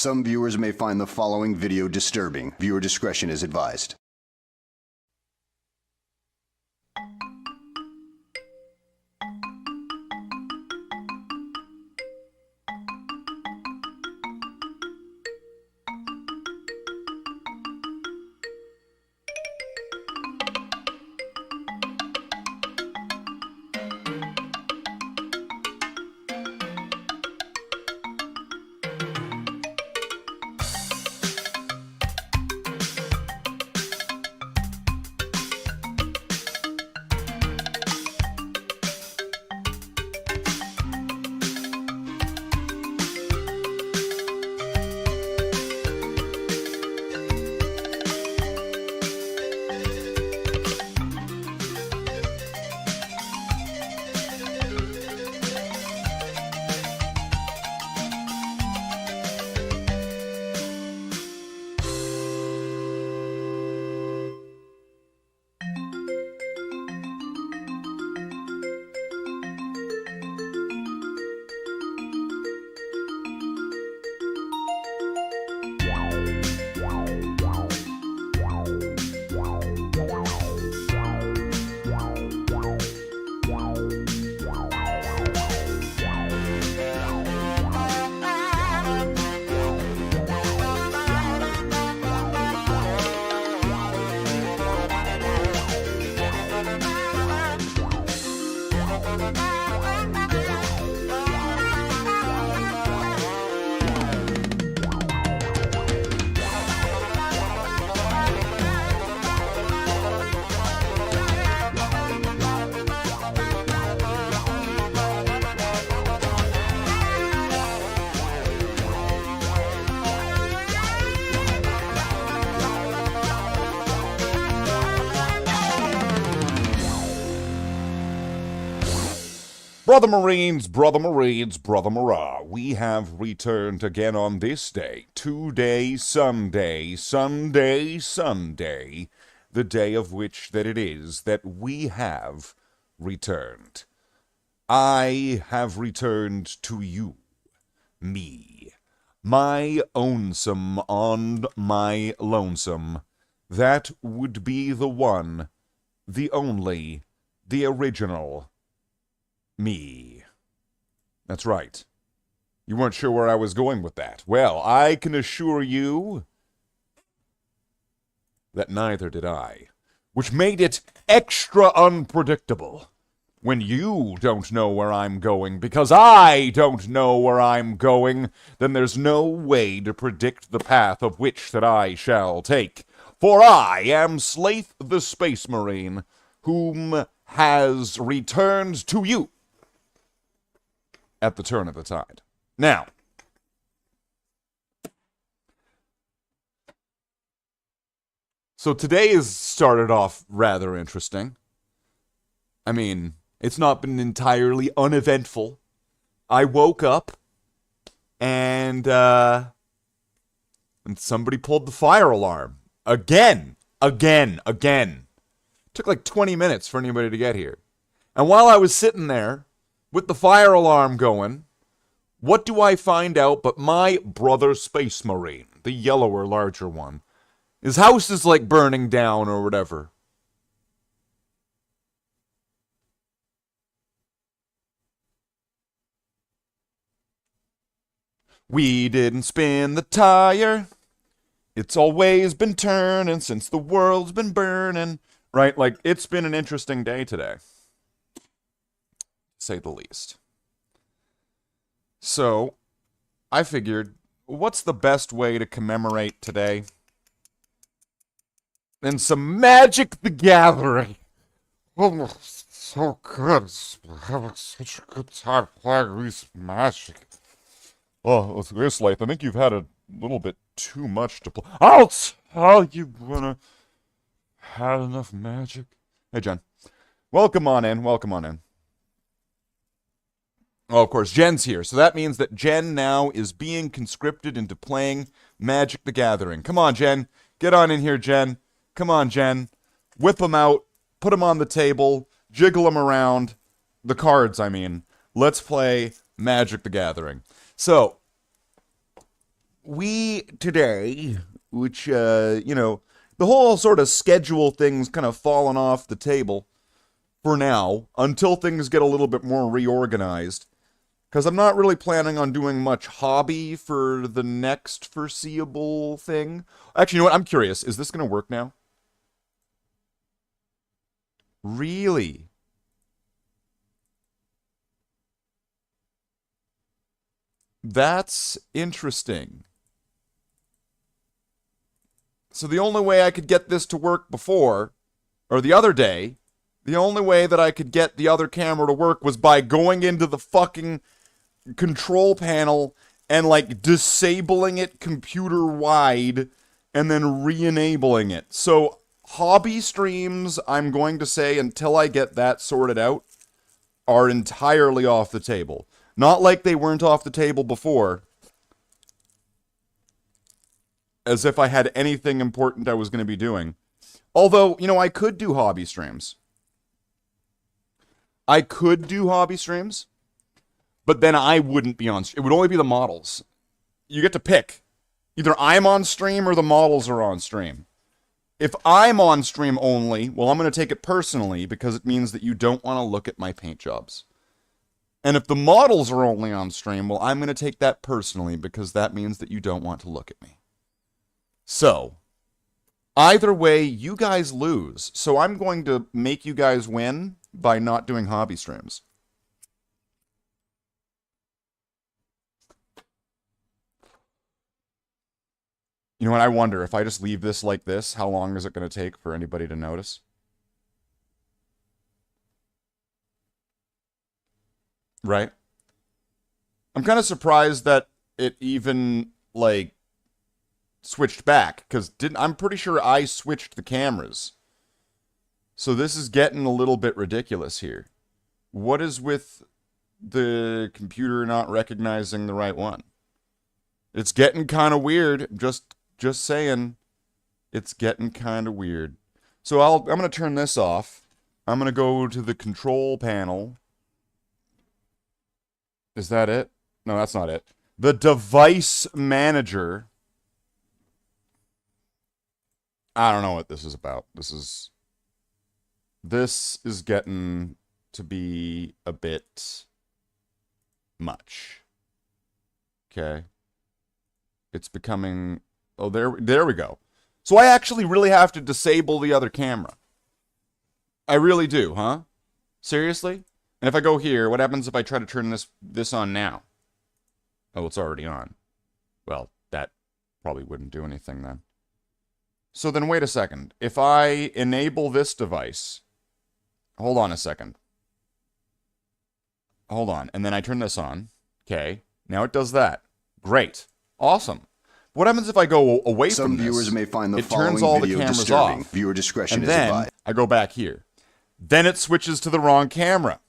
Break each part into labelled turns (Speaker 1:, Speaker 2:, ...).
Speaker 1: Some viewers may find the following video disturbing. Viewer discretion is advised.
Speaker 2: Brother Marines, Brother Marines, Brother Marah, we have returned again on this day, today, Sunday, Sunday, Sunday, the day of which that it is that we have returned. I have returned to you, me, my ownsome on my lonesome. That would be the one, the only, the original me. That's right. You weren't sure where I was going with that. Well, I can assure you that neither did I, which made it extra unpredictable when you don't know where I'm going, because I don't know where I'm going. Then there's no way to predict the path of which that I shall take, for I am Slathe the Space Marine, whom has returned to you at the turn of the tide. Now, so today has started off rather interesting. I mean, it's not been entirely uneventful. I woke up and somebody pulled the fire alarm. Again. Took like 20 minutes for anybody to get here. And while I was sitting there with the fire alarm going, what do I find out but my brother Space Marine, the yellower, larger one, his house is like burning down or whatever. We didn't spin the tire. It's always been turning since the world's been burning. Right? Like, it's been an interesting day today, to say the least. So, I figured, what's the best way to commemorate today? Than some Magic the Gathering.
Speaker 3: Oh, so good. Having such a good time playing these Magic.
Speaker 2: Oh, it's great, Slathe. I think you've had a little bit too much to play.
Speaker 3: I'll tell you when I had enough Magic.
Speaker 2: Hey, Jen. Welcome on in. Welcome on in. Oh, of course, Jen's here. So that means that Jen now is being conscripted into playing Magic the Gathering. Come on, Jen. Get on in here, Jen. Come on, Jen. Whip them out. Put them on the table. Jiggle them around. The cards, I mean. Let's play Magic the Gathering. So, we today, which, the whole sort of schedule thing's kind of fallen off the table for now until things get a little bit more reorganized. Because I'm not really planning on doing much hobby for the next foreseeable thing. Actually, you know what? I'm curious. Is this going to work now? Really? That's interesting. So the only way I could get this to work before, or the other day, the only way that I could get the other camera to work was by going into the fucking control panel and like disabling it computer wide and then re-enabling it. So hobby streams, I'm going to say, until I get that sorted out, are entirely off the table. Not like they weren't off the table before. As if I had anything important I was going to be doing. Although, I could do hobby streams. But then I wouldn't be on stream. It would only be the models. You get to pick. Either I'm on stream or the models are on stream. If I'm on stream only, well, I'm going to take it personally because it means that you don't want to look at my paint jobs. And if the models are only on stream, well, I'm going to take that personally because that means that you don't want to look at me. So, either way, you guys lose. So I'm going to make you guys win by not doing hobby streams. You know what, I wonder, if I just leave this like this, how long is it going to take for anybody to notice? Right? I'm kind of surprised that it even, like, switched back, because I'm pretty sure I switched the cameras. So this is getting a little bit ridiculous here. What is with the computer not recognizing the right one? It's getting kind of weird. Just saying, it's getting kind of weird. So I'm going to turn this off. I'm going to go to the control panel. Is that it? No, that's not it. The device manager. I don't know what this is about. This is getting to be a bit much. Okay. It's becoming... Oh, there we go. So I actually really have to disable the other camera. I really do, huh? Seriously? And if I go here, what happens if I try to turn this on now? Oh, it's already on. Well, that probably wouldn't do anything then. So then wait a second. If I enable this device... Hold on a second. Hold on. And then I turn this on. Okay. Now it does that. Great. Awesome. What happens if I go away from this?
Speaker 1: Some viewers may find the
Speaker 2: it
Speaker 1: following
Speaker 2: turns all the
Speaker 1: video
Speaker 2: cameras
Speaker 1: disturbing.
Speaker 2: off.
Speaker 1: Viewer discretion
Speaker 2: And
Speaker 1: is
Speaker 2: then
Speaker 1: advised.
Speaker 2: I go back here. Then it switches to the wrong camera.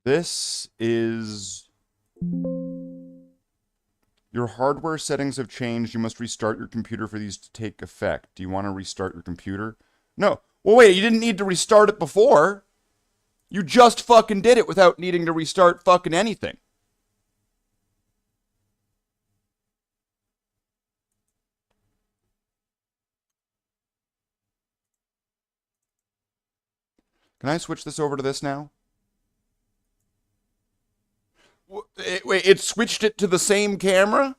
Speaker 2: This is... Your hardware settings have changed. You must restart your computer for these to take effect. Do you want to restart your computer? No. Well, wait, you didn't need to restart it before. You just fucking did it without needing to restart fucking anything. Can I switch this over to this now? Wait, it switched it to the same camera?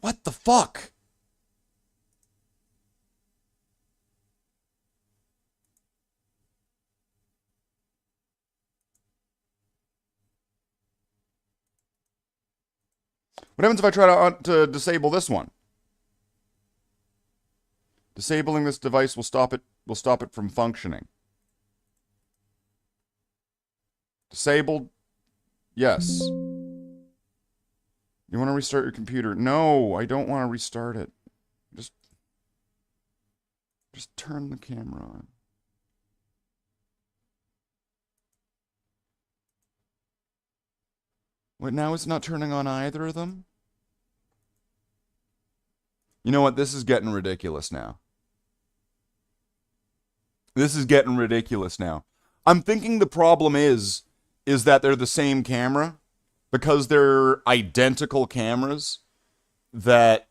Speaker 2: What the fuck? What happens if I try to disable this one? Disabling this device will stop it from functioning. Disabled? Yes. You want to restart your computer? No, I don't want to restart it. Just turn the camera on. Wait, now it's not turning on either of them? You know what? This is getting ridiculous now. This is getting ridiculous now. I'm thinking the problem is that they're the same camera. Because they're identical cameras that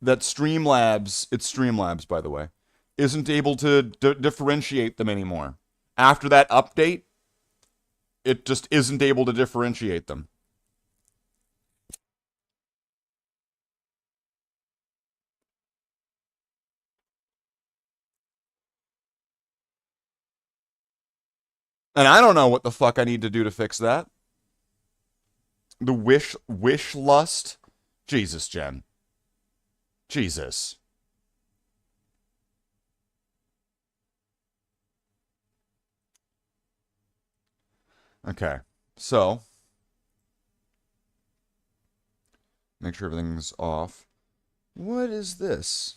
Speaker 2: Streamlabs, it's Streamlabs, by the way, isn't able to differentiate them anymore. After that update, it just isn't able to differentiate them. And I don't know what the fuck I need to do to fix that. The wish lust? Jesus, Jen. Jesus. Okay, so make sure everything's off. What is this?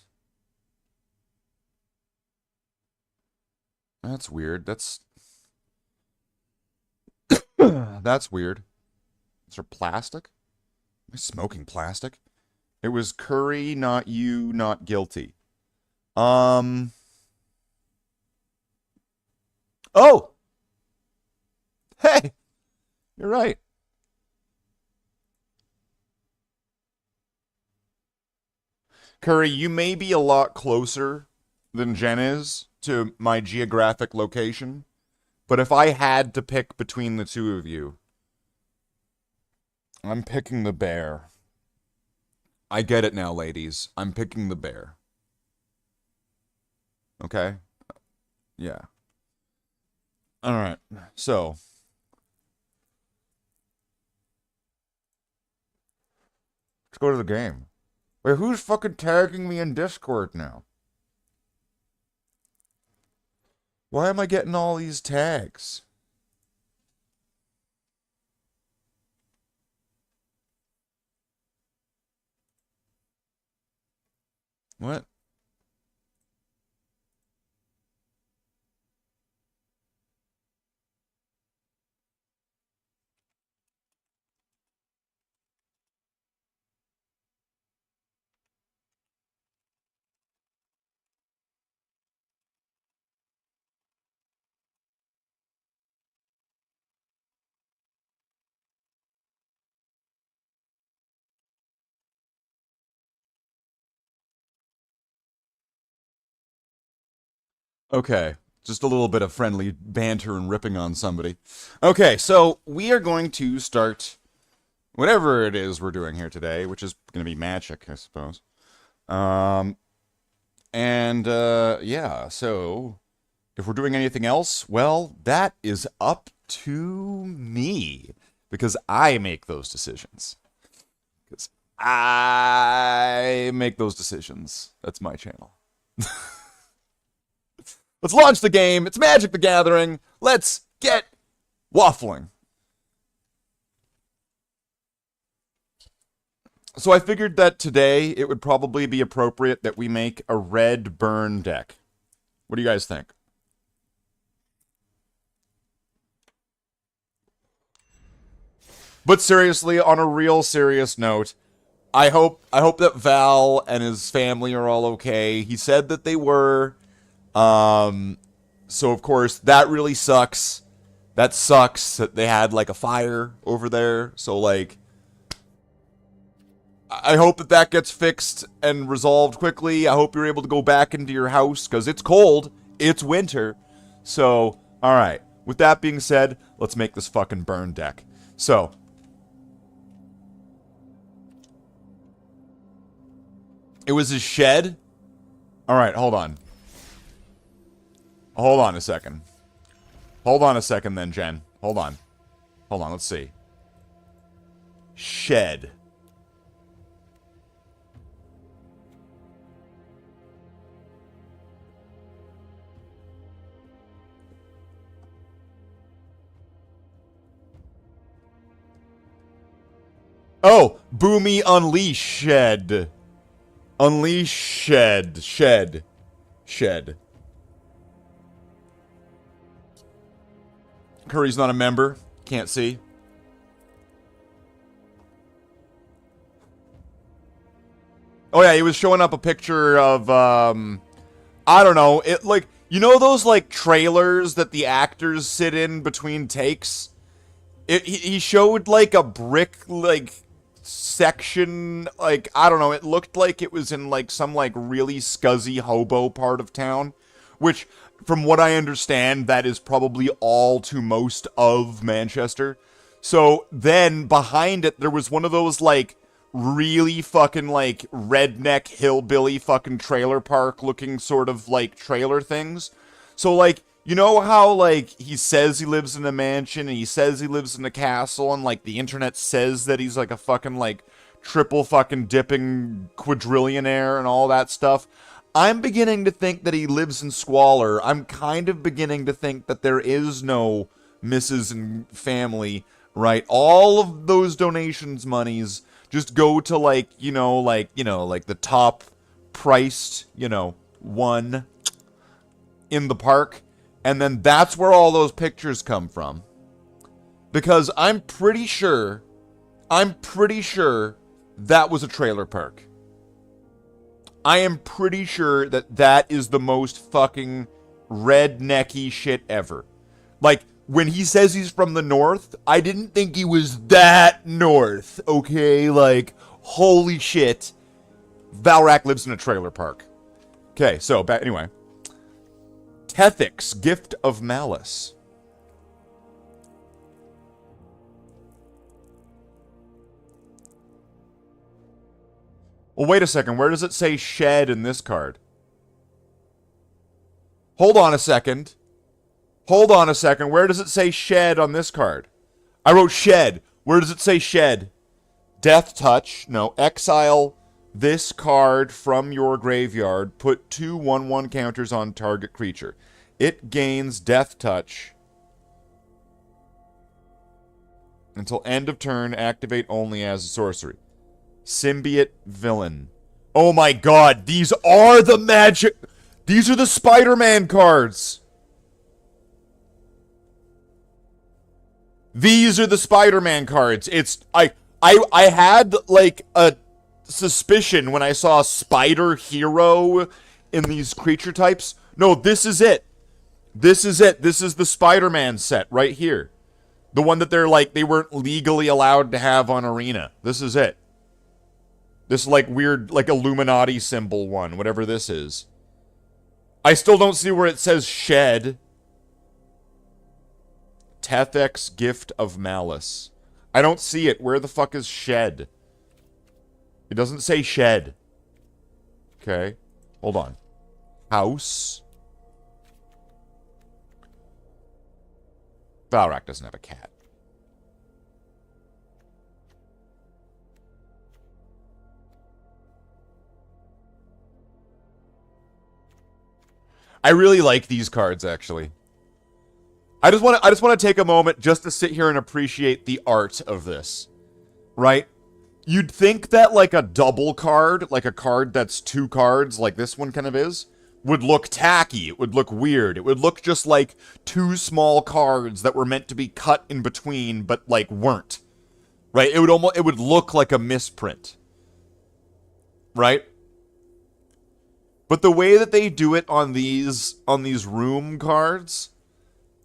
Speaker 2: That's weird. That's that's weird. Is there plastic? Am I smoking plastic? It was Curry, not you, not guilty. Oh! Hey! You're right. Curry, you may be a lot closer than Jen is to my geographic location, but if I had to pick between the two of you, I'm picking the bear. I get it now, ladies. I'm picking the bear. Okay? Yeah. Alright, so. Let's go to the game. Wait, who's fucking tagging me in Discord now? Why am I getting all these tags? What? Okay, just a little bit of friendly banter and ripping on somebody. Okay, so we are going to start whatever it is we're doing here today, which is going to be magic, I suppose. Yeah, so if we're doing anything else, well, that is up to me because I make those decisions. Because I make those decisions. That's my channel. Let's launch the game. It's Magic the Gathering. Let's get waffling. So I figured that today it would probably be appropriate that we make a red burn deck. What do you guys think? But seriously, on a real serious note, I hope that Val and his family are all okay. He said that they were. So of course that really sucks. That sucks that they had like a fire over there. So like, I hope that that gets fixed and resolved quickly. I hope you're able to go back into your house because it's cold. It's winter. So, all right. With that being said, let's make this fucking burn deck. So, it was his shed. All right, hold on. Hold on a second. Hold on a second then, Jen. Hold on. Hold on, let's see. Shed. Oh, Boomy Unleash Shed. Unleash Shed. Shed. Curry's not a member. Can't see. Oh yeah, he was showing up a picture of, I don't know, it like, you know those like trailers that the actors sit in between takes? He showed like a brick, like, section, like, I don't know, it looked like it was in like some like really scuzzy hobo part of town, which, from what I understand, that is probably all to most of Manchester. So then behind it, there was one of those like really fucking like redneck hillbilly fucking trailer park looking sort of like trailer things. So like, you know how like he says he lives in a mansion and he says he lives in a castle and like the internet says that he's like a fucking like triple fucking dipping quadrillionaire and all that stuff? I'm beginning to think that he lives in squalor. I'm kind of beginning to think that there is no missus and family, right? All of those donations monies just go to like the top priced, one in the park. And then that's where all those pictures come from. Because I'm pretty sure that was a trailer park. I am pretty sure that that is the most fucking rednecky shit ever. Like, when he says he's from the north, I didn't think he was that north, okay? Like, holy shit. Valrak lives in a trailer park. Okay, so, anyway. Tethic's Gift of Malice. Well, wait a second. Where does it say shed in this card? Hold on a second. Hold on a second. Where does it say shed on this card? I wrote shed. Where does it say shed? Death touch. No. Exile this card from your graveyard. Put 2 1/1 counters on target creature. It gains death touch until end of turn. Activate only as a sorcery. Symbiote villain. Oh my god, these are the magic. These are the Spider-Man cards. These are the Spider-Man cards. It's I had like a suspicion when I saw Spider Hero in these creature types. No, this is it. This is it. This is the Spider-Man set right here. The one that they weren't legally allowed to have on Arena. This is it. This like weird like Illuminati symbol one, whatever this is. I still don't see where it says shed. Tethic's Gift of Malice. I don't see it. Where the fuck is shed? It doesn't say shed. Okay. Hold on. House. Valrak doesn't have a cat. I really like these cards, actually. I just want to take a moment just to sit here and appreciate the art of this. Right? You'd think that like a double card, like a card that's 2 cards, like this one kind of is, would look tacky. It would look weird. It would look just like 2 small cards that were meant to be cut in between, but like weren't. Right? It would look like a misprint. Right? But the way that they do it on these room cards,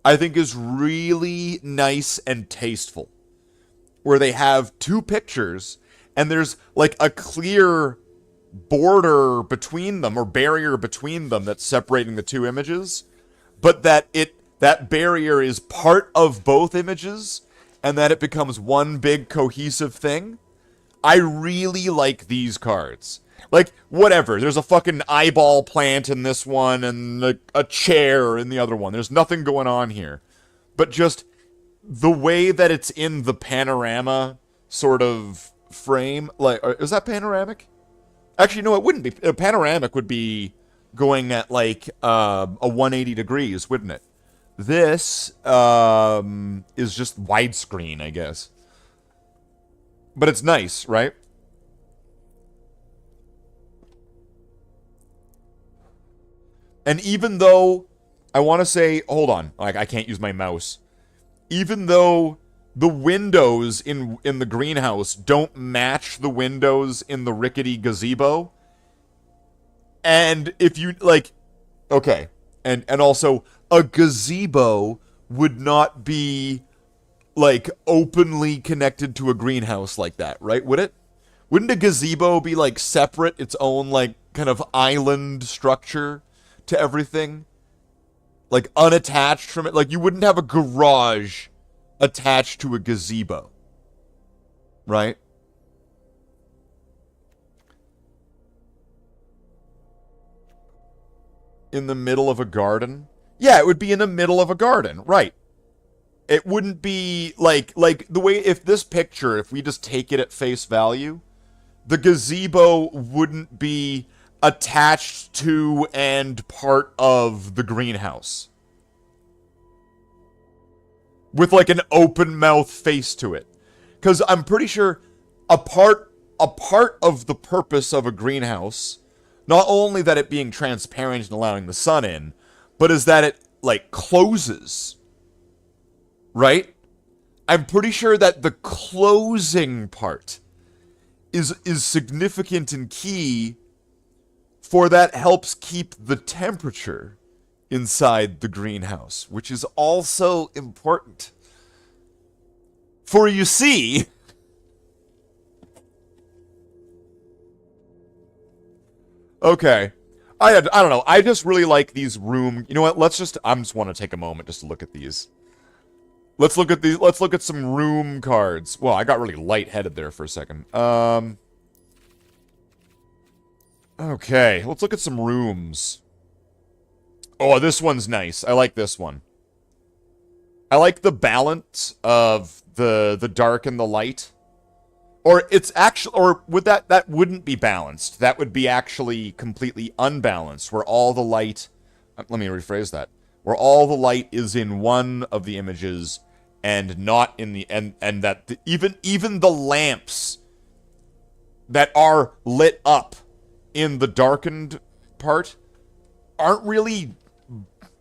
Speaker 2: I think is really nice and tasteful. Where they have 2 pictures, and there's like a clear border between them, or barrier between them that's separating the 2 images, but that barrier is part of both images, and that it becomes one big cohesive thing. I really like these cards. Like, whatever. There's a fucking eyeball plant in this one and a chair in the other one. There's nothing going on here. But just the way that it's in the panorama sort of frame. Like, is that panoramic? Actually, no, it wouldn't be. A panoramic would be going at, like, a 180 degrees, wouldn't it? This is just widescreen, I guess. But it's nice, right? And even though, I want to say, hold on, like I can't use my mouse. Even though the windows in the greenhouse don't match the windows in the rickety gazebo. And if you, like, okay, and also, a gazebo would not be, like, openly connected to a greenhouse like that, right? Would it? Wouldn't a gazebo be, like, separate, its own, like, kind of island structure to everything? Like, unattached from it? Like, you wouldn't have a garage attached to a gazebo, right? In the middle of a garden? Yeah, it would be in the middle of a garden, right. It wouldn't be like the way, if this picture, if we just take it at face value, the gazebo wouldn't be attached to and part of the greenhouse. With like an open mouth face to it. Because I'm pretty sure a part of the purpose of a greenhouse, not only that it being transparent and allowing the sun in, but is that it, like, closes. Right? I'm pretty sure that the closing part is significant and key, for that helps keep the temperature inside the greenhouse, which is also important. For you see, okay, I don't know, I just really like these room, you know what, I just want to take a moment just to look at these. Let's look at some room cards. Well, I got really lightheaded there for a second. Okay, let's look at some rooms. Oh, this one's nice. I like this one. I like the balance of the dark and the light. Or it's actually, or would that wouldn't be balanced. That would be actually completely unbalanced, where all the light, let me rephrase that. Where all the light is in one of the images and not in the, and that even the lamps that are lit up in the darkened part aren't really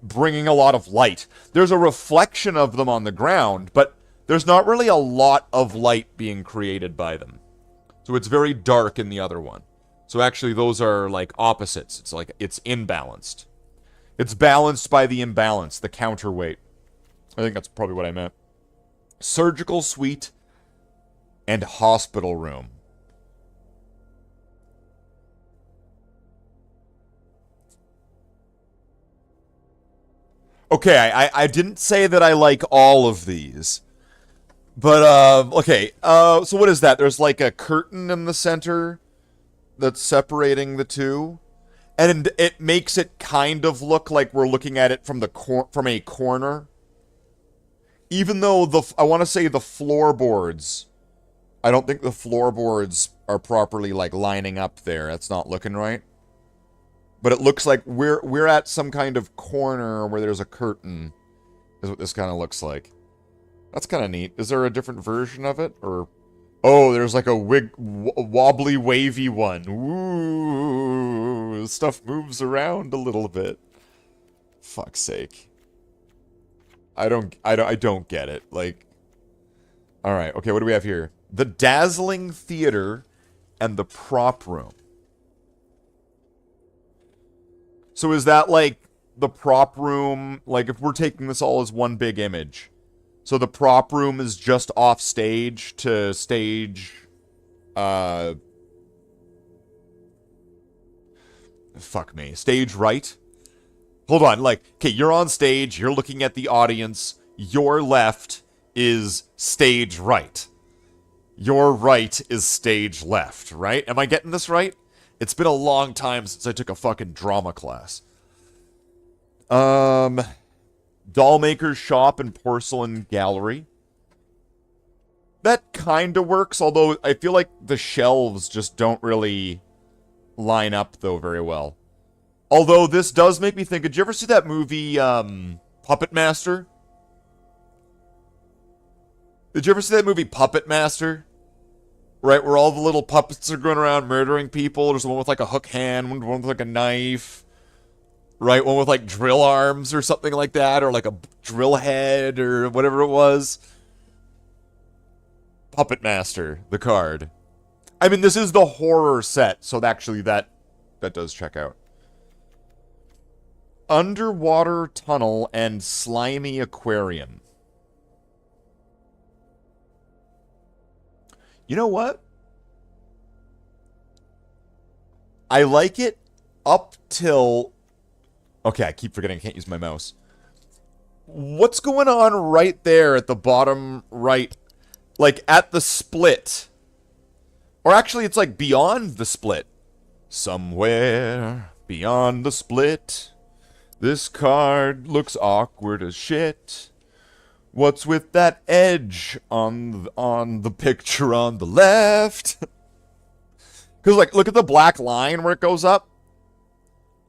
Speaker 2: bringing a lot of light. There's a reflection of them on the ground, but there's not really a lot of light being created by them. So it's very dark in the other one. So actually those are like opposites. It's like, it's imbalanced. It's balanced by the imbalance, the counterweight. I think that's probably what I meant. Surgical suite and hospital room. Okay, I didn't say that I like all of these. But, okay, so what is that? There's like a curtain in the center that's separating the two. And it makes it kind of look like we're looking at it from from a corner. Even though I want to say the floorboards, I don't think the floorboards are properly like lining up there. That's not looking right. But it looks like we're at some kind of corner where there's a curtain, is what this kind of looks like. That's kind of neat. Is there a different version of it? Or, oh, there's like a wobbly, wavy one. Ooh, stuff moves around a little bit. Fuck's sake. I don't get it. Like, all right, okay, what do we have here? The dazzling theater and the prop room. So is that like the prop room? Like, if we're taking this all as one big image, so the prop room is just off stage to stage, fuck me, stage right? Hold on, like, okay, you're on stage, you're looking at the audience, your left is stage right. Your right is stage left, right? Am I getting this right? It's been a long time since I took a fucking drama class. Dollmaker's shop and porcelain gallery. That kinda works, although I feel like the shelves just don't really line up, though, very well. Although this does make me think, did you ever see that movie, Puppet Master? Did you ever see that movie Puppet Master? Right, where all the little puppets are going around murdering people. There's one with like a hook hand, one with like a knife. Right, one with like drill arms or something like that, or like a drill head or whatever it was.
Speaker 4: Puppet Master, the card. I mean, this is the horror set, so actually that does check out. Underwater tunnel and slimy aquarium. You know what? I like it up till... Okay, I keep forgetting I can't use my mouse. What's going on right there at the bottom right? Like, at the split. Or actually, it's like beyond the split. Somewhere beyond the split. This card looks awkward as shit. What's with that edge on the picture on the left? Because, like, look at the black line where it goes up.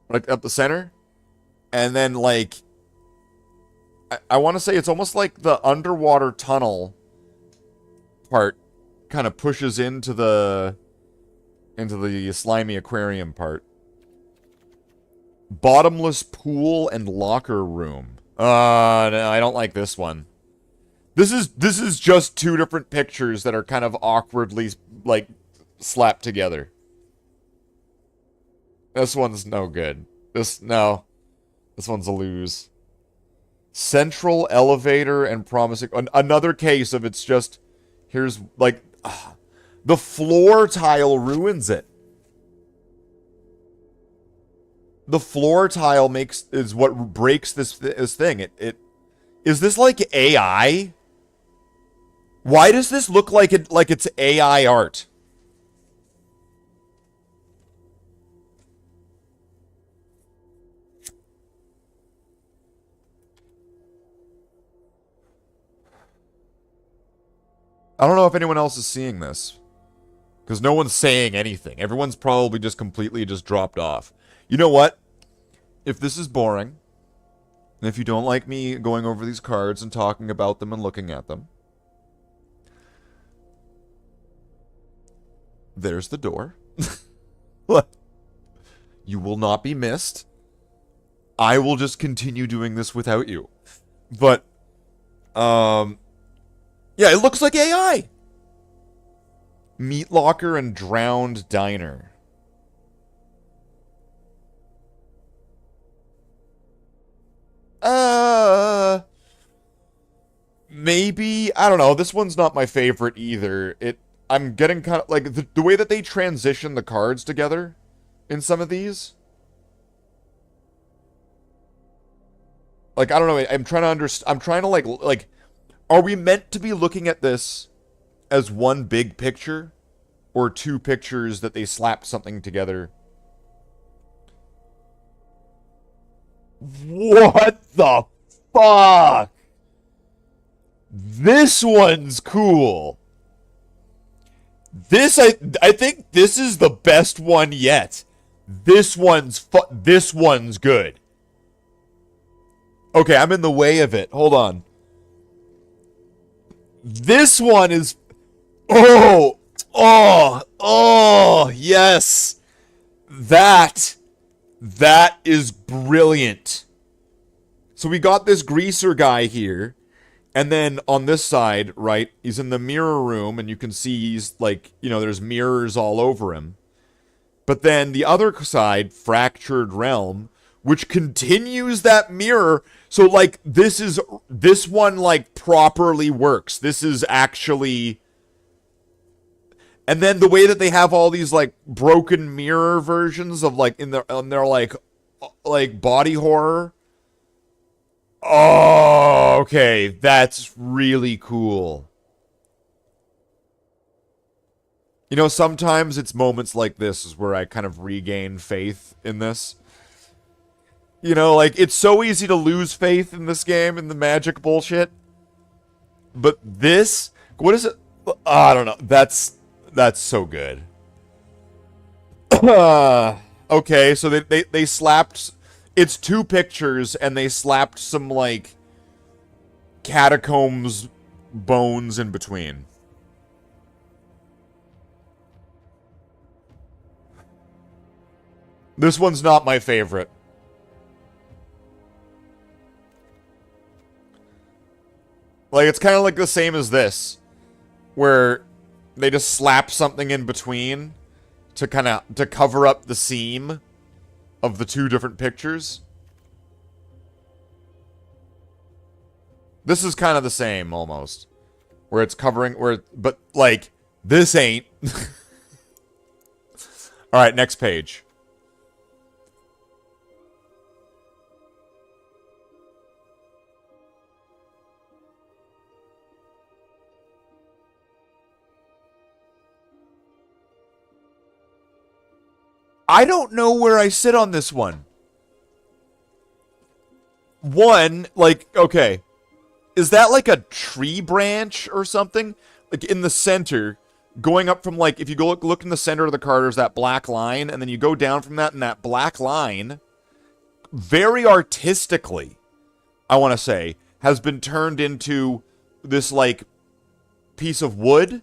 Speaker 4: Like, up the center. And then, like, I want to say it's almost like the underwater tunnel part kind of pushes into the slimy aquarium part. Bottomless pool and locker room. No, I don't like this one. This is just two different pictures that are kind of awkwardly, like, slapped together. This one's no good. This one's a lose. Central elevator and promising... Another case of it's just... Here's, like... the floor tile ruins it. The floor tile is what breaks this thing. Is this like AI? Why does this look like it's AI art? I don't know if anyone else is seeing this. Because no one's saying anything. Everyone's probably just completely dropped off. You know what? If this is boring, and if you don't like me going over these cards and talking about them and looking at them, there's the door. You will not be missed. I will just continue doing this without you. But, yeah, it looks like AI. Meat locker and drowned diner. Maybe, I don't know. This one's not my favorite either. I'm getting kind of, like, the way that they transition the cards together in some of these. Like, I don't know. I'm trying to understand. I'm trying to, like, are we meant to be looking at this as one big picture? Or two pictures that they slapped something together? What the fuck? This one's cool. This, I think this is the best one yet. This one's good. Okay, I'm in the way of it. Hold on. This one is... Oh, yes. That is brilliant. So we got this greaser guy here. And then on this side, right, he's in the mirror room, and you can see he's, like, you know, there's mirrors all over him. But then the other side, Fractured Realm, which continues that mirror. So, like, this one, like, properly works. This is actually... And then the way that they have all these, like, broken mirror versions of, like, in their like body horror. Oh, okay. That's really cool. You know, sometimes it's moments like this is where I kind of regain faith in this. You know, like, it's so easy to lose faith in this game, in the magic bullshit. But this, what is it? I don't know. That's so good. Okay, so they slapped... It's two pictures, and they slapped some, like, catacombs bones in between. This one's not my favorite. Like, it's kind of like the same as this. where they just slap something in between to to cover up the seam of the two different pictures. This is kind of the same almost, where it's covering but like this ain't. All right, next page. I don't know where I sit on this one. One, like, okay. Is that like a tree branch or something? Like in the center, going up from like, if you go look in the center of the card, there's that black line, and then you go down from that, and that black line, very artistically, I want to say, has been turned into this like piece of wood,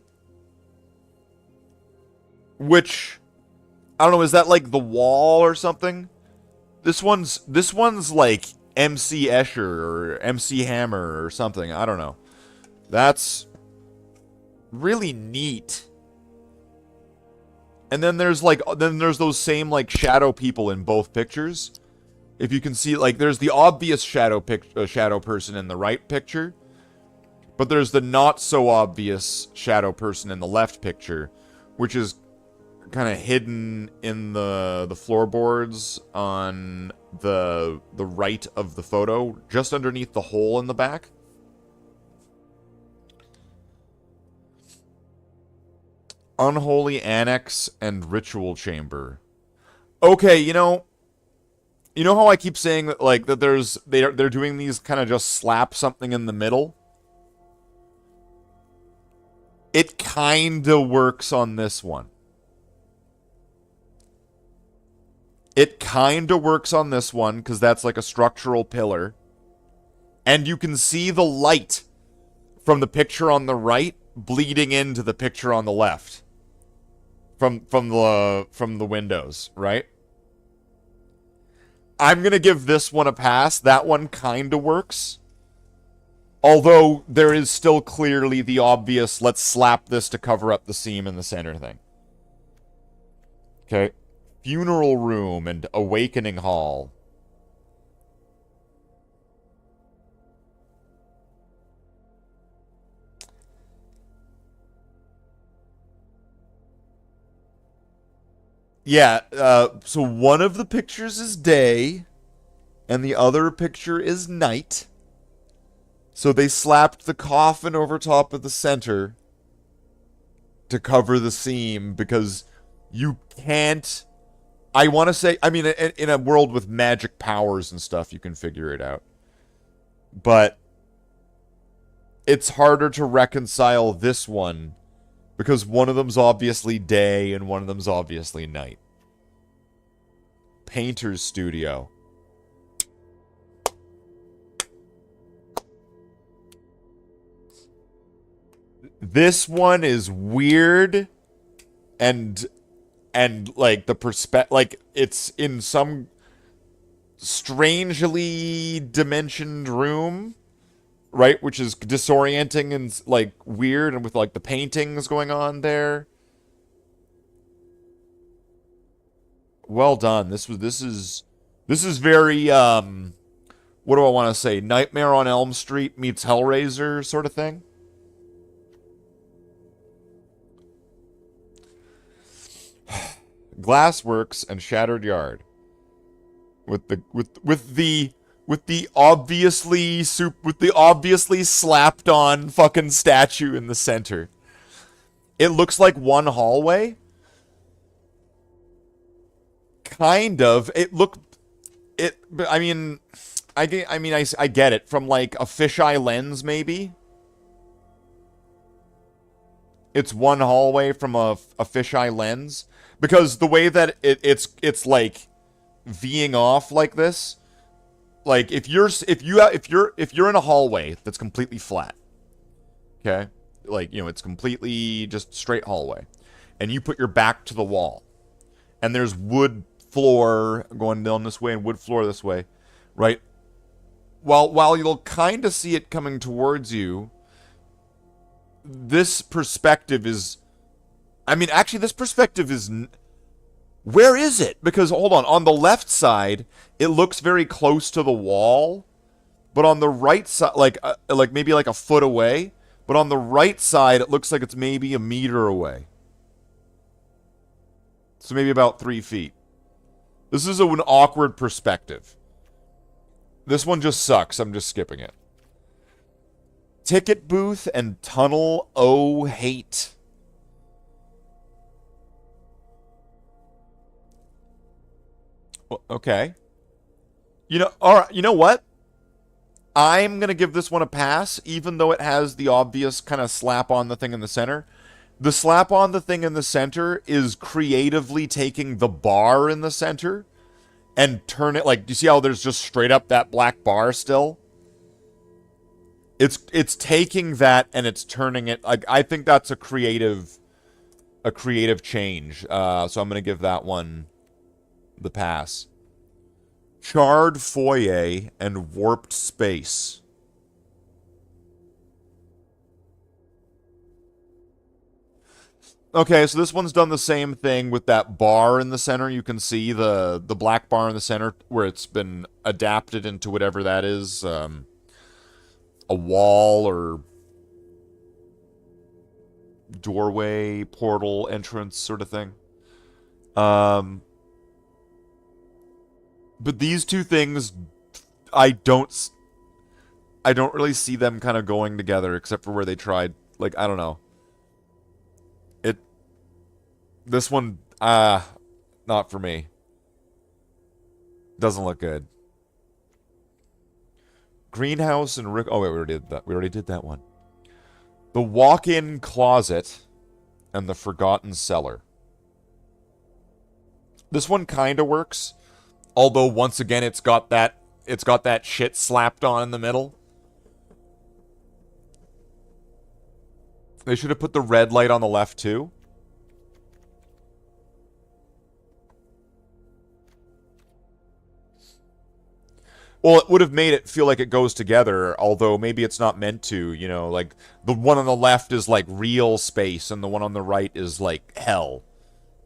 Speaker 4: which, I don't know, is that like the wall or something? This one's like MC Escher or MC Hammer or something. I don't know. That's really neat. And then there's those same like shadow people in both pictures. If you can see, like, there's the obvious shadow person in the right picture, but there's the not so obvious shadow person in the left picture, which is kind of hidden in the floorboards on the right of the photo, just underneath the hole in the back. Unholy Annex and Ritual Chamber. Okay, you know how I keep saying that, like, that they're doing these kind of just slap something in the middle? It kind of works on this one. It kind of works on this one, because that's like a structural pillar. And you can see the light from the picture on the right bleeding into the picture on the left. From the windows, right? I'm going to give this one a pass. That one kind of works. Although there is still clearly the obvious, let's slap this to cover up the seam in the center thing. Okay. Funeral Room and Awakening Hall. Yeah, so one of the pictures is day, and the other picture is night. So they slapped the coffin over top of the center to cover the seam, because you can't... I want to say, I mean, in a world with magic powers and stuff, you can figure it out. But it's harder to reconcile this one, because one of them's obviously day and one of them's obviously night. Painter's Studio. This one is weird and like the like it's in some strangely dimensioned room, right, which is disorienting and like weird, and with like the paintings going on there. Well done. This is very what do I want to say? Nightmare on Elm Street meets Hellraiser sort of thing. Glassworks and Shattered Yard. With the obviously slapped on fucking statue in the center. It looks like one hallway. Kind of. I mean, I get it from like a fisheye lens, maybe. It's one hallway from a fisheye lens, because the way that it's like V'ing off like this, like if you're in a hallway that's completely flat, okay, like, you know, it's completely just straight hallway, and you put your back to the wall, and there's wood floor going down this way and wood floor this way, right? While you'll kind of see it coming towards you, this perspective is... I mean, actually, this perspective is... Where is it? Because, hold on the left side, it looks very close to the wall, but on the right side, like maybe like a foot away, but on the right side, it looks like it's maybe a meter away. So maybe about 3 feet. This is an awkward perspective. This one just sucks. I'm just skipping it. Ticket booth and tunnel. Oh, hate. Okay. All right. You know what? I'm going to give this one a pass, even though it has the obvious kind of slap on the thing in the center. The slap on the thing in the center is creatively taking the bar in the center and turn it, like, do you see how there's just straight up that black bar still? It's taking that and it's turning it, like, I think that's a creative change. So I'm going to give that one the pass. Charred foyer and warped space. Okay, so this one's done the same thing with that bar in the center. You can see the black bar in the center where it's been adapted into whatever that is. A wall or doorway, portal, entrance sort of thing. But these two things, I don't really see them kind of going together, except for where they tried. Like, I don't know. This one, not for me. Doesn't look good. Greenhouse and Rick. Oh wait, we already did that. We already did that one. The walk-in closet and the forgotten cellar. This one kind of works, although once again it's got that shit slapped on in the middle. They should have put the red light on the left too. Well, it would have made it feel like it goes together, although maybe it's not meant to, you know, like the one on the left is like real space and the one on the right is like hell.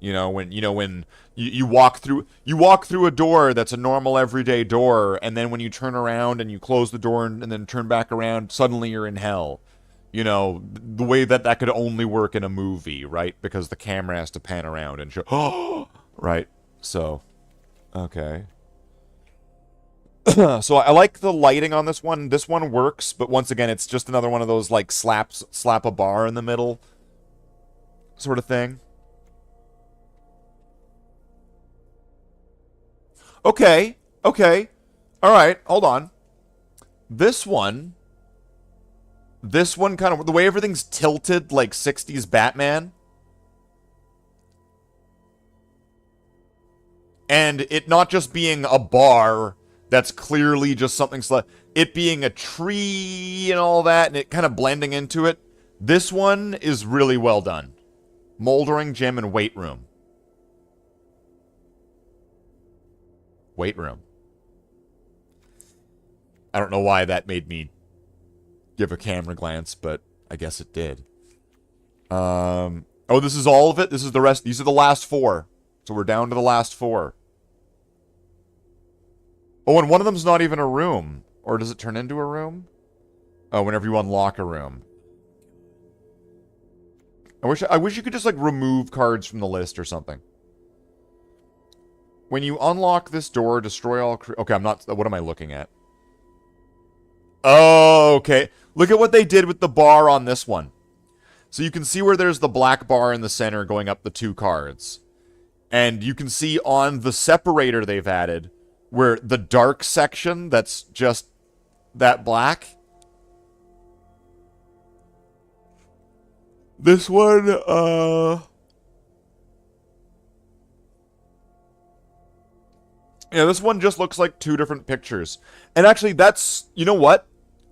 Speaker 4: When you walk through a door that's a normal everyday door, and then when you turn around and you close the door and then turn back around, suddenly you're in hell. The way that could only work in a movie, right? Because the camera has to pan around and show right. So, okay. So I like the lighting on this one. This one works, but once again, it's just another one of those, like, slap a bar in the middle sort of thing. Okay. Alright, hold on. This one kind of, the way everything's tilted, like 60s Batman. And it not just being a bar... That's clearly just something... It being a tree and all that, and it kind of blending into it. This one is really well done. Moldering gym and weight room. Weight room. I don't know why that made me give a camera glance, but I guess it did. Oh, this is all of it? This is the rest? These are the last 4. So we're down to the last 4. Oh, and one of them's not even a room. Or does it turn into a room? Oh, whenever you unlock a room. I wish you could just, like, remove cards from the list or something. When you unlock this door, destroy all... Okay, I'm not... What am I looking at? Oh, okay. Look at what they did with the bar on this one. So you can see where there's the black bar in the center going up the 2 cards. And you can see on the separator they've added... where the dark section that's just that black. This one, yeah, this one just looks like 2 different pictures. And actually, that's, you know what?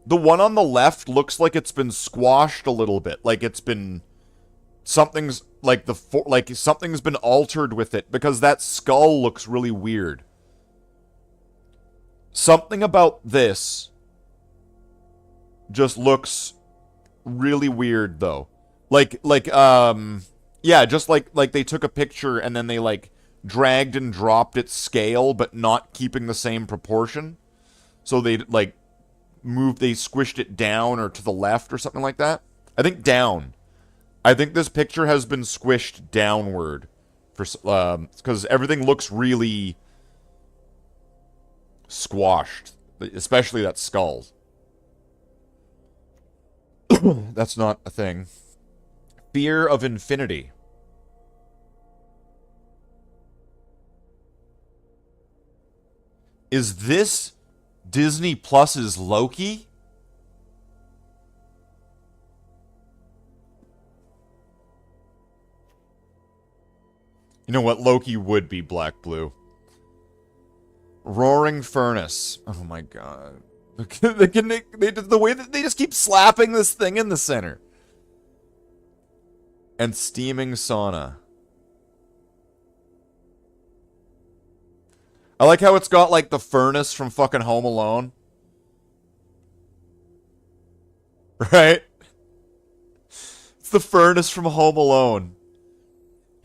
Speaker 4: The one on the left looks like it's been squashed a little bit. Like it's been, something's, like something's been altered with it. Because that skull looks really weird. Something about this just looks really weird though. Yeah, just like they took a picture and then they like dragged and dropped its scale, but not keeping the same proportion. So they like they squished it down or to the left or something like that. I think down. I think this picture has been squished downward for because everything looks really squashed, especially that skull. That's not a thing. Fear of infinity. Is this Disney Plus's Loki? You know what? Loki would be black blue. Roaring Furnace. Oh my god. The way that they just keep slapping this thing in the center. And Steaming Sauna. I like how it's got like the furnace from fucking Home Alone. Right? It's the furnace from Home Alone.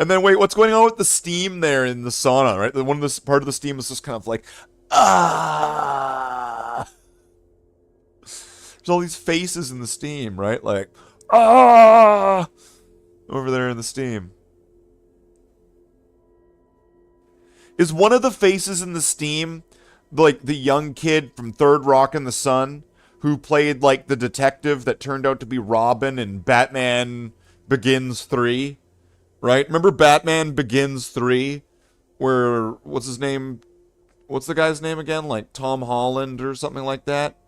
Speaker 4: And then wait, what's going on with the steam there in the sauna, right? One of the part of the steam is just kind of like, ah. There's all these faces in the steam, right? Like, ah, over there in the steam. Is one of the faces in the steam like the young kid from Third Rock in the Sun who played like the detective that turned out to be Robin in Batman Begins 3? Right? Remember Batman Begins 3? Where, what's his name? What's the guy's name again? Like Tom Holland or something like that?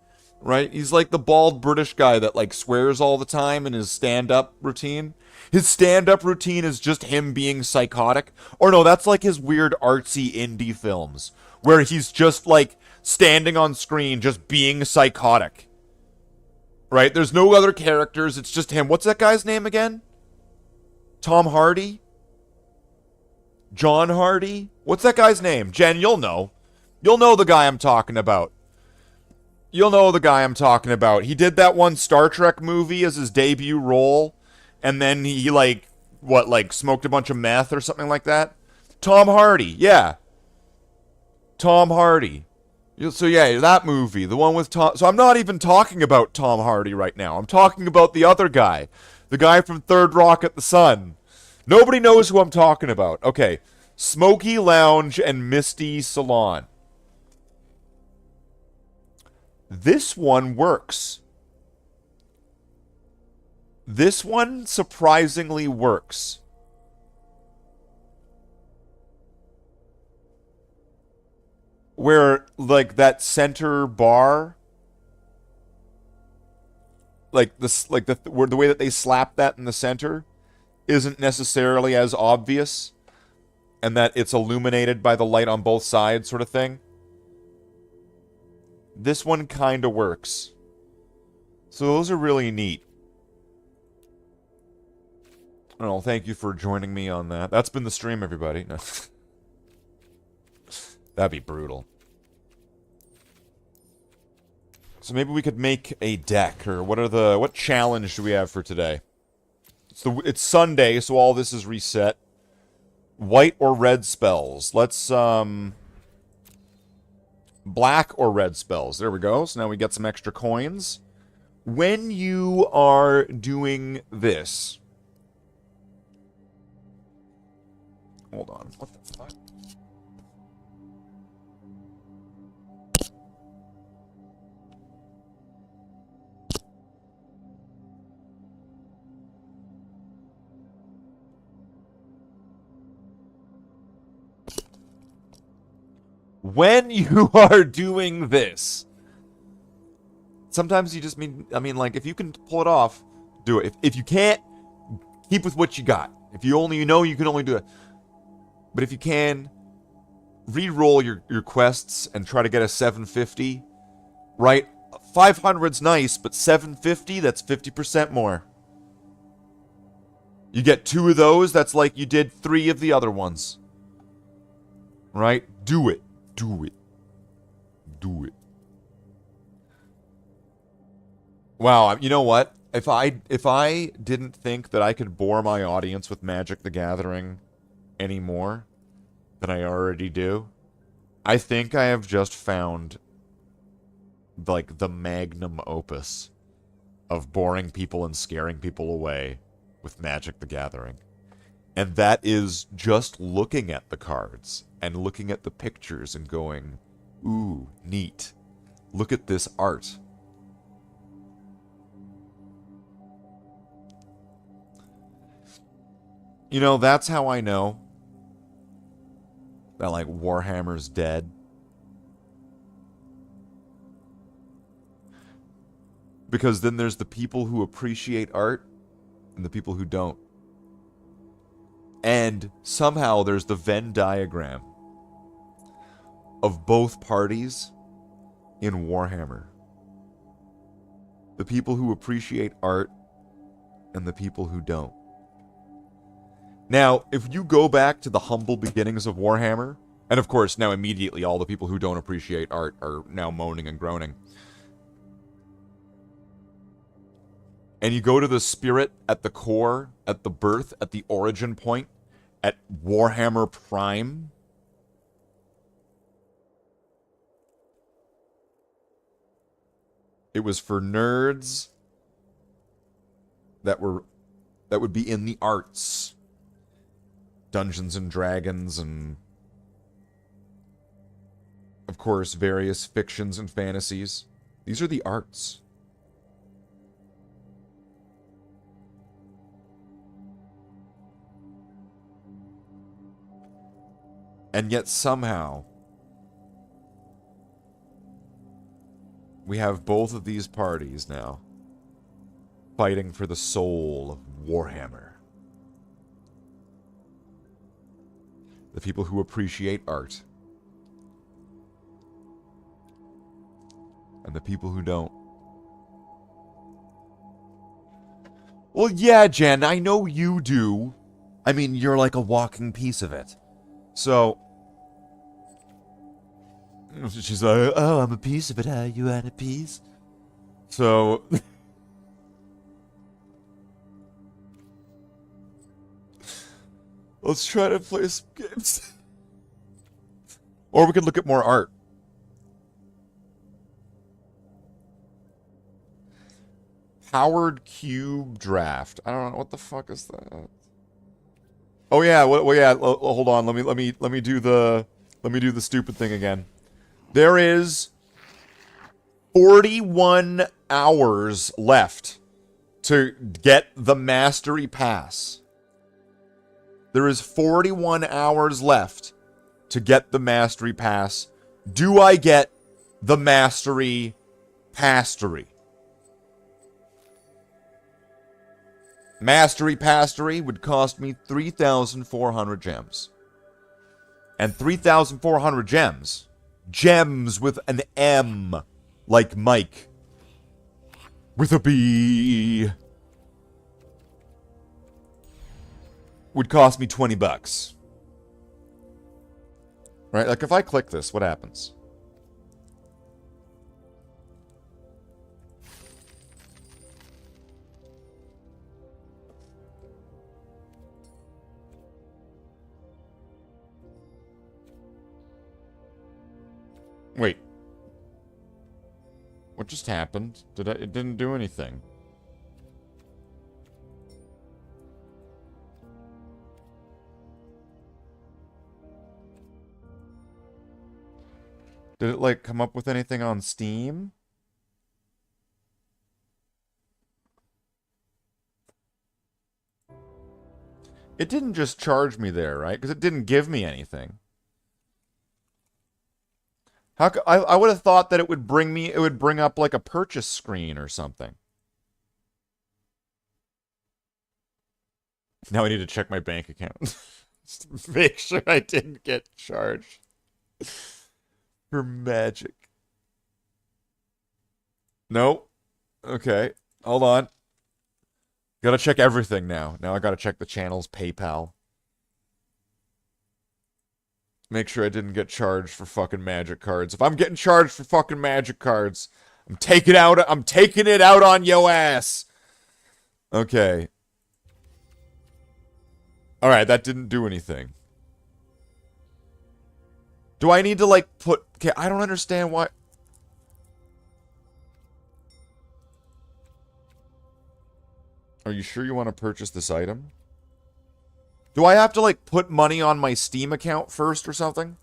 Speaker 4: Right? He's like the bald British guy that like swears all the time in his stand-up routine. His stand-up routine is just him being psychotic. Or no, that's like his weird artsy indie films. Where he's just like standing on screen just being psychotic. Right? There's no other characters, it's just him. What's that guy's name again? Tom Hardy? John Hardy? What's that guy's name? Jen, you'll know. You'll know the guy I'm talking about. You'll know the guy I'm talking about. He did that one Star Trek movie as his debut role, and then he like, what, like smoked a bunch of meth or something like that? Tom Hardy, yeah. Tom Hardy. So yeah, that movie, the one with Tom... So I'm not even talking about Tom Hardy right now. I'm talking about the other guy. The guy from Third Rock at the Sun. Nobody knows who I'm talking about. Okay. Smoky Lounge and Misty Salon. This one works. This one surprisingly works. Where, like, that center bar... Like the way that they slap that in the center isn't necessarily as obvious, and that it's illuminated by the light on both sides, sort of thing. This one kind of works. So those are really neat. I don't know, thank you for joining me on that. That's been the stream, everybody. No. That'd be brutal. So maybe we could make a deck, or what challenge do we have for today? It's Sunday, so all this is reset. White or red spells. Let's, black or red spells. There we go. So now we get some extra coins. When you are doing this... Hold on. What the fuck? When you are doing this, sometimes you just like, if you can pull it off, do it. If you can't, keep with what you got. If you know you can only do it. But if you can, re-roll your quests and try to get a 750, right? 500's nice, but 750, that's 50% more. You get 2 of those, that's like you did 3 of the other ones. Right? Do it. Do it. Do it. Wow, you know what? if I didn't think that I could bore my audience with Magic the Gathering any more than I already do, I think I have just found like the magnum opus of boring people and scaring people away with Magic the Gathering. And that is just looking at the cards and looking at the pictures and going, ooh, neat. Look at this art. You know, that's how I know that, like, Warhammer's dead. Because then there's the people who appreciate art and the people who don't. And somehow there's the Venn diagram of both parties in Warhammer. The people who appreciate art and the people who don't. Now, if you go back to the humble beginnings of Warhammer, and of course now immediately all the people who don't appreciate art are now moaning and groaning, and you go to the spirit at the core, at the birth, at the origin point, at Warhammer Prime, it was for nerds that would be in the arts. Dungeons and Dragons and, of course, various fictions and fantasies. These are the arts. And yet somehow we have both of these parties now fighting for the soul of Warhammer. The people who appreciate art. And the people who don't. Well, yeah, Jen, I know you do. I mean, you're like a walking piece of it. So, she's like, oh, I'm a piece of it, huh? You had a piece? So, let's try to play some games. Or we could look at more art. Powered Cube Draft. I don't know what the fuck is that. Oh yeah, well yeah. Hold on. Let me do the stupid thing again. There is 41 hours left to get the Mastery Pass. There is 41 hours left to get the Mastery Pass. Do I get the Mastery Pastery? Mastery Pastery would cost me 3,400 gems. And 3,400 gems. Gems with an M. Like Mike. With a B. Would cost me 20 bucks. Right? Like if I click this, what happens? Wait. What just happened? It didn't do anything. Did it, like, come up with anything on Steam? It didn't just charge me there, right? Because it didn't give me anything. I would have thought that it would bring up like a purchase screen or something. Now I need to check my bank account. Just to make sure I didn't get charged for magic. Nope. Okay. Hold on. Gotta check everything now. Now I gotta check the channel's PayPal. Make sure I didn't get charged for fucking magic cards. If I'm getting charged for fucking magic cards, I'm taking it out on yo ass. Okay. Alright, that didn't do anything. Do I need to, like, put... Okay, I don't understand why... Are you sure you want to purchase this item? Do I have to, like, put money on my Steam account first or something?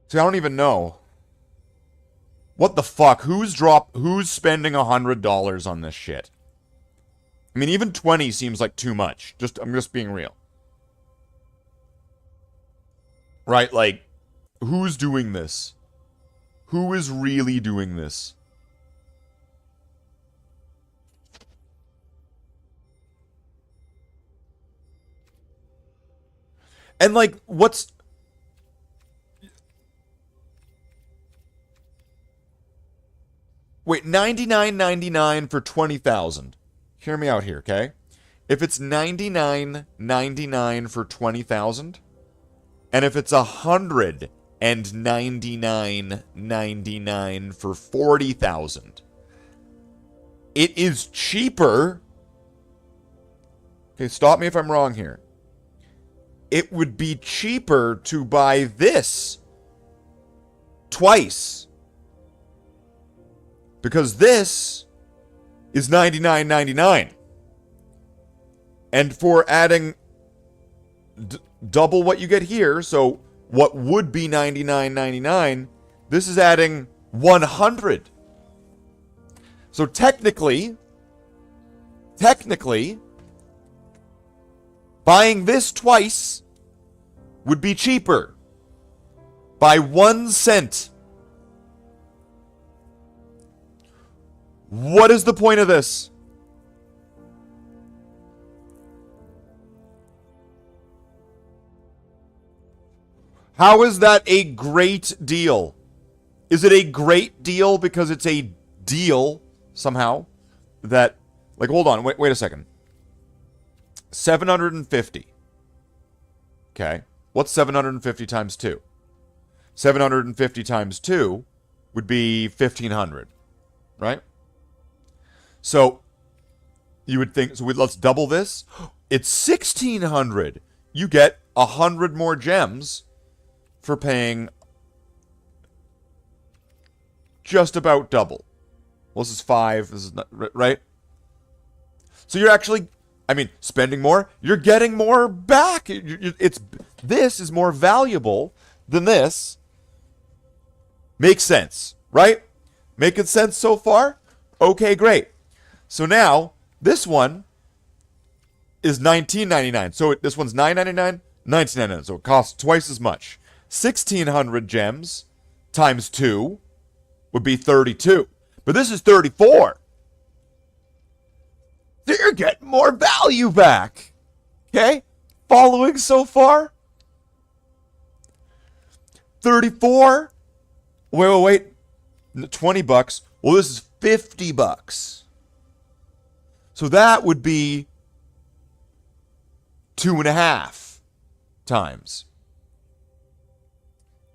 Speaker 4: See, I don't even know. What the fuck? Who's spending $100 on this shit? I mean, even 20 seems like too much. I'm just being real. Right, like, who's doing this? Who is really doing this? And, like, what's... Wait, $99.99 for 20,000. Hear me out here, okay? If it's $99.99 for 20,000, and if it's $199.99 for 40,000, it is cheaper. Okay, stop me if I'm wrong here. It would be cheaper to buy this twice. Because this is $99.99. And for adding double what you get here, so what would be $99.99, this is adding $100. So technically, buying this twice would be cheaper by 1 cent. What is the point of this? How is that a great deal? Is it a great deal because it's a deal somehow that, like, hold on, wait a second. 750. Okay. What's 750 times 2? 750 times 2 would be 1,500, right? So, you would think, so let's double this. It's 1,600. You get 100 more gems for paying just about double. Well, this is 5. This is not, right? So you're actually, I mean, spending more. You're getting more back. This is more valuable than this. Makes sense, right? Making sense so far? Okay, great. So now, this one is $19.99. So this one's $9.99, $19.99. So it costs twice as much. 1,600 gems times 2 would be 32. But this is 34. So you're getting more value back. Okay? Following so far? 34. Wait. $20. Well, this is $50. So that would be 2.5 times.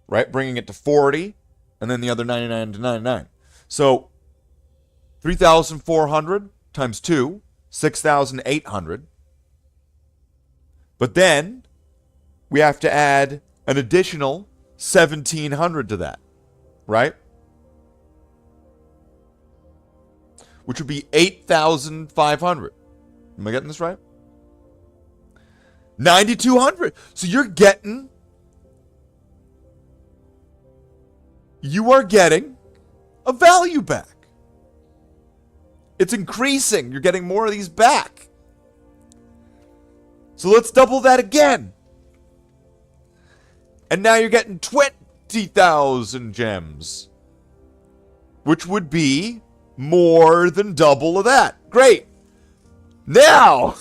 Speaker 4: Right? Bringing it to 40, and then the other 99 to 99. So 3,400 times 2, 6,800. But then we have to add an additional 1,700 to that. Right? Which would be 8,500. Am I getting this right? 9,200. So you are getting a value back. It's increasing. You're getting more of these back. So let's double that again. And now you're getting 20,000 gems. Which would be more than double of that. Great. Now,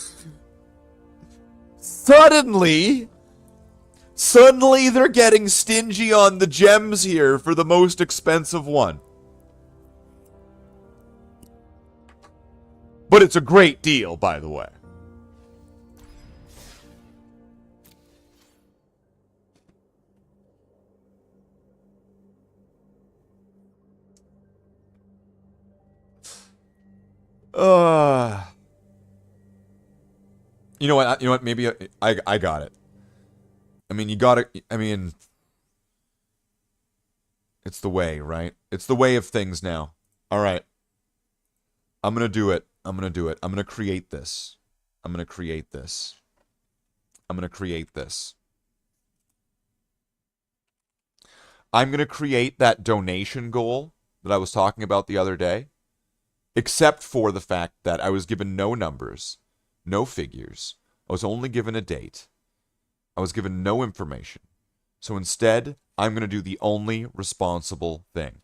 Speaker 4: suddenly they're getting stingy on the gems here for the most expensive one. But it's a great deal, by the way. You know what? You know what? Maybe I got it. I mean, you got it. I mean, it's the way, right? It's the way of things now. All right. I'm gonna do it. I'm gonna do it. I'm gonna create this. I'm gonna create this. I'm gonna create this. I'm gonna create that donation goal that I was talking about the other day, except for the fact that I was given no numbers, no figures. I was only given a date. I was given no information. So instead, I'm going to do the only responsible thing.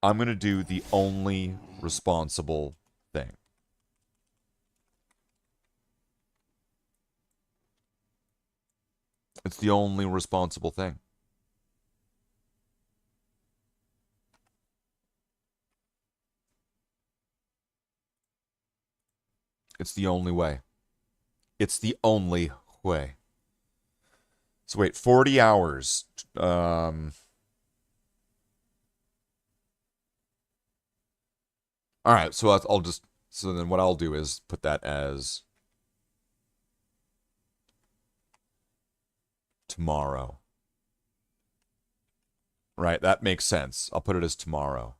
Speaker 4: I'm going to do the only responsible thing. It's the only responsible thing. It's the only way. It's the only way. So wait, 40 hours. All right, so I'll just... So then what I'll do is put that as... tomorrow. Right, that makes sense. I'll put it as tomorrow.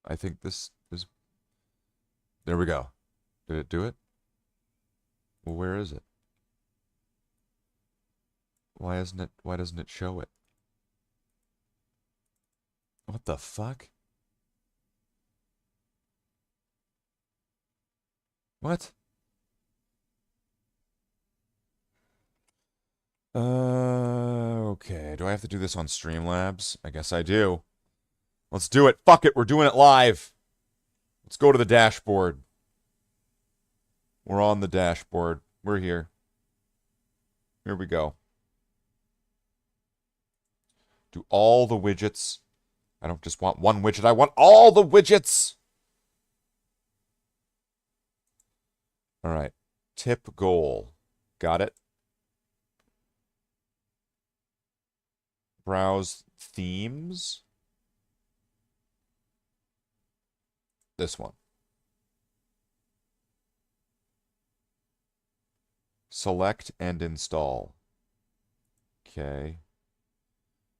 Speaker 4: I think this is... There we go. Did it do it? Well, where is it? Why doesn't it show it? What the fuck? What? Okay. Do I have to do this on Streamlabs? I guess I do. Let's do it. Fuck it. We're doing it live. Let's go to the dashboard. We're on the dashboard. We're here. Here we go. Do all the widgets. I don't just want one widget. I want all the widgets. All right. Tip goal. Got it. Browse themes. This one. Select and install. Okay.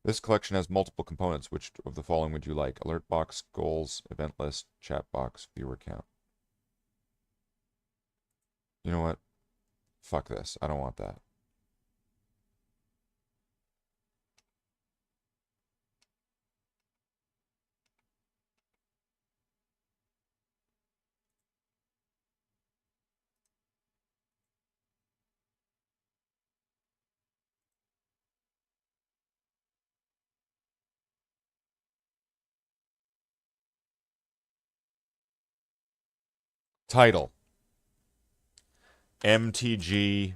Speaker 4: This collection has multiple components. Which of the following would you like? Alert box, goals, event list, chat box, viewer count. You know what? Fuck this. I don't want that. Title. MTG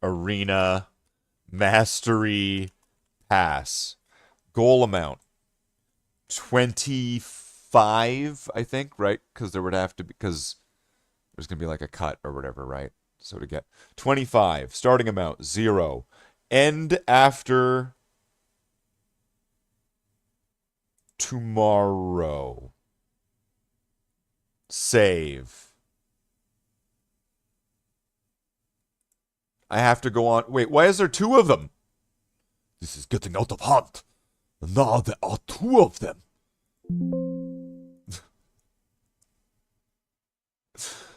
Speaker 4: Arena Mastery Pass. Goal amount 25, I think, right? Because there would have to be, because there's going to be like a cut or whatever, right? So to get 25, starting amount 0, end after tomorrow. Save. I have to go on. Wait, why is there two of them? This is getting out of hand. Now there are two of them.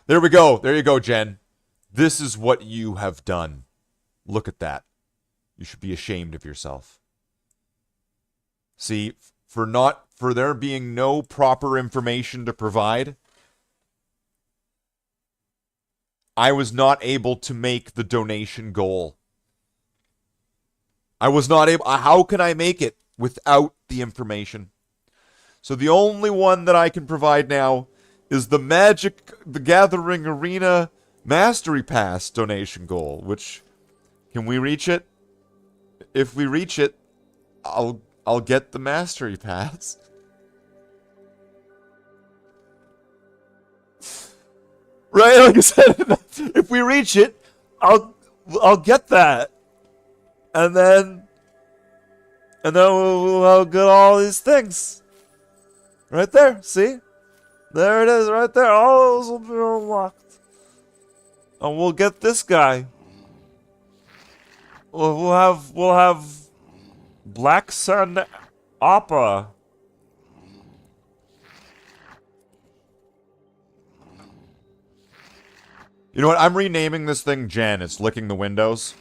Speaker 4: There we go. There you go, Jen. This is what you have done. Look at that. You should be ashamed of yourself. See, for there being no proper information to provide, I was not able to make the donation goal. I was not able... How can I make it without the information? So the only one that I can provide now is the Magic the Gathering Arena Mastery Pass donation goal, which... Can we reach it? If we reach it, I'll get the Mastery Pass. Right? Like I said, if we reach it, I'll get that. And then we'll get all these things. Right there, see? There it is, right there. All those will be unlocked. And we'll get this guy. We'll have Black Sun Opera. You know what? I'm renaming this thing Jen. It's licking the windows.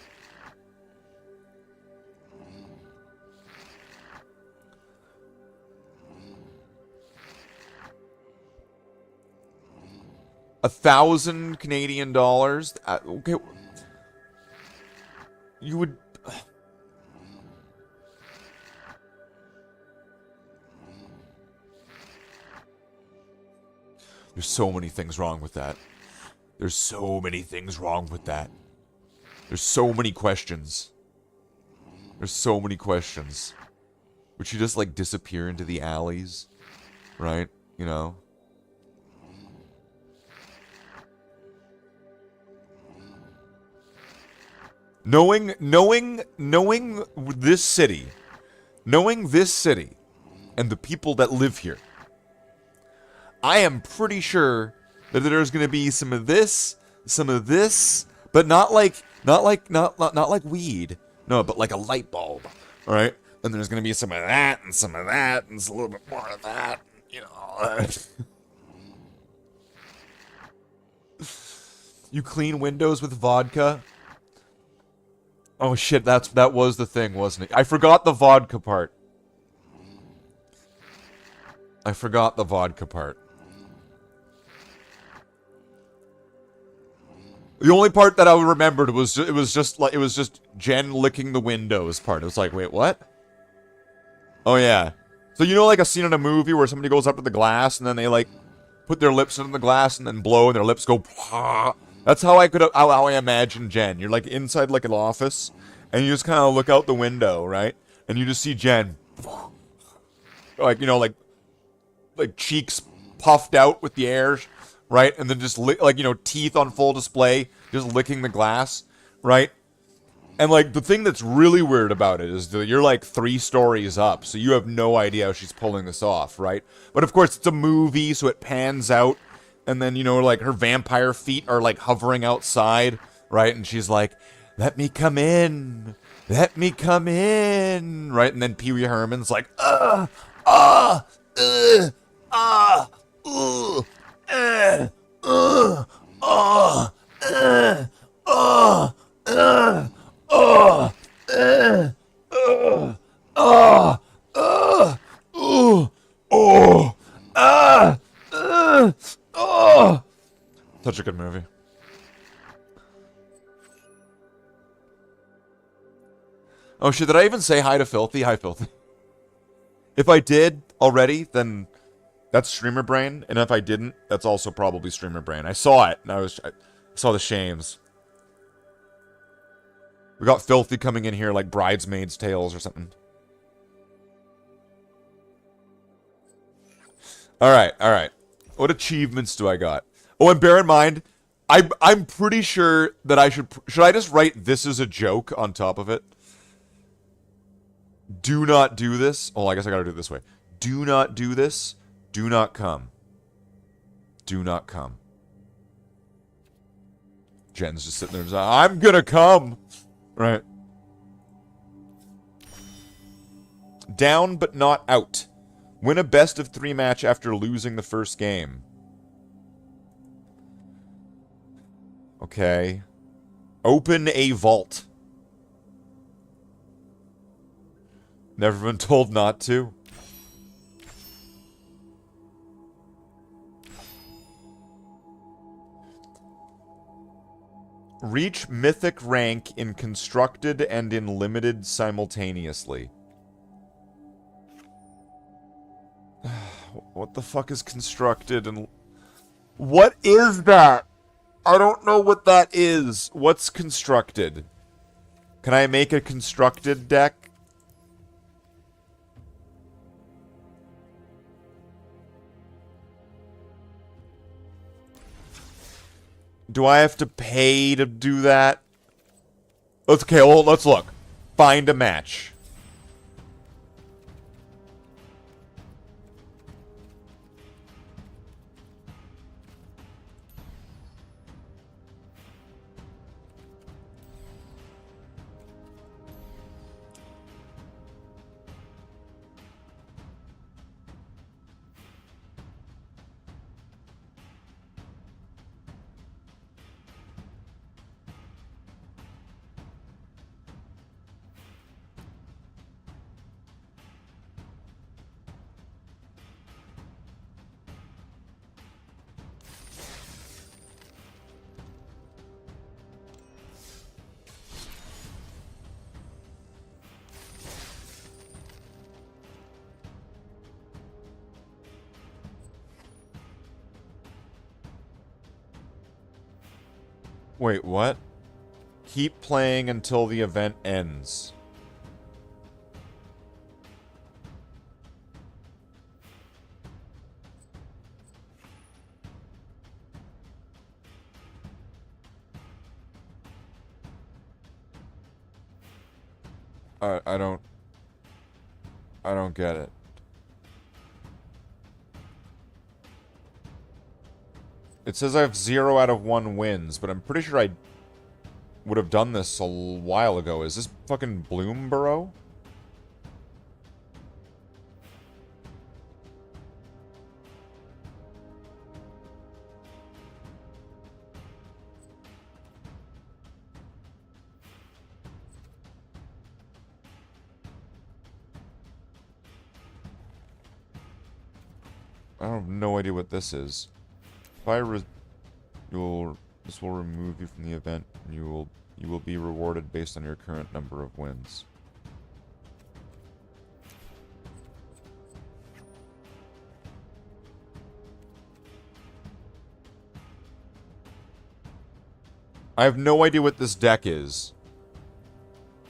Speaker 4: $1,000 Canadian dollars. Okay. You would. There's so many things wrong with that. There's so many things wrong with that. There's so many questions. There's so many questions. Would she just, like, disappear into the alleys? Right? You know? Knowing this city, and the people that live here, I am pretty sure that there's gonna be some of this, but not like weed. No, but like a light bulb. All right, and there's gonna be some of that, and some of that, and a little bit more of that. You know. You clean windows with vodka. Oh shit, that was the thing, wasn't it? I forgot the vodka part. The only part that I remembered was it was just Jen licking the windows part. It was like, wait, what? Oh yeah. So you know, like a scene in a movie where somebody goes up to the glass and then they like put their lips in the glass and then blow and their lips go. That's how I imagine Jen. You're like inside like an office and you just kind of look out the window, right? And you just see Jen, like, you know, like cheeks puffed out with the air. Right? And then just, like, you know, teeth on full display, just licking the glass, right? And, like, the thing that's really weird about it is that you're, like, 3 stories up, so you have no idea how she's pulling this off, right? But, of course, it's a movie, so it pans out, and then, you know, like, her vampire feet are, like, hovering outside, right? And she's like, let me come in, right? And then Pee Wee Herman's like, Such a good movie. Oh shit, did I even say hi to Filthy? Hi, Filthy. If I did already, then that's Streamer Brain, and if I didn't, that's also probably Streamer Brain. I saw it, and I saw the shames. We got Filthy coming in here like Bridesmaids' Tales or something. Alright. What achievements do I got? Oh, and bear in mind, I'm pretty sure that I should I just write "this is a joke" on top of it? Do not do this. Oh, I guess I gotta do it this way. Do not do this. Do not come. Do not come. Jen's just sitting there and saying, I'm gonna come. Right. Down but not out. Win a best of 3 match after losing the first game. Okay. Open a vault. Never been told not to. Reach mythic rank in constructed and in limited simultaneously. What the fuck is constructed and... What is that? I don't know what that is. What's constructed? Can I make a constructed deck? Do I have to pay to do that? Okay, well, let's look. Find a match. Wait, what? Keep playing until the event ends. I don't... I don't get it. It says I have 0 out of 1 wins, but I'm pretty sure I would have done this a while ago. Is this fucking Bloomborough? I have no idea what this is. If I this will remove you from the event, and you will be rewarded based on your current number of wins. I have no idea what this deck is.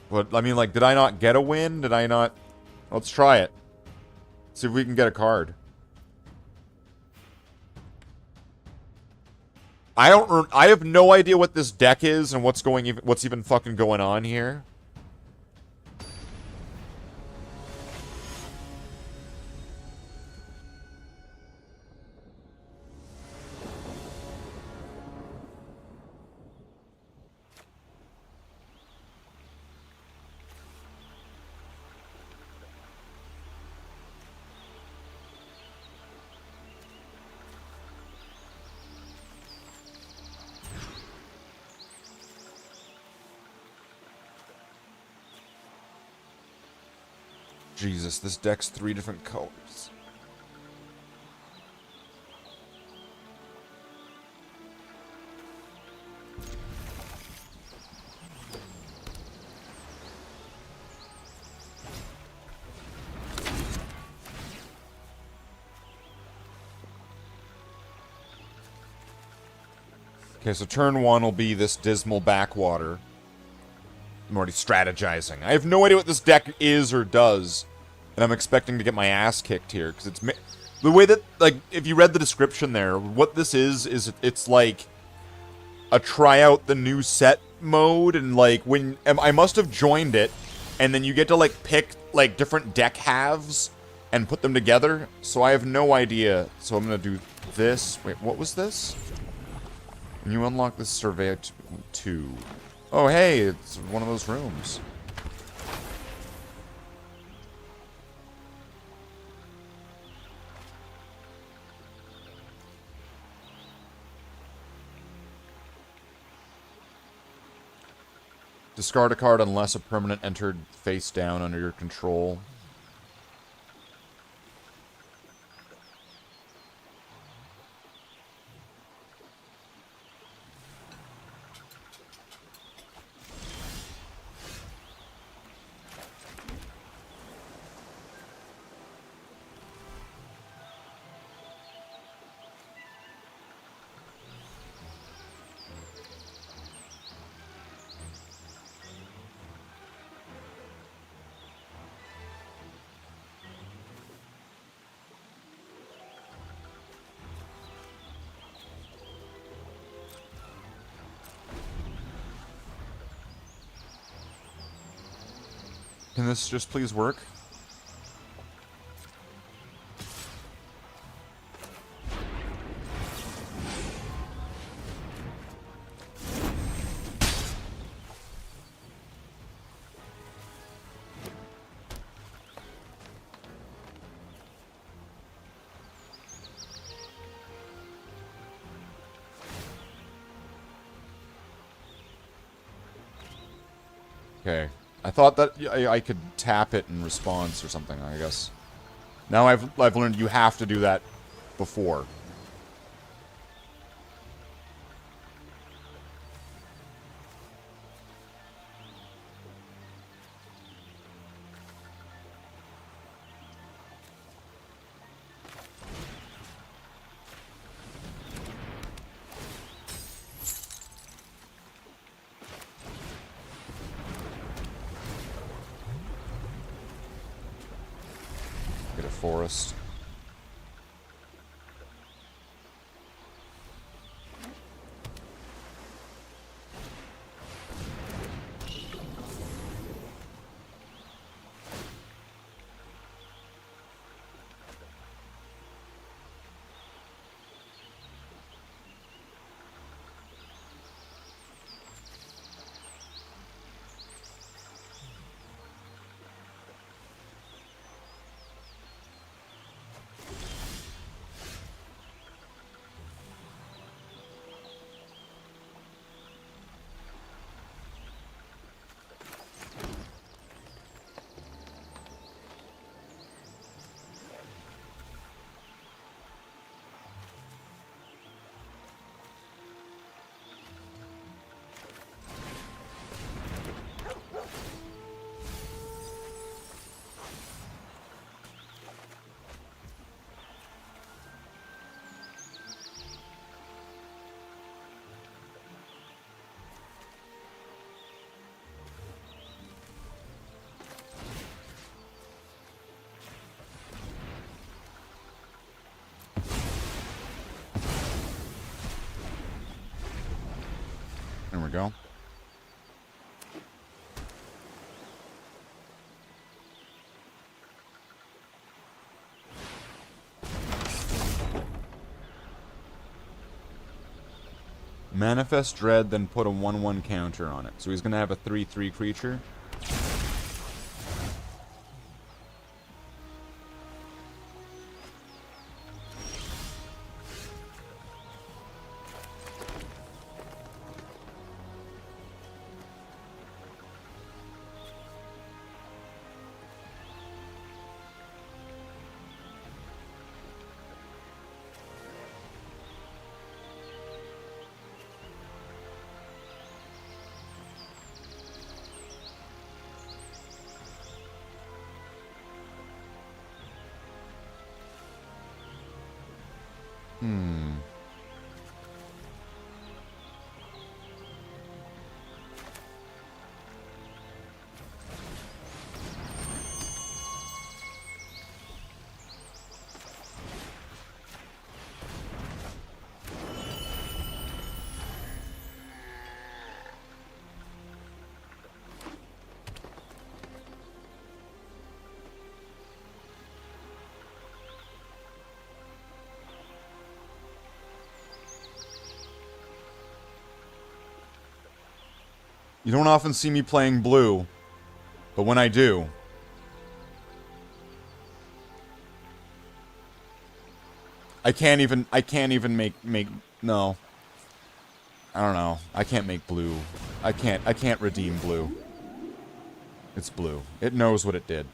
Speaker 4: But, I mean, like, did I not get a win? Did I not... Let's try it. See if we can get a card. I have no idea what this deck is and what's even fucking going on here. Jesus, this deck's 3 different colors. Okay, so turn 1 will be this dismal backwater. I'm already strategizing. I have no idea what this deck is or does. And I'm expecting to get my ass kicked here. Because it's... The way that... Like, if you read the description there, what this is it's like... a try out the new set mode. And, like, when... I must have joined it. And then you get to, like, pick, like, different deck halves. And put them together. So I have no idea. So I'm going to do this. Wait, what was this? When you unlock this survey 2... Oh, hey, it's one of those rooms. Discard a card unless a permanent entered face down under your control.
Speaker 2: Can this just please work? Okay. I thought that I could tap it in response or something, I guess. Now I've learned you have to do that before. Get a forest. There we go. Manifest Dread, then put a 1/1 counter on it. So he's going to have a 3/3 creature. You don't often see me playing blue, but when I do, I can't even make no. I don't know. I can't make blue. I can't redeem blue. It's blue. It knows what it did.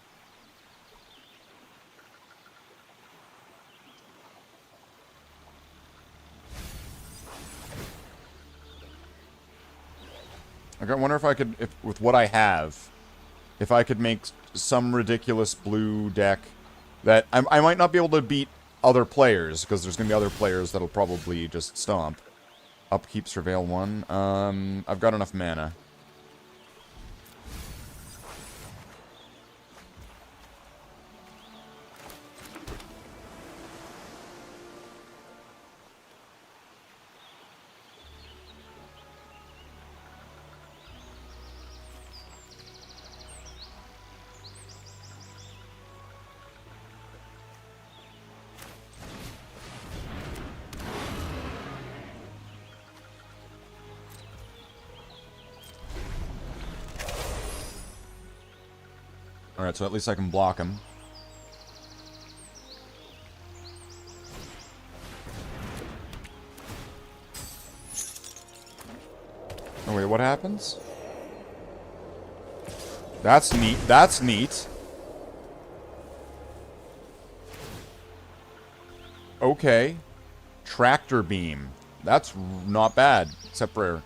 Speaker 2: I wonder if I could, with what I have, if I could make some ridiculous blue deck that I might not be able to beat other players, because there's going to be other players that'll probably just stomp. Upkeep Surveil 1. I've got enough mana.
Speaker 4: Alright, so at least I can block him. Oh wait, what happens? That's neat. That's neat. Okay. Tractor beam. That's not bad, except rare.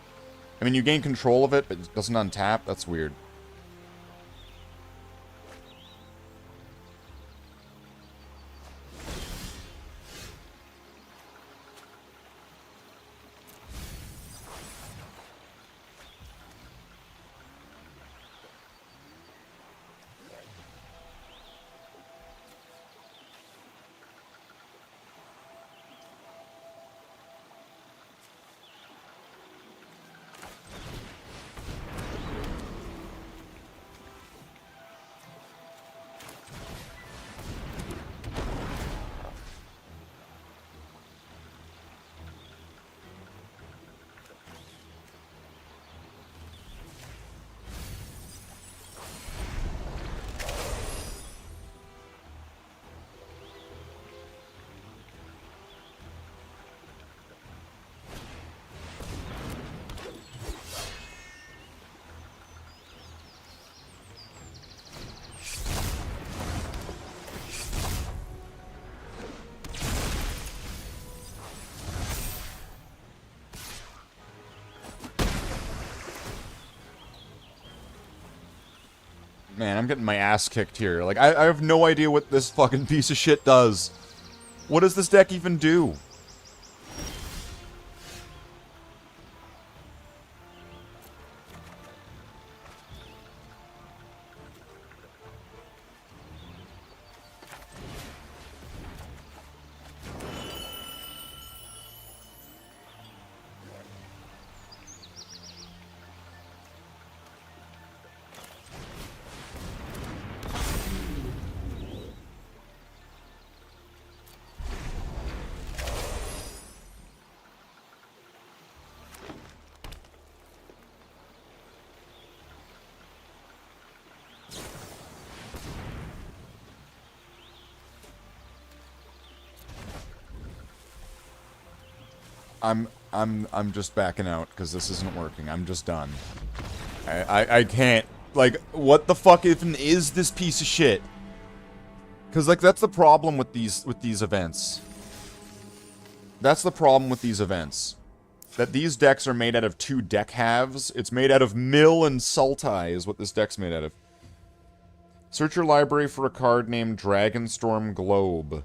Speaker 4: I mean, you gain control of it, but it doesn't untap. That's weird. Man, I'm getting my ass kicked here. Like, I have no idea what this fucking piece of shit does. What does this deck even do? I'm just backing out because this isn't working. I'm just done. I can't. Like, what the fuck even is this piece of shit? Because, like, that's the problem with these events. That's the problem with these events. That these decks are made out of two deck halves. It's made out of Mill and Sultai is what this deck's made out of. Search your library for a card named Dragonstorm Globe.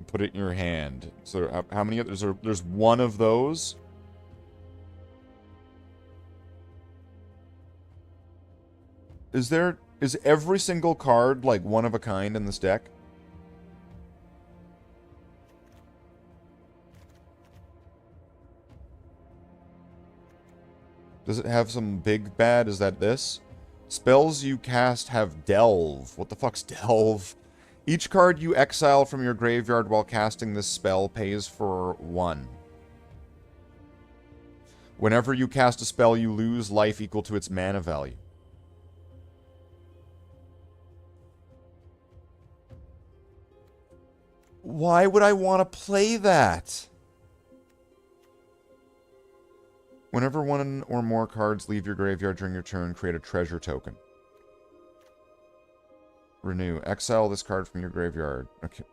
Speaker 4: Put it in your hand. So how many others are there's one of those? Is every single card like one of a kind in this deck? Does it have some big bad? Is that this? Spells you cast have Delve. What the fuck's Delve? Each card you exile from your graveyard while casting this spell pays for 1. Whenever you cast a spell, you lose life equal to its mana value. Why would I want to play that? Whenever one or more cards leave your graveyard during your turn, create a treasure token. Renew. Exile this card from your graveyard. Okay.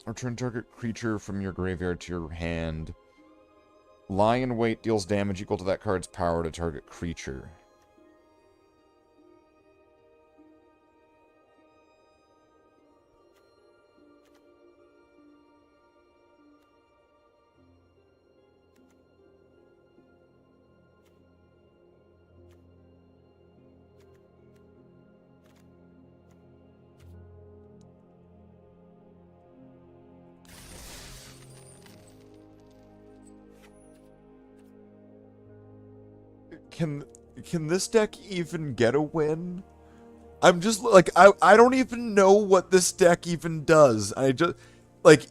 Speaker 4: Return target creature from your graveyard to your hand. Lie in wait deals damage equal to that card's power to target creature. Can this deck even get a win? I'm just, like, I don't even know what this deck even does. I just, like,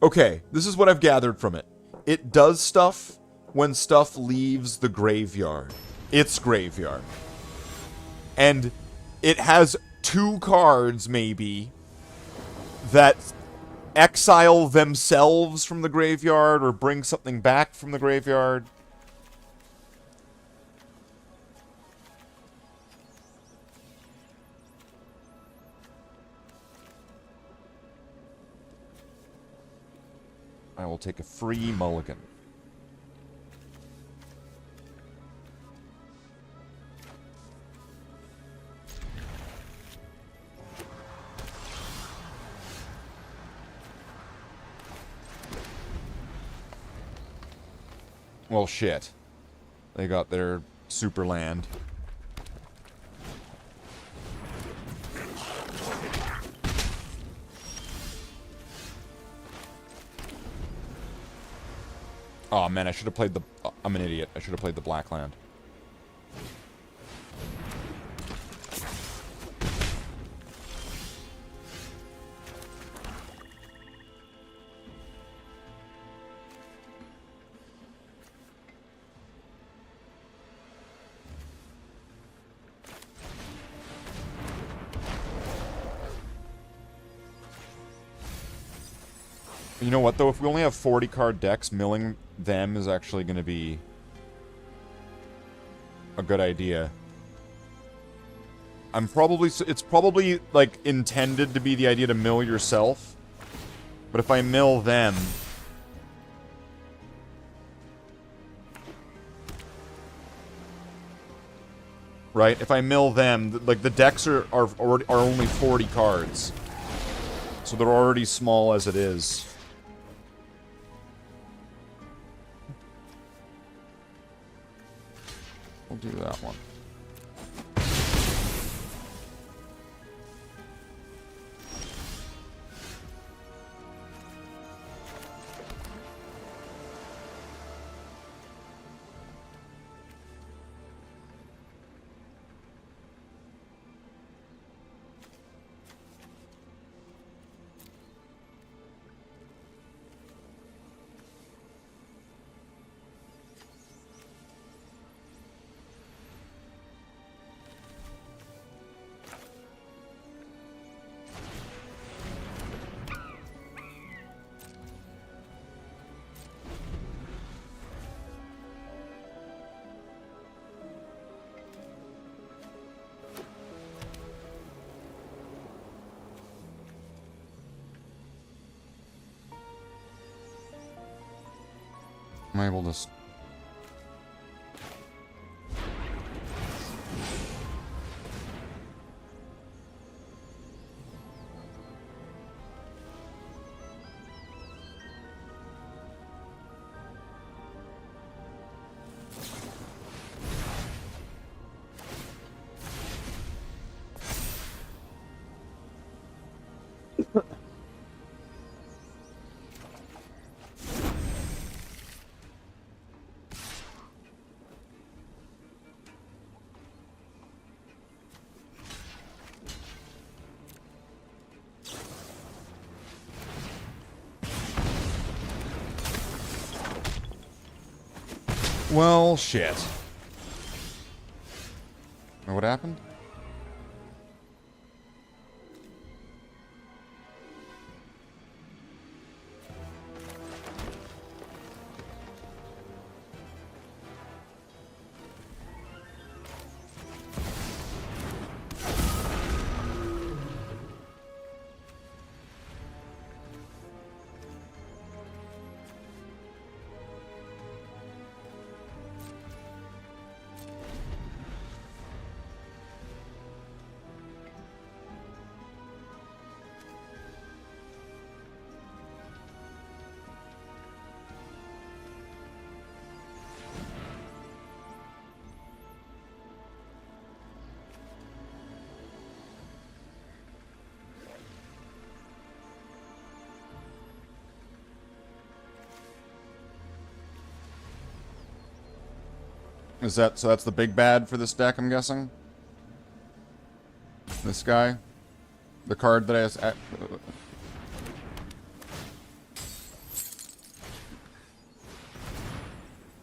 Speaker 4: okay, this is what I've gathered from it. it does stuff when stuff leaves the graveyard. Its graveyard. And it has 2 cards, maybe, that exile themselves from the graveyard or bring something back from the graveyard. I will take a free mulligan. Well, shit. They got their super land. Oh man, I should have played the... I'm an idiot. I should have played the black land. You know what, though? If we only have 40 card decks, milling them is actually going to be a good idea. It's probably, like, intended to be the idea to mill yourself. But if I mill them... Right? If I mill them, like, the decks are only 40 cards. So they're already small as it is. We'll do that one. I'm able to... Well, shit. Know what happened? Is that, so that's the big bad for this deck, I'm guessing? This guy? The card that I...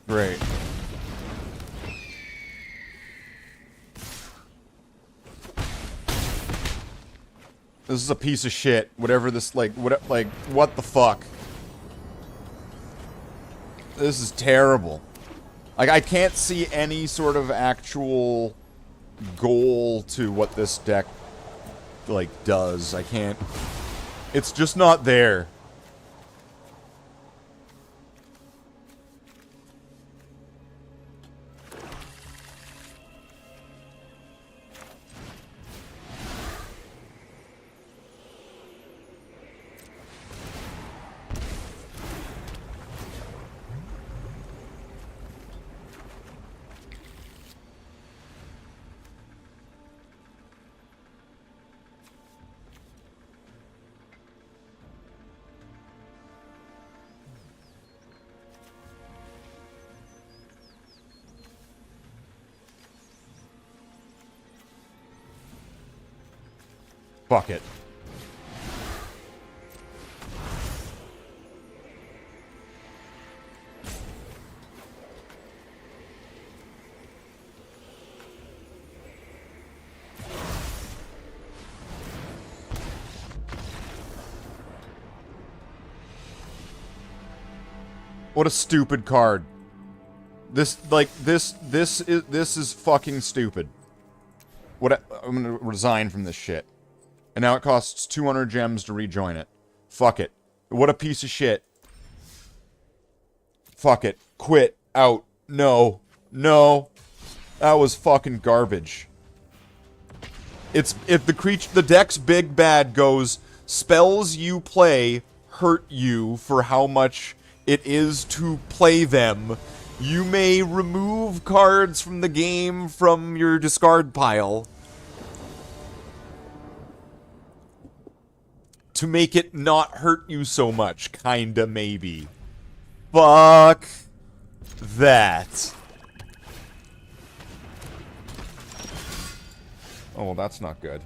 Speaker 4: Great. This is a piece of shit. Whatever this, like, what the fuck? This is terrible. Like, I can't see any sort of actual goal to what this deck, like, does. I can't... It's just not there. Fuck it. What a stupid card. This is fucking stupid. I'm gonna resign from this shit. And now it costs 200 gems to rejoin it. Fuck it. What a piece of shit. Fuck it. Quit. Out. No. No. That was fucking garbage. If the deck's big bad goes, spells you play hurt you for how much it is to play them, you may remove cards from the game from your discard pile to make it not hurt you so much, kinda, maybe. Fuck that. Oh, well, that's not good.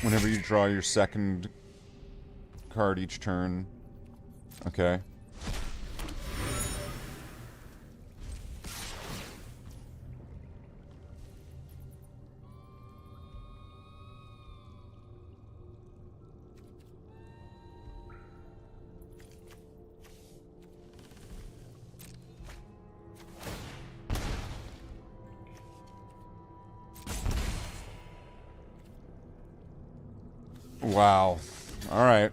Speaker 4: Whenever you draw your second card each turn. Okay. Wow. All right.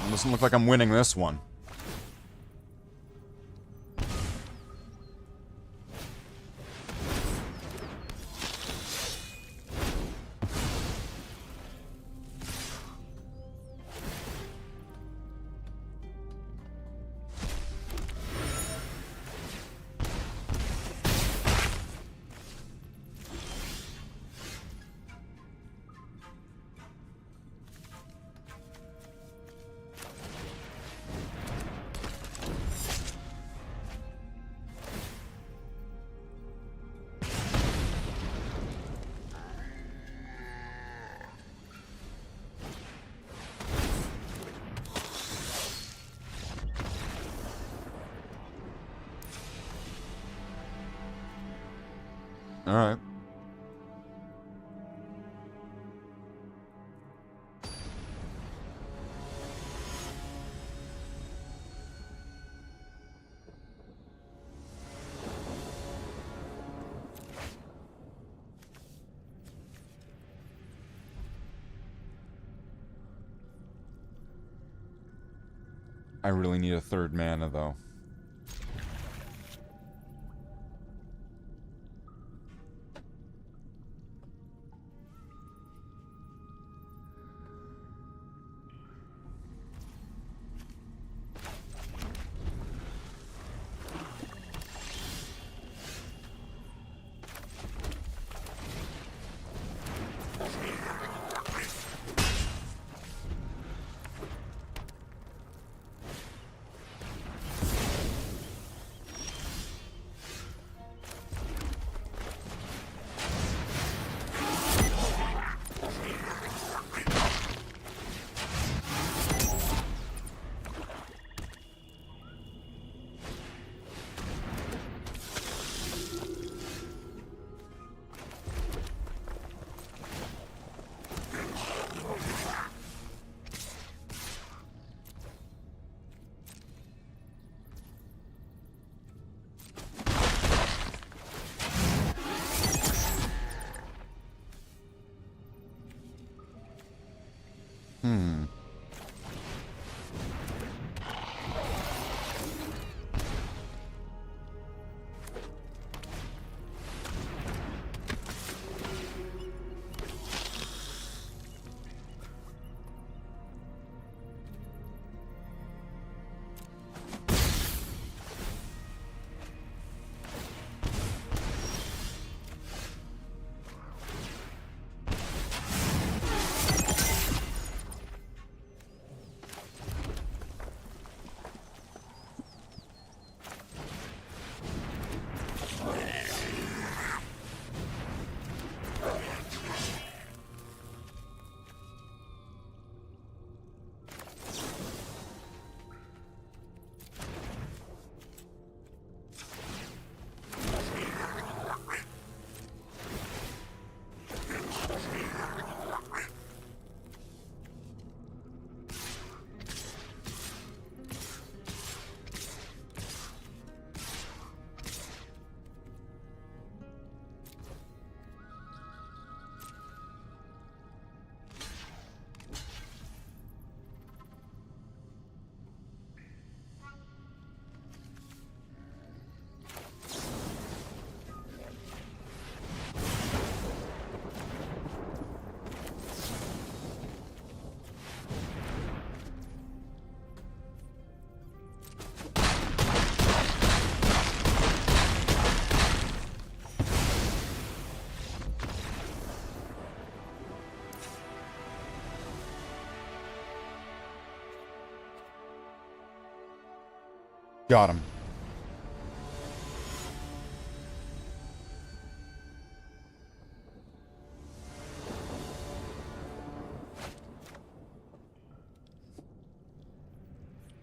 Speaker 4: It doesn't look like I'm winning this one.
Speaker 2: Alright. I really need a third mana, though. Got him.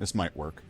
Speaker 2: This might work.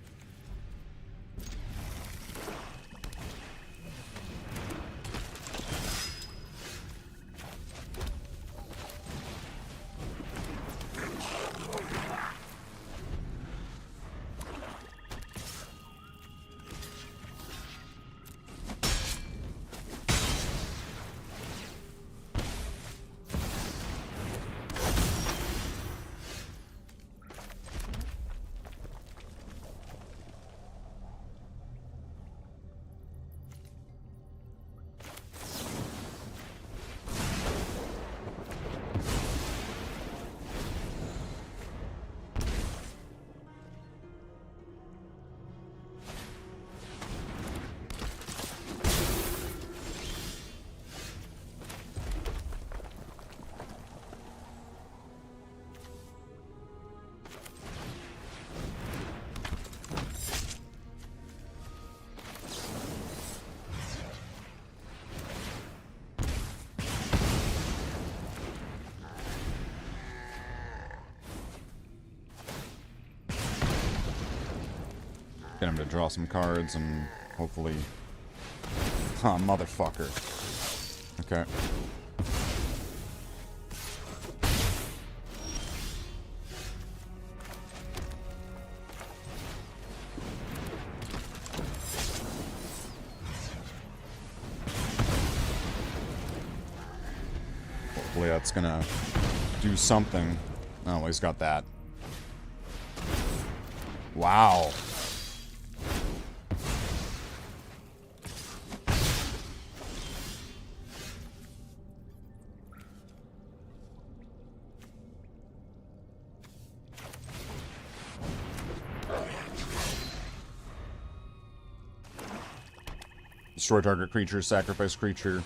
Speaker 2: Get him to draw some cards and hopefully... Huh, motherfucker. Okay. Hopefully that's gonna do something. Oh, he's got that. Wow. Destroy target creature, sacrifice creature.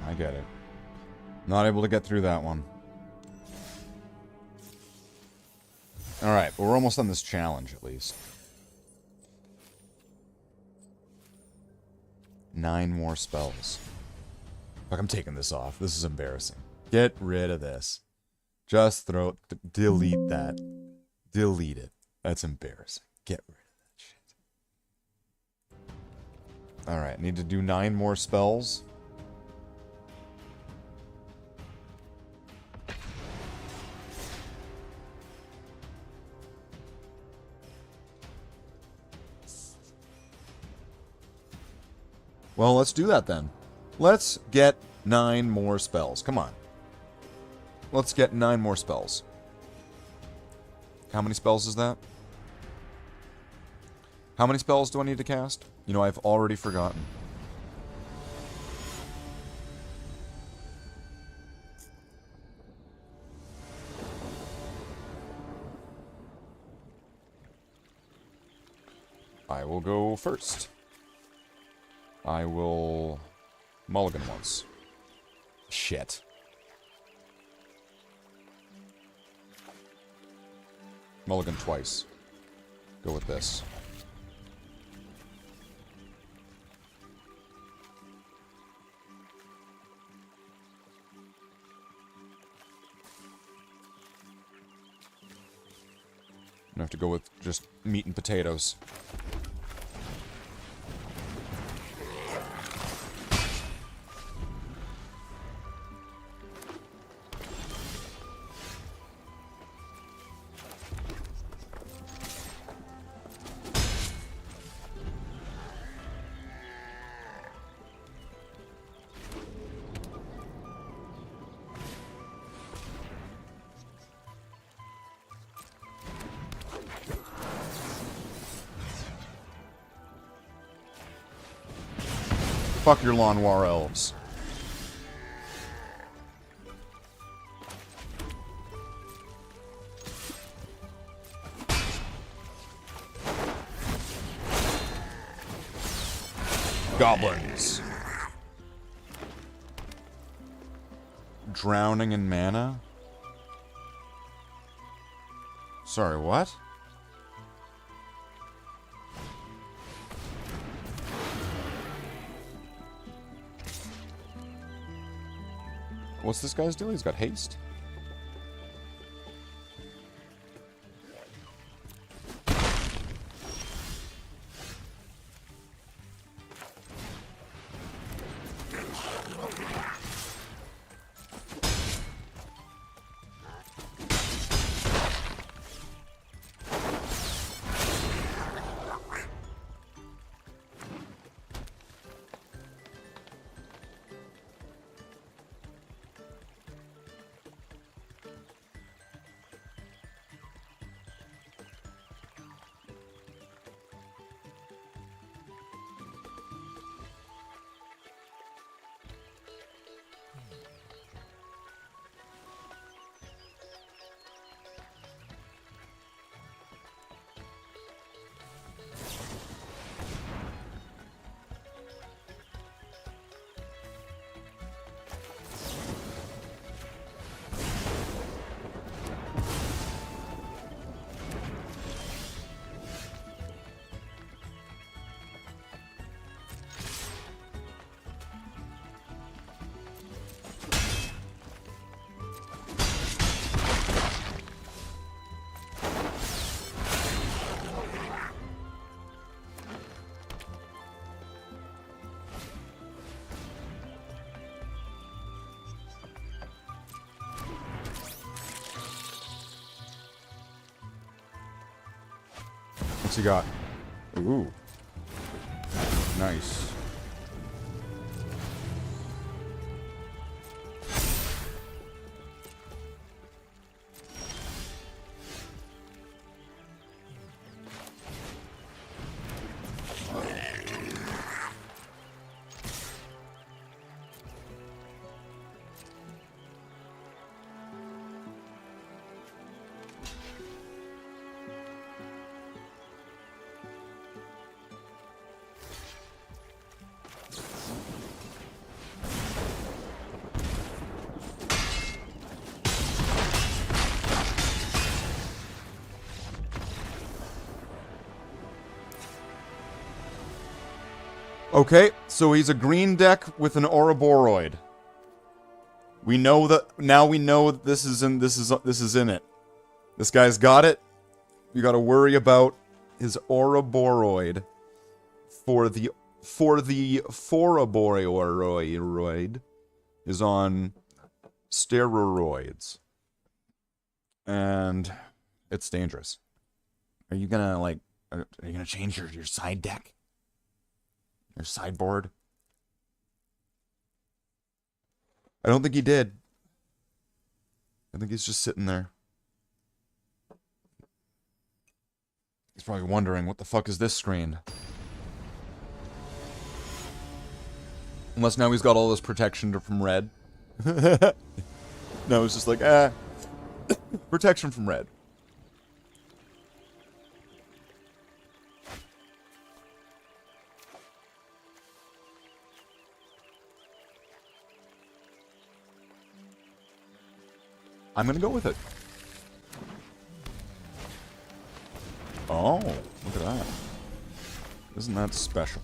Speaker 2: I get it. Not able to get through that one. Alright, but we're almost on this challenge, at least. 9 more spells. Fuck, I'm taking this off. This is embarrassing. Get rid of this. Just throw... delete that. Delete it. That's embarrassing. Get rid of that shit. Alright, need to do 9 more spells. Well, let's do that then. Let's get 9 more spells. Come on. Let's get 9 more spells. How many spells is that? How many spells do I need to cast? You know, I've already forgotten. I will go first. I will mulligan once. Shit. Mulligan twice. Go with this. I'm gonna have to go with just meat and potatoes. Fuck your lawn war elves. Goblins. Drowning in mana? Sorry, what? What's this guy's deal? He's got haste. What's he got? Ooh. Nice. Okay, so he's a green deck with an Ouroboros. We know that now. We know this is in it. This guy's got it. You got to worry about his Ouroboros for the Ouroboros is on steroids, and it's dangerous. Are you gonna Are you gonna change your side deck? Your sideboard? I don't think he did. I think he's just sitting there. He's probably wondering, what the fuck is this screen? Unless now he's got all this protection from red. No, it's just like, protection from red. I'm gonna go with it. Oh, look at that. Isn't that special?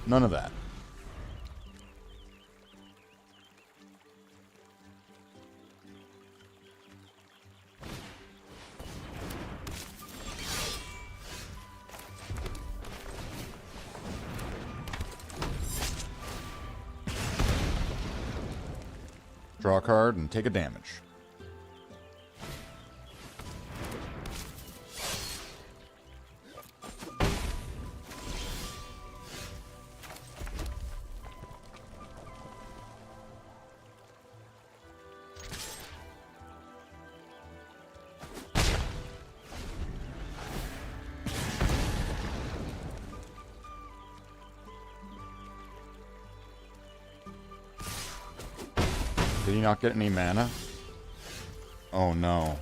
Speaker 2: None of that. Draw a card and take a damage. Did he not get any mana? Oh no.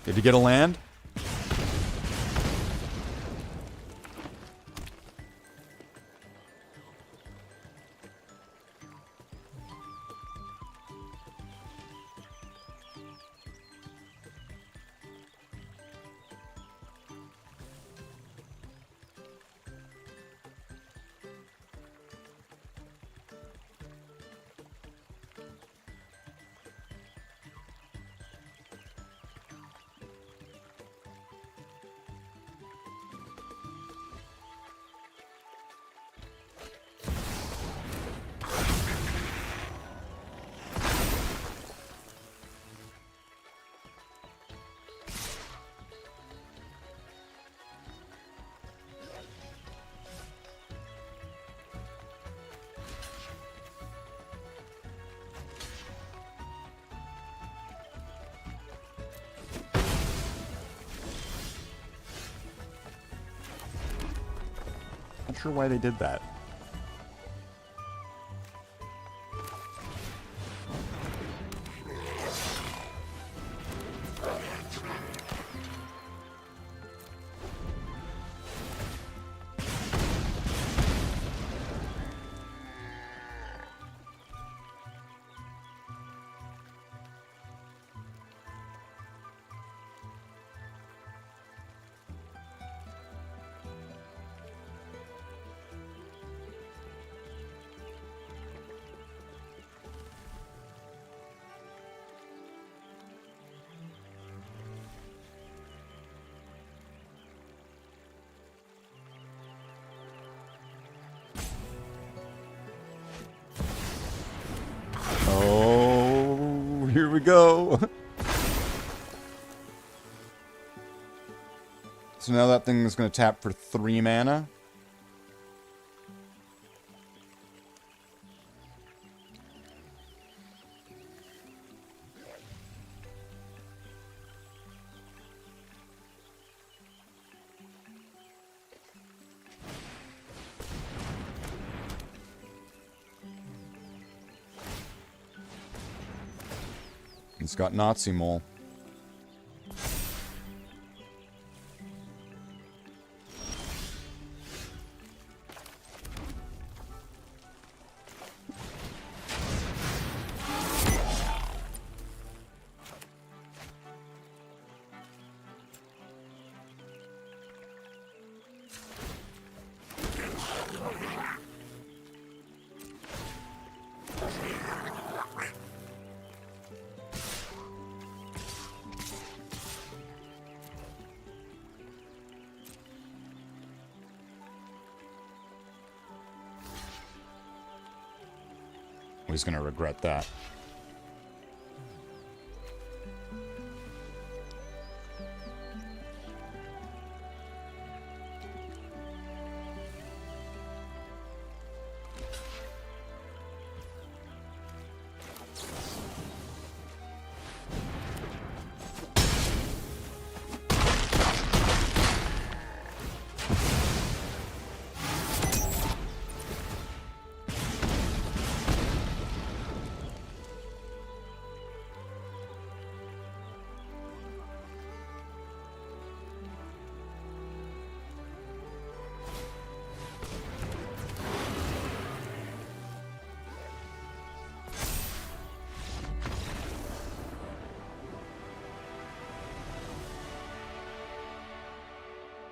Speaker 2: Did you get a land? Not sure why they did that.
Speaker 4: we go. So now that thing is going to tap for 3 mana. It's got Nazi Mole. He's gonna regret that.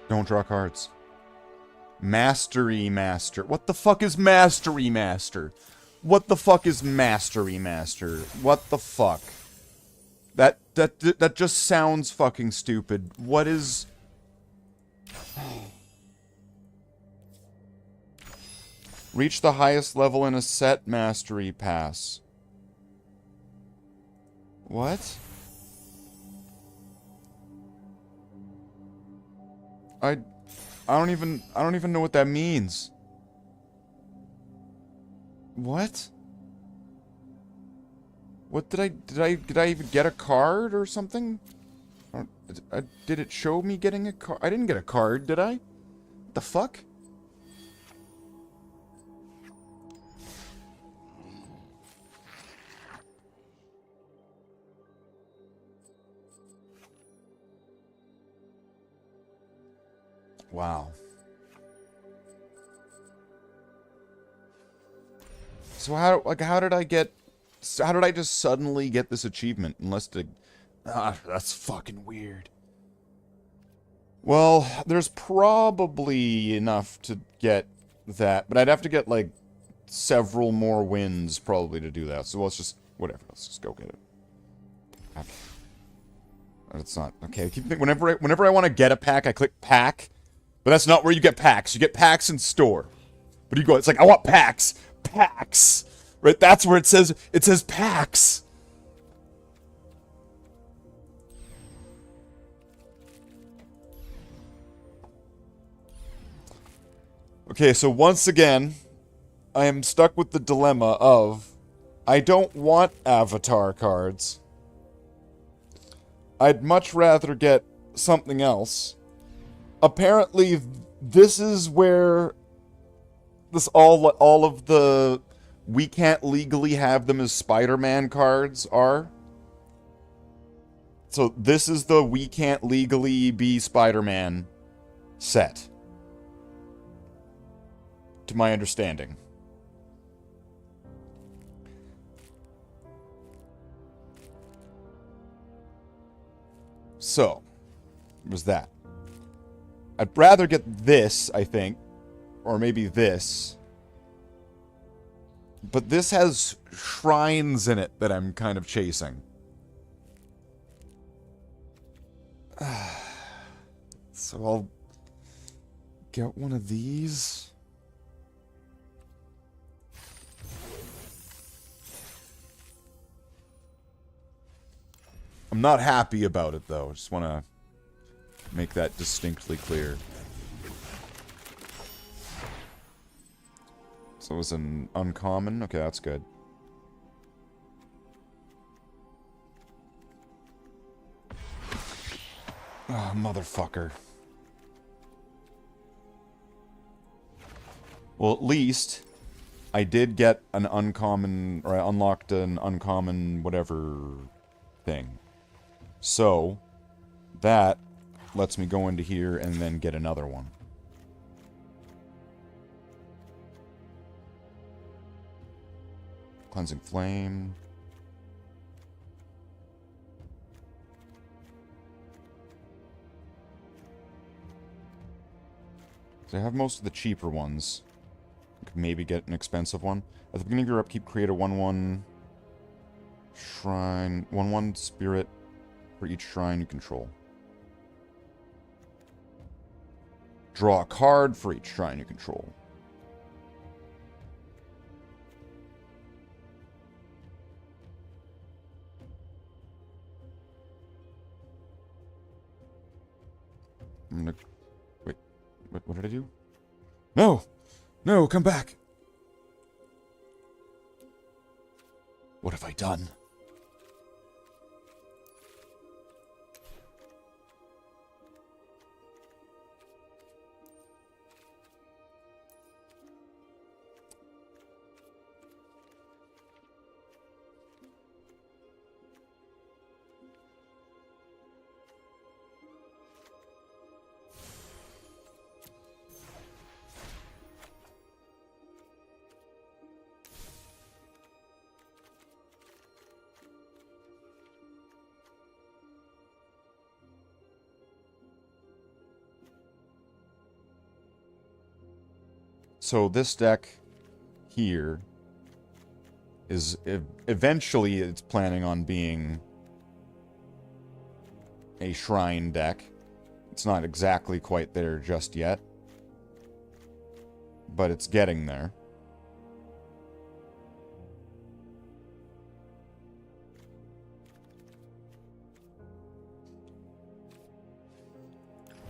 Speaker 4: Don't draw cards. Mastery Master. What the fuck is Mastery Master? What the fuck is Mastery Master? What the fuck? That just sounds fucking stupid. What is... Reach the highest level in a set mastery pass. What? I don't even know what that means. What? What did I even get a card or something? Did it show me getting a card? I didn't get a card, did I? What the fuck? Wow. So how did I just suddenly get this achievement? Unless that's fucking weird. Well, there's probably enough to get that, but I'd have to get like several more wins probably to do that. So let's just whatever. Let's just go get it. It's not okay. Whenever I want to get a pack, I click pack, but that's not where you get packs. You get packs in store. But you go, it's like I want packs, packs, right? That's where it says packs. Okay, so once again, I am stuck with the dilemma of I don't want avatar cards. I'd much rather get something else. Apparently, this is where this all of the we can't legally have them as Spider-Man cards are. So this is the we can't legally be Spider-Man set. To my understanding. So, it was that. I'd rather get this, I think. Or maybe this. But this has shrines in it that I'm kind of chasing. So I'll get one of these.
Speaker 2: I'm not happy about it, though. Just want to make that distinctly clear. So it was an uncommon. Okay, that's good. Oh, motherfucker. Well, at least I did get an uncommon, or I unlocked an uncommon whatever thing. So, that lets me go into here and then get another one. Cleansing Flame. So I have most of the cheaper ones. I could maybe get an expensive one. At the beginning of your upkeep, create a 1/1 shrine, 1/1 spirit for each shrine you control. Draw a card for each shrine you control. I'm gonna... Wait. What did I do? No! No, come back! What have I done? So this deck here is eventually it's planning on being a shrine deck. It's not exactly quite there just yet, but it's getting there.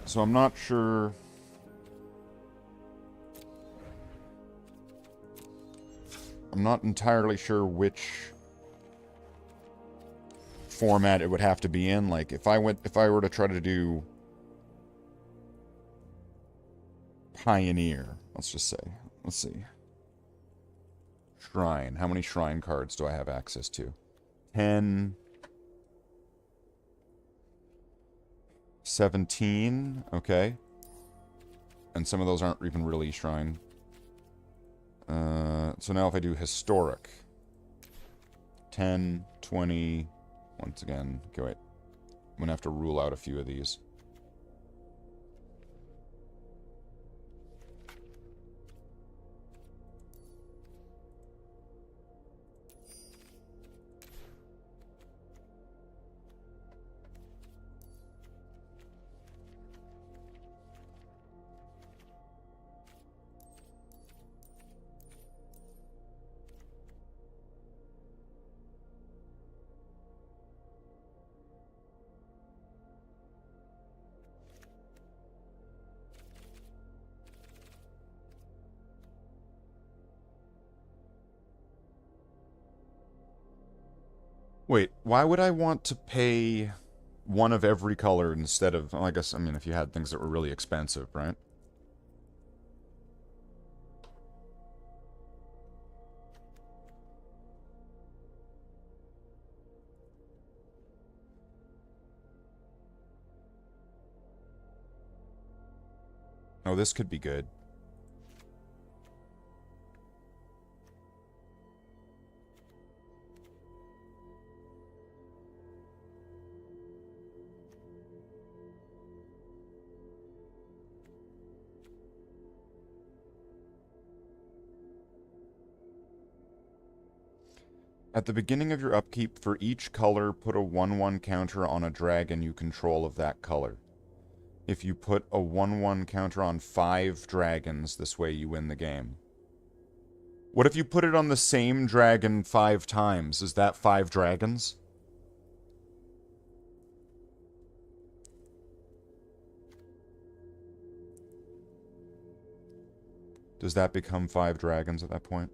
Speaker 2: So I'm not sure... I'm not entirely sure which format it would have to be in. Like, if I were to try to do Pioneer, let's just say. Let's see. Shrine. How many shrine cards do I have access to? 10. 17. Okay. And some of those aren't even really shrine. So now if I do historic, 10, 20, once again, okay, wait. I'm gonna have to rule out a few of these. Wait, why would I want to pay one of every color instead of... Well, I guess, I mean, if you had things that were really expensive, right? Oh, this could be good. At the beginning of your upkeep, for each color, put a 1/1 counter on a dragon you control of that color. If you put a 1/1 counter on 5 dragons, this way you win the game. What if you put it on the same dragon 5 times? Is that 5 dragons? Does that become 5 dragons at that point?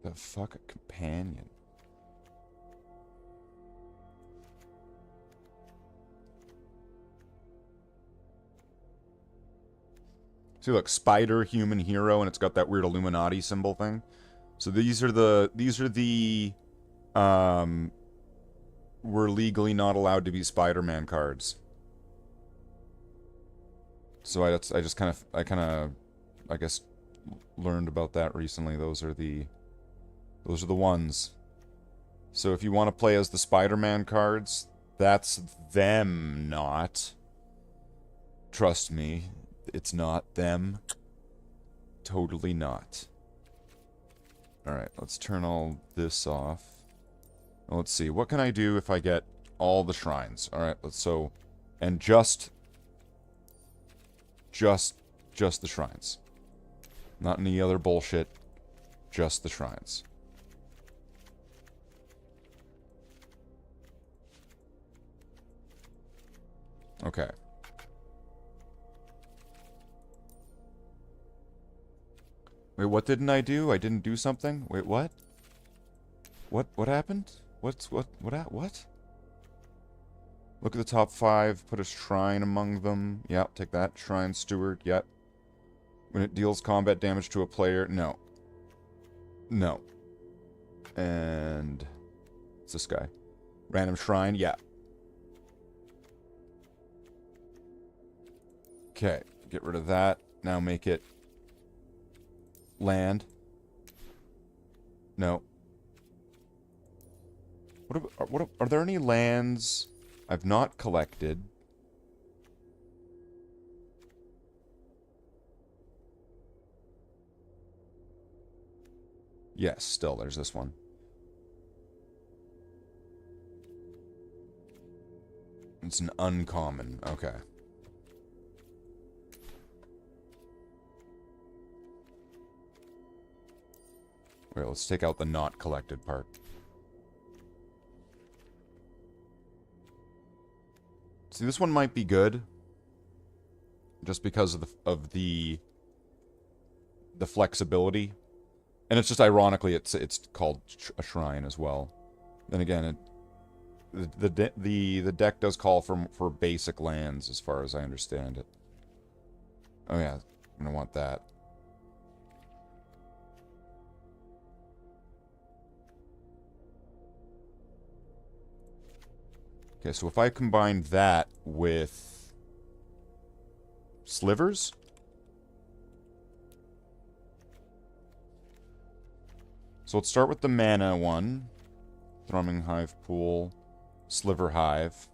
Speaker 2: The fuck, a companion. See, look, spider, human, hero, and it's got that weird Illuminati symbol thing. So these are the we're legally not allowed to be Spider-Man cards. So I just kind of I guess learned about that recently. Those are the ones. So if you want to play as the Spider-Man cards, that's them, not. Trust me, it's not them. Totally not. Alright, let's turn all this off. Let's see, what can I do if I get all the shrines? Alright, and just the shrines. Not any other bullshit, just the shrines. Okay. Wait, what didn't I do? I didn't do something? Wait, what? What happened? What? Look at the top 5, put a shrine among them. Yep, take that. Shrine Steward, yep. When it deals combat damage to a player, no. No. And... what's this guy? Random shrine, yeah. Okay, get rid of that. Now make it... land. No. Are there any lands I've not collected? Yes, still, there's this one. It's an uncommon. Okay. Wait, let's take out the not collected part. See, this one might be good, just because of the flexibility, and it's just ironically it's called a shrine as well. Then again, the deck does call for basic lands as far as I understand it. Oh yeah, I'm gonna want that. Okay, so if I combine that with slivers, so let's start with the mana one. Thrumming Hive Pool, Sliver Hive.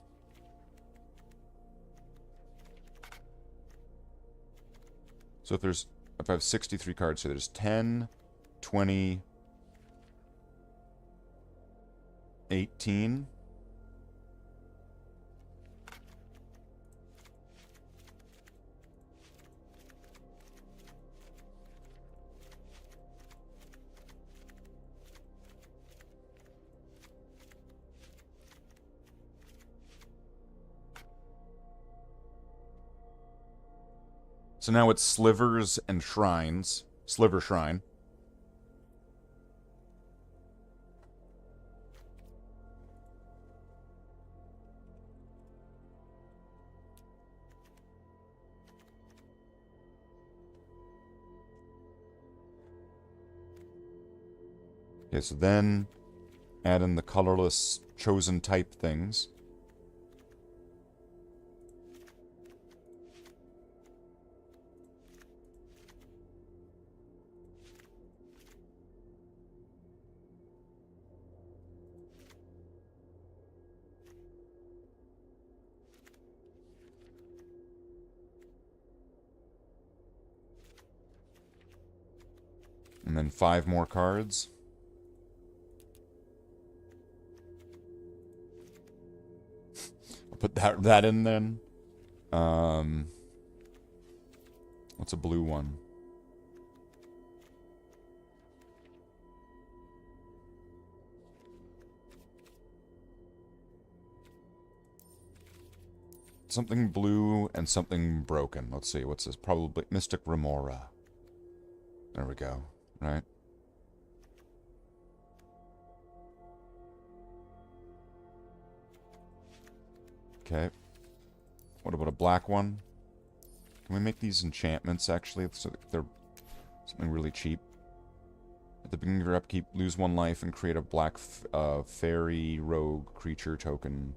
Speaker 2: So if I have 63 cards, so there's 10, 20, 18. So now it's slivers and shrines. Sliver shrine. Okay, so then add in the colorless chosen type things. And then 5 more cards. I'll put that in then. What's a blue one? Something blue and something broken. Let's see, what's this? Probably Mystic Remora. There we go, right? Okay. What about a black one? Can we make these enchantments, actually? So they're something really cheap. At the beginning of your upkeep, lose 1 life and create a black fairy rogue creature token.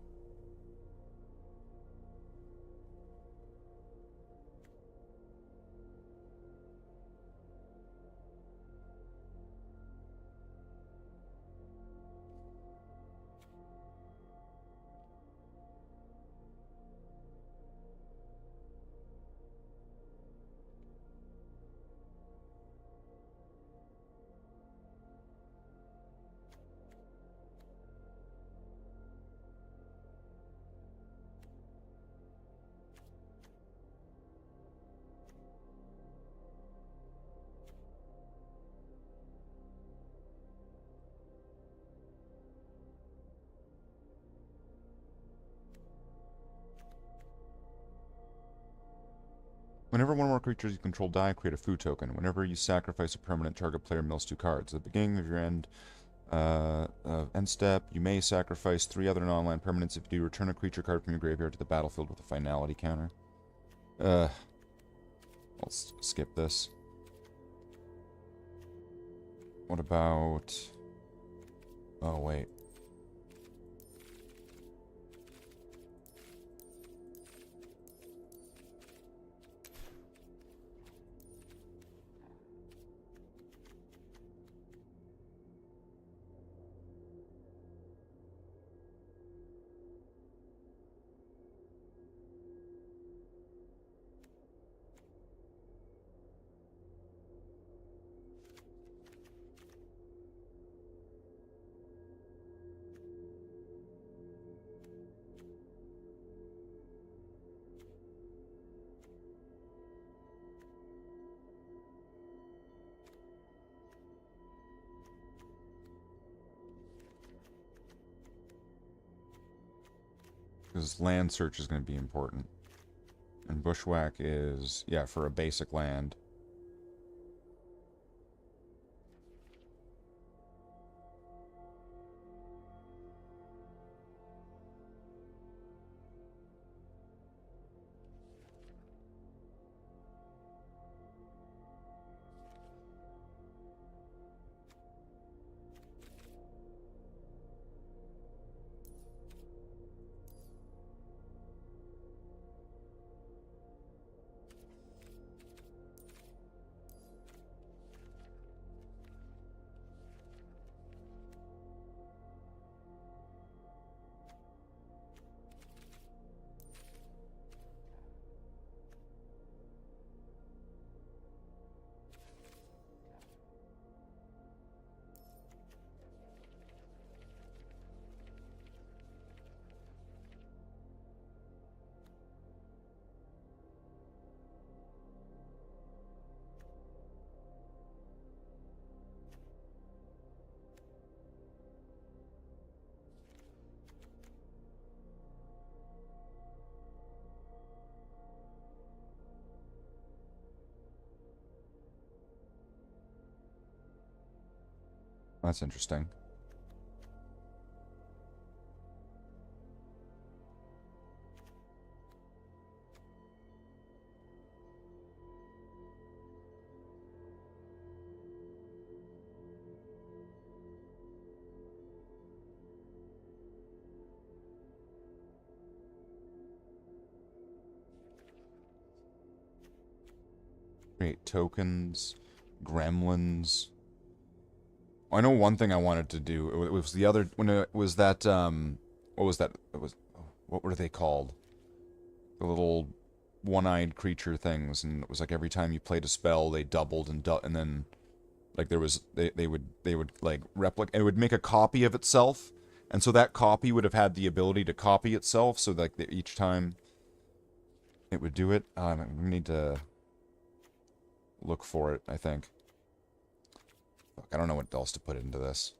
Speaker 2: Whenever one or more creatures you control die, create a food token. Whenever you sacrifice a permanent, target player mills 2 cards. At the beginning of your end step, you may sacrifice 3 other non-land permanents. If you do, return a creature card from your graveyard to the battlefield with a finality counter. Let's skip this. What about... Oh, wait. Because land search is going to be important. And bushwhack is, yeah, for a basic land. That's interesting. Create tokens, gremlins. I know one thing I wanted to do. It was the other when it was that what was that? It was, what were they called? The little one-eyed creature things, and it was like every time you played a spell, they doubled and then like there was they would like replicate. It would make a copy of itself, and so that copy would have had the ability to copy itself. So like each time it would do it. We need to look for it, I think. Fuck, I don't know what else to put into this.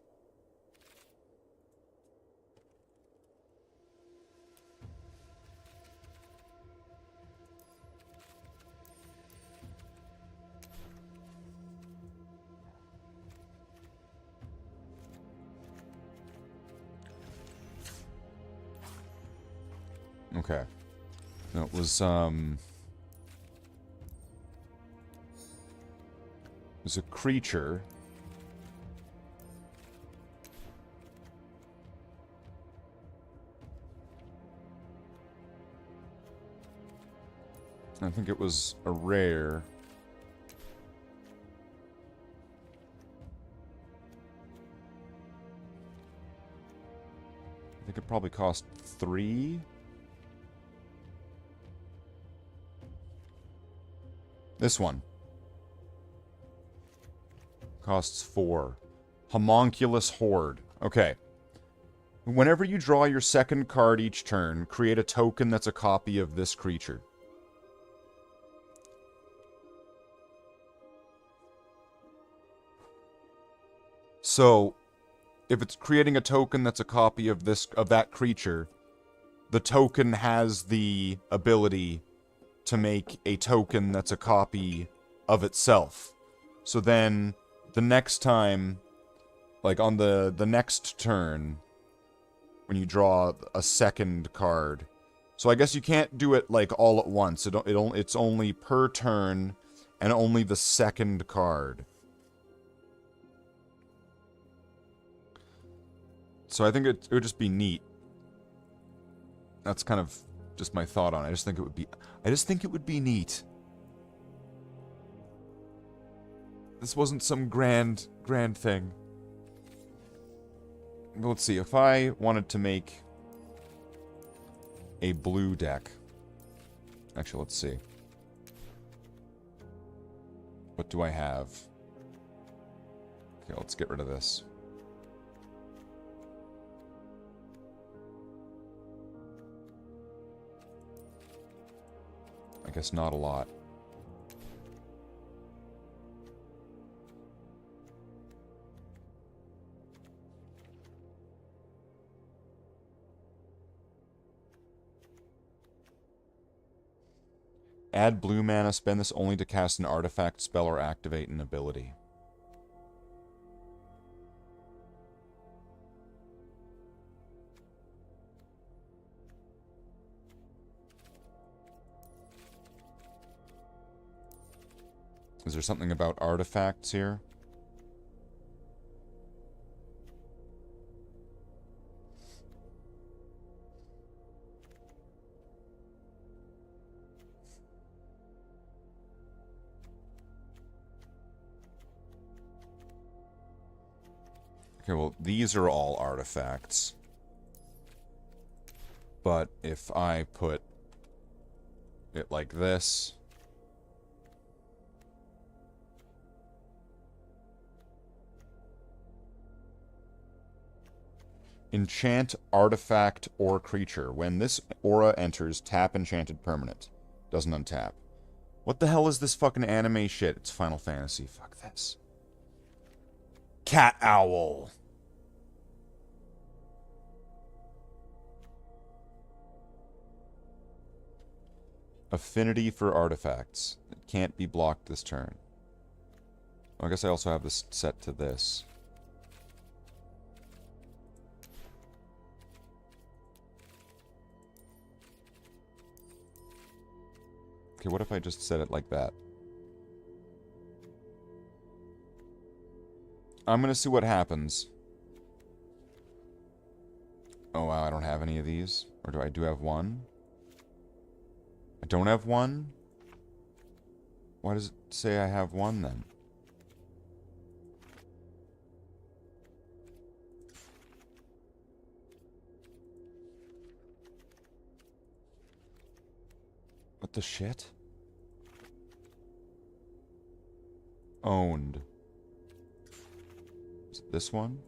Speaker 2: Okay. No, it was a creature. I think it was a rare. I think it probably cost 3. This one costs 4. Homunculus Horde. Okay. Whenever you draw your second card each turn, create a token that's a copy of this creature. So, if it's creating a token that's a copy of that creature, the token has the ability to make a token that's a copy of itself. So then, the next time, like on the next turn, when you draw a second card. So I guess you can't do it like all at once. It's only per turn, and only the second card. So I think it would just be neat. That's kind of just my thought on it. I just think it would be neat. This wasn't some grand thing. But let's see, if I wanted to make a blue deck. Actually, let's see. What do I have? Okay, let's get rid of this. I guess not a lot. Add blue mana, spend this only to cast an artifact, spell, or activate an ability. Is there something about artifacts here? Okay, well, these are all artifacts. But if I put it like this... Enchant artifact or creature. When this aura enters, tap enchanted permanent. Doesn't untap. What the hell is this fucking anime shit? It's Final Fantasy. Fuck this. Cat Owl. Affinity for artifacts. It can't be blocked this turn. Well, I guess I also have this set to this. Okay, what if I just set it like that? I'm gonna see what happens. Oh wow, I don't have any of these. Or do I have one? I don't have one? Why does it say I have one then? What the shit? Owned. Is it this one?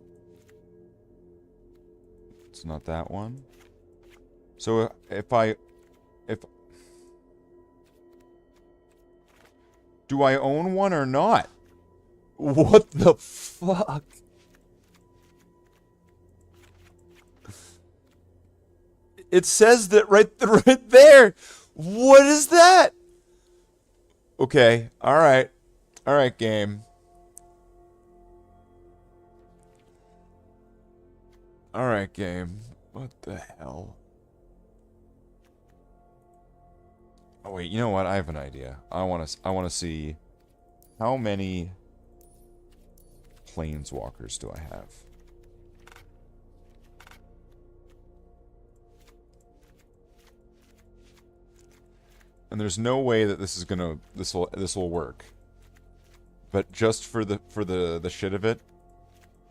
Speaker 2: It's not that one. So if Do I own one or not? What the fuck? It says that right there. What is that? Okay. All right. All right, game. All right, game. What the hell? Oh wait, you know what? I have an idea. I want to see how many planeswalkers do I have? And there's no way that this will work. But just for the shit of it,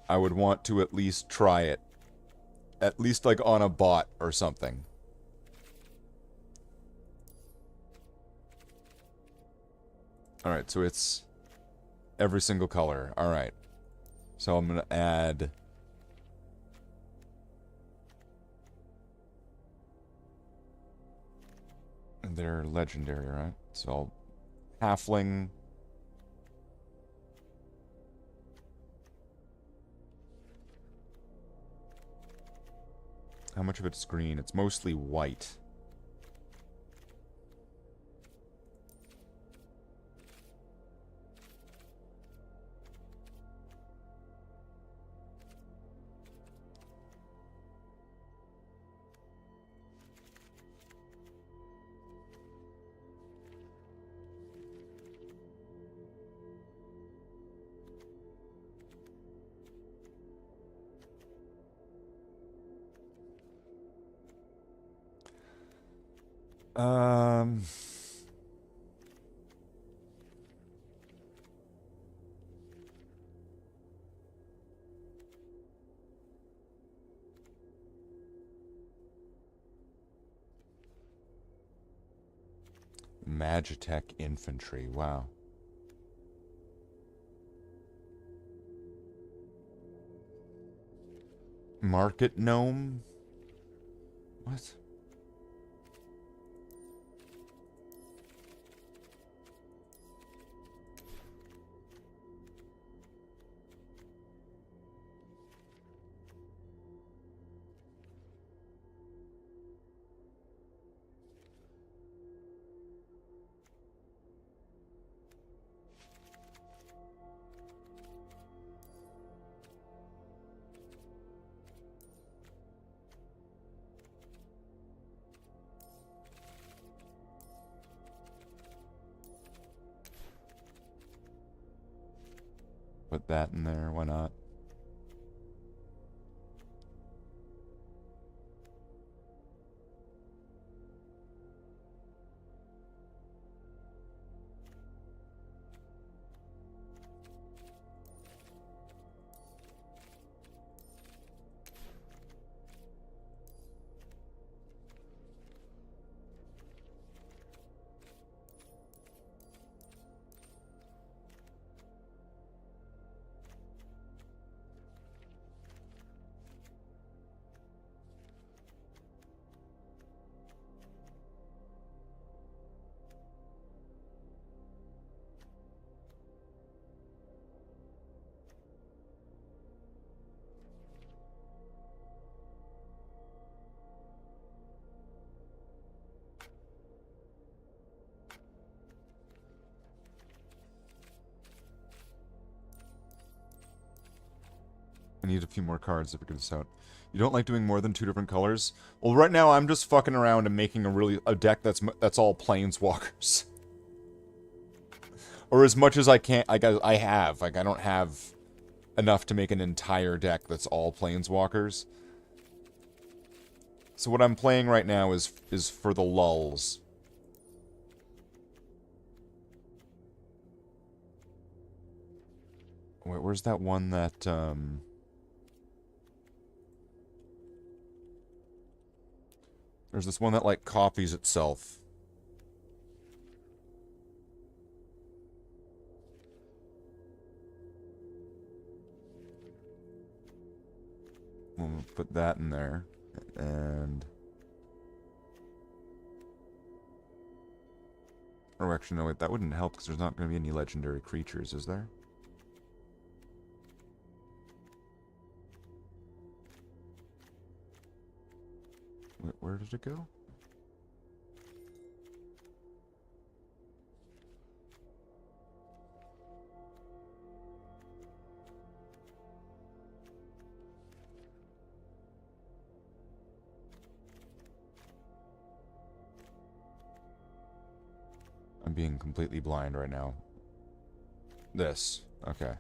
Speaker 2: I would want to at least try it. At least like on a bot or something. Alright, so it's every single color. Alright. So I'm gonna add... And they're legendary, right? So halfling... How much of it's green? It's mostly white. Um... Magitech infantry, wow. Market gnome? What? Put that in there, why not? I need a few more cards to figure this out. You don't like doing more than 2 different colors? Well, right now I'm just fucking around and making a deck that's all planeswalkers. Or as much as I can, I have. Like, I don't have enough to make an entire deck that's all planeswalkers. So what I'm playing right now is for the lulls. Wait, where's that one that, There's this one that, like, copies itself. We'll put that in there. And... Oh, actually, no, wait, that wouldn't help because there's not going to be any legendary creatures, is there? Wait, where did it go? I'm being completely blind right now. This. Okay.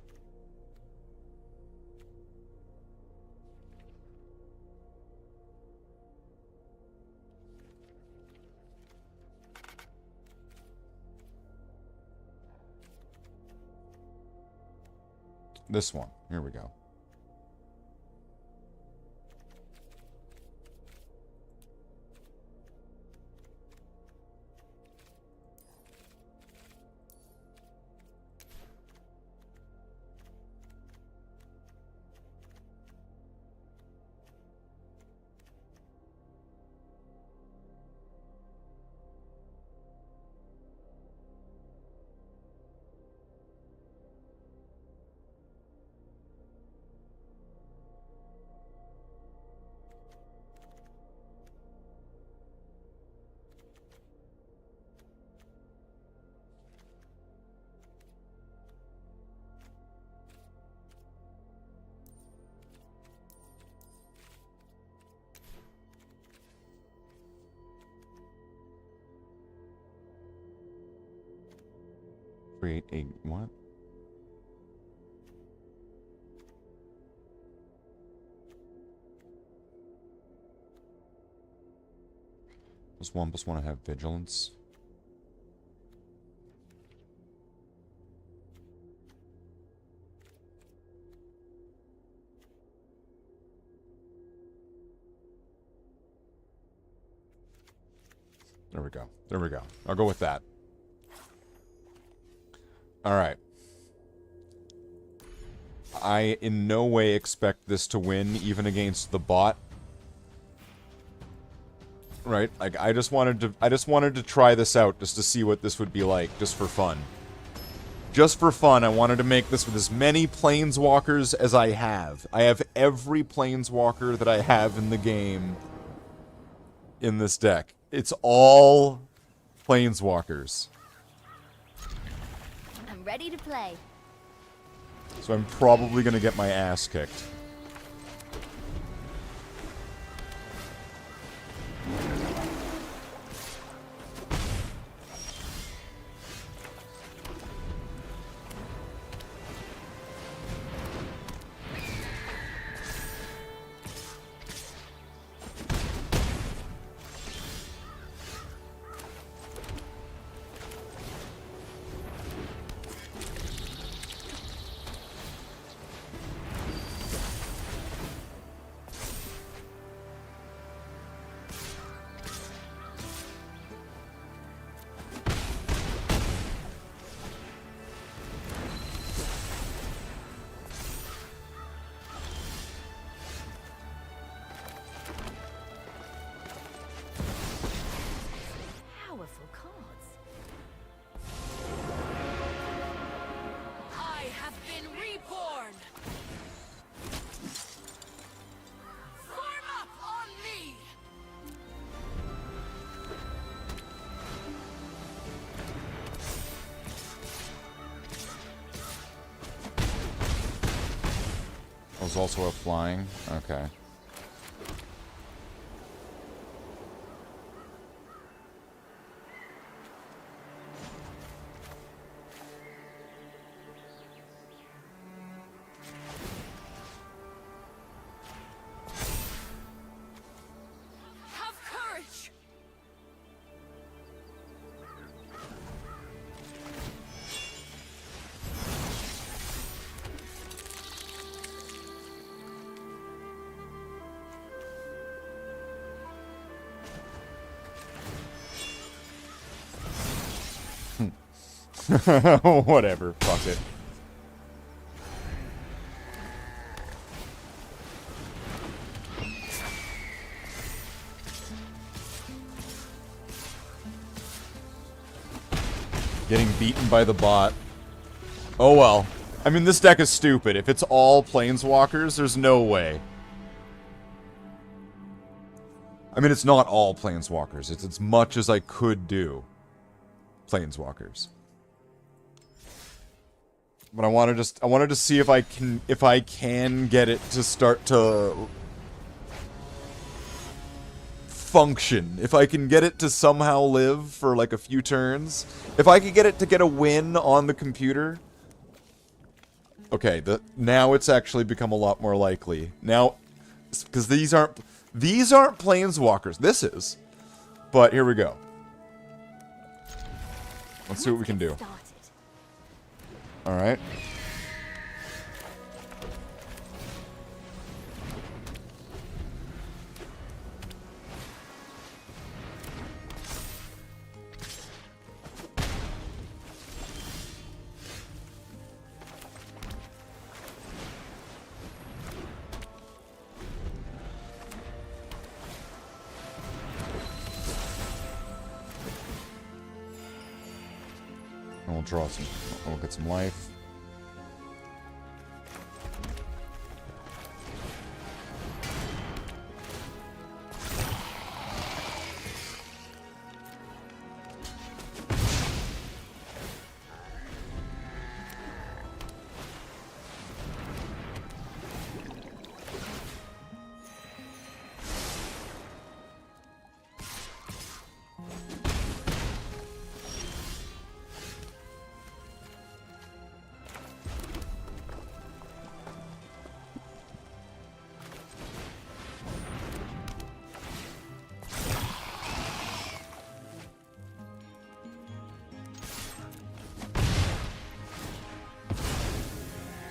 Speaker 2: This one. Here we go. Create a what? +1/+1 I have vigilance. There we go. There we go. I'll go with that. Alright. I in no way expect this to win, even against the bot. Right? Like, I just wanted to try this out, just to see what this would be like, just for fun. Just for fun, I wanted to make this with as many planeswalkers as I have. I have every planeswalker that I have in the game in this deck. It's all planeswalkers.
Speaker 5: I'm ready to play.
Speaker 2: So I'm probably gonna get my ass kicked.
Speaker 5: Powerful cards.
Speaker 6: I have been reborn! Form up on me!
Speaker 2: Was also a flying. Okay.
Speaker 6: Have courage!
Speaker 2: Whatever. Fuck it.
Speaker 4: Getting beaten by the bot. Oh well. I mean, this deck is stupid. If it's all Planeswalkers, there's no way. I mean, it's not all Planeswalkers. It's as much as I could do. Planeswalkers. But I wanted to see if I can get it to start to function. If I can get it to somehow live for like a few turns. If I could get it to get a win on the computer. Okay, now it's actually become a lot more likely. Now, because these aren't Planeswalkers. This is. But here we go. Let's see what we can do. Alright. We'll draw some. We'll get some life.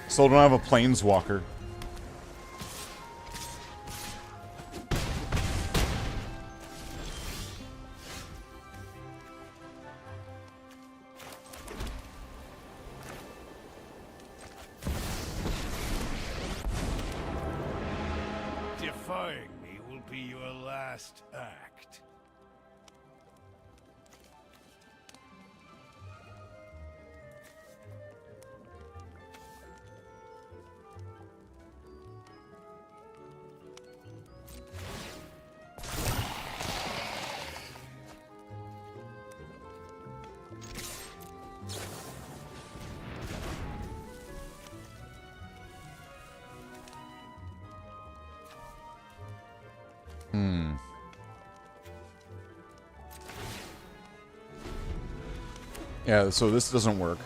Speaker 4: Still don't have a Planeswalker.
Speaker 5: Defying me will be your last act.
Speaker 4: Yeah, so this doesn't work.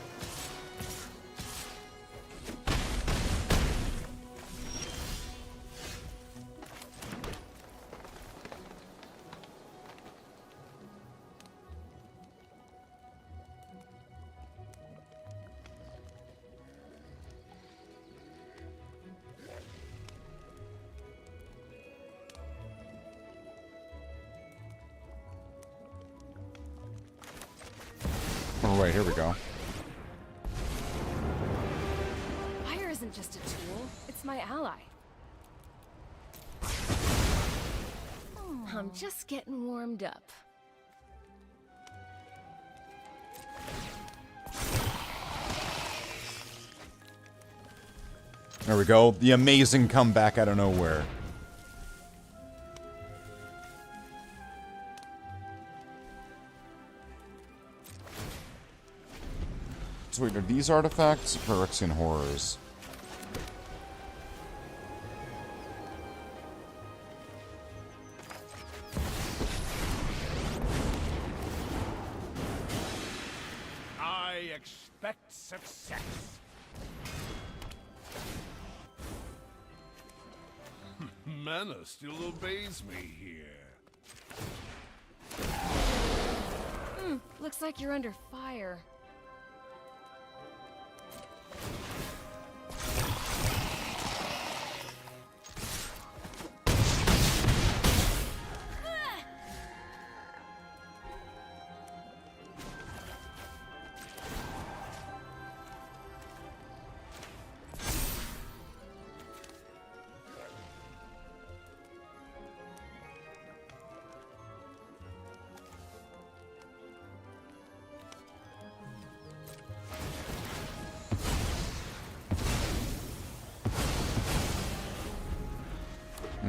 Speaker 4: Oh, wait, here we go.
Speaker 6: Fire isn't just a tool, it's my ally. I'm just getting warmed up.
Speaker 4: There we go. The amazing comeback out of nowhere. So wait, are these artifacts? Phyrexian Horrors.
Speaker 5: I expect success. Mana still obeys me here.
Speaker 6: Looks like you're under fire.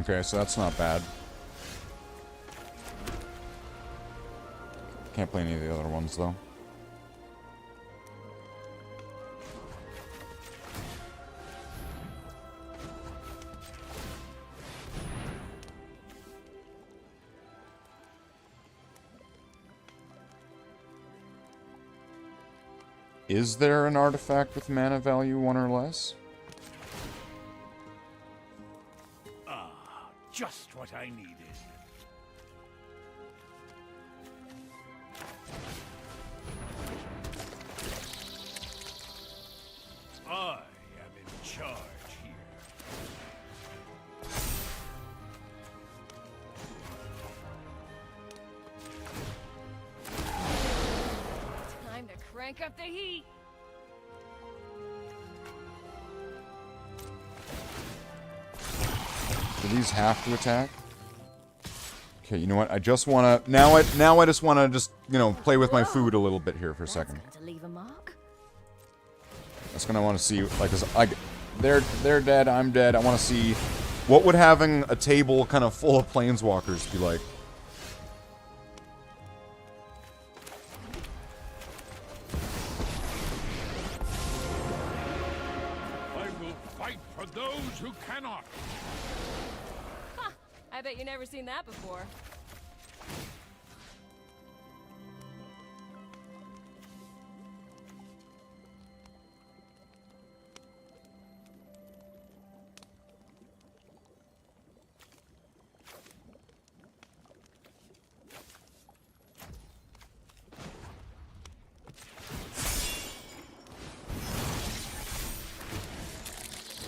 Speaker 2: Okay, so that's not bad. Can't play any of the other ones, though. Is there an artifact with mana value 1 or less?
Speaker 5: Ah, just what I needed. I am in charge here.
Speaker 6: Time to crank up the heat.
Speaker 2: Do these have to attack? Okay, you know what? I just wanna now I just wanna you know, play with my food a little bit here for a second.
Speaker 6: That's going to leave a mark.
Speaker 2: That's gonna want to see, like, they're dead, I'm dead. I want to see what would having a table kind of full of planeswalkers be like.
Speaker 5: I will fight for those who cannot.
Speaker 6: Ha! I bet you never seen that before.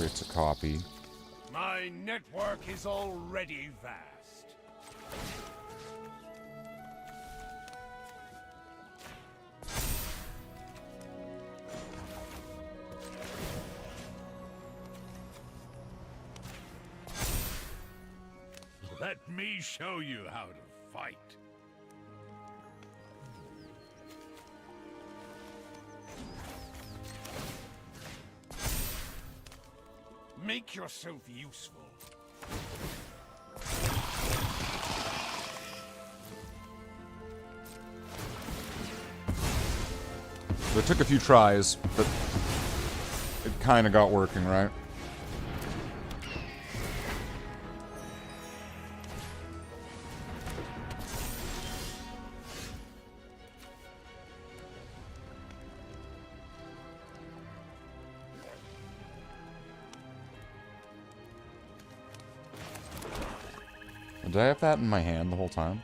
Speaker 2: It's a copy.
Speaker 5: My network is already vast. Let me show you how to fight. Make yourself useful.
Speaker 2: So it took a few tries, but it kind of got working, right? Did I have that in my hand the whole time?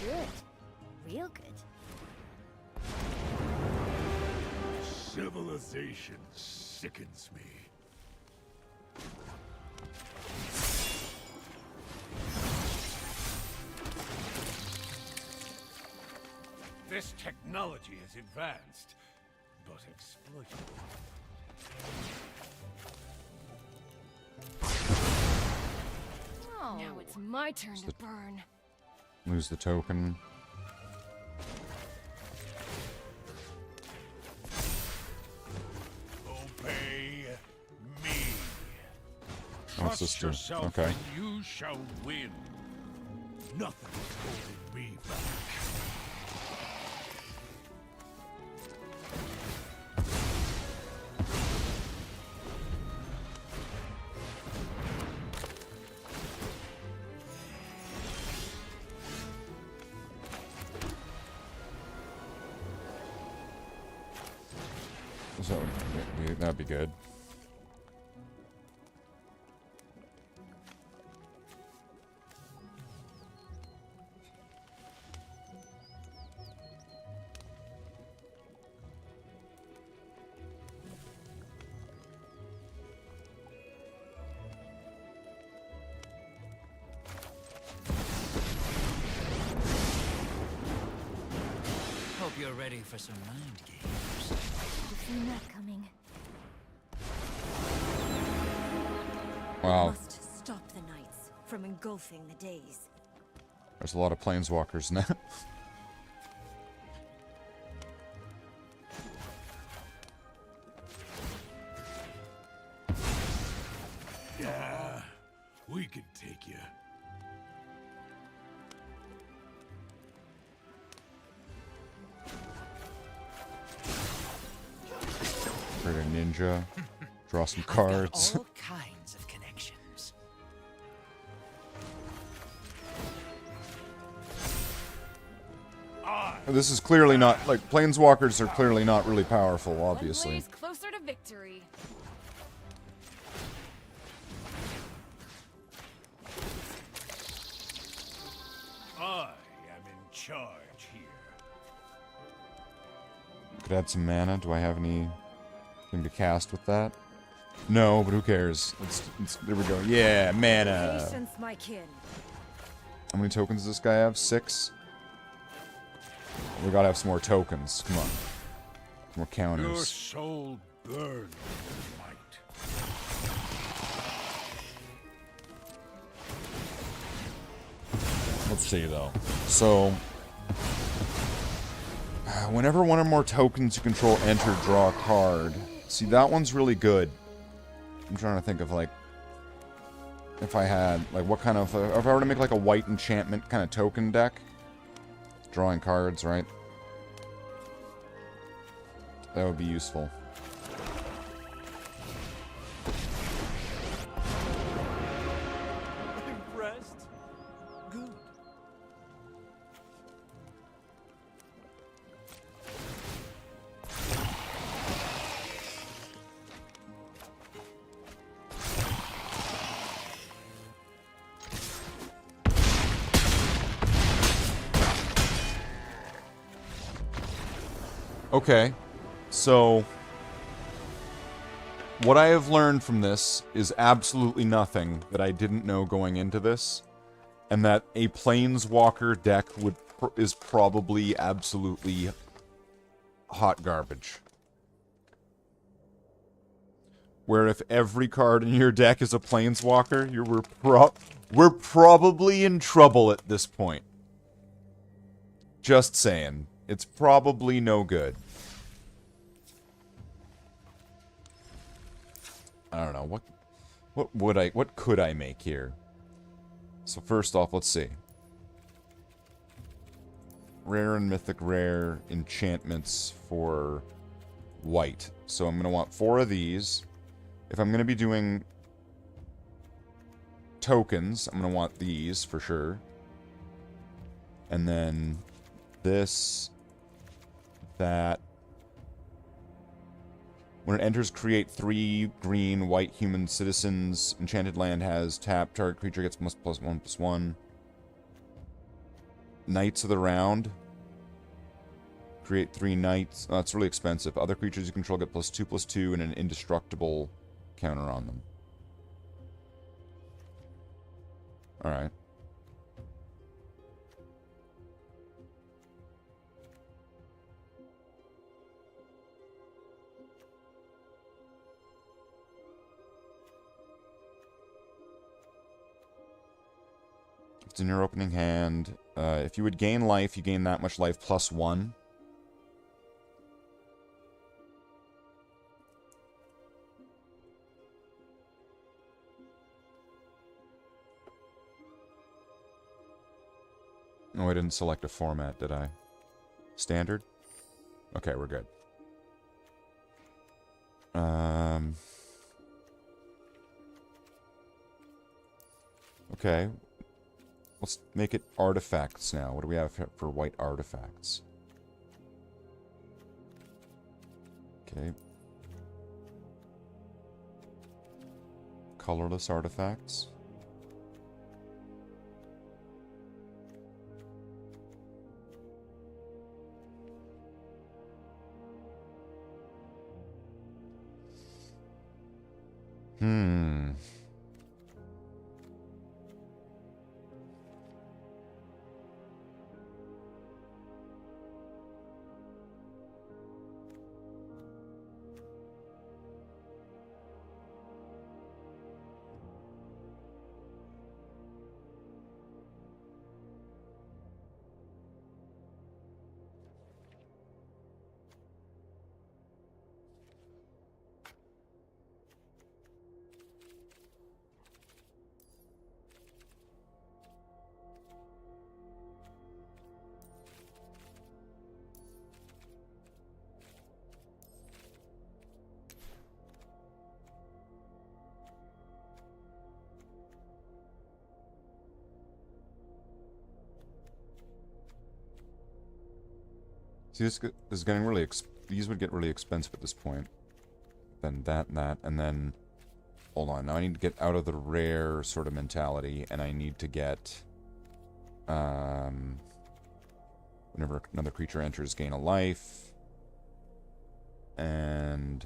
Speaker 6: Good. Real good.
Speaker 5: Civilization sickens me. This technology is advanced, but exploitable.
Speaker 6: Oh, now it's my turn to burn.
Speaker 2: Lose the token.
Speaker 5: Obey me.
Speaker 2: What's this
Speaker 5: Trust
Speaker 2: do?
Speaker 5: yourself
Speaker 2: Okay.
Speaker 5: and you shall win. Nothing is holding me back.
Speaker 2: So that'd be good.
Speaker 7: Hope you're ready for some mind games.
Speaker 6: Seen that coming.
Speaker 2: Wow.
Speaker 6: Must
Speaker 8: from engulfing the days.
Speaker 2: There's a lot of planeswalkers now.
Speaker 5: Yeah, we can take you.
Speaker 2: Create a ninja. Draw some
Speaker 7: I've got
Speaker 2: cards.
Speaker 7: all kinds of connections.
Speaker 2: This is clearly not, like, planeswalkers are clearly not really powerful, obviously.
Speaker 6: One blaze closer to victory.
Speaker 5: I am in charge here.
Speaker 2: Could add some mana. Do I have anything to cast with that? No, but who cares? There we go. Yeah, mana.
Speaker 8: Patience, my kin.
Speaker 2: How many tokens does this guy have? 6? We gotta have some more tokens. Come on. Some more
Speaker 5: Your
Speaker 2: counters.
Speaker 5: soul burns with light.
Speaker 2: Let's see, though. So, whenever one or more tokens you control enter, draw a card. See, that one's really good. I'm trying to think of, like, if I had, like, what kind of, if I were to make, like, a white enchantment kind of token deck. Drawing cards, right? That would be useful.
Speaker 7: Impressed? Good.
Speaker 2: Okay, so what I have learned from this is absolutely nothing that I didn't know going into this, and that a planeswalker deck is probably absolutely hot garbage. Where if every card in your deck is a planeswalker, we're probably in trouble at this point. Just saying. It's probably no good. I don't know, what could I make here? So first off, let's see. Rare and mythic rare enchantments for white. So I'm going to want 4 of these. If I'm going to be doing tokens, I'm going to want these for sure. And then this, that. When it enters, create 3 green white human citizens. Enchanted land has tap. Target creature gets +1/+1. Knights of the round. Create 3 knights. Oh, that's really expensive. Other creatures you control get +2/+2 and an indestructible counter on them. Alright. It's in your opening hand. If you would gain life, you gain that much life +1. Oh, I didn't select a format, did I? Standard? Okay, we're good. Okay. Let's make it artifacts now. What do we have for white artifacts? Okay. Colorless artifacts. See, this is getting really... These would get really expensive at this point. Then that and that, and then... Hold on, now I need to get out of the rare sort of mentality, and I need to get... Whenever another creature enters, gain a life. And...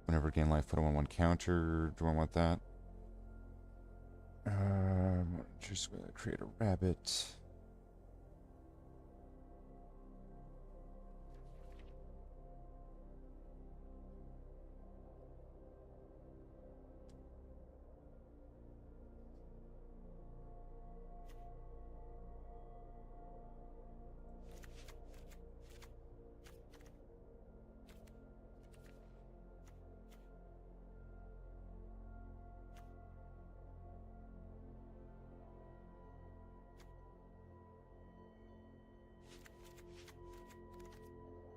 Speaker 2: Whenever gain life, put a 1/1 counter. Do I want that? Just create a rabbit.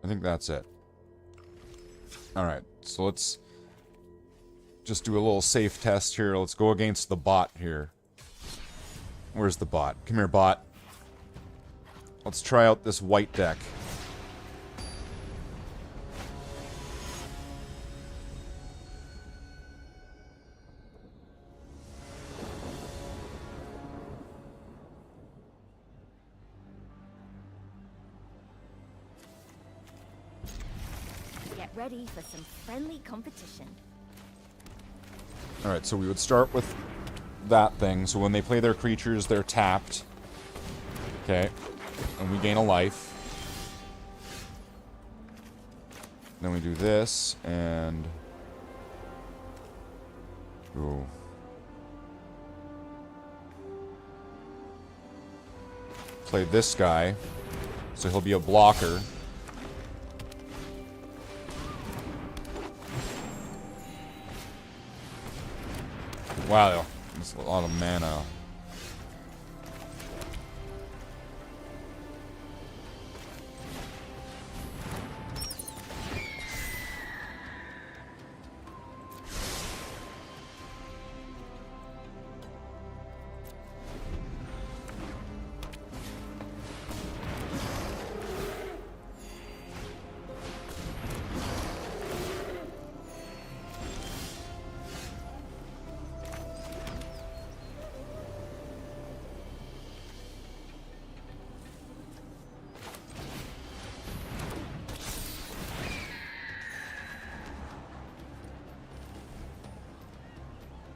Speaker 2: I think that's it. Alright, so let's just do a little safe test here. Let's go against the bot here. Where's the bot? Come here, bot. Let's try out this white deck.
Speaker 8: Get ready for some friendly competition.
Speaker 2: Alright, so we would start with that thing. So when they play their creatures, they're tapped. Okay. And we gain a life. Then we do this, and... Ooh. Play this guy. So he'll be a blocker. Wow, that's a lot of mana.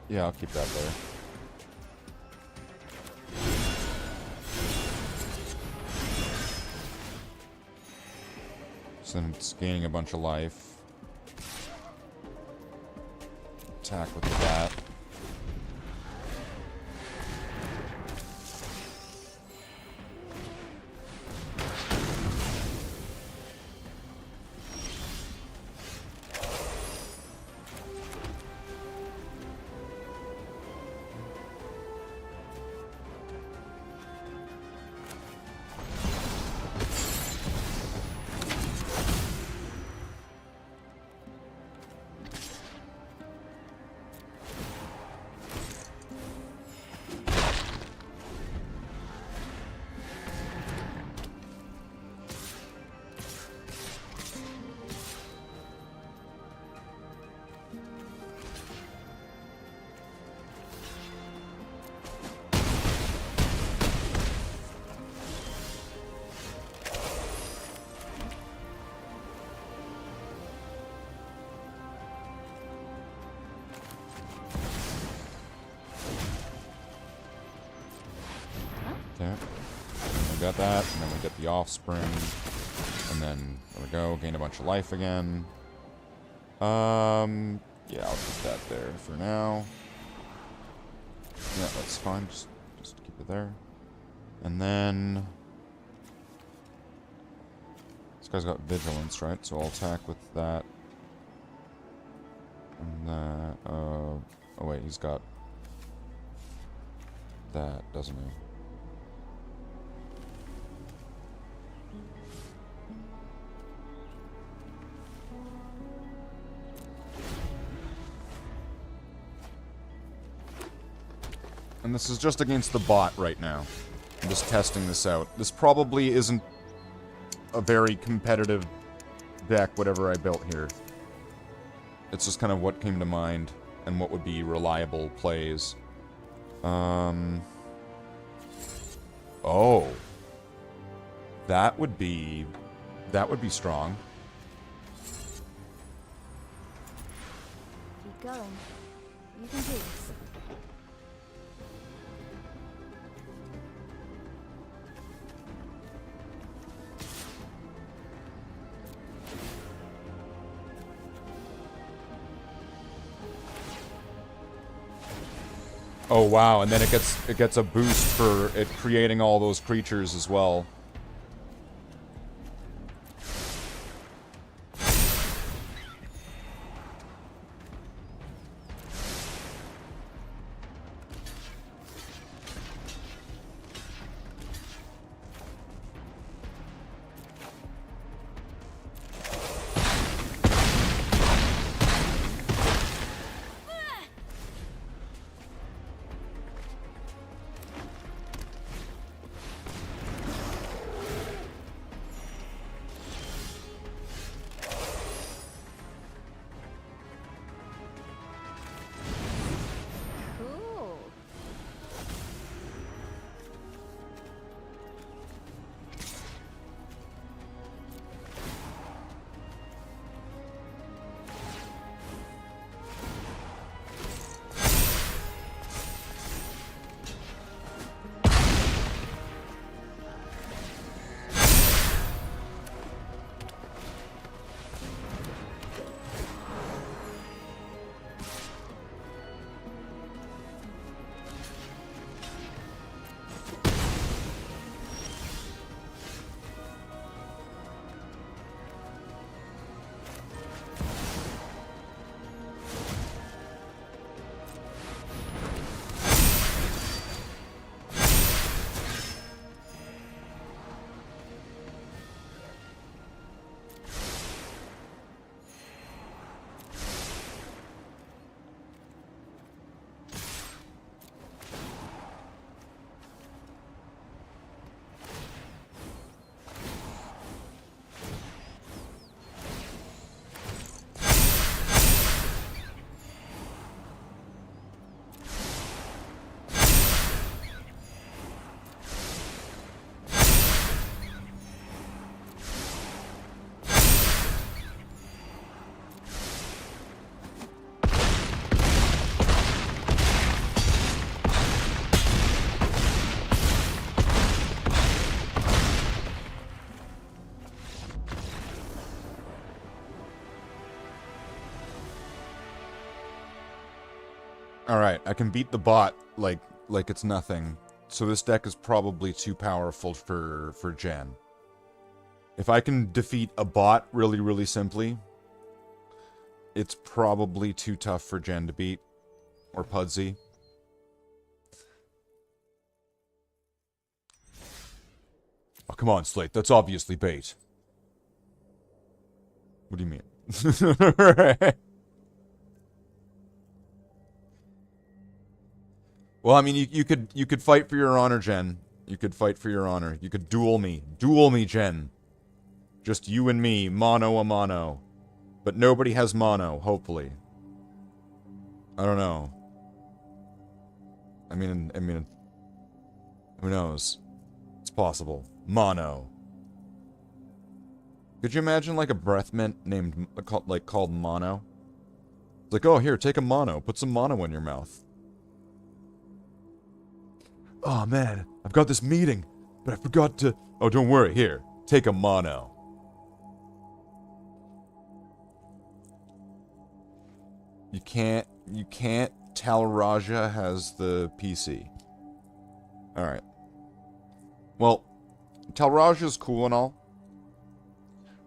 Speaker 2: Yeah, I'll keep that there. So then it's gaining a bunch of life. Attack with that. Okay. We got that, and then we get the offspring. And then, there we go, gain a bunch of life again. Yeah, I'll put that there for now. Yeah, that's fine, just keep it there. And then... This guy's got vigilance, right? So I'll attack with that. And that, oh wait, he's got that, doesn't he? And this is just against the bot right now. I'm just testing this out. This probably isn't a very competitive deck, whatever I built here. It's just kind of what came to mind and what would be reliable plays. Oh. That would be strong.
Speaker 8: Keep going. You can do this.
Speaker 2: Oh wow, and then it gets a boost for it creating all those creatures as well.
Speaker 8: Cool.
Speaker 2: Alright, I can beat the bot like it's nothing. So this deck is probably too powerful for Jen. If I can defeat a bot really, really simply, it's probably too tough for Jen to beat. Or Pudsey. Oh, come on, Slathe. That's obviously bait. What do you mean? Well, I mean, you could fight for your honor, Jen. You could fight for your honor. You could duel me. Duel me, Jen. Just you and me, mano a mano. But nobody has mono, hopefully. I don't know. I mean, who knows? It's possible. Mono. Could you imagine like a breath mint named called mono? It's like, oh, here, take a mono. Put some mono in your mouth. Oh man, I've got this meeting, but I forgot to... Oh, don't worry, here, take a mono. You can't tell Raja has the PC. Alright. Well, Tal Raja's cool and all.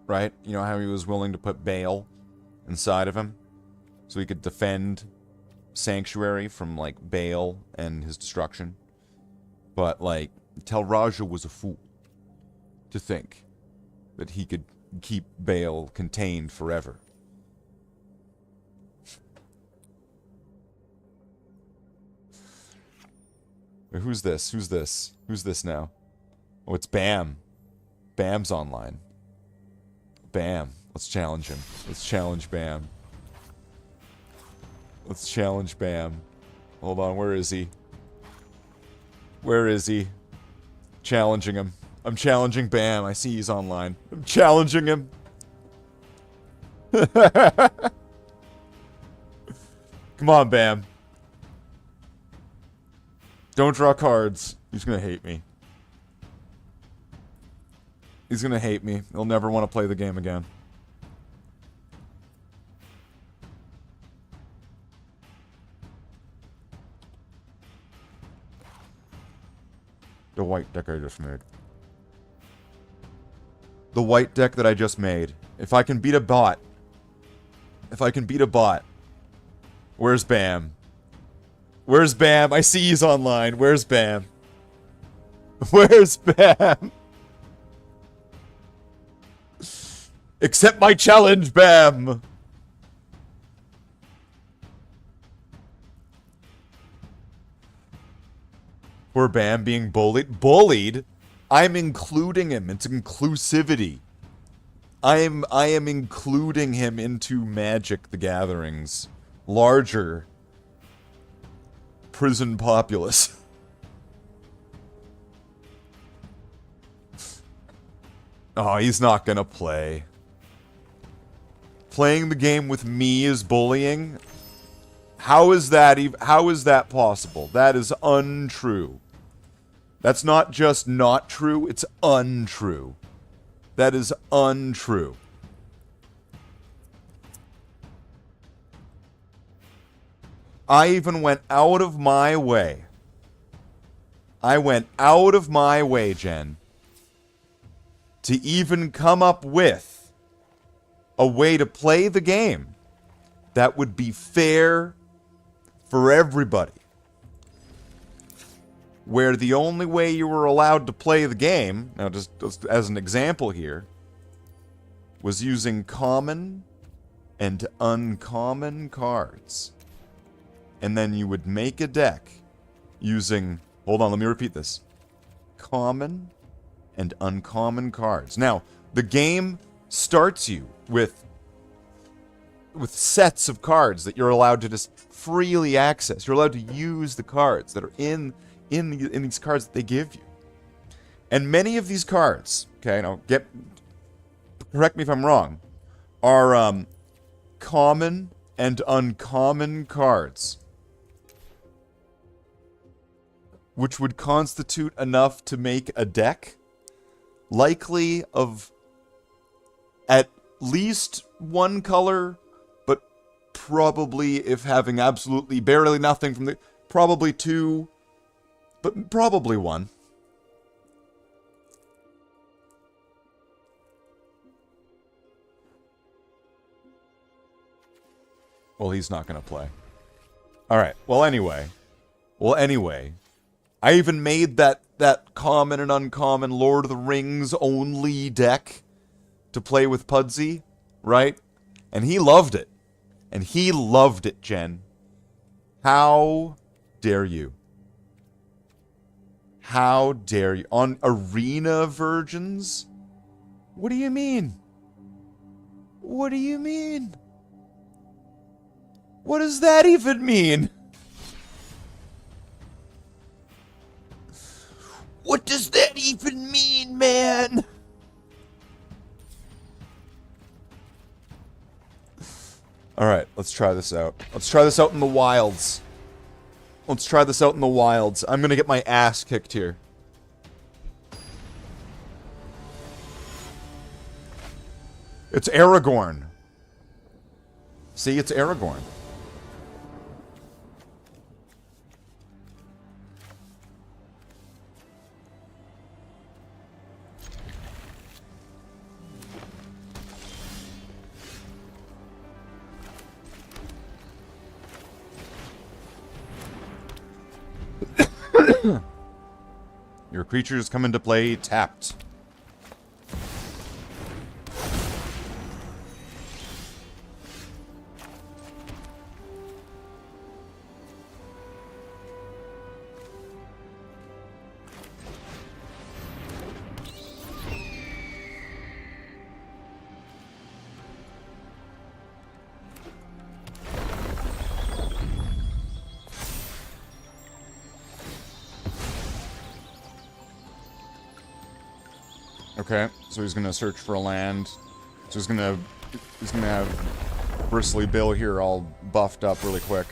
Speaker 2: Right? You know how he was willing to put Bale inside of him? So he could defend Sanctuary from, like, Bale and his destruction. But, like, Tal Raja was a fool to think that he could keep Bale contained forever.
Speaker 4: Wait, who's this? Who's this? Who's this now? Oh, it's Bam. Bam's online. Bam. Let's challenge him. Let's challenge Bam. Let's challenge Bam. Hold on, where is he? Where is he? Challenging him. I'm challenging Bam. I see he's online. I'm challenging him. Come on, Bam. Don't draw cards. He's gonna hate me. He's gonna hate me. He'll never want to play the game again. The white deck I just made. The white deck that I just made. If I can beat a bot. If I can beat a bot. Where's Bam? Where's Bam? I see he's online. Where's Bam? Where's Bam? Accept my challenge, Bam! Poor Bam being bullied. Bullied? I'm including him. It's inclusivity. I am including him into Magic the Gathering's larger prison populace. Oh, he's not gonna play. Playing the game with me is bullying? How is that possible? That is untrue. That's not just not true, it's untrue. That is untrue. I even went out of my way. I went out of my way, Jen, to even come up with a way to play the game that would be fair for everybody. Where the only way you were allowed to play the game, now just as an example here, was using common and uncommon cards. And then you would make a deck using, hold on, let me repeat this, common and uncommon cards. Now, the game starts you with sets of cards that you're allowed to just freely access. You're allowed to use the cards that are in these cards that they give you. And many of these cards, okay, now correct me if I'm wrong, are common and uncommon cards, which would constitute enough to make a deck likely of at least one color, but probably, if having absolutely barely nothing from the, probably two, but probably one. Well, he's not going to play. Alright, well anyway, I even made that common and uncommon Lord of the Rings only deck to play with Pudsey, right? And he loved it. And he loved it, Jen. How dare you? How dare you? On arena versions? What do you mean? What do you mean? What does that even mean? What does that even mean, man? Alright, let's try this out. Let's try this out in the wilds. Let's try this out in the wilds. I'm gonna get my ass kicked here. It's Aragorn. See, it's Aragorn. Your creatures come into play tapped.
Speaker 2: Okay, so he's gonna search for a land. So he's gonna have Bristly Bill here all buffed up really quick.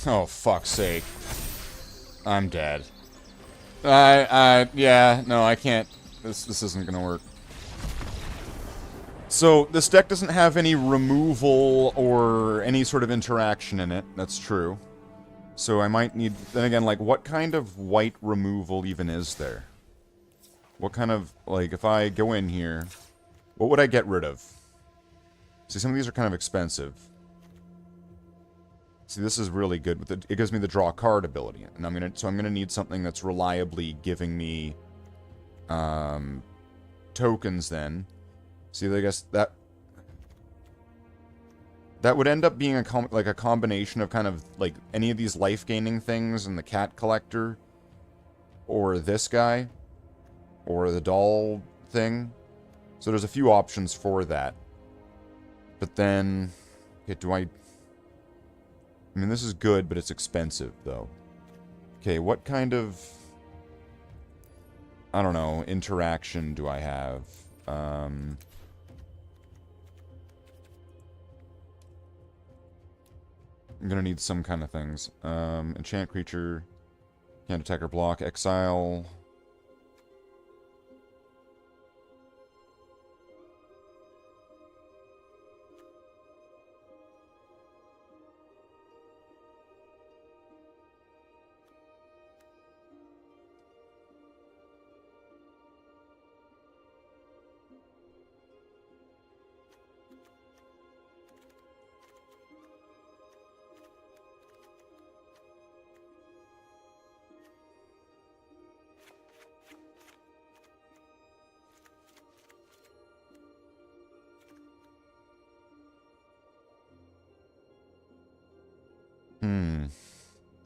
Speaker 2: Oh, fuck's sake. I'm dead. Yeah, no, I can't. This isn't gonna work. So, this deck doesn't have any removal or any sort of interaction in it. That's true. So I might need... Then again, like, what kind of white removal even is there? What kind of... Like, if I go in here, what would I get rid of? See, some of these are kind of expensive. See, this is really good. With it gives me the draw card ability, and I'm gonna need something that's reliably giving me tokens. Then, see, I guess that would end up being a combination of kind of like any of these life gaining things, and the cat collector, or this guy, or the doll thing. So there's a few options for that. But then, okay, I mean, this is good, but it's expensive, though. Okay, what kind of... I don't know, interaction do I have? I'm gonna need some kind of things. Enchant creature, can't attack or block, exile...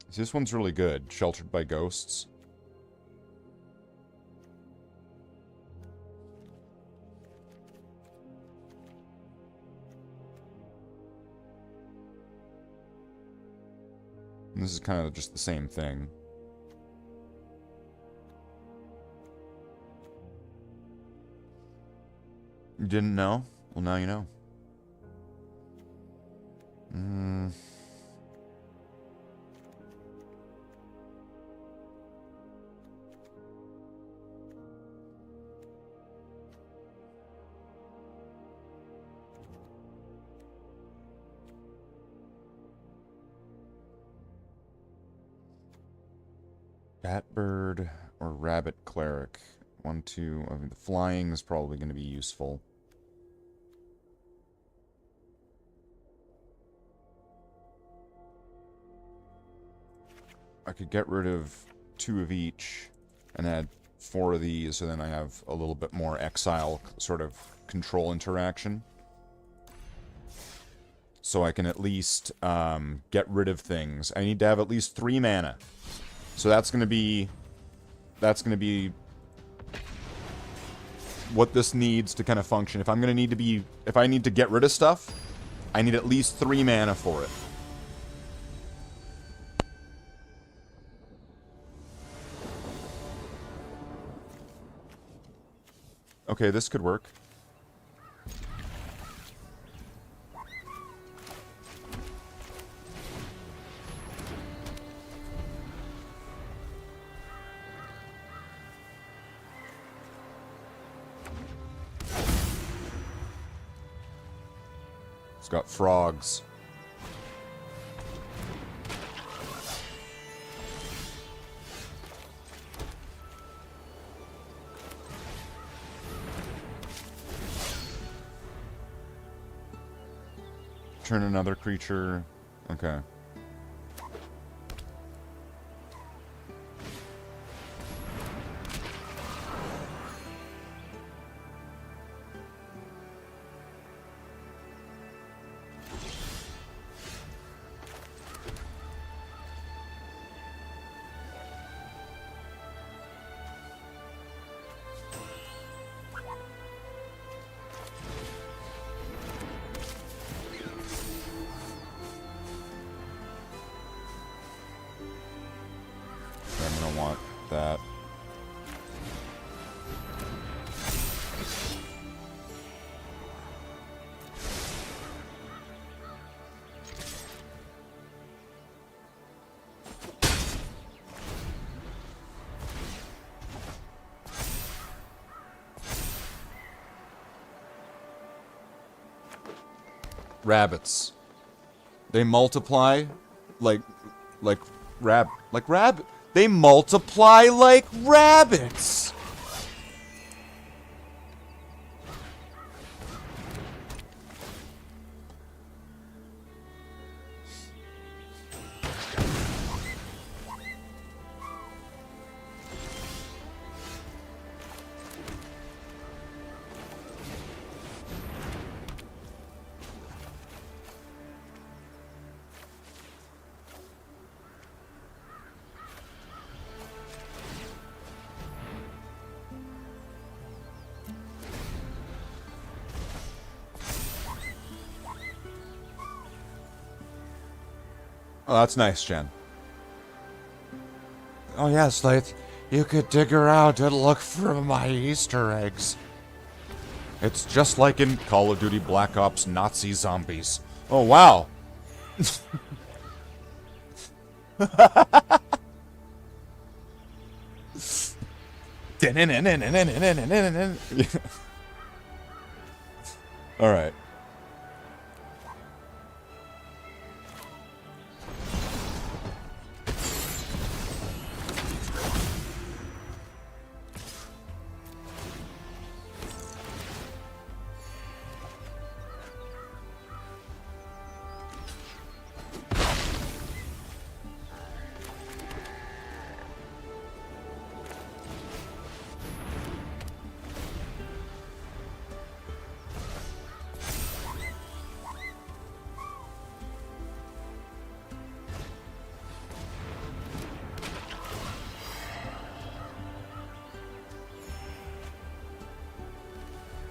Speaker 2: See, this one's really good. Sheltered by Ghosts. And this is kind of just the same thing. You didn't know? Well, now you know. Batbird or Rabbit Cleric. 1, 2. I mean, the flying is probably going to be useful. I could get rid of 2 of each and add 4 of these, so then I have a little bit more exile sort of control interaction. So I can at least get rid of things. I need to have at least 3 mana. So that's gonna be what this needs to kind of function. If I need to get rid of stuff, I need at least 3 mana for it. Okay, this could work. It's got frogs. return another creature. Okay. I'm gonna want that. Rabbits. They multiply like rabbit. They multiply like rabbits. Oh, that's nice, Jen.
Speaker 3: Oh yeah, Slathe, you could dig around and look for my Easter eggs.
Speaker 2: It's just like in Call of Duty Black Ops Nazi Zombies. Oh, wow. All right.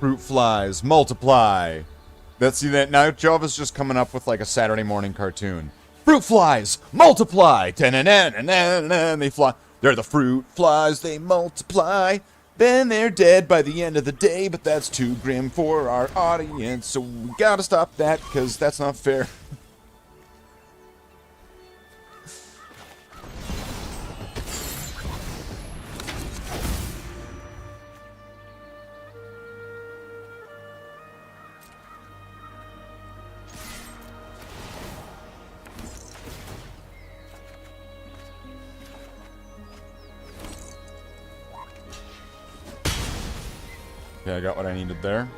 Speaker 2: Fruit flies, multiply. See that now Java's just coming up with like a Saturday morning cartoon. Fruit flies, multiply. And they fly. They're the fruit flies, they multiply. Then they're dead by the end of the day, but that's too grim for our audience, so we gotta stop that, because that's not fair. Okay, I got what I needed there.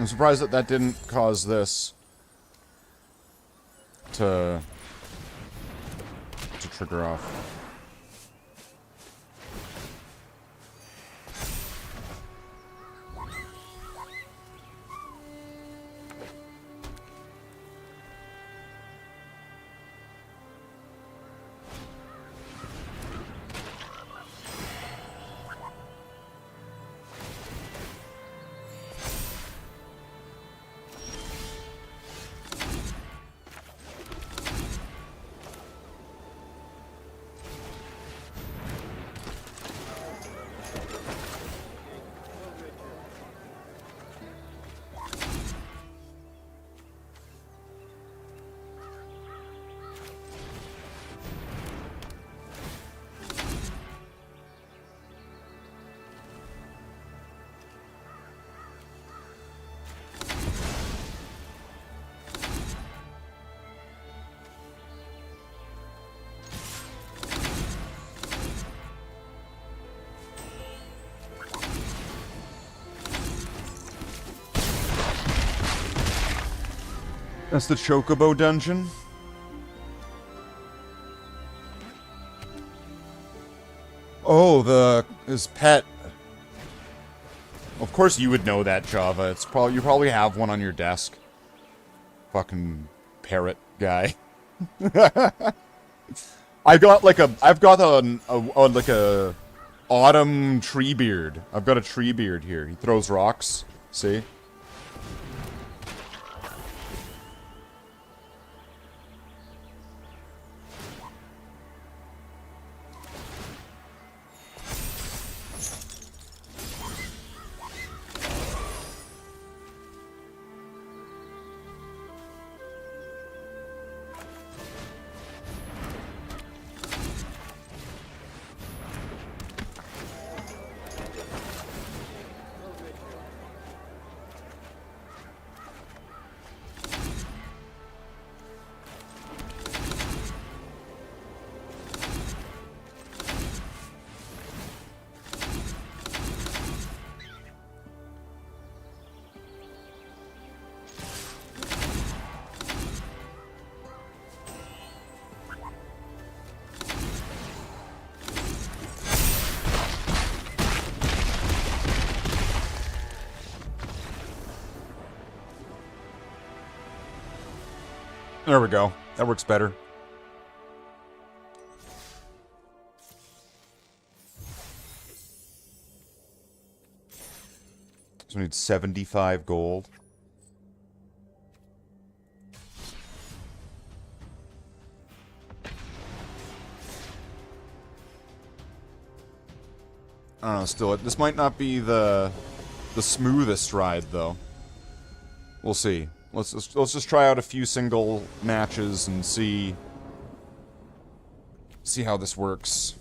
Speaker 2: I'm surprised that that didn't cause this to trigger off. That's the Chocobo dungeon. Oh, his pet. Of course you would know that, Java. It's probably you probably have one on your desk. Fucking parrot guy. I've got a autumn tree beard. I've got a tree beard here. He throws rocks. See? There we go. That works better. So we need 75 gold. I don't know, still, this might not be the smoothest ride, though. We'll see. Let's just try out a few single matches and see how this works.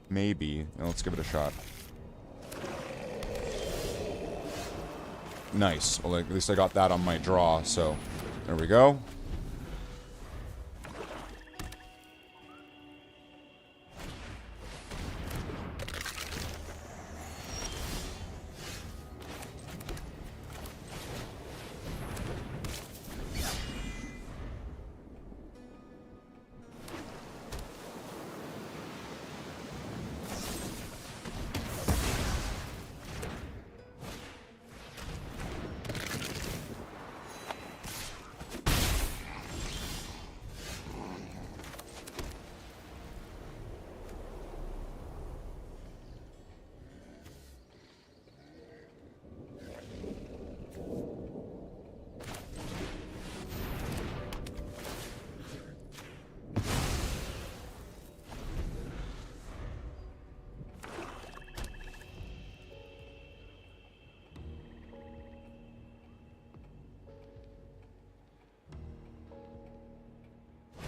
Speaker 2: Maybe. Now let's give it a shot. Nice. Well, at least I got that on my draw, so there we go.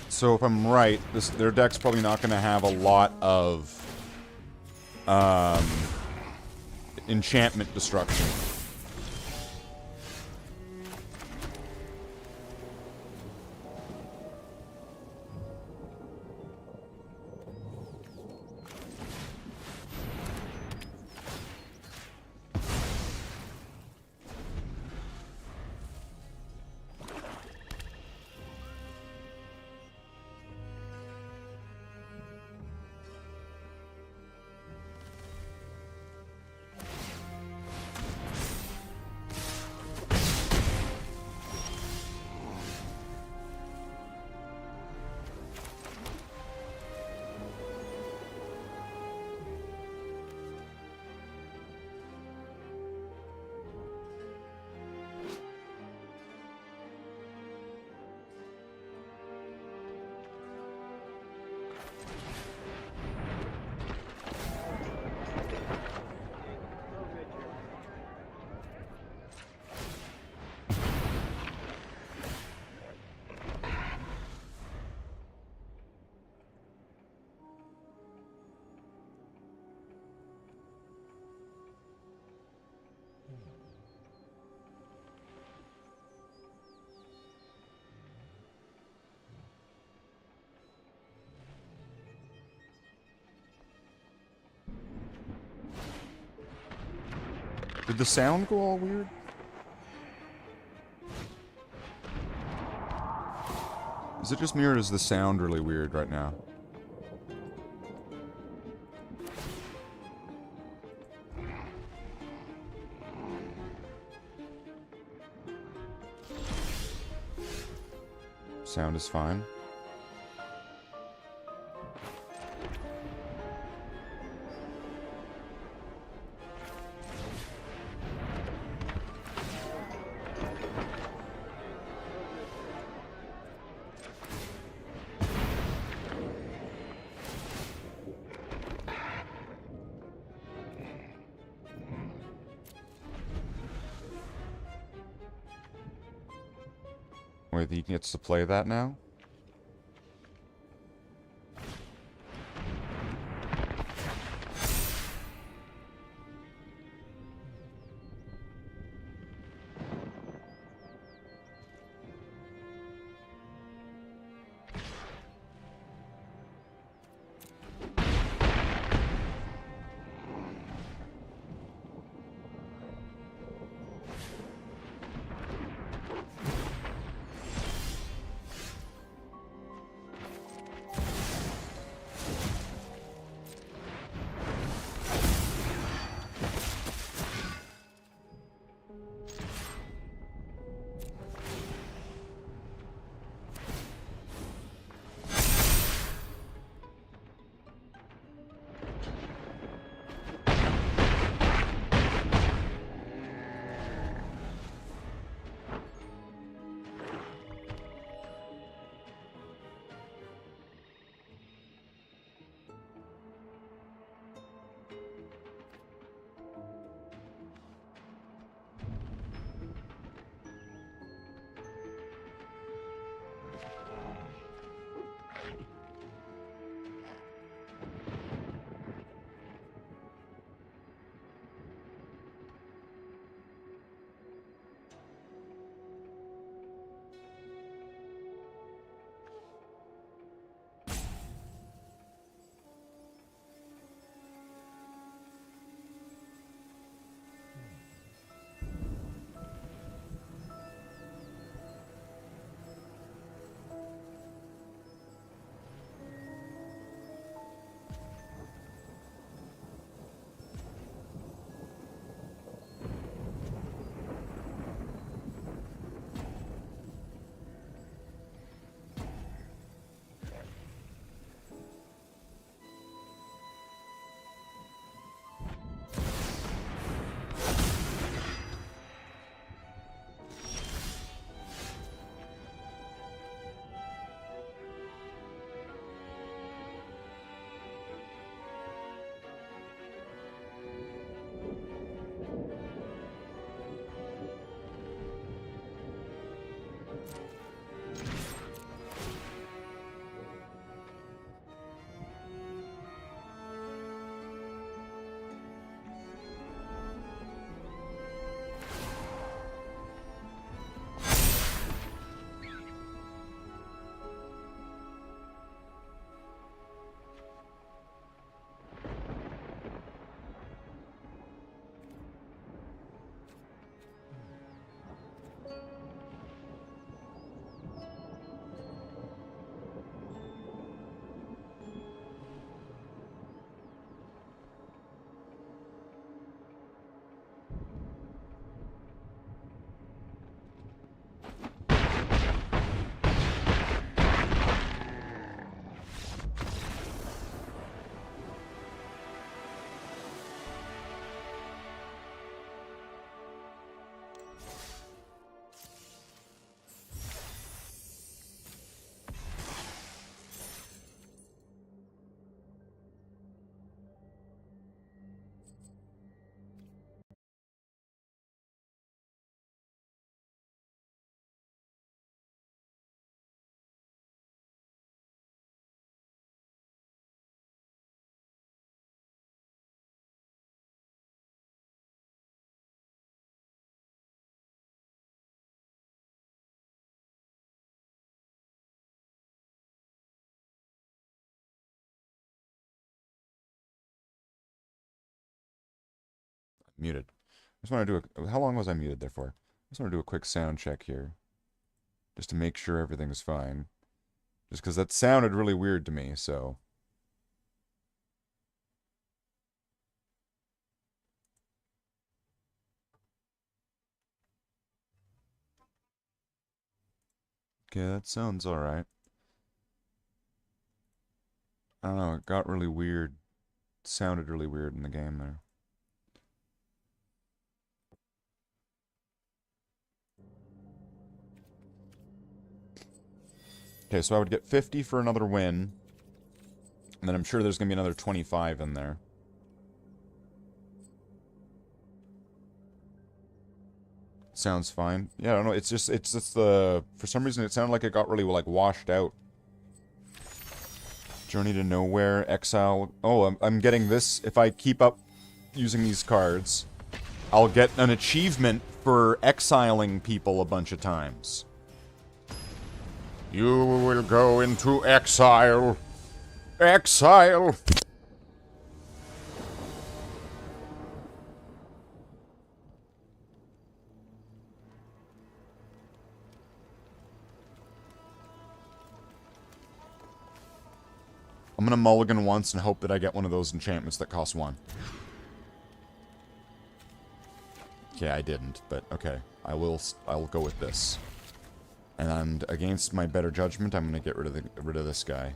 Speaker 2: So if I'm right, their deck's probably not going to have a lot of enchantment destruction. Did the sound go all weird? Is it just me or is the sound really weird right now? Sound is fine. Wait, he gets to play that now? Muted. just want to do a... How long was I muted there for? I just want to do a quick sound check here. Just to make sure everything's fine. Just because that sounded really weird to me, so... Okay, that sounds alright. I don't know, it got really weird. It sounded really weird in the game there. Okay, so I would get 50 for another win. And then I'm sure there's going to be another 25 in there. Sounds fine. Yeah, I don't know, it's just the... For some reason, it sounded like it got really, like, washed out. Journey to Nowhere, Exile... Oh, I'm getting this. If I keep up using these cards, I'll get an achievement for exiling people a bunch of times.
Speaker 3: You will go into exile. Exile.
Speaker 2: I'm gonna mulligan once and hope that I get one of those enchantments that cost 1. Okay, I didn't, but okay. I'll go with this. And against my better judgment, I'm gonna get rid of this guy.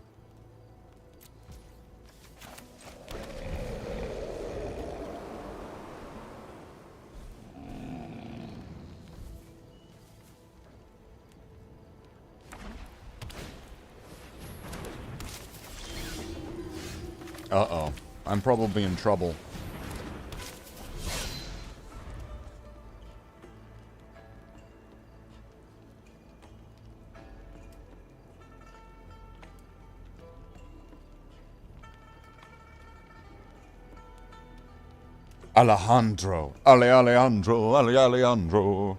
Speaker 2: Uh-oh. I'm probably in trouble. Alejandro. Alejandro.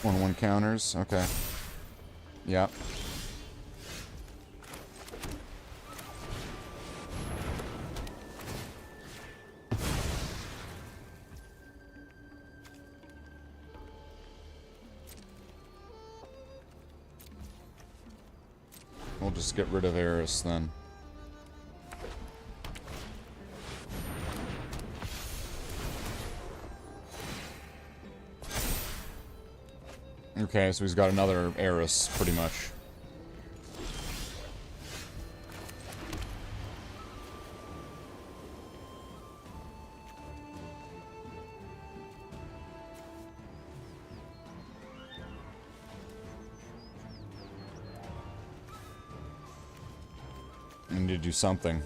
Speaker 2: One counters, okay. Yeah. We'll just get rid of Eris then. Okay, so he's got another Eris, pretty much. I need to do something.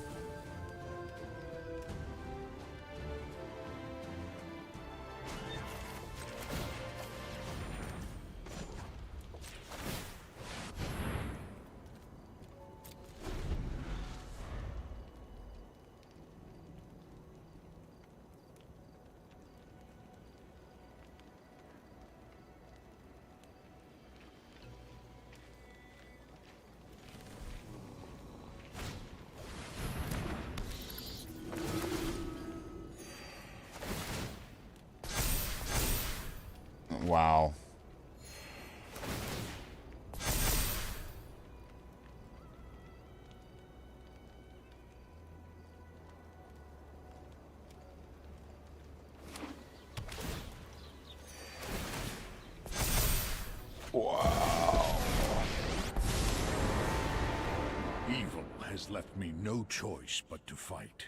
Speaker 2: Wow.
Speaker 5: Evil has left me no choice but to fight.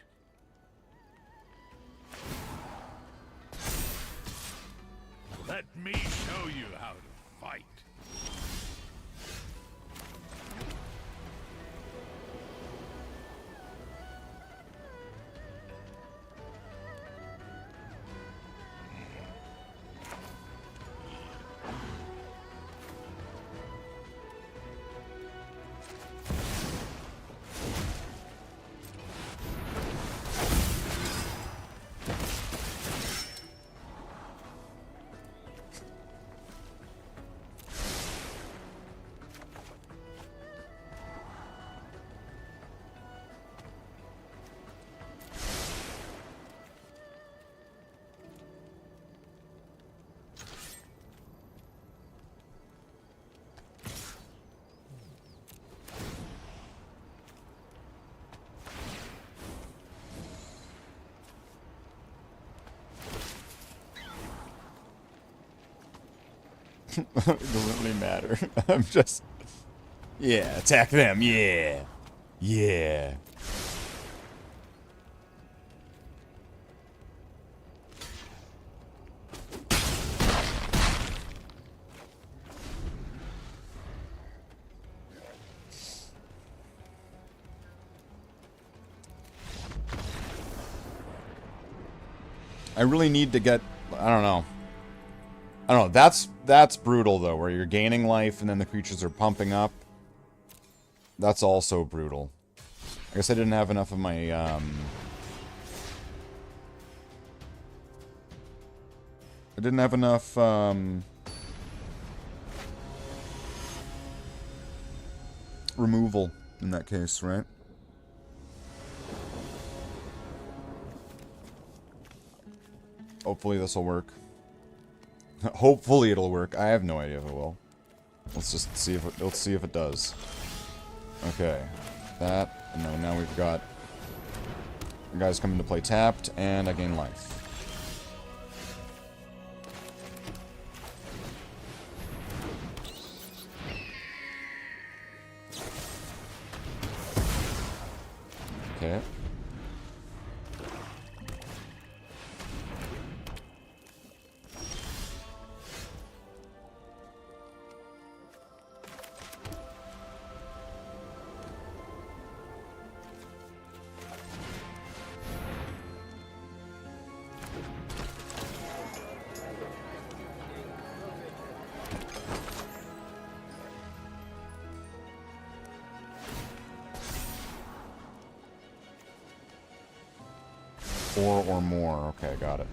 Speaker 5: Let me show you how to fight.
Speaker 4: It doesn't really matter. I'm just... Yeah, attack them, yeah. Yeah. I really need to get... I don't know. That's brutal, though, where you're gaining life and then the creatures are pumping up. That's also brutal. I guess I didn't have enough of my, I didn't have enough, removal in that case, right? Hopefully this will work. Hopefully it'll work. I have no idea if it will. Let's just see if it, let's see if it does. Okay. That, and now we've got guys coming to play tapped, and I gain life. Okay. Four or more. Okay, got it.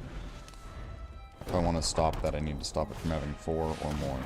Speaker 4: If I want to stop that, I need to stop it from having 4 or more.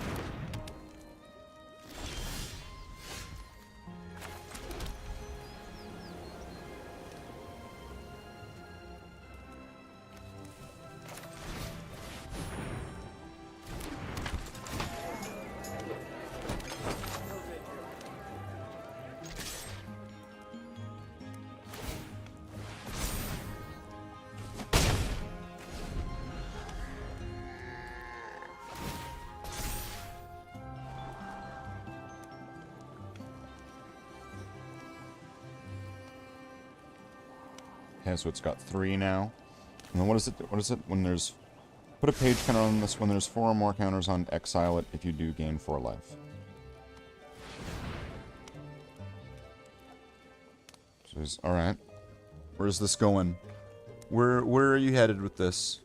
Speaker 4: Okay, so it's got 3 now. And then what is it when there's... Put a page counter on this when there's 4 or more counters on exile it if you do gain 4 life. So alright. Where's this going? Where are you headed with this?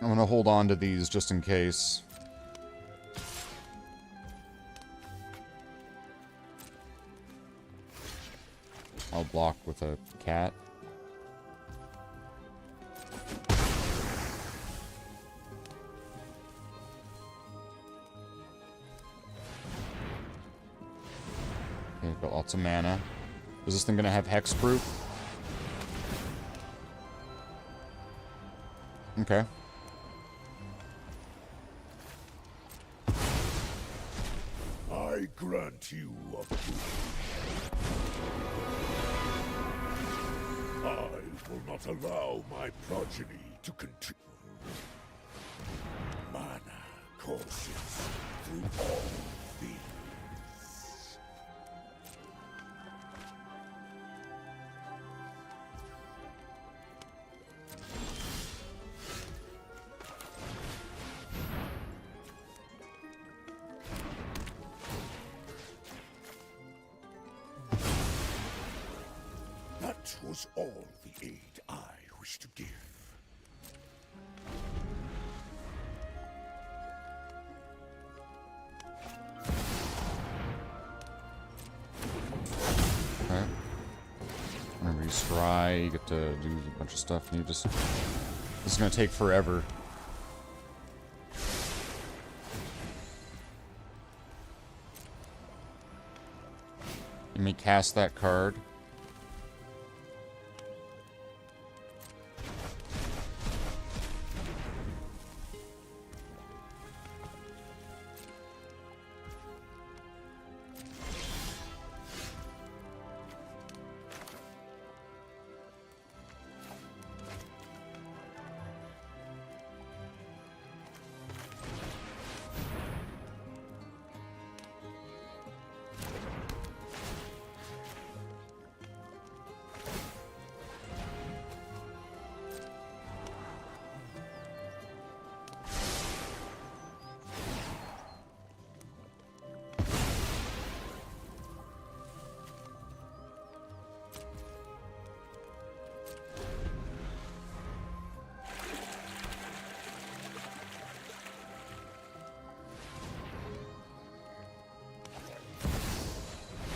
Speaker 4: I'm gonna hold on to these just in case. I'll block with a cat. Okay, got lots of mana. Is this thing gonna have hexproof? Okay.
Speaker 5: I grant you a boon. I will not allow my progeny to continue. Mana courses through all things. That was all the aid I wish to give.
Speaker 4: Okay. Whenever you scry, you get to do a bunch of stuff, and you just... This is gonna take forever. You may cast that card.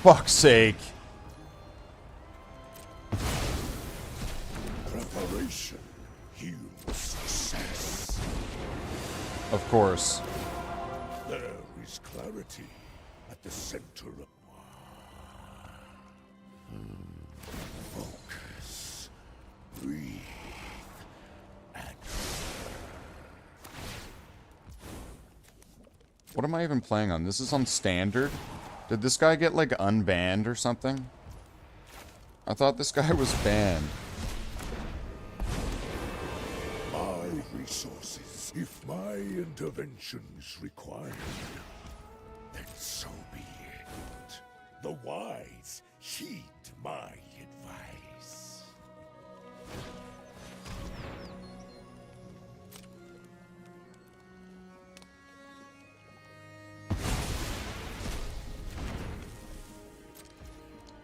Speaker 4: Fuck's sake.
Speaker 5: Preparation heals success.
Speaker 4: Of course.
Speaker 5: There is clarity at the center of... Focus. Breathe.
Speaker 4: What am I even playing on? This is on standard? Did this guy get, like, unbanned or something? I thought this guy was banned.
Speaker 5: My resources. If my intervention is required, then so be it. The wise heed my advice.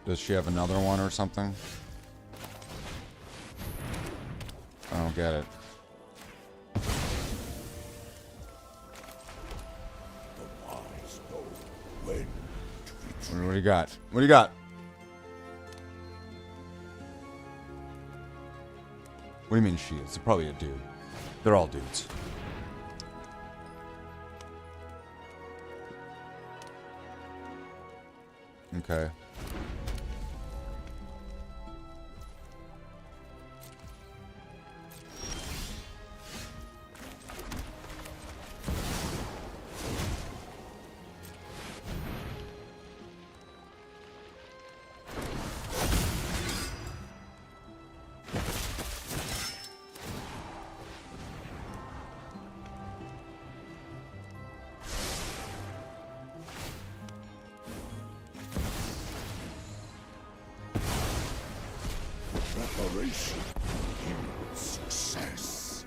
Speaker 4: Does she have another one or something? I don't get it.
Speaker 5: The wise know when to retreat.
Speaker 4: What do you got? What do you got? What do you mean she is? It's probably a dude. They're all dudes. Okay.
Speaker 5: Preparation yields success.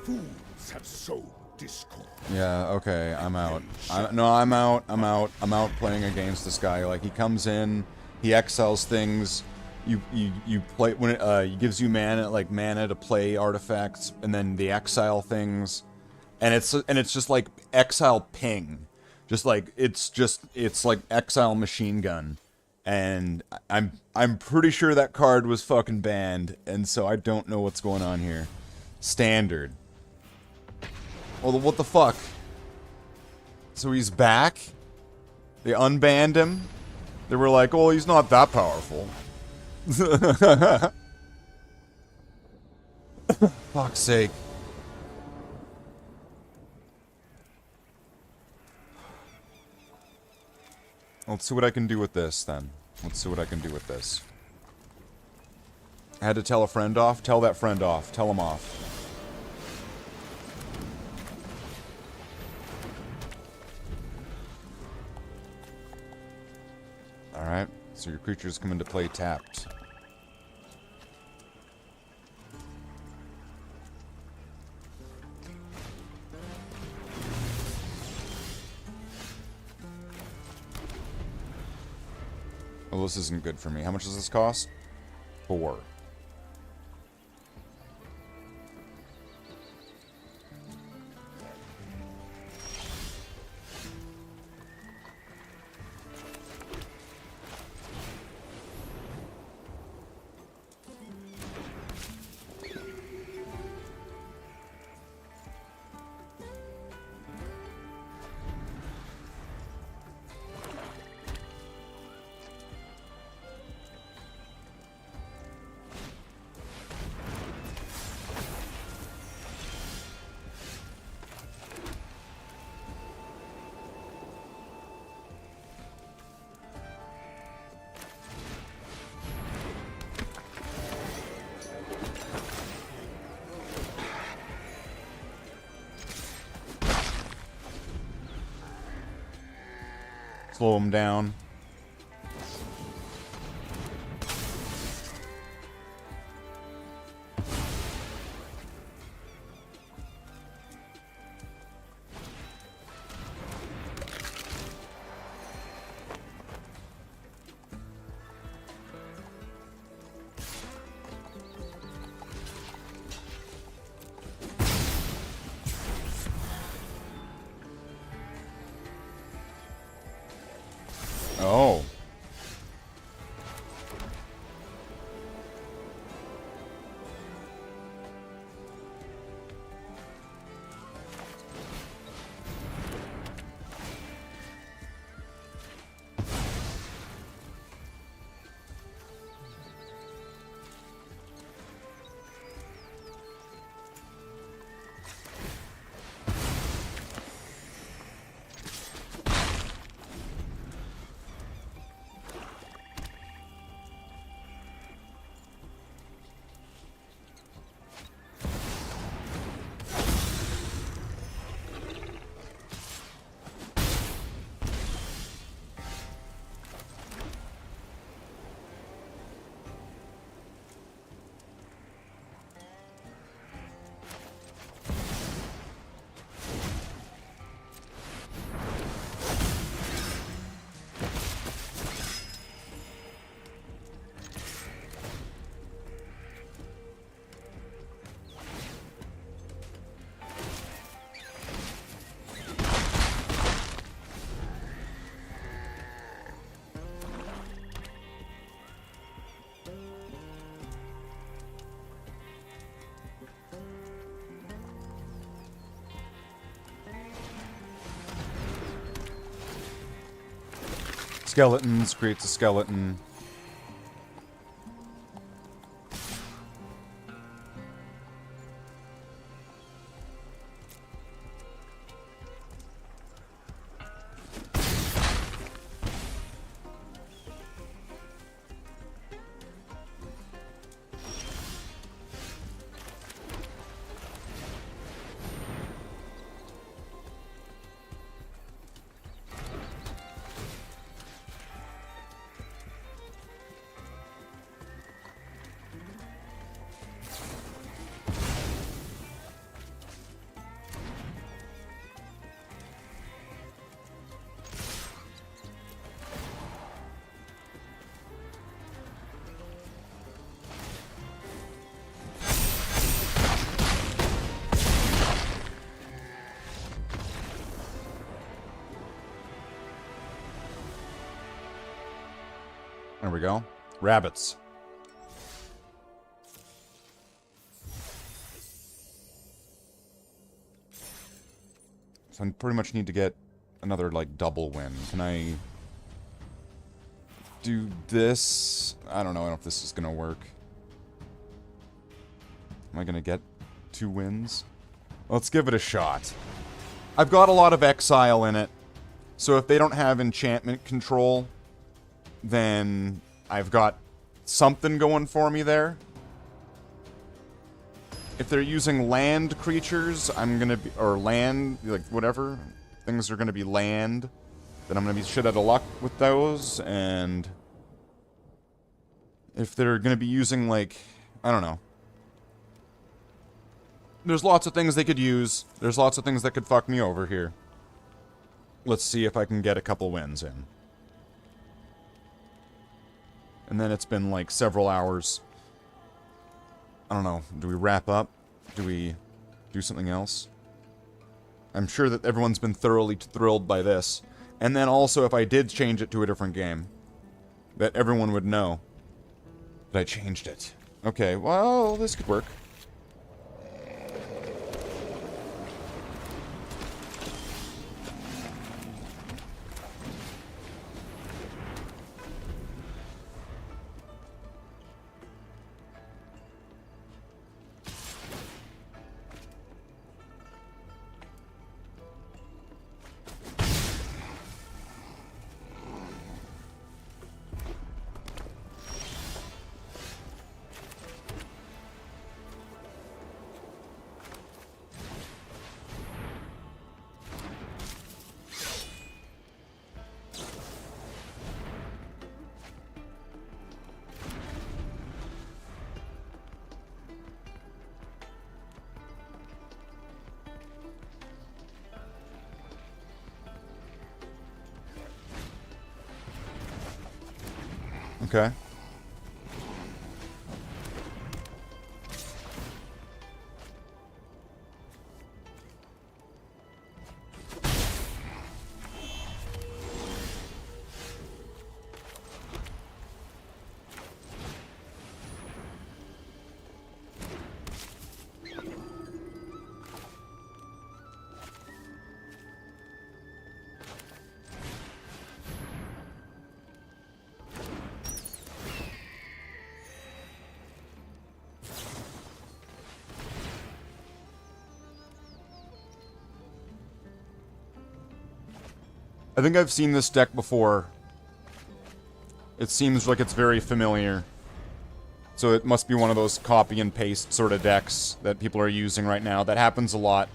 Speaker 5: Fools have sown discord.
Speaker 4: Yeah, okay, I'm out. I'm out. I'm out playing against this guy. Like, he comes in, he exiles things, You play when it gives you mana to play artifacts, and then the exile things, and it's just like exile ping, just like it's like exile machine gun, and I'm pretty sure that card was fucking banned, and so I don't know what's going on here. Standard. Well, what the fuck? So he's back? They unbanned him? They were like, oh, he's not that powerful. Fuck's sake. Let's see what I can do with this, then. Let's see what I can do with this. I had to tell a friend off? Tell that friend off. Tell him off. Alright, so your creatures come into play tapped. Well, this isn't good for me. How much does this cost? 4. Slow him down. Oh. Skeletons creates a skeleton.
Speaker 2: There we go. Rabbits. So I pretty much need to get another, like, double win. Can I do this? I don't know if this is gonna work. Am I gonna get 2 wins? Let's give it a shot. I've got a lot of exile in it, so if they don't have enchantment control, then I've got something going for me there. If they're using land creatures, I'm gonna be, or land, like, whatever, things are gonna be land, then I'm gonna be shit out of luck with those, and if they're gonna be using, like, I don't know. There's lots of things they could use. There's lots of things that could fuck me over here. Let's see if I can get a couple wins in. And then it's been, like, several hours. I don't know. Do we wrap up? Do we do something else? I'm sure that everyone's been thoroughly thrilled by this. And then also, if I did change it to a different game, that everyone would know that I changed it. Okay, well, this could work. Okay. I think I've seen this deck before. It seems like it's very familiar. So it must be one of those copy and paste sort of decks that people are using right now. That happens a lot.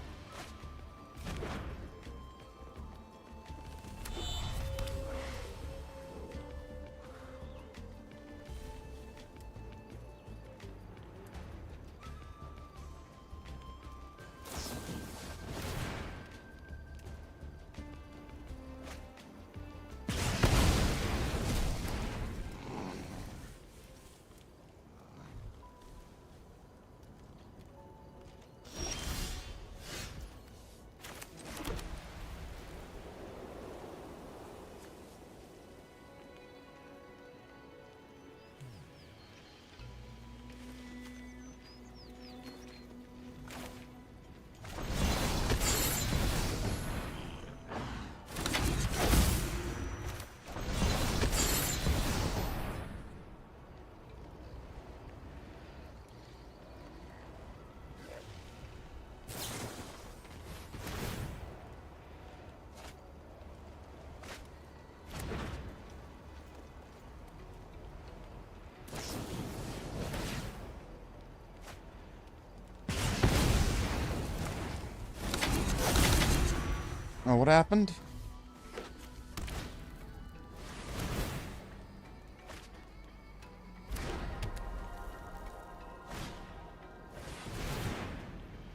Speaker 2: Oh, what happened?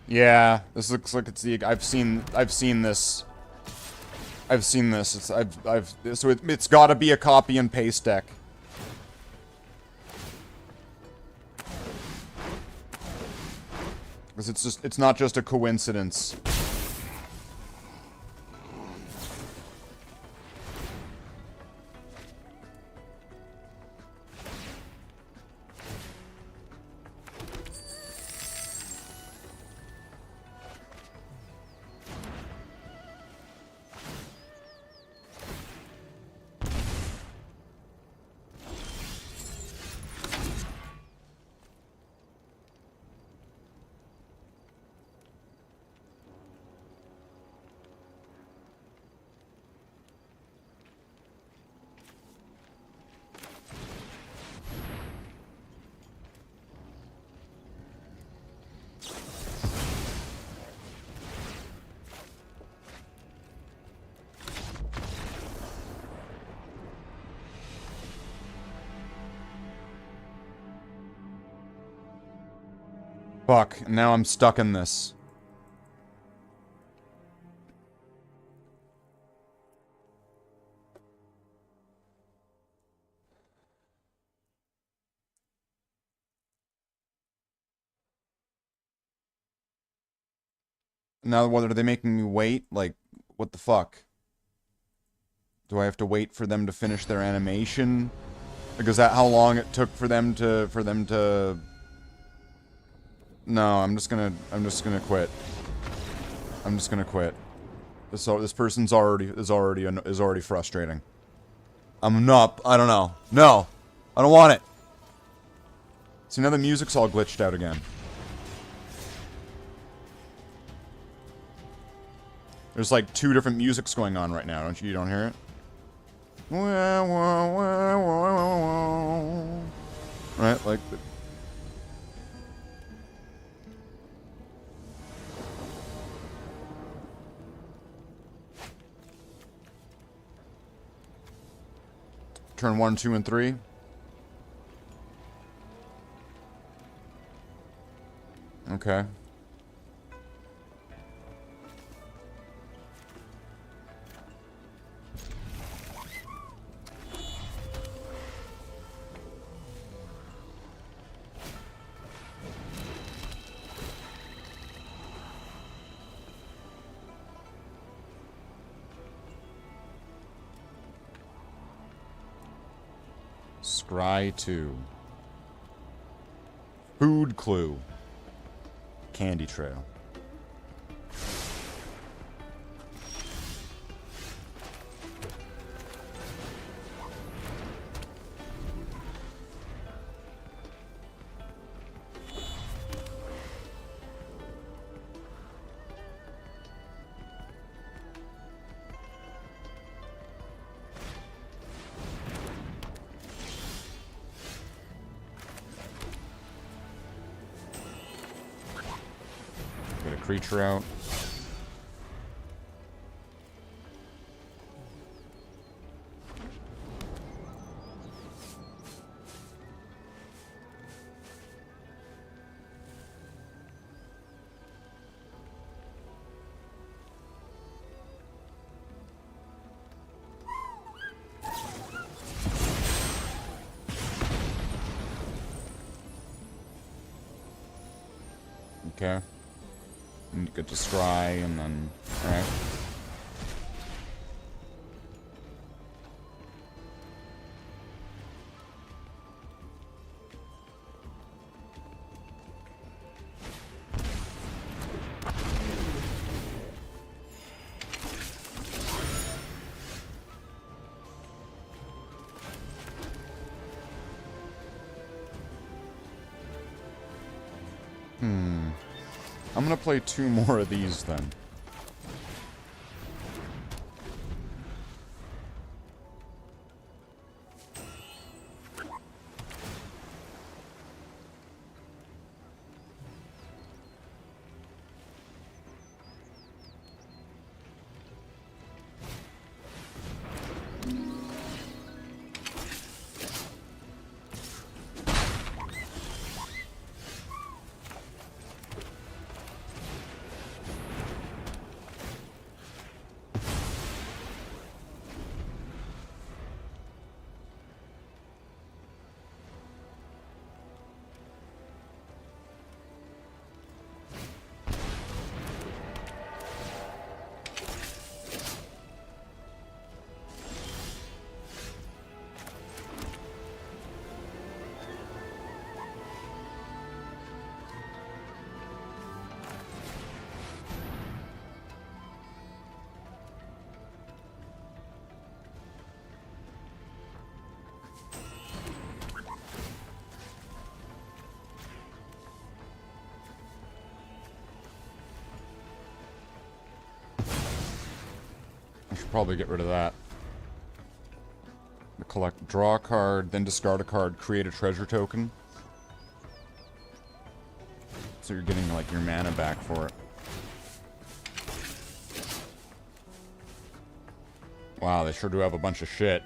Speaker 2: Yeah, this looks like it's the I've seen this. So it's got to be a copy and paste deck. Because it's not just a coincidence.
Speaker 4: Fuck, now I'm stuck in this. Now, what, are they making me wait? Like, what the fuck? Do I have to wait for them to finish their animation? Like, is that how long it took for them to... No, I'm just gonna quit. I'm just gonna quit. This person's is already frustrating. I'm not, I don't know. No! I don't want it! See, now the music's all glitched out again. There's like 2 different musics going on right now, don't you? You don't hear it? Right, like... Turn 1, 2, and 3. Okay. Scry 2. Food clue. Candy trail. Get a creature out. Okay. And get to scry, and then... Alright. I'm gonna play 2 more of these then. I should probably get rid of that. Collect, draw a card, then discard a card, create a treasure token. So you're getting, like, your mana back for it. Wow, they sure do have a bunch of shit.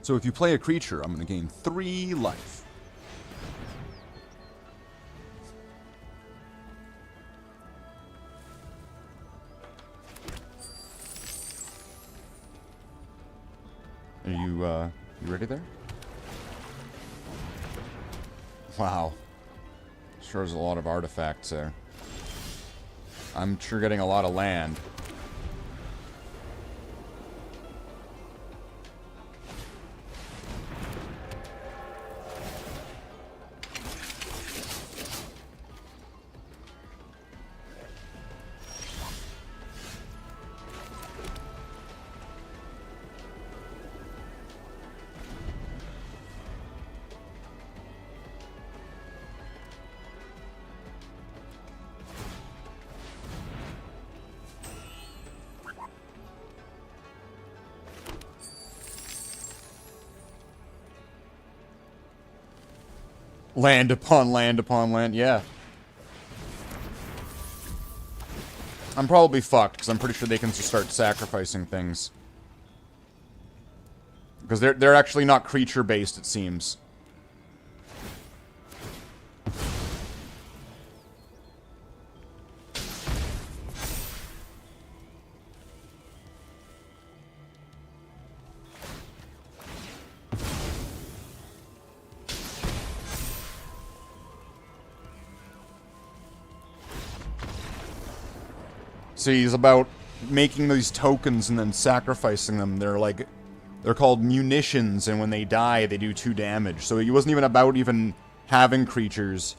Speaker 2: So if you play a creature, I'm going to gain 3 life. Are you ready there? Wow. Sure is a lot of artifacts there. I'm sure getting a lot of land. Land upon land upon land, yeah. I'm probably fucked, because I'm pretty sure they can just start sacrificing things. Because they're actually not creature-based, it seems. See, he's about making these tokens and then sacrificing them. They're called munitions, and when they die, they do 2 damage. So he wasn't even about even having creatures.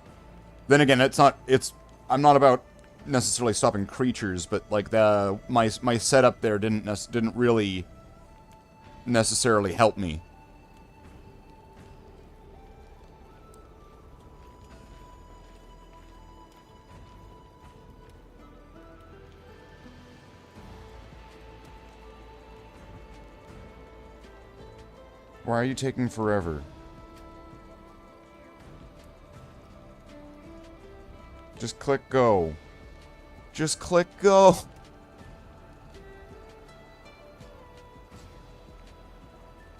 Speaker 2: Then again, I'm not about necessarily stopping creatures, but like my setup there didn't really necessarily help me. Why are you taking forever? Just click go. Just click go.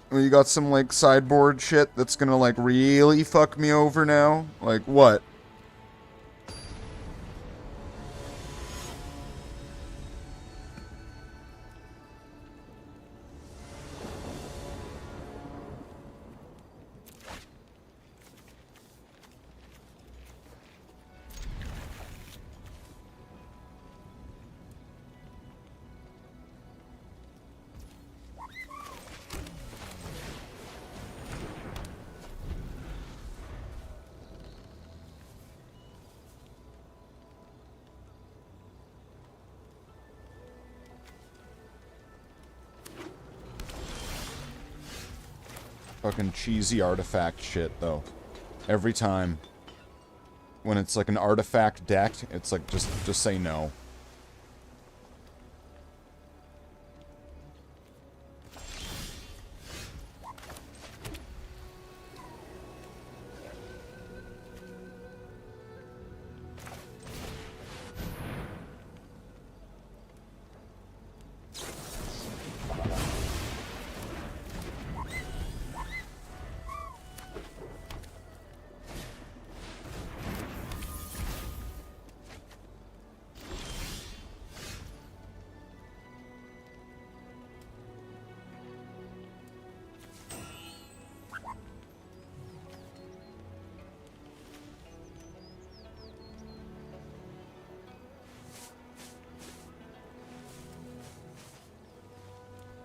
Speaker 2: Well, you got some, like, sideboard shit that's gonna, like, really fuck me over now? Like, what? Fucking cheesy artifact shit, though. Every time. When it's like an artifact deck, it's like, just say no.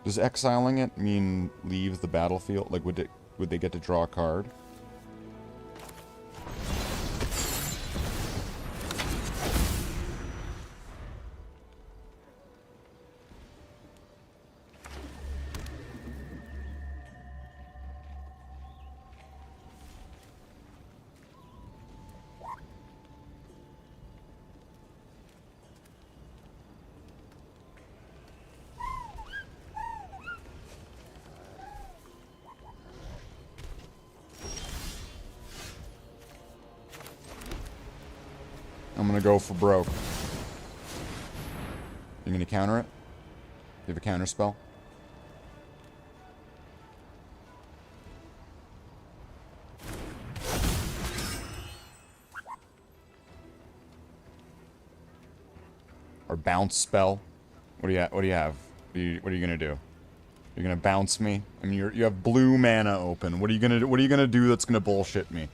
Speaker 2: Does exiling it mean leave the battlefield? Like, would they get to draw a card? I'm gonna go for broke. You gonna counter it? You have a counter spell?
Speaker 4: Or bounce spell. What do you have? What are you gonna do? You're gonna bounce me? I mean, you have blue mana open. What are you gonna do? What are you gonna do that's gonna bullshit me?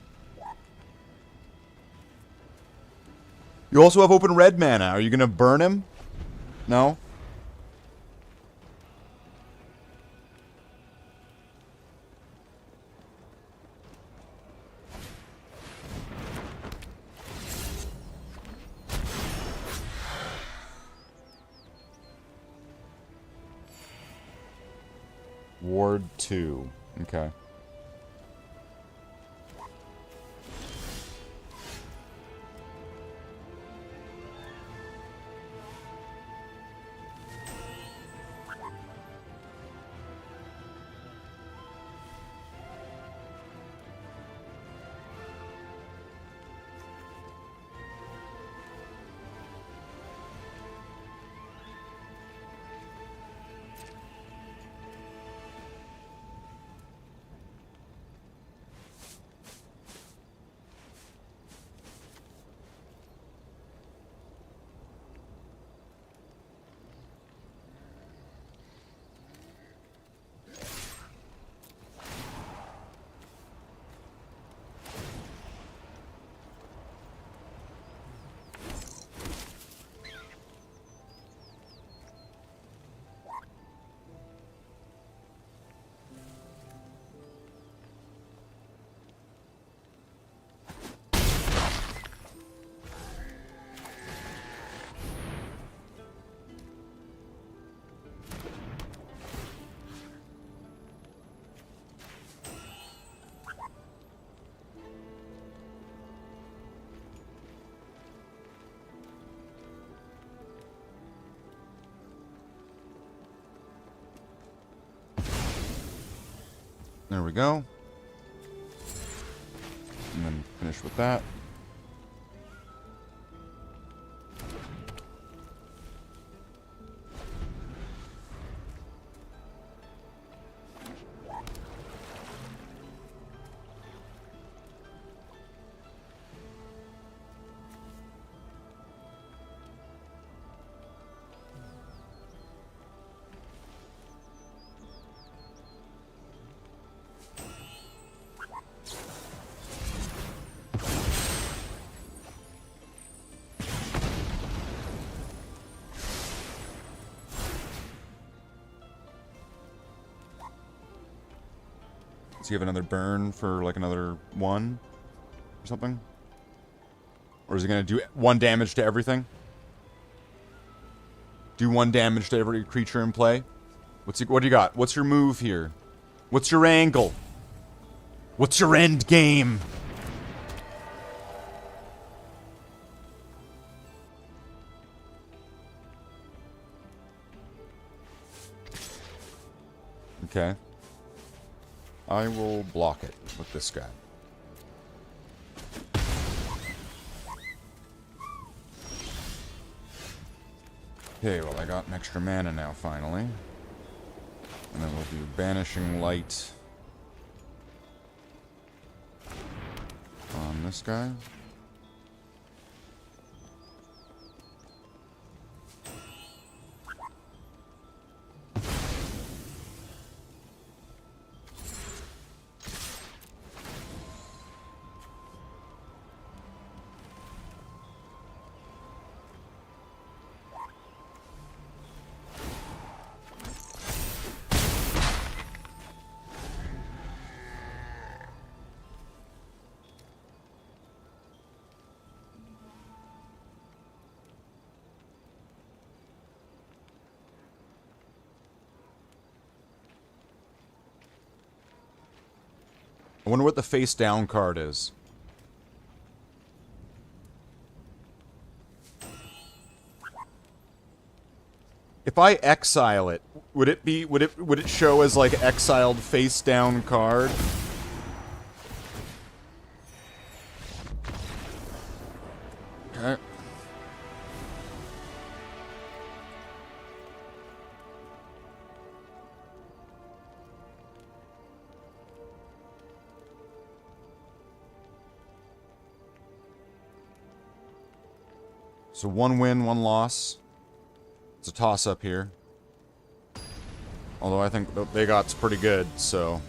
Speaker 4: You also have open red mana. Are you gonna burn him? No? Ward 2. Okay. There we go. And then finish with that. Does he have another burn for like another 1 or something? Or is he gonna do 1 damage to everything? Do 1 damage to every creature in play? What do you got? What's your move here? What's your angle? What's your end game? Okay. I will block it with this guy. Okay, well I got an extra mana now finally. And then we'll do Banishing Light on this guy. I wonder what the face down card is. If I exile it, would it show as like exiled face down card? Okay. So 1 win, 1 loss. a toss-up here. Although I think they got's pretty good, so...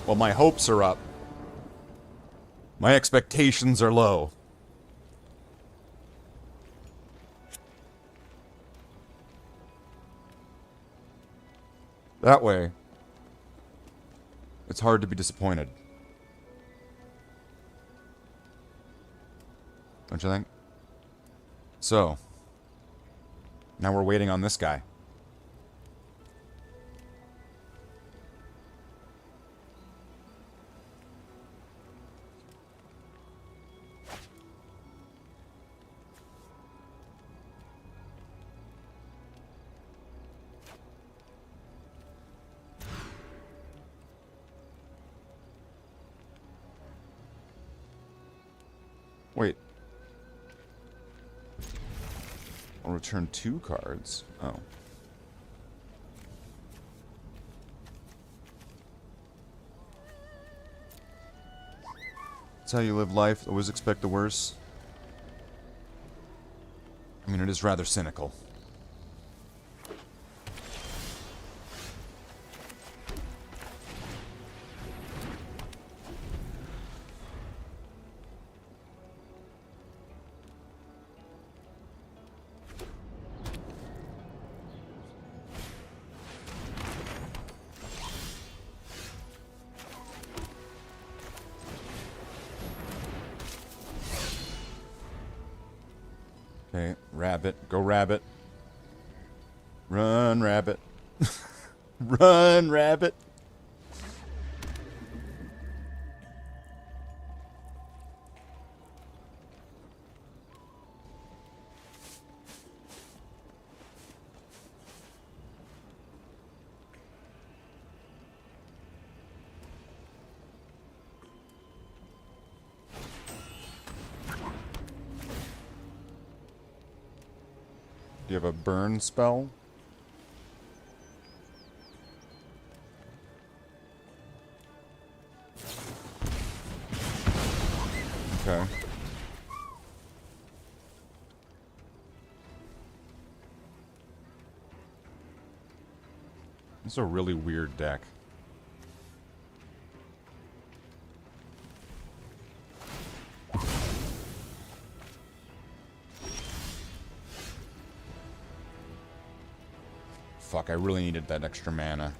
Speaker 4: Well, my hopes are up. My expectations are low. That way, it's hard to be disappointed. Don't you think? So, now we're waiting on this guy. Wait. I'll return 2 cards. Oh. That's how you live life. Always expect the worst. I mean, it is rather cynical. Okay, rabbit. Go rabbit. Run, rabbit. Run, rabbit. Do you have a burn spell? Okay. It's a really weird deck. Fuck, I really needed that extra mana.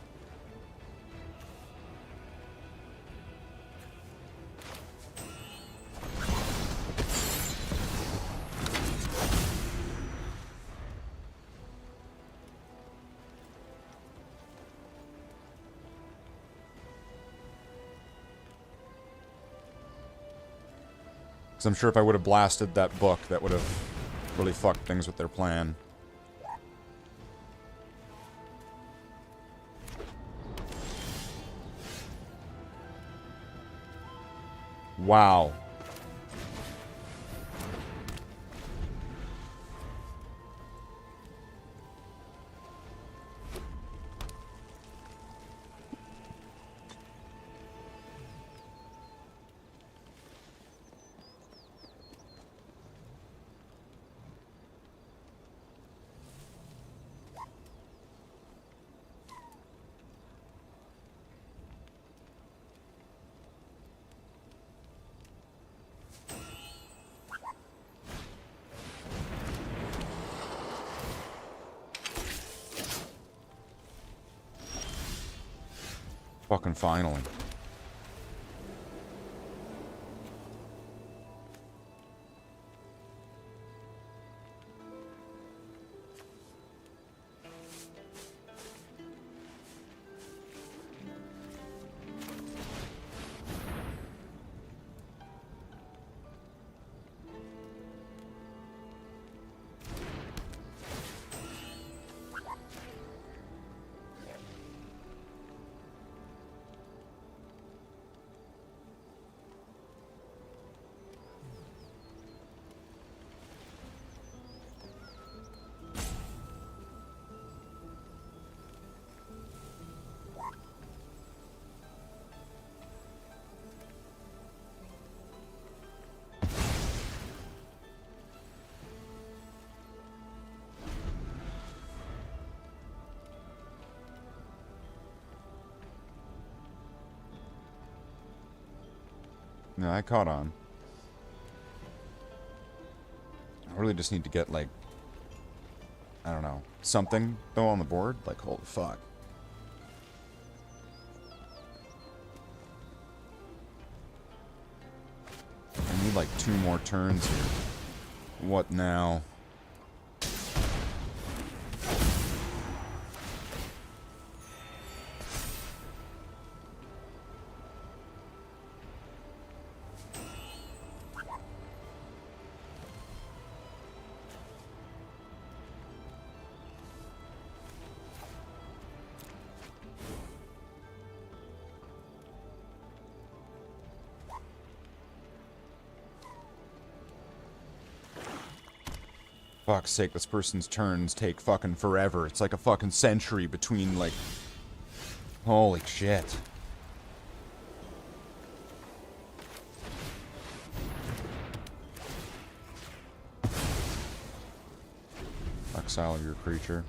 Speaker 4: Because I'm sure if I would have blasted that book, that would have really fucked things with their plan. Wow. Fucking finally.
Speaker 2: No, I caught on. I really just need to get, like, I don't know, something, though, on the board. Like, holy fuck. I need, like, 2 more turns here. What now? Fuck's sake, this person's turns take fucking forever. It's like a fucking century between, like... Holy shit. Exile your creature.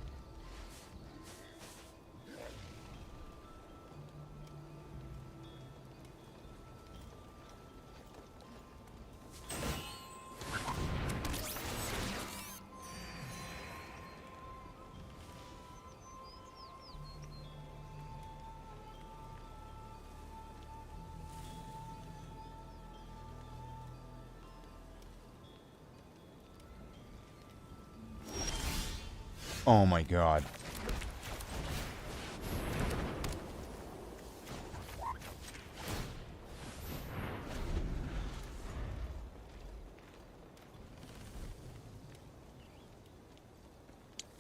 Speaker 2: Oh my god.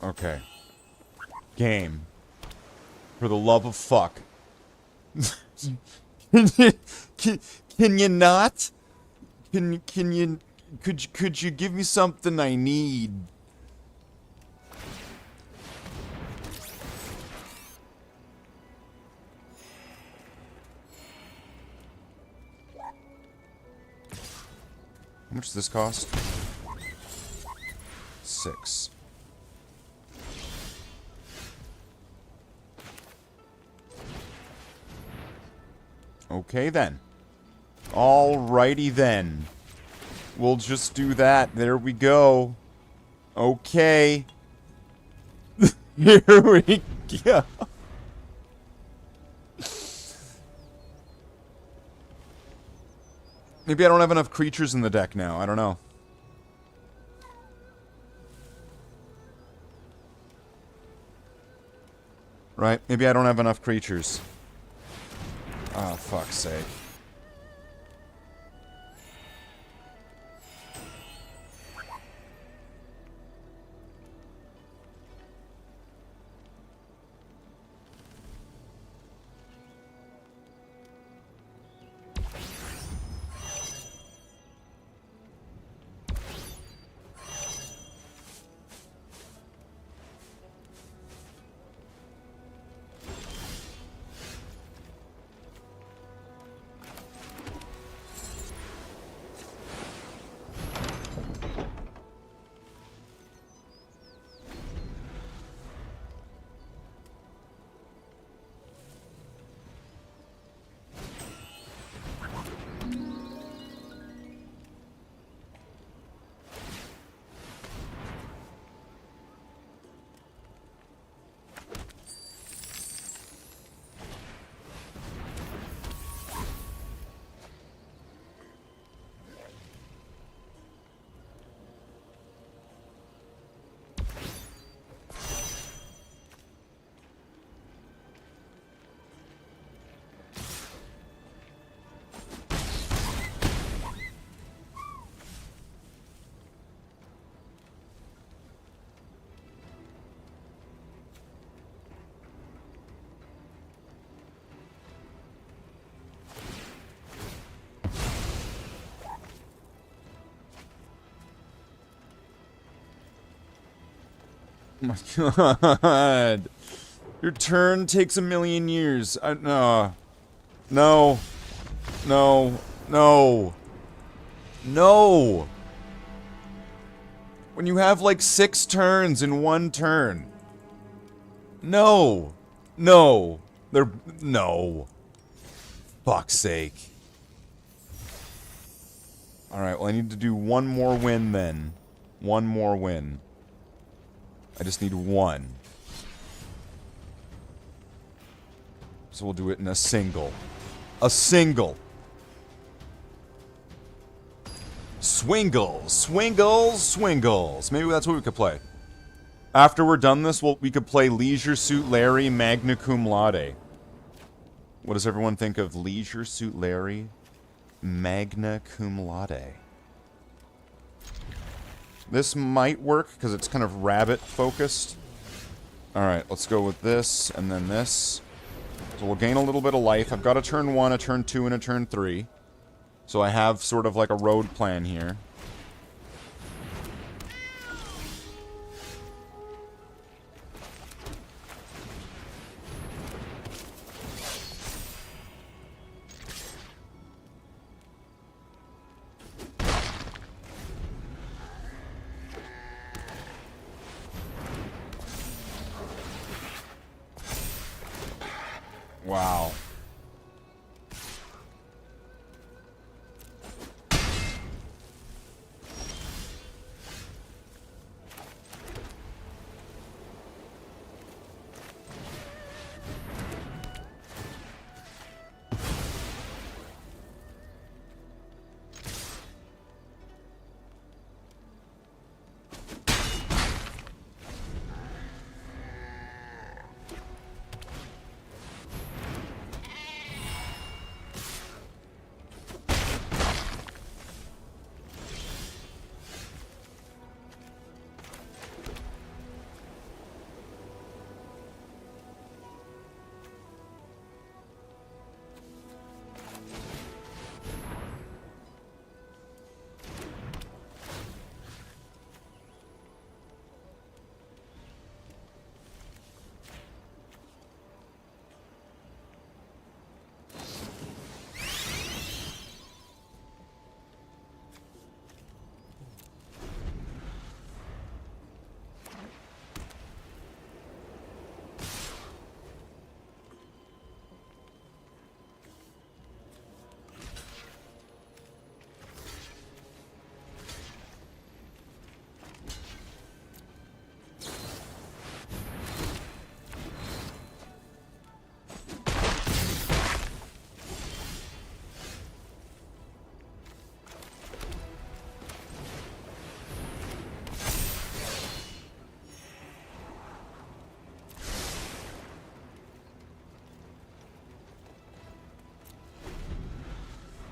Speaker 2: Okay. Game. For the love of fuck. Can you not? Can you could you give me something I need? How much does this cost? 6. Okay then. Alrighty then. We'll just do that. There we go. Okay. Here we go. Maybe I don't have enough creatures in the deck now. I don't know. Right? Maybe I don't have enough creatures. Oh, fuck's sake. Oh my god. Your turn takes 1,000,000 years. No. No. No. No. No. When you have like 6 turns in 1 turn. No. No. No. Fuck's sake. Alright, well I need to do one more win then. One more win. I just need one. So we'll do it in a single. A single! Swingles! Swingles! Swingles! Maybe that's what we could play. After we're done this, we could play Leisure Suit Larry Magna Cum Laude. What does everyone think of Leisure Suit Larry Magna Cum Laude? This might work, because it's kind of rabbit-focused. Alright, let's go with this, and then this. So we'll gain a little bit of life. I've got a turn 1, a turn 2, and a turn 3. So I have sort of like a road plan here. Wow.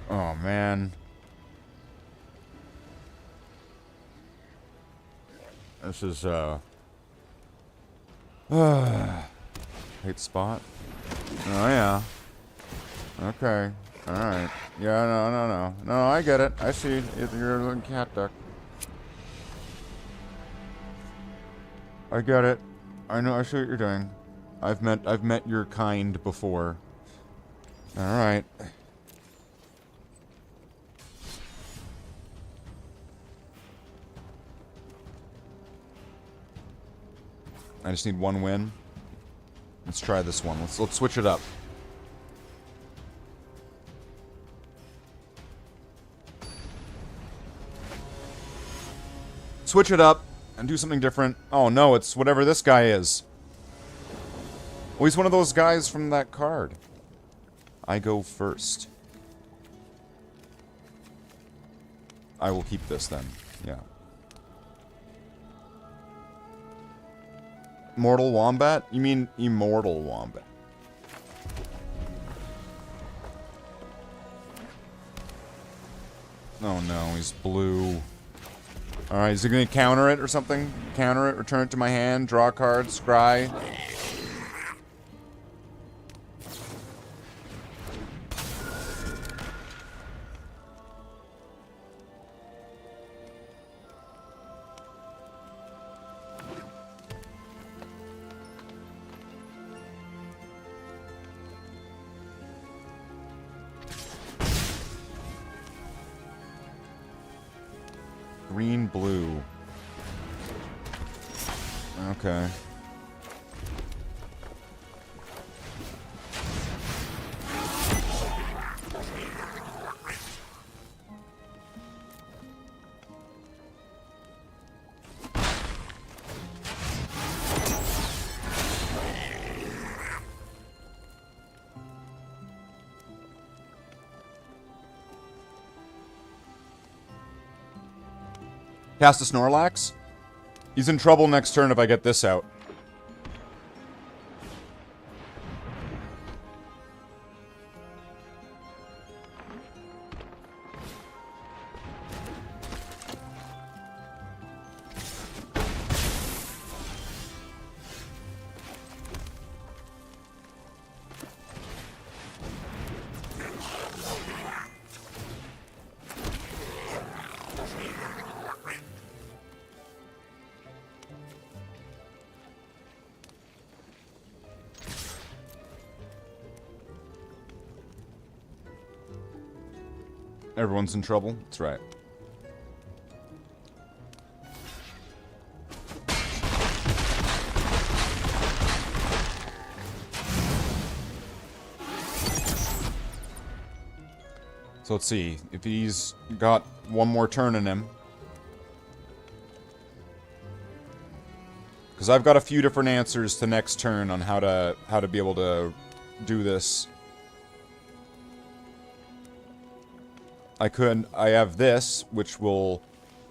Speaker 2: Oh, man. This is, hate spot. Oh, yeah. Okay. Alright. Yeah, no. No, I get it. I see. You're a little cat duck. I get it. I know. I see what you're doing. I've met your kind before. Alright. I just need one win. Let's try this one. Let's switch it up. Switch it up and do something different. Oh no, it's whatever this guy is. Oh, he's one of those guys from that card. I go first. I will keep this then. Yeah. Mortal Wombat? You mean Immortal Wombat? Oh no, he's blue. Alright, is he gonna counter it or something? Counter it, return it to my hand, draw a card, scry. Green, blue. Okay.
Speaker 4: Cast a Snorlax. He's in trouble next turn if I get this out. Everyone's in trouble? That's right. So let's see. If he's got one more turn in him. Because I've got a few different answers to next turn on how to be able to do this. I have this, which will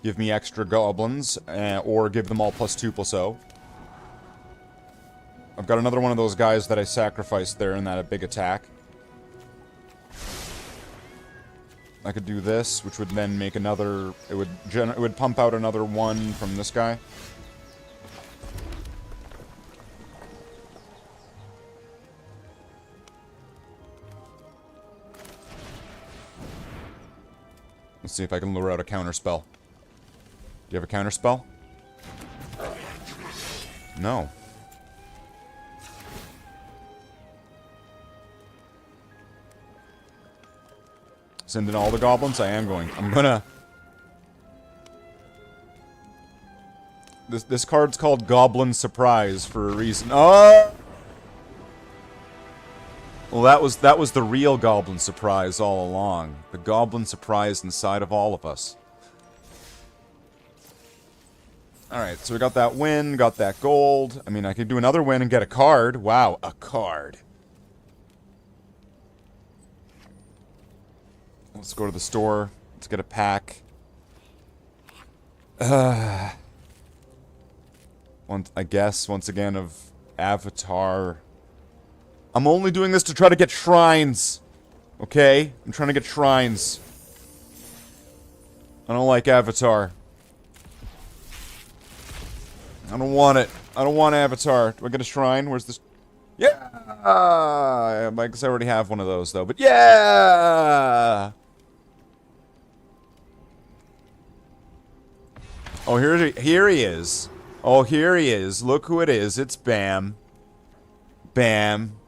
Speaker 4: give me extra goblins, or give them all +2/+0. I've got another one of those guys that I sacrificed there in that big attack. I could do this, which would then make another... It would pump out another one from this guy. Let's see if I can lure out a counterspell. Do you have a counterspell? No. Send in all the goblins? I am going. I'm gonna... This card's called Goblin Surprise for a reason. Oh! Well, that was the real Goblin Surprise all along. The Goblin Surprise inside of all of us. Alright, so we got that win, got that gold. I mean, I could do another win and get a card. Wow, a card. Let's go to the store. Let's get a pack. I guess, once again, of Avatar. I'm only doing this to try to get shrines. Okay? I'm trying to get shrines. I don't like Avatar. I don't want it. I don't want Avatar. Do I get a shrine? Where's this? Yeah! I guess I already have one of those, though. But yeah! Oh, here he is. Oh, here he is. Look who it is. It's Bam. Bam.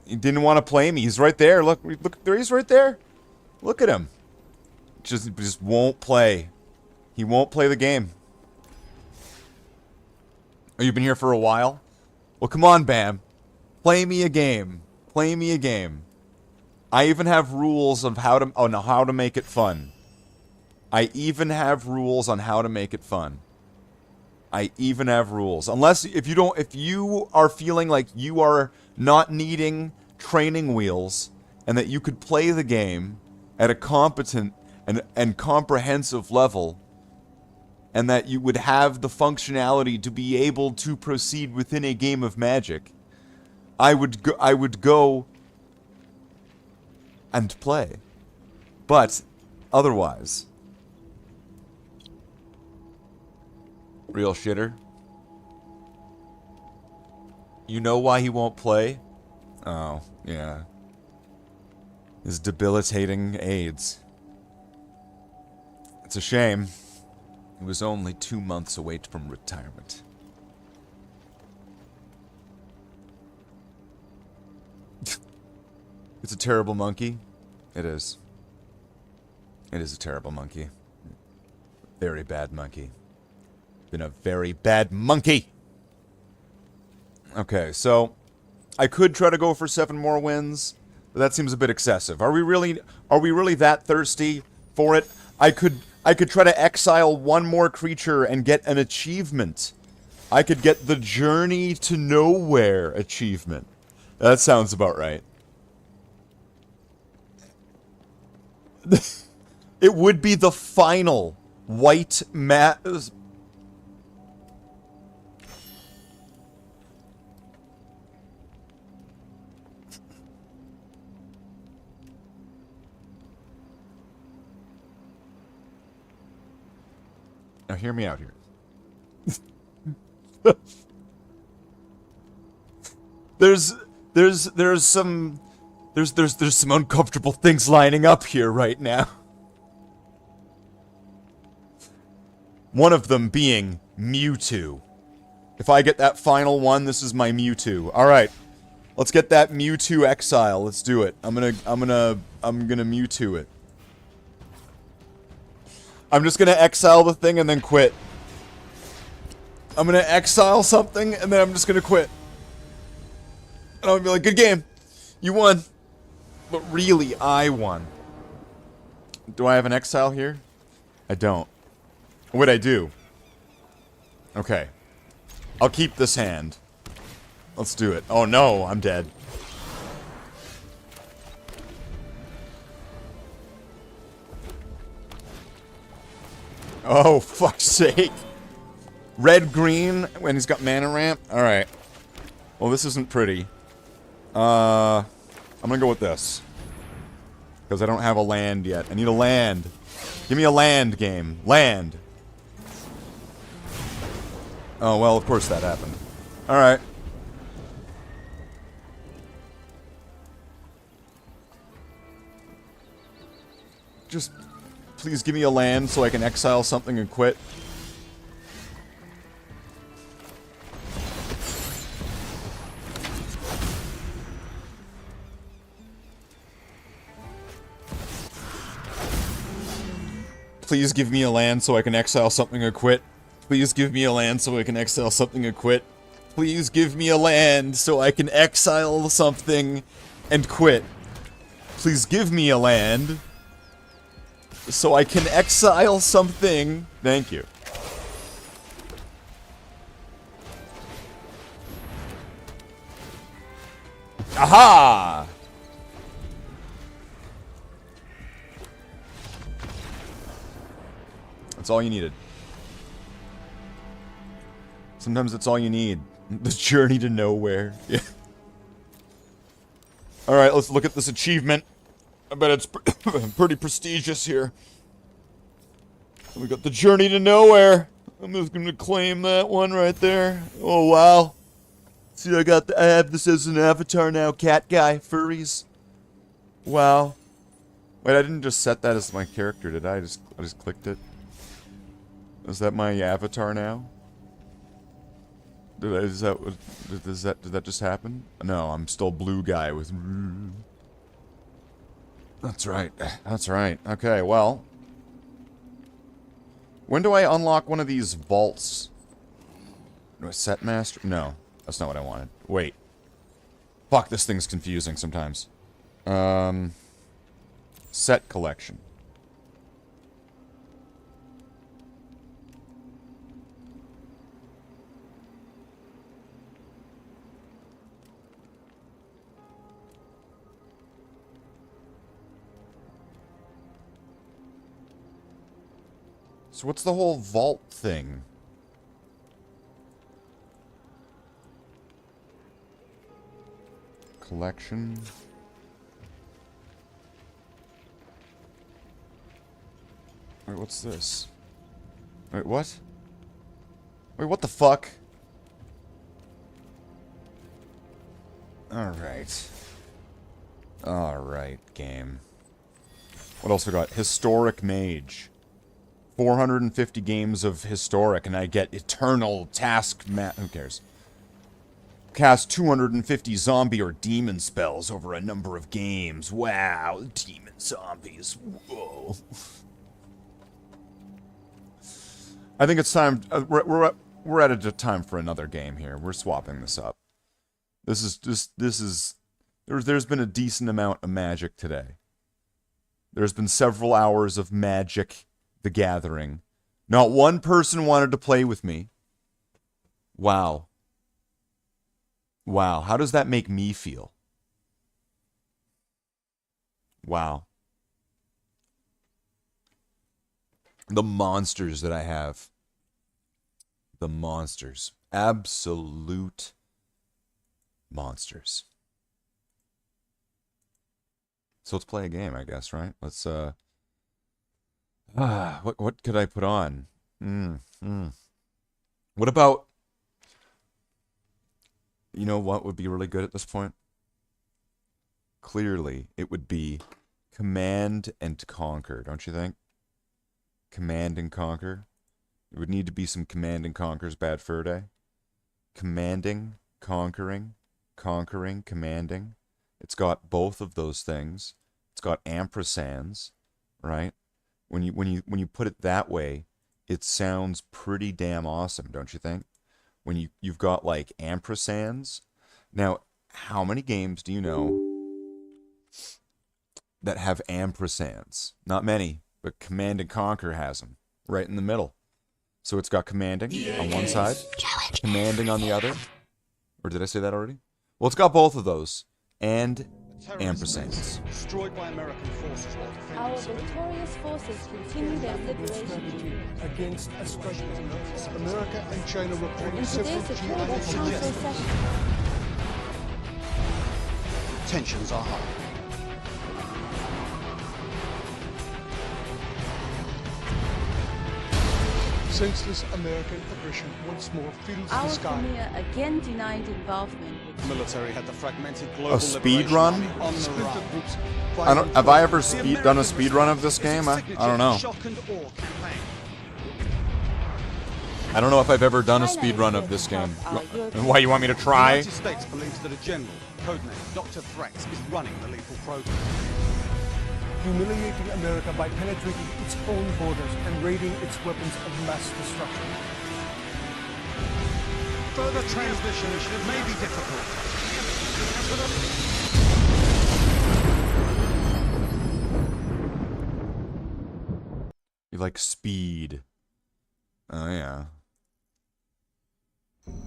Speaker 4: He didn't want to play me. He's right there. Look, there. He's right there. Look at him. Just won't play. He won't play the game. Oh, you've been here for a while? Well, come on, Bam. Play me a game. Play me a game. I even have rules of how to make it fun. I even have rules on how to make it fun. I even have rules. Unless, if you are feeling like you are not needing training wheels, and that you could play the game at a competent and comprehensive level, and that you would have the functionality to be able to proceed within a game of Magic, I would go and play. But otherwise, real shitter. You know why he won't play? Oh, yeah. His debilitating AIDS. It's a shame. He was only 2 months away from retirement. It's a terrible monkey. It is. It is a terrible monkey. Very bad monkey. Been a very bad monkey! Okay, so I could try to go for 7 more wins, but that seems a bit excessive. Are we really that thirsty for it? I could try to exile one more creature and get an achievement. I could get the Journey to Nowhere achievement. That sounds about right. It would be the final white mat. Now hear me out here. There's some uncomfortable things lining up here right now. One of them being Mewtwo. If I get that final one, this is my Mewtwo. All right, let's get that Mewtwo exile. Let's do it. I'm gonna Mewtwo it. I'm just gonna exile the thing and then quit. I'm gonna exile something and then I'm just gonna quit. And I'm gonna be like, good game. You won. But really, I won. Do I have an exile here? I don't. What'd I do? Okay. I'll keep this hand. Let's do it. Oh no, I'm dead. Oh, fuck's sake. Red, green, when he's got mana ramp? Alright. Well, this isn't pretty. I'm gonna go with this. Because I don't have a land yet. I need a land. Give me a land game. Land. Oh, well, of course that happened. Alright. Just please give me a land so I can exile something and quit. Please give me a land so I can exile something and quit. Please give me a land so I can exile something and quit. Please give me a land so I can exile something and quit. Please give me a land so I can exile something. Thank you. Aha! That's all you needed. Sometimes that's all you need. The journey to nowhere. Yeah. Alright, let's look at this achievement. I bet it's pretty prestigious here. We got the journey to nowhere. I'm just gonna claim that one right there. Oh wow. See, I have this as an avatar now. Cat guy, furries. Wow. Wait, I didn't just set that as my character, did I? I just clicked it. Is that my avatar now? Did that just happen? No, I'm still blue guy with. That's right. That's right. Okay, well. When do I unlock one of these vaults? Do I set master? No, that's not what I wanted. Wait. Fuck, this thing's confusing sometimes. Set collection. So what's the whole vault thing? Collection. Wait, what's this? Wait, what? Wait, what the fuck? Alright. Alright, game. What else we got? Historic Mage. 450 games of Historic, and I get Eternal Task Who cares? Cast 250 zombie or demon spells over a number of games. Wow, demon zombies. Whoa. I think it's time. We're at a time for another game here. We're swapping this up. There's been a decent amount of magic today. There's been several hours of Magic the Gathering. Not one person wanted to play with me. Wow. Wow, how does that make me feel? Wow. The monsters that I have. The monsters. Absolute monsters. So let's play a game, I guess, right? Let's, what could I put on? What about, you know what would be really good at this point? Clearly, it would be Command and Conquer, don't you think? Command and Conquer. It would need to be some Command and Conquer's Bad Fur Day. Commanding, conquering, conquering, commanding. It's got both of those things. It's got ampersands, right? When you put it that way, it sounds pretty damn awesome, don't you think? When you've got like ampersands. Now, how many games do you know that have ampersands? Not many, but Command and Conquer has them right in the middle. So it's got commanding on one side, commanding on the other. Or did I say that already? Well, it's got both of those and ampersands.
Speaker 9: Destroyed by American forces while
Speaker 8: Our
Speaker 9: defending
Speaker 8: victorious forces continue their liberation
Speaker 9: against Australia. America and China reported
Speaker 8: in
Speaker 9: several
Speaker 8: today's
Speaker 9: key
Speaker 8: recorded
Speaker 9: items.
Speaker 8: council session.
Speaker 9: Tensions are high. Senseless American aggression once more fills the
Speaker 8: Our
Speaker 9: sky.
Speaker 8: premier again denied involvement with
Speaker 9: The military had the fragmented global
Speaker 4: A speed run?
Speaker 9: on the run.
Speaker 4: I don't. Have I ever done a speed run of this game? I don't know. I don't know if I've ever done a speed run of this game. And why you want me to
Speaker 9: The
Speaker 4: try?
Speaker 9: United States believes that a general, codenamed Dr. Threats, is running the lethal program. Humiliating America by penetrating its own borders and raiding its weapons of mass destruction. Further transmission may be difficult.
Speaker 4: You like speed. Oh, yeah.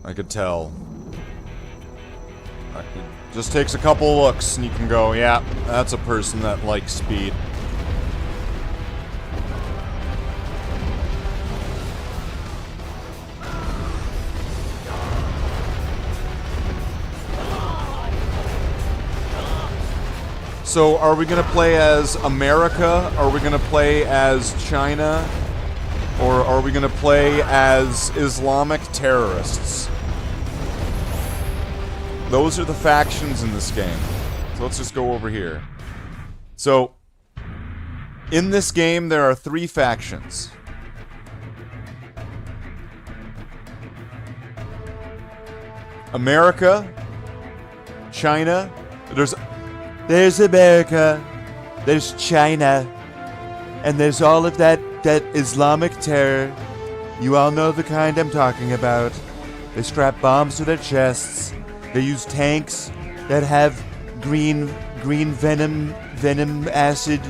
Speaker 4: I could tell. It just takes a couple looks and you can go, yeah, that's a person that likes speed. So, are we gonna play as America? Are we gonna play as China? Or are we gonna play as Islamic terrorists? Those are the factions in this game. So let's just go over here. So, in this game, there are 3 factions. America, China, there's America, there's China, and there's all of that Islamic terror. You all know the kind I'm talking about. They strap bombs to their chests. They use tanks that have green venom acid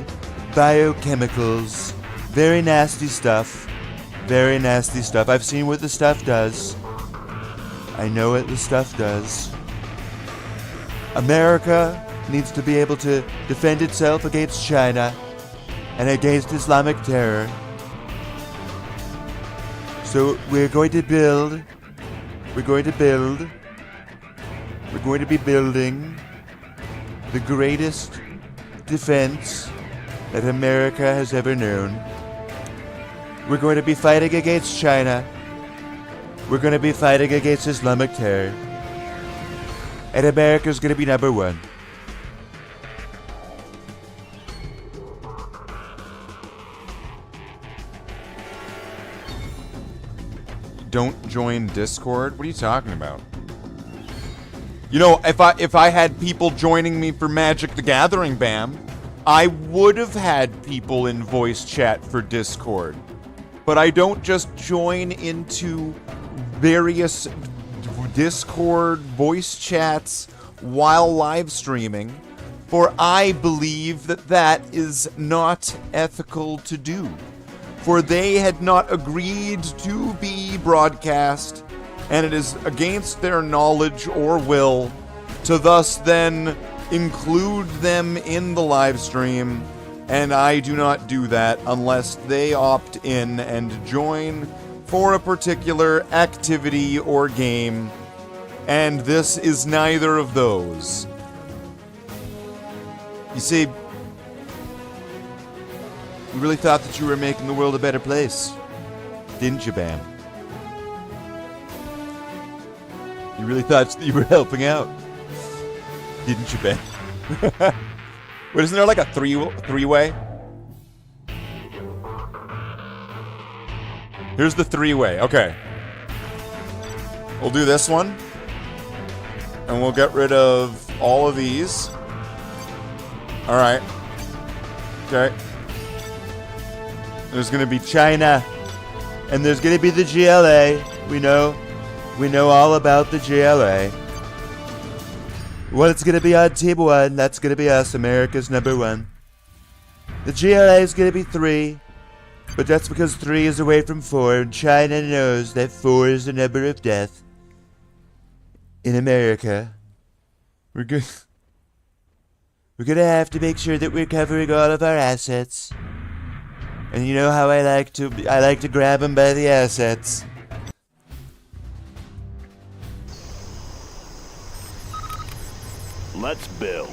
Speaker 4: biochemicals. Very nasty stuff. Very nasty stuff. I've seen what the stuff does. I know what the stuff does. America needs to be able to defend itself against China and against Islamic terror. So we're going to be building the greatest defense that America has ever known. We're going to be fighting against China. We're going to be fighting against Islamic terror. And America's going to be number 1. Don't join Discord? What are you talking about? You know, if I had people joining me for Magic the Gathering, Bam, I would have had people in voice chat for Discord. But I don't just join into various Discord voice chats while live streaming, for I believe that that is not ethical to do. For they had not agreed to be broadcast, and it is against their knowledge or will to thus then include them in the live stream And I do not do that unless they opt in and join for a particular activity or game. And this is neither of those. You see, you really thought that you were making the world a better place, didn't you, Bam? You really thought that you were helping out, didn't you, Bam? Wait, isn't there like a three-way? Here's the three-way. Okay. We'll do this one. And we'll get rid of all of these. Alright. Okay. There's gonna be China. And there's gonna be the GLA. We know all about the GLA. What's gonna be on Team 1? That's gonna be us, America's #1. The GLA is gonna be 3. But that's because 3 is away from 4, and China knows that 4 is the number of death. In America. We're gonna have to make sure that we're covering all of our assets. And you know how I like to grab them by the assets.
Speaker 5: Let's build.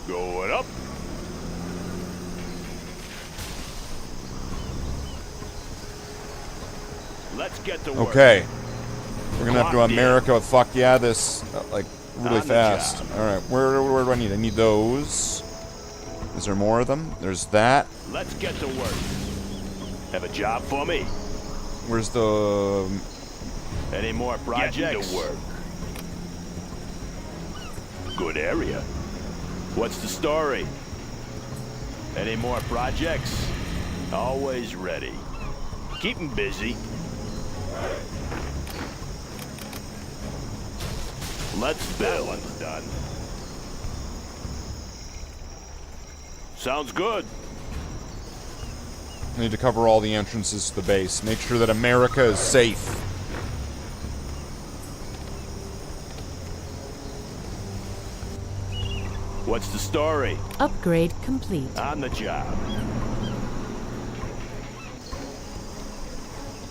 Speaker 5: Going up. Let's get to work.
Speaker 4: Okay. We're gonna have to
Speaker 5: Locked in.
Speaker 4: America, fuck yeah, this, like, really
Speaker 5: On the
Speaker 4: fast.
Speaker 5: job.
Speaker 4: Alright, where do I need? I need those. Is there more of them? There's that.
Speaker 5: Let's get to work. Have a job for me?
Speaker 4: Where's the...
Speaker 5: Any more projects? Getting to work. Good area. What's the story? Any more projects? Always ready. Keep 'em busy. Let's build. That one's done. Sounds good.
Speaker 4: I need to cover all the entrances to the base. Make sure that America is safe.
Speaker 5: What's the story?
Speaker 10: Upgrade complete.
Speaker 5: On the job.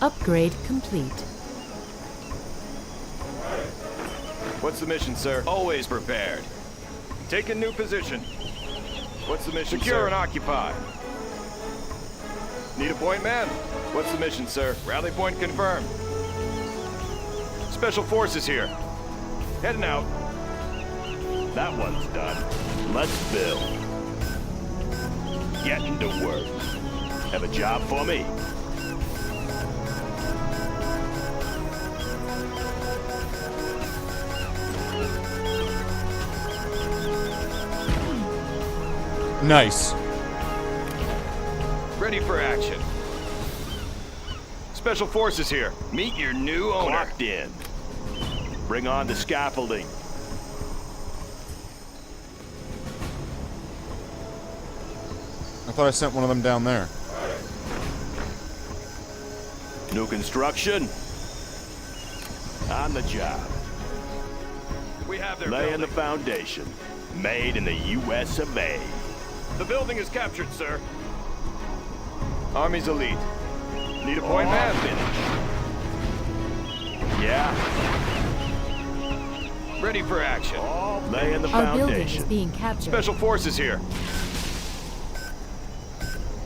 Speaker 10: Upgrade complete.
Speaker 11: What's the mission, sir?
Speaker 5: Always prepared.
Speaker 11: Take a new position. What's the mission,
Speaker 5: Secure
Speaker 11: sir?
Speaker 5: and occupy.
Speaker 11: Need a point man? What's the mission, sir? Rally point confirmed. Special forces here. Heading out.
Speaker 5: That one's done. Let's build. Getting to work. Have a job for me?
Speaker 4: Nice.
Speaker 11: Ready for action. Special forces here. Meet your new owner.
Speaker 5: Locked in. Bring on the scaffolding.
Speaker 4: I thought I sent one of them down there.
Speaker 5: New construction. On the job.
Speaker 11: We have their
Speaker 5: Laying the
Speaker 11: building.
Speaker 5: foundation. Made in the U.S. of A.
Speaker 11: The building is captured, sir. Army's elite. Need a point man?
Speaker 5: Yeah.
Speaker 11: Ready for action.
Speaker 5: Laying the
Speaker 10: Our building is
Speaker 5: foundation.
Speaker 10: being captured.
Speaker 11: Special forces here.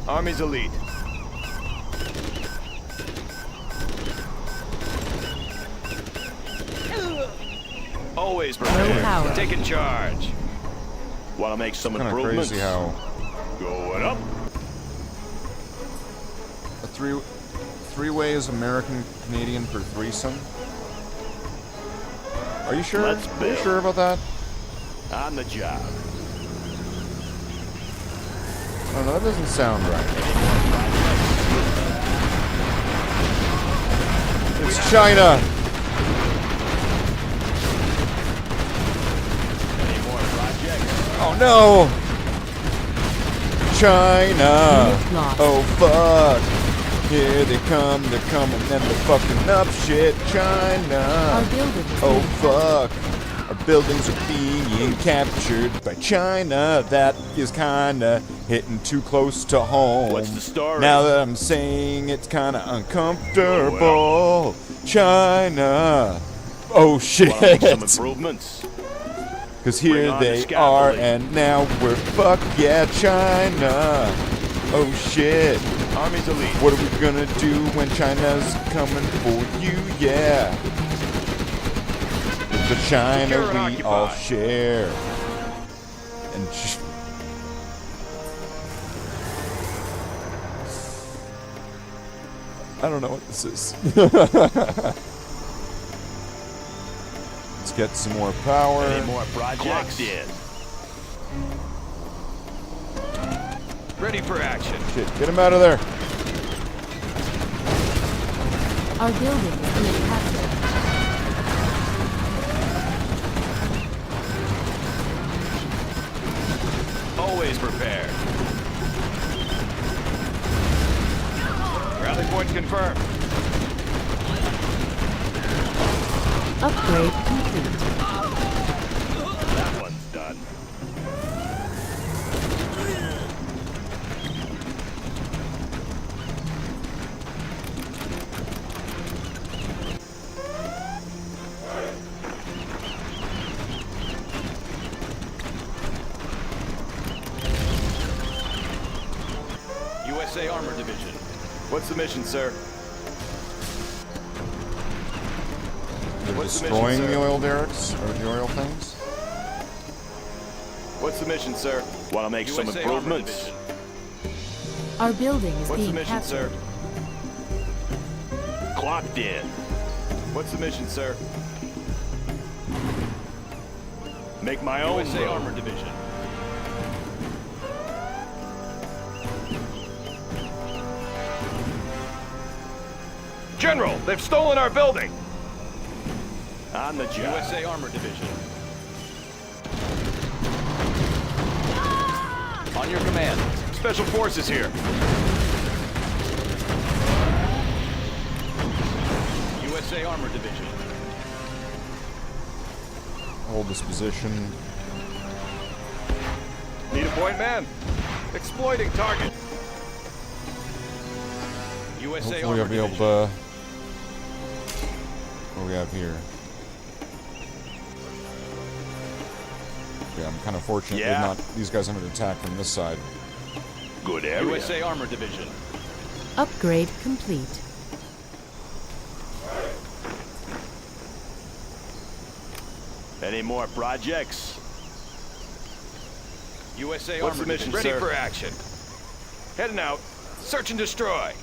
Speaker 11: Army's elite. Always
Speaker 10: Low
Speaker 11: prepared.
Speaker 10: power.
Speaker 11: Taking charge.
Speaker 5: Want to make some
Speaker 4: Kind of
Speaker 5: improvements?
Speaker 4: crazy how
Speaker 5: Going up.
Speaker 4: a three-way is American Canadian for threesome. Are you sure?
Speaker 5: Let's
Speaker 4: Are you
Speaker 5: build.
Speaker 4: sure about that?
Speaker 5: On the job.
Speaker 4: Oh no, that doesn't sound right. It's China.
Speaker 5: Any more projects?
Speaker 4: Oh no! China!
Speaker 10: Unit lost.
Speaker 4: Oh fuck! Here they come, they're coming and they're fucking up shit,
Speaker 10: Our
Speaker 4: China!
Speaker 10: building is
Speaker 4: Oh
Speaker 10: being captured.
Speaker 4: fuck! Our buildings are being captured by China. That is kinda hitting too close to home.
Speaker 11: What's the story?
Speaker 4: Now that I'm saying it's kinda uncomfortable. China. Oh shit.
Speaker 11: Wanna make some improvements?
Speaker 4: Cause
Speaker 11: Bring
Speaker 4: here
Speaker 11: on the
Speaker 4: they are,
Speaker 11: scaffolding.
Speaker 4: and now we're fuck yeah, China. Oh shit.
Speaker 11: Army's elite.
Speaker 4: What are we gonna do when China's coming for you? Yeah. With the China
Speaker 11: Secure and
Speaker 4: we all
Speaker 11: occupy.
Speaker 4: share. And I don't know what this is. Let's get some more power.
Speaker 11: Any more projects? In. Ready for action.
Speaker 4: Shit, get him out of there.
Speaker 10: Our building is being captured.
Speaker 11: Always prepared. Rally point confirmed.
Speaker 10: Upgrade complete.
Speaker 11: That one's done. USA Armor Division. What's the mission, sir?
Speaker 4: They're
Speaker 11: What's the
Speaker 4: destroying
Speaker 11: mission,
Speaker 4: the
Speaker 11: sir?
Speaker 4: oil derricks, or the oil things.
Speaker 11: What's the mission, sir? Want to make some
Speaker 5: USA
Speaker 11: improvements?
Speaker 5: Armor
Speaker 10: Our building is
Speaker 11: What's the
Speaker 10: being
Speaker 11: mission,
Speaker 10: captured.
Speaker 11: sir? Clocked in. What's the mission, sir? Make my own
Speaker 5: USA
Speaker 11: road.
Speaker 5: Armor Division.
Speaker 11: General, they've stolen our building. On the job.
Speaker 5: USA Armor Division. On your command.
Speaker 11: Special forces here.
Speaker 5: USA Armor Division.
Speaker 4: Hold this position.
Speaker 11: Need a point man. Exploiting target.
Speaker 5: USA
Speaker 4: Hopefully
Speaker 5: Armor
Speaker 4: I'll be able
Speaker 5: Division.
Speaker 4: to... What do we have here? Yeah, I'm kind of fortunate
Speaker 11: Yeah.
Speaker 4: that not these guys haven't attacked from this side.
Speaker 11: Good area.
Speaker 5: USA Armor Division.
Speaker 10: Upgrade complete.
Speaker 11: Any more projects?
Speaker 5: USA
Speaker 11: What's
Speaker 5: Armor
Speaker 11: the mission,
Speaker 5: Division.
Speaker 11: sir? Ready for action. Heading out. Search and destroy.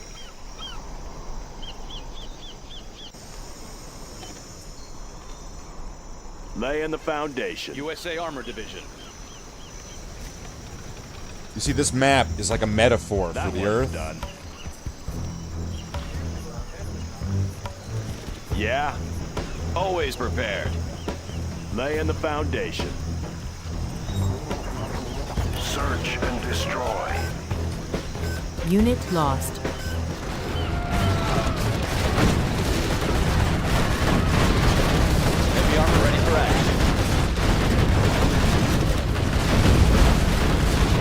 Speaker 11: Laying the foundation.
Speaker 5: USA Armor Division.
Speaker 4: You see, this map is like a metaphor
Speaker 11: That
Speaker 4: for the
Speaker 11: one's
Speaker 4: Earth.
Speaker 11: done. Yeah. Always prepared. Laying the foundation. Search and destroy.
Speaker 10: Unit lost.
Speaker 5: Heavy armor ready for action.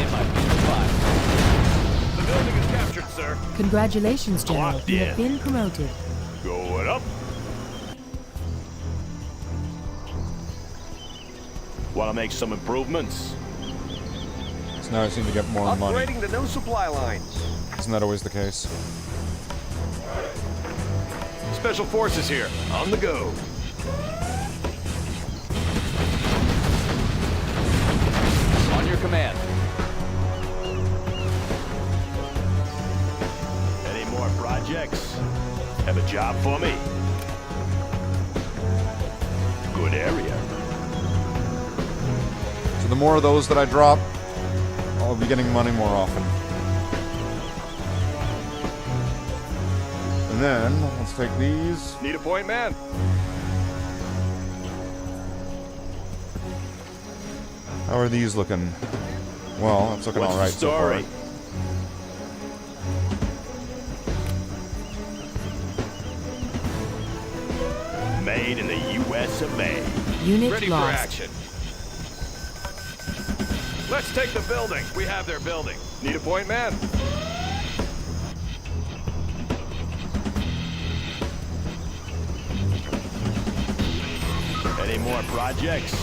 Speaker 5: In my five.
Speaker 11: The building is captured, sir.
Speaker 10: Congratulations, General.
Speaker 11: Clocked
Speaker 10: You have
Speaker 11: in.
Speaker 10: been promoted.
Speaker 11: Going up. Want to make some improvements?
Speaker 4: So now I seem to get more money.
Speaker 11: the new supply lines.
Speaker 4: Isn't that always the case?
Speaker 11: Special forces here. On the go.
Speaker 5: On your command.
Speaker 11: Any more projects? Have a job for me? Good area.
Speaker 4: So the more of those that I drop, I'll be getting money more often. And then, let's take these.
Speaker 11: Need a point man?
Speaker 4: How are these looking? Well, that's looking
Speaker 11: What's
Speaker 4: alright
Speaker 11: the
Speaker 4: so far.
Speaker 11: story? Made in the U.S. of A.
Speaker 10: Unit
Speaker 11: Ready for
Speaker 10: lost.
Speaker 11: action. Let's take the building. We have their building. Need a point, man? Any more projects?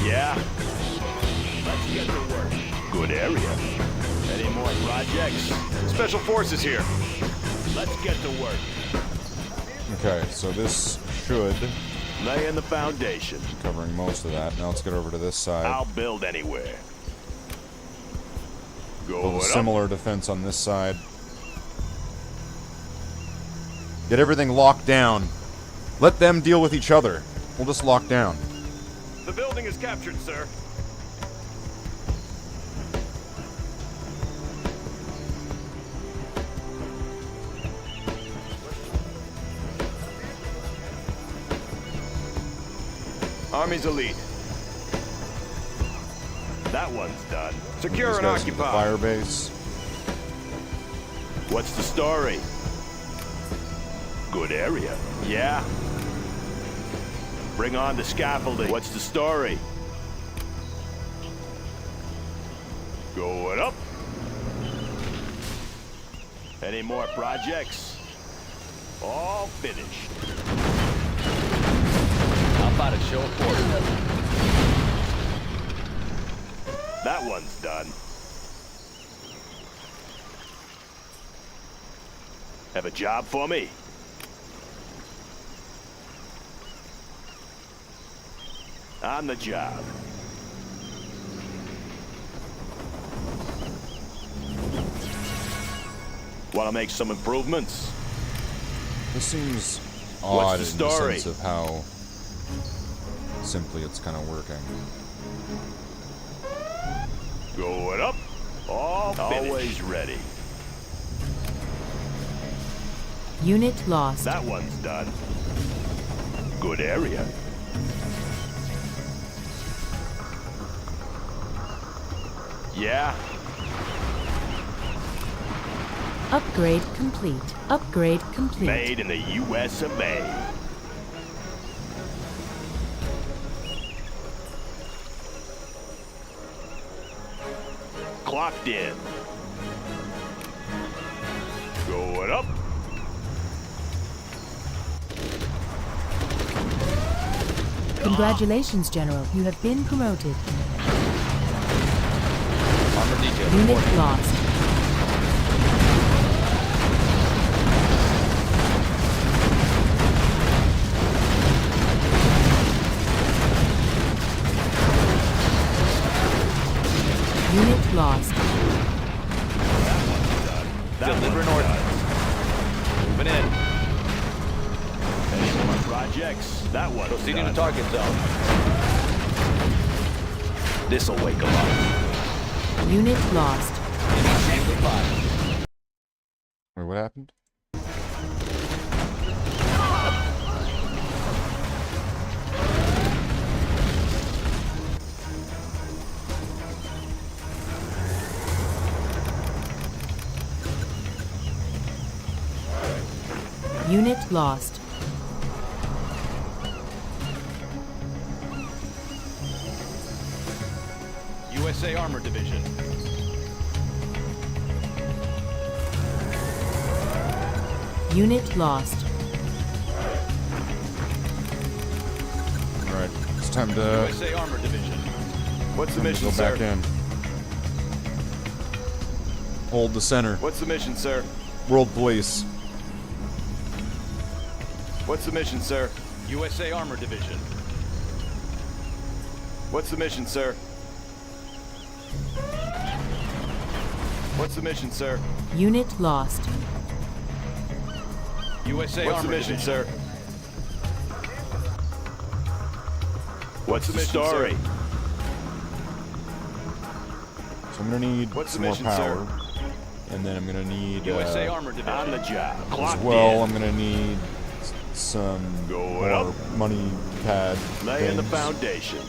Speaker 11: Yeah. Let's get to work. Good area. Any more projects? Special forces here. Let's get to work.
Speaker 2: Okay, so this should
Speaker 11: Laying the foundation.
Speaker 2: covering most of that. Now let's get over to this side.
Speaker 11: I'll build anywhere.
Speaker 2: Build
Speaker 11: Going
Speaker 2: a
Speaker 11: up.
Speaker 2: similar defense on this side. Get everything locked down. Let them deal with each other. We'll just lock down.
Speaker 11: The building is captured, sir. Army's elite. That one's done. Secure
Speaker 2: These
Speaker 11: and
Speaker 2: guys into the
Speaker 11: occupy.
Speaker 2: fire base.
Speaker 11: What's the story? Good area. Yeah. Bring on the scaffolding. What's the story? Going up. Any more projects? All finished. How about a show of force? That one's done. Have a job for me? On the job. Want to make some improvements?
Speaker 2: This seems
Speaker 11: What's
Speaker 2: odd
Speaker 11: the
Speaker 2: in the
Speaker 11: story?
Speaker 2: sense of how simply it's kind of working.
Speaker 11: Going up. All finished. Always ready.
Speaker 10: Unit lost.
Speaker 11: That one's done. Good area. Yeah.
Speaker 10: Upgrade complete. Upgrade complete.
Speaker 11: Made in the U.S. of A. Clocked in. Going up.
Speaker 10: Congratulations, General. You have been promoted.
Speaker 11: Armor detail.
Speaker 10: Unit lost. Unit lost.
Speaker 11: Delivering orders. Moving in. Any more projects? That one. Proceeding to target zone. This'll wake them up.
Speaker 10: Unit lost.
Speaker 2: Wait, what happened?
Speaker 10: Unit lost.
Speaker 11: USA Armor Division.
Speaker 10: Unit lost.
Speaker 2: Alright, it's time to
Speaker 11: USA Armor Division. What's the mission,
Speaker 2: go
Speaker 11: sir?
Speaker 2: back in. Hold the center.
Speaker 11: What's the mission, sir?
Speaker 2: World Police.
Speaker 11: What's the mission, sir? USA Armor Division. What's the mission, sir? What's the mission, sir?
Speaker 10: Unit lost.
Speaker 11: USA What's Armor the mission, Division. Sir? What's the mission, story? Sir?
Speaker 2: So I'm gonna need
Speaker 11: What's
Speaker 2: some
Speaker 11: the
Speaker 2: more
Speaker 11: mission,
Speaker 2: power.
Speaker 11: sir?
Speaker 2: And then I'm gonna need
Speaker 11: USA Armor Division. On the job.
Speaker 2: as
Speaker 11: Clocked
Speaker 2: well,
Speaker 11: in.
Speaker 2: I'm gonna need some
Speaker 11: Going
Speaker 2: more
Speaker 11: up.
Speaker 2: money pad
Speaker 11: Laying the
Speaker 2: things.
Speaker 11: foundation.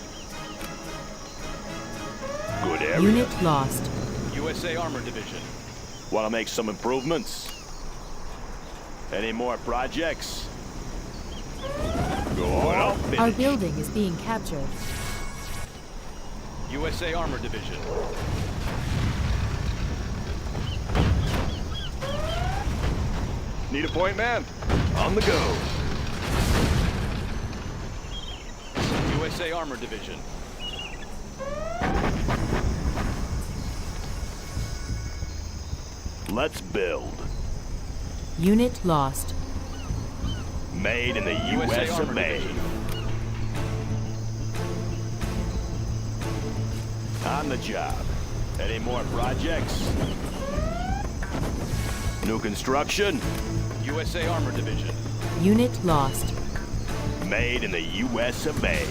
Speaker 11: Good area.
Speaker 10: Unit lost.
Speaker 11: USA Armor Division. Want to make some improvements? Any more projects? Going up.
Speaker 10: Our building is being captured.
Speaker 11: USA Armor Division. Need a point man? On the go. USA Armor Division. Let's build.
Speaker 10: Unit lost.
Speaker 11: Made in the US of A. On the job. Any more projects? New construction? USA Armor Division.
Speaker 10: Unit lost.
Speaker 11: Made in the US of A.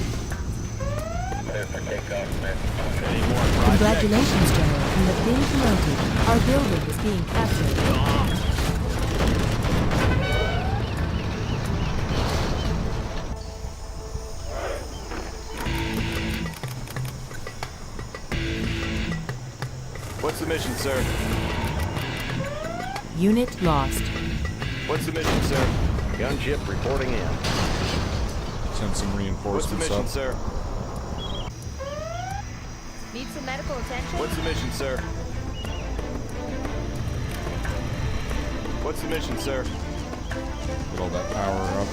Speaker 11: Any more projects?
Speaker 10: Congratulations, General. You have been promoted. Our building is being captured.
Speaker 11: What's the mission, sir?
Speaker 10: Unit lost.
Speaker 11: What's the mission, sir? Gunship reporting in.
Speaker 2: Send some
Speaker 11: What's the
Speaker 2: reinforcements
Speaker 11: mission,
Speaker 2: up.
Speaker 11: sir?
Speaker 8: Need some medical attention?
Speaker 11: What's the mission, sir? What's the mission, sir?
Speaker 2: Get all that power up.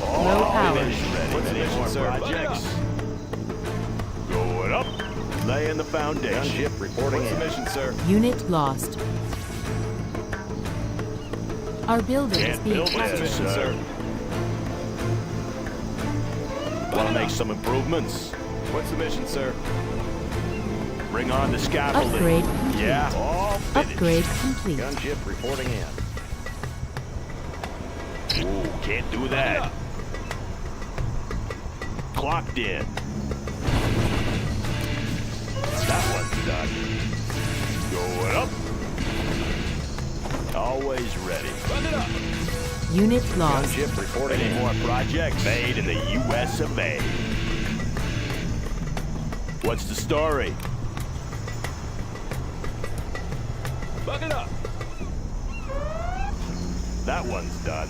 Speaker 10: Low power.
Speaker 11: What's the mission, sir? Projects. Going up. Laying the foundation. Gunship reporting in. What's the mission, sir?
Speaker 10: Unit lost. Our building is
Speaker 11: Can't
Speaker 10: being
Speaker 11: build
Speaker 10: captured.
Speaker 11: this, sir. Want to make some improvements? What's the mission, sir? Bring on the scaffolding.
Speaker 10: Upgrade complete.
Speaker 11: Yeah, all finished.
Speaker 10: Upgrade complete.
Speaker 11: Gunship reporting in. Ooh, can't do that. Clocked in. That one's done. Going up. Always ready. Run it up.
Speaker 10: Unit lost.
Speaker 11: Gunship reporting in. Any more projects? Made in the US of A. What's the story? Bucket up. That one's done.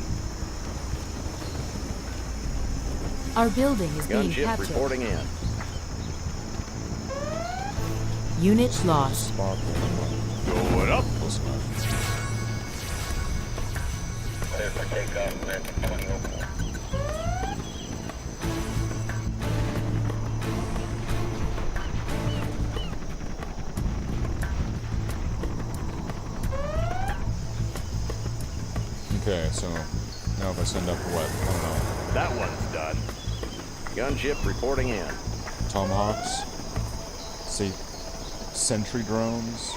Speaker 10: Our building is being
Speaker 11: Gunship
Speaker 10: captured.
Speaker 11: reporting in.
Speaker 10: Unit lost.
Speaker 2: Spot one.
Speaker 11: Going up.
Speaker 2: Close enough. Okay, so now if I send up what? I don't know.
Speaker 11: That one's done. Gunship reporting in.
Speaker 2: Tomahawks. Say sentry drones.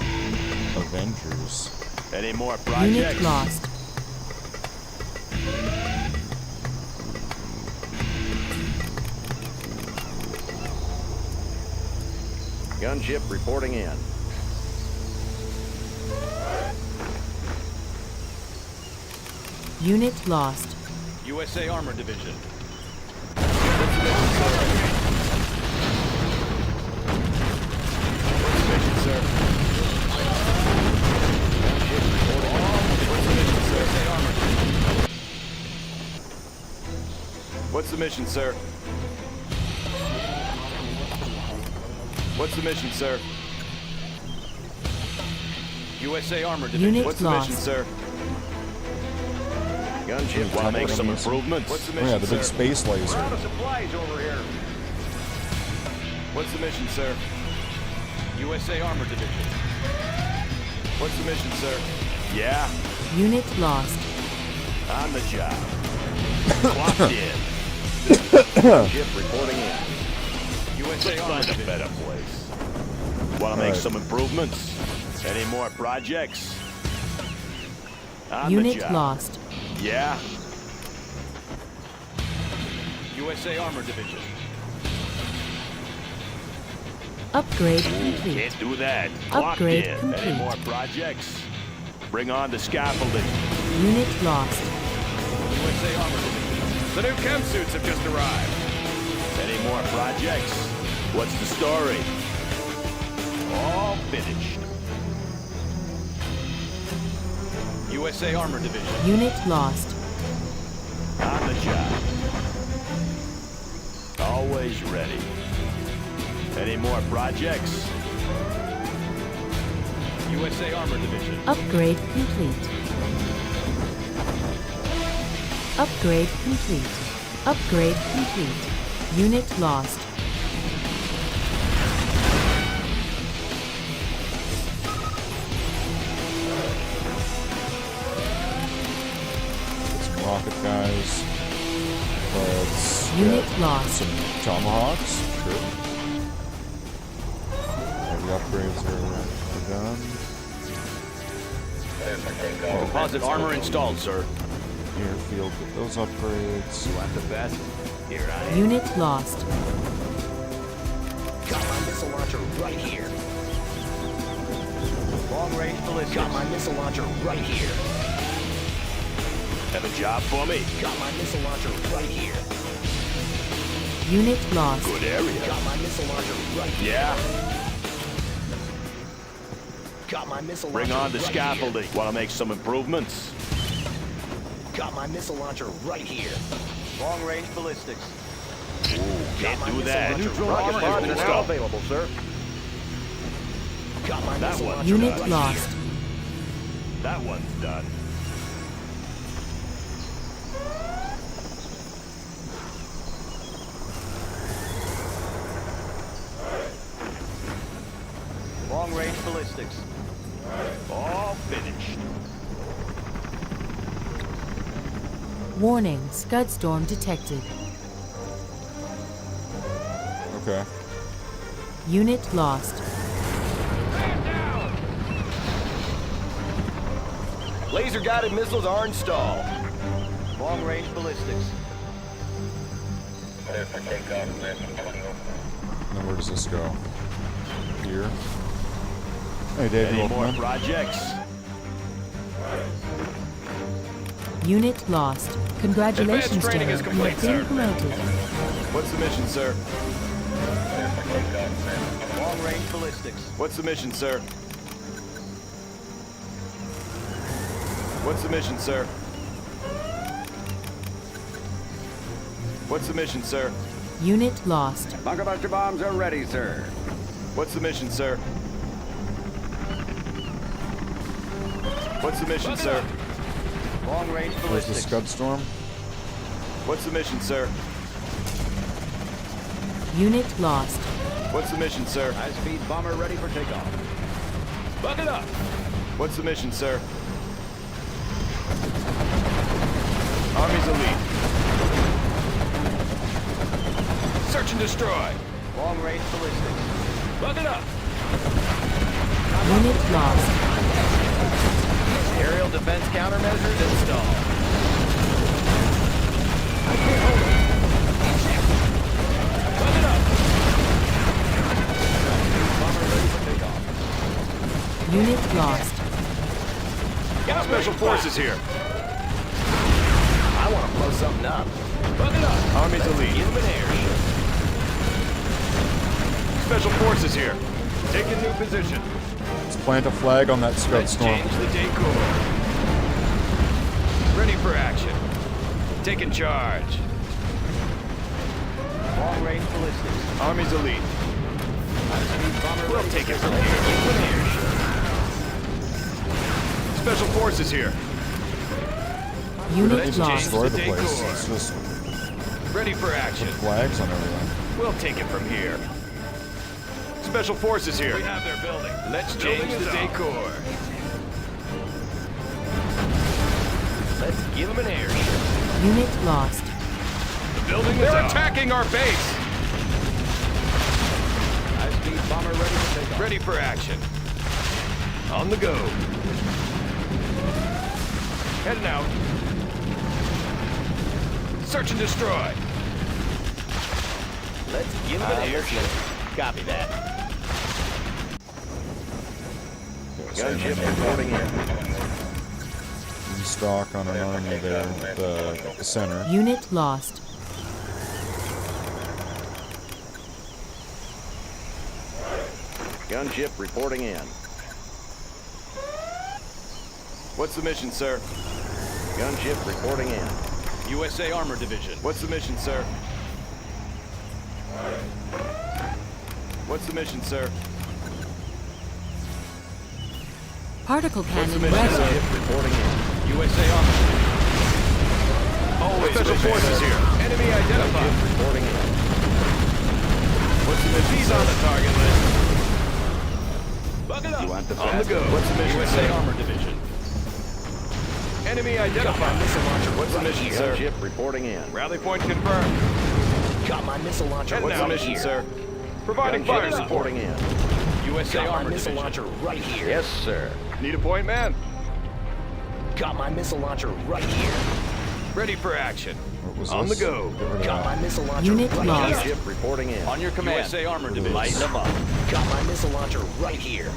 Speaker 2: Avengers.
Speaker 11: Any more
Speaker 10: Unit
Speaker 11: projects?
Speaker 10: lost.
Speaker 11: Gunship reporting in.
Speaker 10: Unit lost.
Speaker 11: USA Armor Division. What's the mission, sir? What's the mission, sir? USA Armor Division.
Speaker 10: Unit
Speaker 11: What's the
Speaker 10: lost.
Speaker 11: mission, sir? Gunship. Want to make some improvements? What's the
Speaker 2: Oh
Speaker 11: mission,
Speaker 2: yeah, the big
Speaker 11: sir?
Speaker 2: space laser.
Speaker 11: Out of supplies over here. What's the mission, sir? USA Armor Division. What's the mission, sir? Yeah,
Speaker 10: Unit lost.
Speaker 11: on the job. Clocked in. Ship reporting in. USA Armor Division. A better place. Want to make
Speaker 2: Right.
Speaker 11: some improvements? Any more projects? On the
Speaker 10: Unit
Speaker 11: job.
Speaker 10: lost.
Speaker 11: Yeah. USA Armor Division.
Speaker 10: Upgrade complete.
Speaker 11: Can't do that. Clocked
Speaker 10: Upgrade
Speaker 11: in.
Speaker 10: complete.
Speaker 11: Any more projects? Bring on the scaffolding.
Speaker 10: Unit lost.
Speaker 11: USA Armor Division. The new chem suits have just arrived. Any more projects? What's the story? All finished. USA Armor Division.
Speaker 10: Unit lost.
Speaker 11: On the job. Always ready. Any more projects? USA Armor Division.
Speaker 10: Upgrade complete. Upgrade complete. Upgrade complete. Unit lost.
Speaker 2: Rocket guys. Let's
Speaker 10: Unit
Speaker 2: get
Speaker 10: lost.
Speaker 2: some tomahawks. Sure. All the upgrades are done.
Speaker 11: Composite armor installed, sir.
Speaker 2: Airfield, get those upgrades.
Speaker 11: You want the best? Here I am.
Speaker 10: Unit lost.
Speaker 11: Got my missile launcher right here. Long range ballistics. Got my missile launcher right here. Have a job for me? Got my missile launcher right here.
Speaker 10: Unit lost.
Speaker 11: Good area. Got my missile launcher right here. Yeah. Got my missile launcher. Bring on the scaffolding. Want to make some improvements? Got my missile launcher right here. Long range ballistics. Ooh, can't do that. Neutral armor has been now available, sir. Got my missile launcher.
Speaker 10: Unit
Speaker 11: right
Speaker 10: lost.
Speaker 11: here. That one's done. Long range ballistics. All finished.
Speaker 10: Warning, Scud storm detected.
Speaker 2: Okay.
Speaker 10: Unit lost.
Speaker 11: Laser guided missiles are installed. Long range ballistics.
Speaker 2: Now where does this go? Here. Hey, David.
Speaker 11: Any more
Speaker 2: Wolfman.
Speaker 11: projects?
Speaker 10: Unit lost. Congratulations,
Speaker 11: Advanced training
Speaker 10: General.
Speaker 11: is
Speaker 10: You
Speaker 11: complete,
Speaker 10: have been
Speaker 11: sir.
Speaker 10: promoted.
Speaker 11: What's the mission, sir? Long range ballistics. What's the mission, sir? What's the mission, sir? What's the mission, sir?
Speaker 10: Unit lost.
Speaker 11: Bunker buster bombs are ready, sir. What's the mission, sir? What's the mission, sir? Long range
Speaker 2: Where's the
Speaker 11: ballistics.
Speaker 2: Scud storm?
Speaker 11: What's the mission, sir?
Speaker 10: Unit lost.
Speaker 11: What's the mission, sir? High-speed bomber ready for takeoff. Bucket up! What's the mission, sir? Army's elite. Search and destroy. Long range ballistics. Bucket up!
Speaker 10: Unit lost.
Speaker 11: Aerial defense countermeasures installed. Bucket up! Bomber ready for takeoff.
Speaker 10: Unit lost.
Speaker 11: Got special forces here. I want to blow something up. Bucket up! Army's elite. Give them an airship. Special forces here. Taking new position.
Speaker 2: Let's plant a flag on that Scud
Speaker 11: Let's
Speaker 2: storm.
Speaker 11: change the decor. Ready for action. Taking charge. Long range ballistics. Army's elite. We'll take it from here. Special forces here.
Speaker 10: Unit
Speaker 11: Let's
Speaker 10: lost.
Speaker 2: Destroy the
Speaker 11: Decor.
Speaker 2: place. Let's just
Speaker 11: Ready for action.
Speaker 2: put flags on everything.
Speaker 11: We'll take it from here. Special forces here. We have their building. Let's change the decor. Let's give them an airship.
Speaker 10: Unit lost.
Speaker 11: The building They're attacking our base. High-speed bomber ready for takeoff. Ready for action. On the go. Heading out. Search and destroy. Let's give them an airship. Copy that. Gunship reporting in.
Speaker 2: Stock on an army there at the center.
Speaker 10: Unit lost.
Speaker 11: Gunship reporting in. What's the mission, sir? Gunship reporting in. USA Armor Division. What's the mission, sir? What's the mission, sir?
Speaker 10: Particle cannon
Speaker 11: mission,
Speaker 10: ready.
Speaker 11: sir? Reporting in. USA Army. Always special forces here. Enemy identified. Reporting in. What's the mission? He's on the target list. Buck it up. You want the on the go. What's the mission? USA Armor Division. Enemy identified. Missile launcher. What's the mission, sir? Ship reporting in. Rally point confirmed. Got my missile launcher. What's the mission, sir? Providing fire support. In. USA Armor missile launcher right here. Yes, sir. Need a point, man? Got my missile launcher right here. Ready for action. On the go. Got my missile launcher
Speaker 10: Unit
Speaker 11: right
Speaker 10: lost.
Speaker 11: here. Ship reporting in. On your command. USA Armor Division. Light them up. Got my missile launcher right here.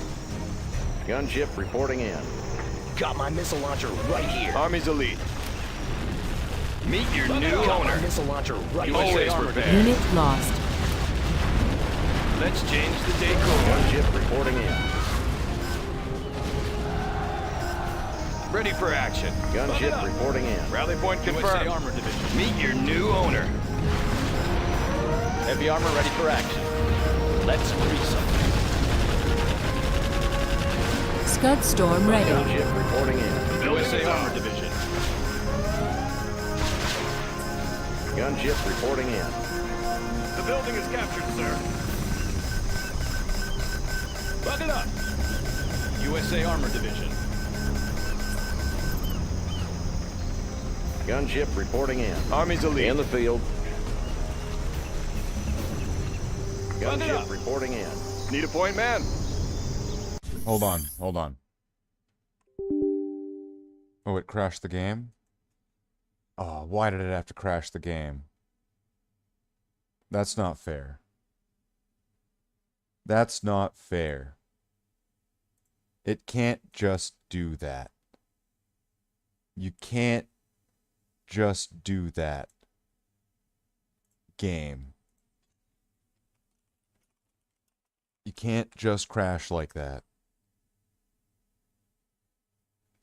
Speaker 11: Gunship reporting in. Got my missile launcher right here. Army's elite. Meet your new owner. My missile launcher right here. Always prepared.
Speaker 10: Unit lost.
Speaker 11: Let's change the decor. Gunship reporting in. Ready for action. Gunship reporting in. Rally point confirmed. USA Armor Division. Meet your new owner. Heavy armor ready for action. Let's grease them.
Speaker 10: Scud storm ready.
Speaker 11: Gunship reporting in. USA Armor Division. Gunship reporting in. The building is captured, sir. Buck it up. USA Armor Division. Gunship reporting in. Army's elite. In the field. Gunship reporting in. Need a point, man?
Speaker 2: Hold on, hold on. Oh, it crashed the game? Oh, why did it have to crash the game? That's not fair. That's not fair. It can't just do that. You can't just do that. Game. You can't just crash like that.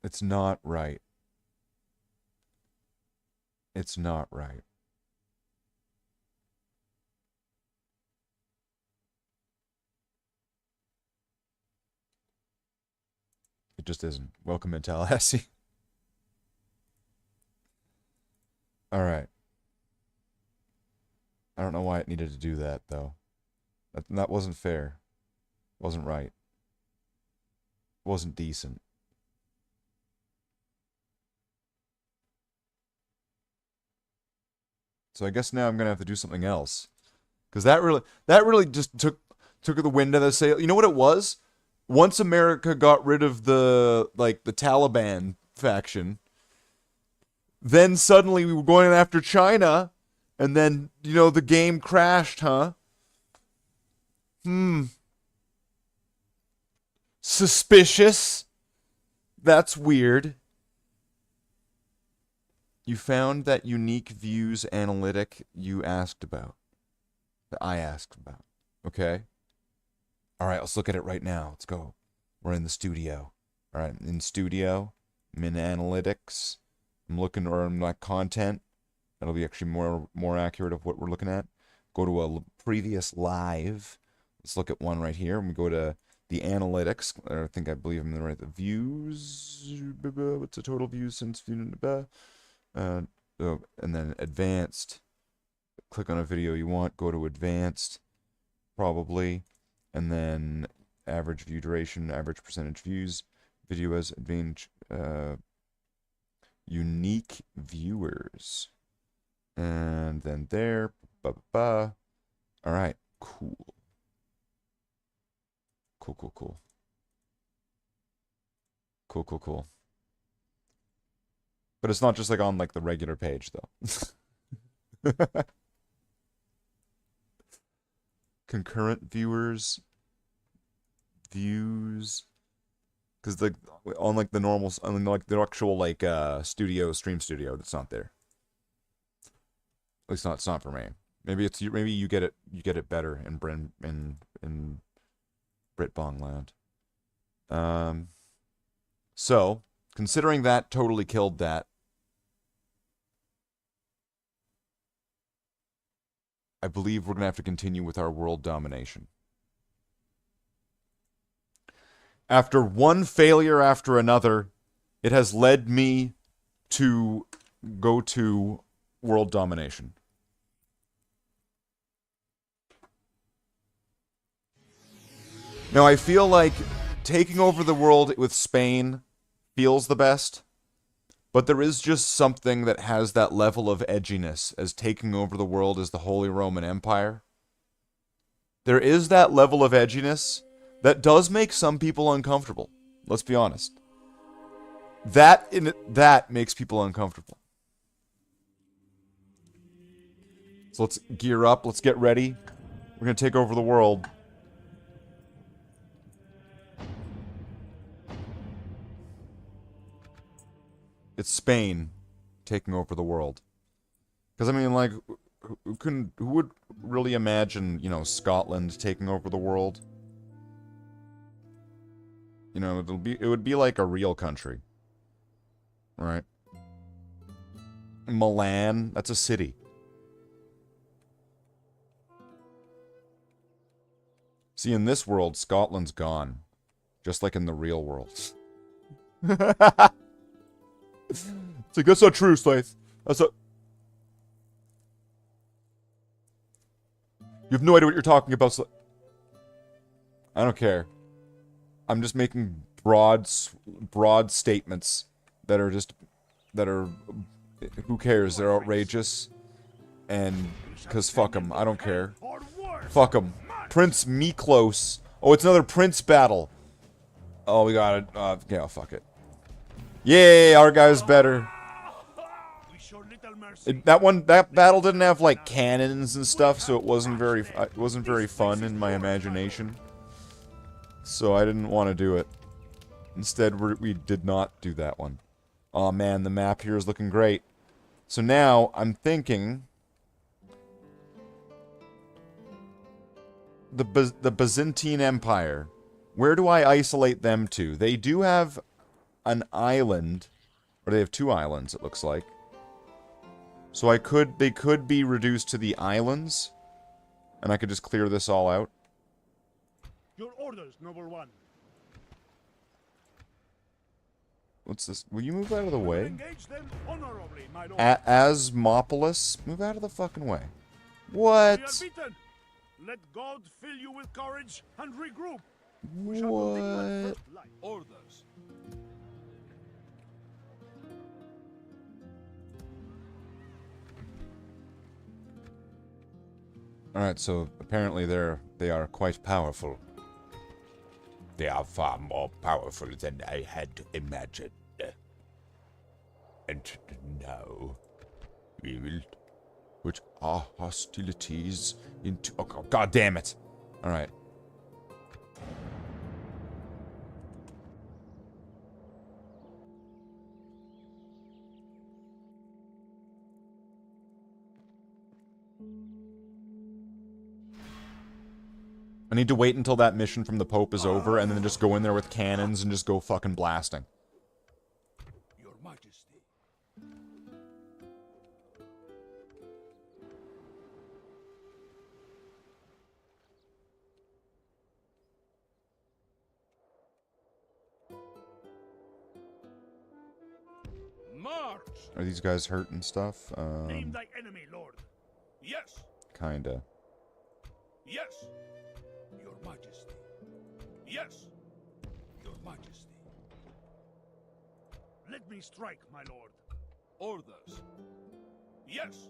Speaker 2: It's not right. It's not right. It just isn't. Welcome in Tallahassee. Alright. I don't know why it needed to do that, though. That wasn't fair. Wasn't right. Wasn't decent. So I guess now I'm gonna have to do something else. Because that really just took the wind out of the sail. You know what it was? Once America got rid of the Taliban faction, then suddenly we were going after China, and then, the game crashed, huh? Suspicious. That's weird. You found that unique views analytic you asked about. That I asked about. Okay? Alright, let's look at it right now. Let's go. We're in the studio. Alright, in studio. I'm in analytics. I'm looking on my content. That'll be actually more accurate of what we're looking at. Go to a previous live. Let's look at one right here. And we go to the analytics. I believe I'm in the right. The views. What's the total views since? And then advanced. Click on a video you want. Go to advanced. Probably. And then average view duration. Average percentage views. Video as advanced. Unique viewers. And then there. Alright. Cool. Cool. But it's not just on the regular page though. Concurrent viewers, views, because on the normal, the actual stream studio, that's not there. At least it's not for me. Maybe you get it better in Britbong land. So considering that totally killed that, I believe we're going to have to continue with our world domination. After one failure after another, it has led me to go to world domination. Now, I feel like taking over the world with Spain feels the best, but there is just something that has that level of edginess as taking over the world as the Holy Roman Empire. There is that level of edginess that does make some people uncomfortable. Let's be honest. That makes people uncomfortable. So let's gear up. Let's get ready. We're going to take over the world. It's Spain taking over the world. Because, I mean, like, who would really imagine, you know, Scotland taking over the world? You know, it would be like a real country. Right? Milan, that's a city. See, in this world, Scotland's gone. Just like in the real world. It's like, that's not true, Slathe. That's not... You have no idea what you're talking about, Slathe. I don't care. I'm just making broad statements that are who cares? They're outrageous. And, because fuck them. I don't care. Fuck them. Prince Miklos. Oh, it's another prince battle. Oh, we got it. Yeah, fuck it. Yay, our guy's better. That battle didn't have like cannons and stuff, so it wasn't very fun in my imagination. So I didn't want to do it. Instead, we did not do that one. Oh man, the map here is looking great. So now I'm thinking the Byzantine Empire. Where do I isolate them to? They do have an island, or they have two islands, it looks like. So they could be reduced to the islands, and I could just clear this all out.
Speaker 5: Your orders, number one.
Speaker 2: What's this? Will you move out of the way?
Speaker 5: Engage them honorably, my lord.
Speaker 2: Asmopolis, move out of the fucking way. What?
Speaker 5: We are beaten. Let God fill you with courage and regroup.
Speaker 2: What?
Speaker 5: Orders.
Speaker 2: Alright, so apparently they are quite powerful. They are far more powerful than I had imagined. And now we will put our hostilities into... Oh, God damn it! Alright. I need to wait until that mission from the Pope is over, and then just go in there with cannons and just go fucking blasting.
Speaker 5: Your Majesty. March!
Speaker 2: Are these guys hurt and stuff?
Speaker 5: Name thy enemy, Lord. Yes.
Speaker 2: Kinda.
Speaker 5: Yes. Your Majesty. Yes. Your Majesty. Let me strike, my lord. Orders. Yes.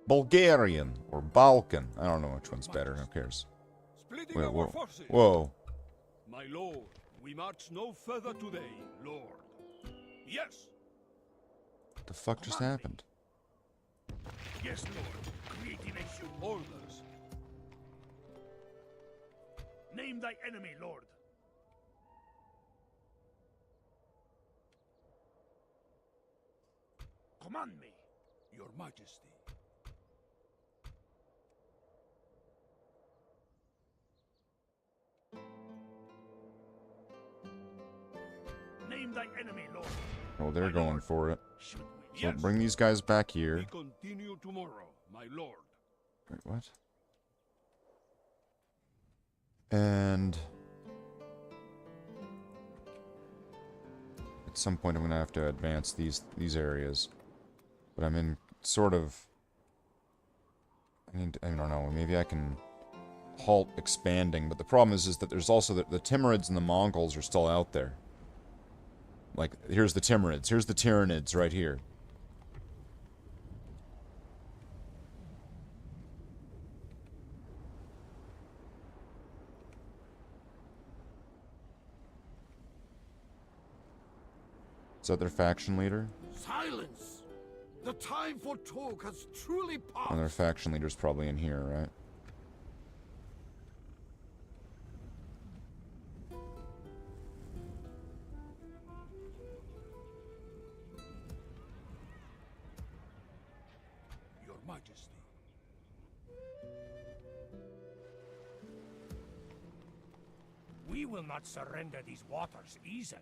Speaker 2: Bulgarian or Balkan. I don't know which one's better. Who cares?
Speaker 5: Splitting
Speaker 2: Wait,
Speaker 5: our
Speaker 2: whoa.
Speaker 5: forces.
Speaker 2: Whoa.
Speaker 5: My lord, we march no further today, lord. Yes.
Speaker 2: What the fuck just happened?
Speaker 5: Yes, lord. Creating a few orders. Name thy enemy, lord. Command me, your Majesty. Name thy enemy, lord.
Speaker 2: Oh, they're going for it.
Speaker 5: Should we?
Speaker 2: So
Speaker 5: Yes.
Speaker 2: bring these guys back here.
Speaker 5: We continue tomorrow, my lord.
Speaker 2: Wait, what? And at some point I'm gonna have to advance these areas. But I'm in sort of... I don't know, maybe I can halt expanding, but the problem is that there's also the Timurids and the Mongols are still out there. Like, here's the Timurids, here's the Tyranids right here. Is that their faction leader?
Speaker 5: Silence! The time for talk has truly passed.
Speaker 2: And their faction leader's probably in here, right?
Speaker 5: Your Majesty. We will not surrender these waters easily.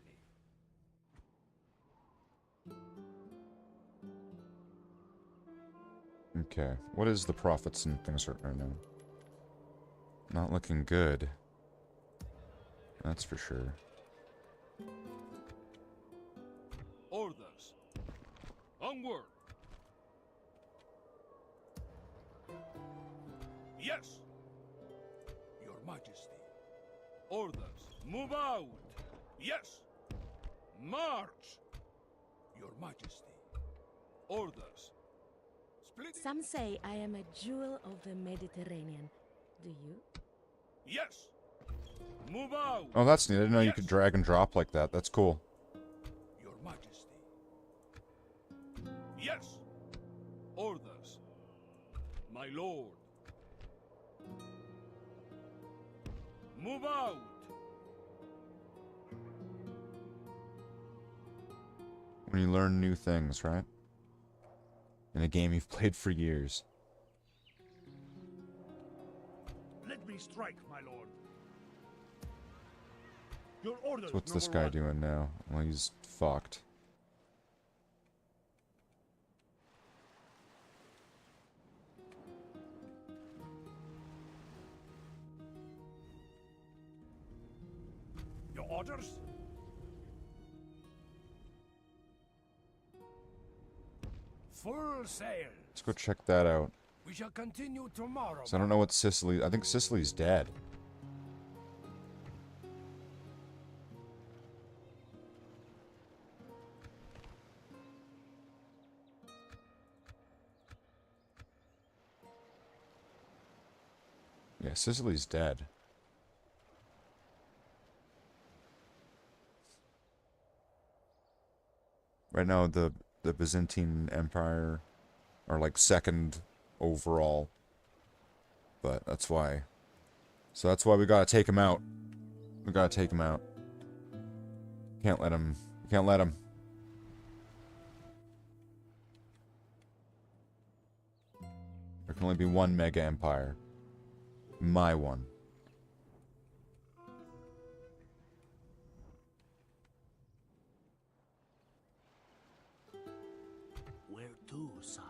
Speaker 2: Okay, what is the profits and things right now? Not looking good. That's for sure.
Speaker 5: Orders. Onward. Yes. Your Majesty. Orders. Move out. Yes. March. Your Majesty. Orders.
Speaker 10: Some say I am a jewel of the Mediterranean. Do you?
Speaker 5: Yes. Move out.
Speaker 2: Oh, that's neat. I didn't know you
Speaker 5: Yes.
Speaker 2: could drag and drop like that. That's cool.
Speaker 5: Your Majesty. Yes. Orders. My lord. Move out.
Speaker 2: When you learn new things, right? In a game you've played for years.
Speaker 5: Let me strike, my lord. Your orders.
Speaker 2: So what's this guy doing now? Well, he's fucked.
Speaker 5: Your orders? Full sail.
Speaker 2: Let's go check that out.
Speaker 5: We shall continue tomorrow.
Speaker 2: So I don't know what Sicily... I think Sicily's dead. Yeah, Sicily's dead. Right now, the Byzantine Empire are like second overall. But that's why. So that's why we gotta take him out. We gotta take him out. Can't let him. Can't let him. There can only be one mega empire. My one.
Speaker 5: Where to, sire?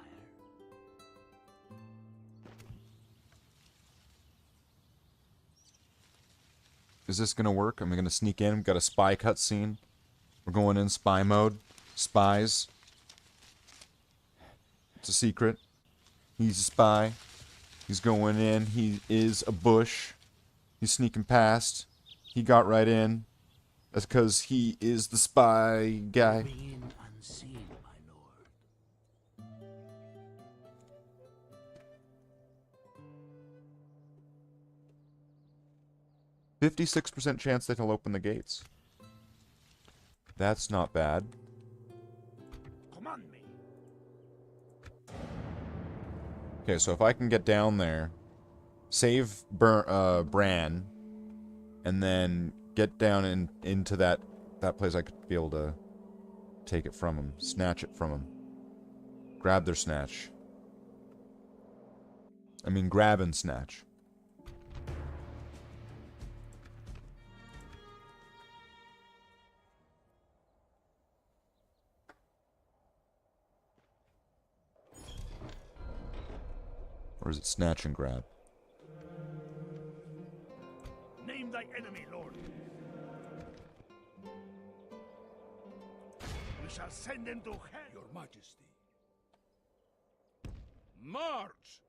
Speaker 2: Is this gonna work? Am I gonna sneak in? We've got a spy cutscene. We're going in spy mode. Spies. It's a secret. He's a spy. He's going in. He is a bush. He's sneaking past. He got right in. That's because he is the spy guy.
Speaker 5: Being unseen, my lord.
Speaker 2: 56% chance that he'll open the gates. That's not bad.
Speaker 5: Command me.
Speaker 2: Okay, so if I can get down there, save Bran, and then get down into that place, I could be able to take it from him, snatch it from him. Grab their snatch. I mean, grab and snatch. Or is it snatch and grab?
Speaker 5: Name thy enemy, Lord. We shall send them to hell, Your Majesty. March!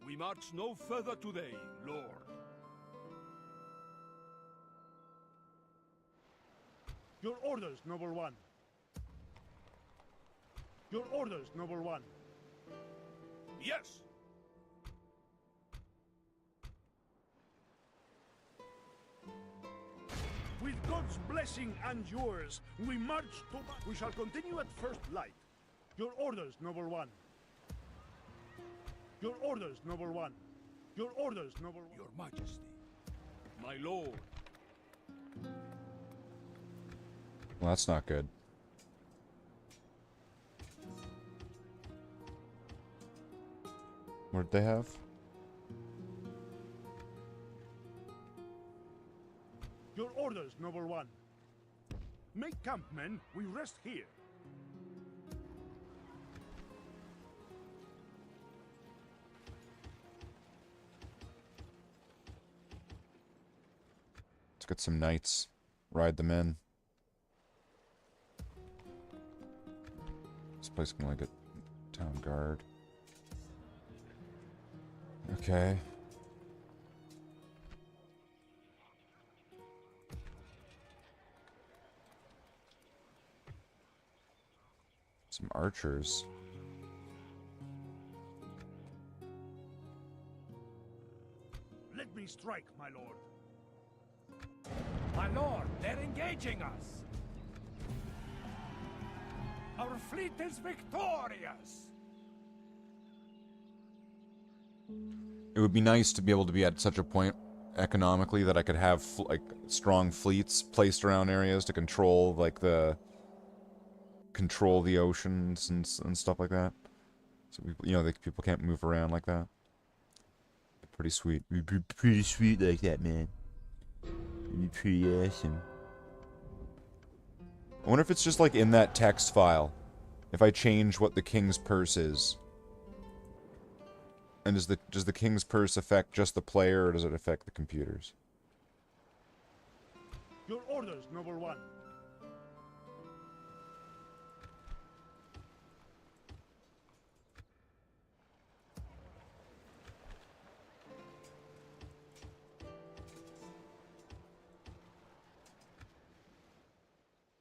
Speaker 5: We march no further today, Lord.
Speaker 9: Your orders, Noble One. Your orders, Noble One.
Speaker 5: Yes!
Speaker 9: With God's blessing and yours, we march to... We shall continue at first light. Your orders, Noble One. Your orders, Noble One. Your orders, Noble One.
Speaker 5: Your Majesty. My lord.
Speaker 2: Well, that's not good. What did they have?
Speaker 9: Your orders, Noble One. Make camp, men. We rest here.
Speaker 2: Let's get some knights. Ride them in. This place can only get town guard. Okay. Some archers.
Speaker 9: Let me strike, my lord.
Speaker 5: My lord, they're engaging us. Our fleet is victorious.
Speaker 2: It would be nice to be able to be at such a point economically that I could have like strong fleets placed around areas to control like the oceans and stuff like that. So we, you know, people can't move around like that. Pretty sweet. It'd be pretty sweet like that, man. It'd be pretty awesome. I wonder if it's just like in that text file. If I change what the king's purse is. And does the king's purse affect just the player, or does it affect the computers?
Speaker 9: Your orders, Noble One.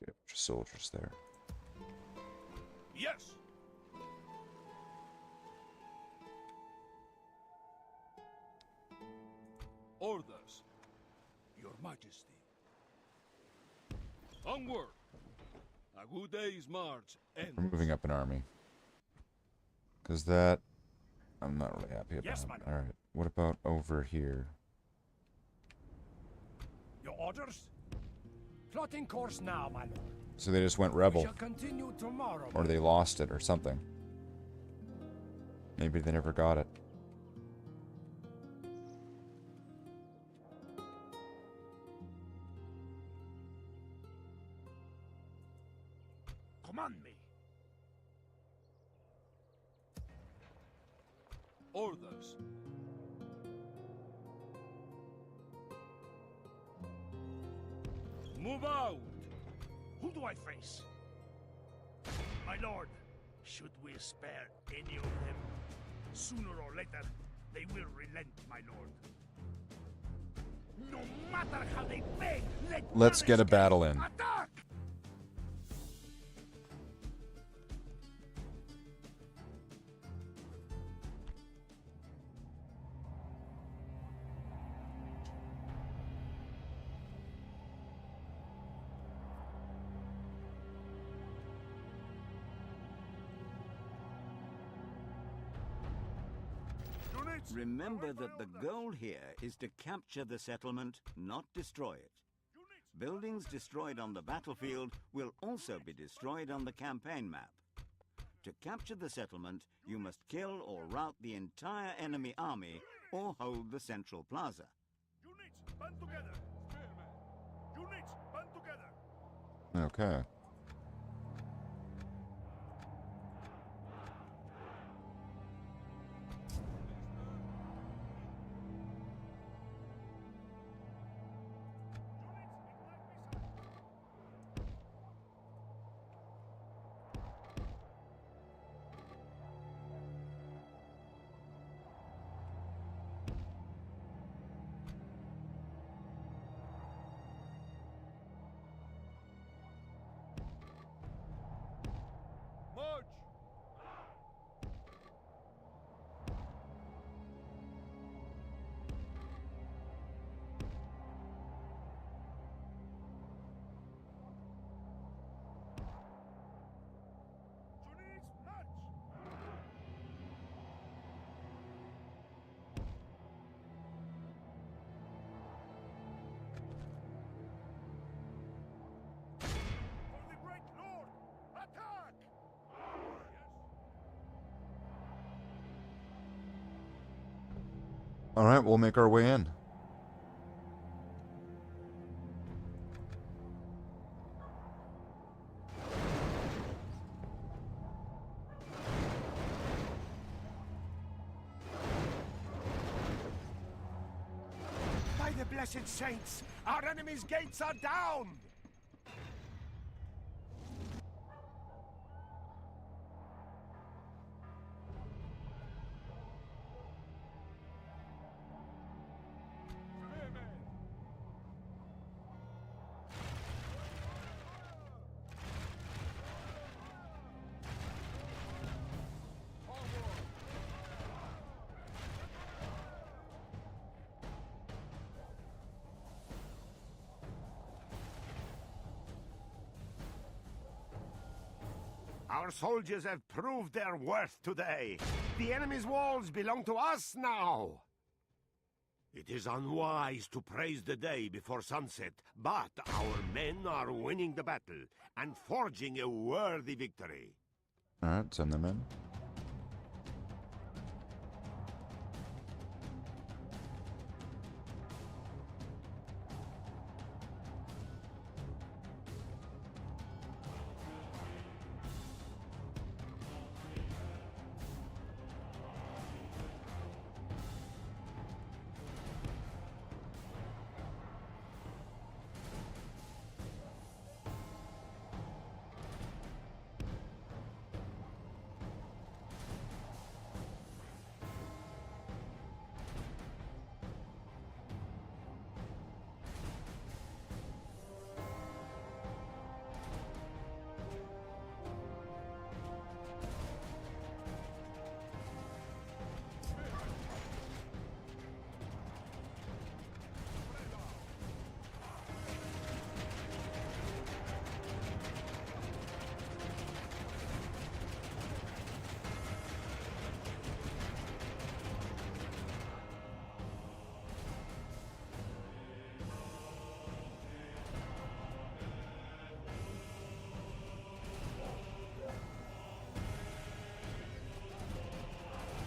Speaker 2: Get a bunch of soldiers there.
Speaker 5: Yes. Orders, Your Majesty. Onward! A good day's march ends.
Speaker 2: We're moving up an army. Because that... I'm not really happy about.
Speaker 5: Yes, my lord.
Speaker 2: Alright, what about over here?
Speaker 5: Your orders? Plotting course now, my lord.
Speaker 2: So they just went
Speaker 5: We
Speaker 2: rebel.
Speaker 5: shall continue tomorrow.
Speaker 2: Or they lost it or something. Maybe they never got it.
Speaker 9: Command me.
Speaker 5: Orders. Move out!
Speaker 9: Who do I face? My lord, should we spare any of them? Sooner or later, they will relent, my lord. No matter how they beg,
Speaker 2: Let's get a battle in.
Speaker 9: Attack!
Speaker 12: Remember that the goal here is to capture the settlement, not destroy it. Buildings destroyed on the battlefield will also be destroyed on the campaign map. To capture the settlement, you must kill or rout the entire enemy army or hold the central plaza.
Speaker 5: Units, band together! Spearman! Units, band together!
Speaker 2: Okay. Alright, we'll make our way in.
Speaker 9: By the blessed saints, our enemy's gates are down! Our soldiers have proved their worth today. The enemy's walls belong to us now. It is unwise to praise the day before sunset, but our men are winning the battle and forging a worthy victory.
Speaker 2: Alright, send them in.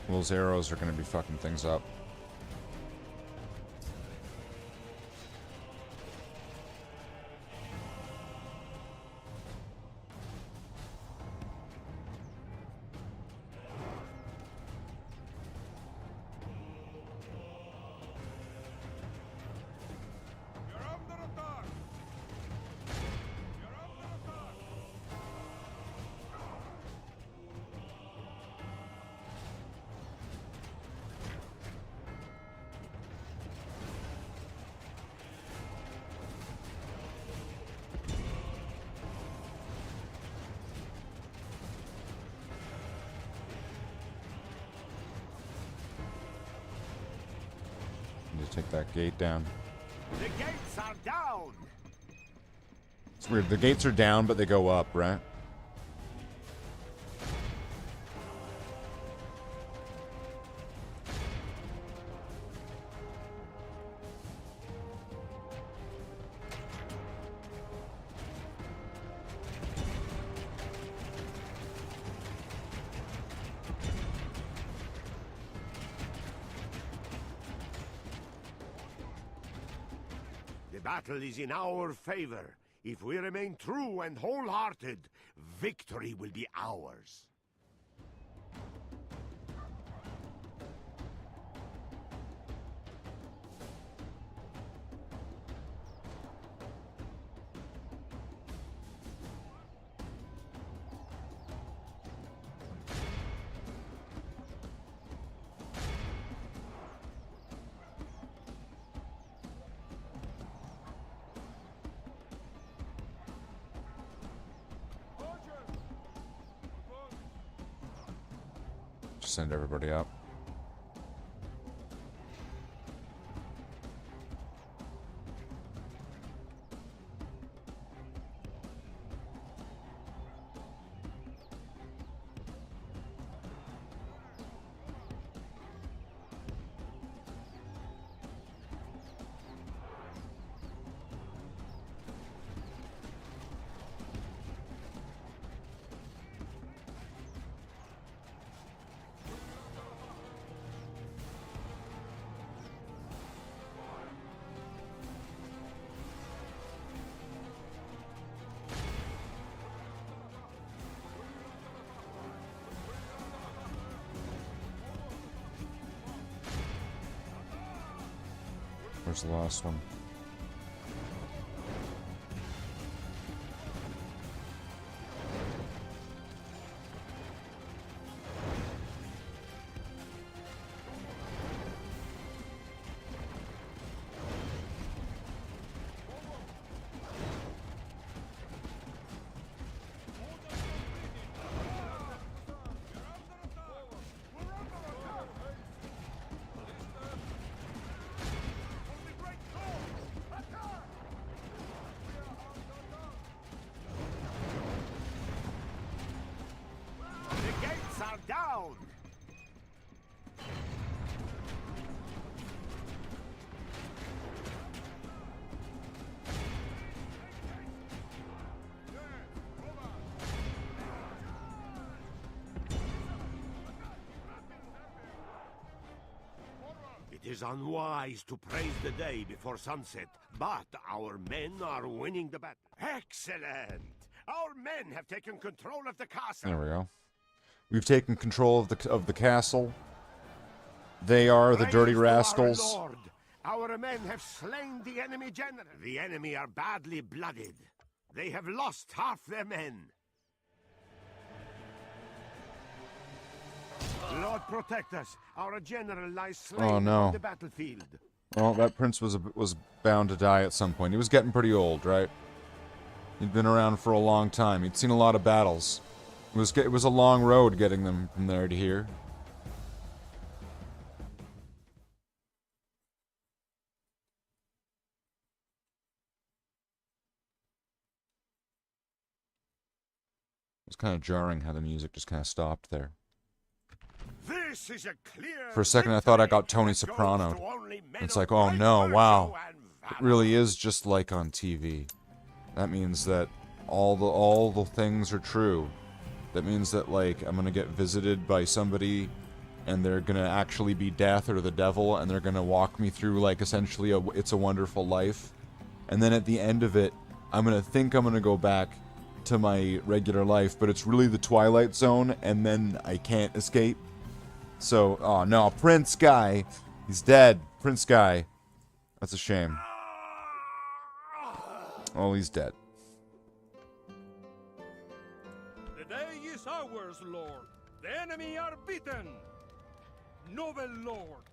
Speaker 2: Those arrows are going to be fucking things up. Need to take that gate down.
Speaker 9: The gates are down!
Speaker 2: It's weird. The gates are down, but they go up, right?
Speaker 9: The battle is in our favor. If we remain true and wholehearted, victory will be ours.
Speaker 2: Just send everybody up. Where's the last one?
Speaker 9: Down! It is unwise to praise the day before sunset, but our men are winning the battle. Excellent! Our men have taken control of the castle.
Speaker 2: There we go. We've taken control of the castle. They are the dirty rascals.
Speaker 9: Our Lord. Our men have slain the enemy general. The enemy are badly blooded. They have lost half their men. Lord, protect us. Our general lies slain on the battlefield.
Speaker 2: Well, that prince was bound to die at some point. He was getting pretty old, right? He'd been around for a long time. He'd seen a lot of battles. It was a long road getting them from there to here. It was kind of jarring how the music just kind of stopped there.
Speaker 9: This is a clear
Speaker 2: For a second, I thought I got Tony Soprano. It's like, oh no, wow. It really is just like on TV. That means that all the things are true. That means that, like, I'm gonna get visited by somebody, and they're gonna actually be death or the devil, and they're gonna walk me through, like, essentially It's a Wonderful Life. And then at the end of it, I'm gonna go back to my regular life, but it's really the Twilight Zone, and then I can't escape. So, oh no, Prince Guy. He's dead. Prince Guy. That's a shame. Oh, he's dead.
Speaker 5: The day is ours, Lord. The enemy are beaten. Noble Lord,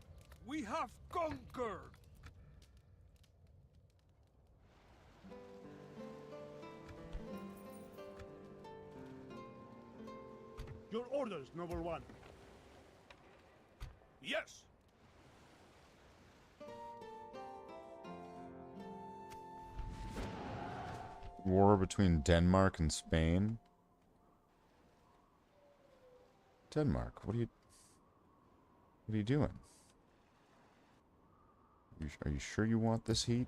Speaker 5: we have conquered.
Speaker 13: Your orders, Noble One.
Speaker 5: Yes.
Speaker 2: War between Denmark and Spain. Denmark, what are you doing? Are you sure you want this heat?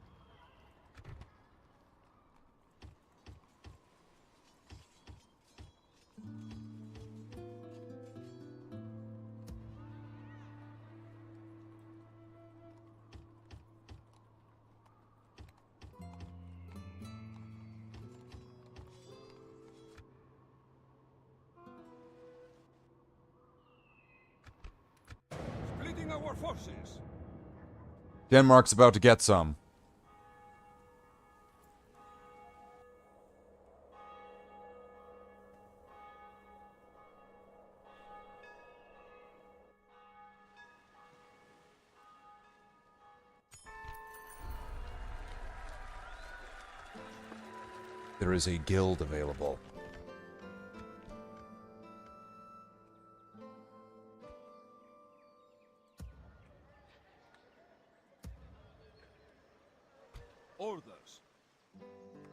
Speaker 5: Splitting our forces.
Speaker 2: Denmark's about to get some. There is a guild available.
Speaker 5: Orders.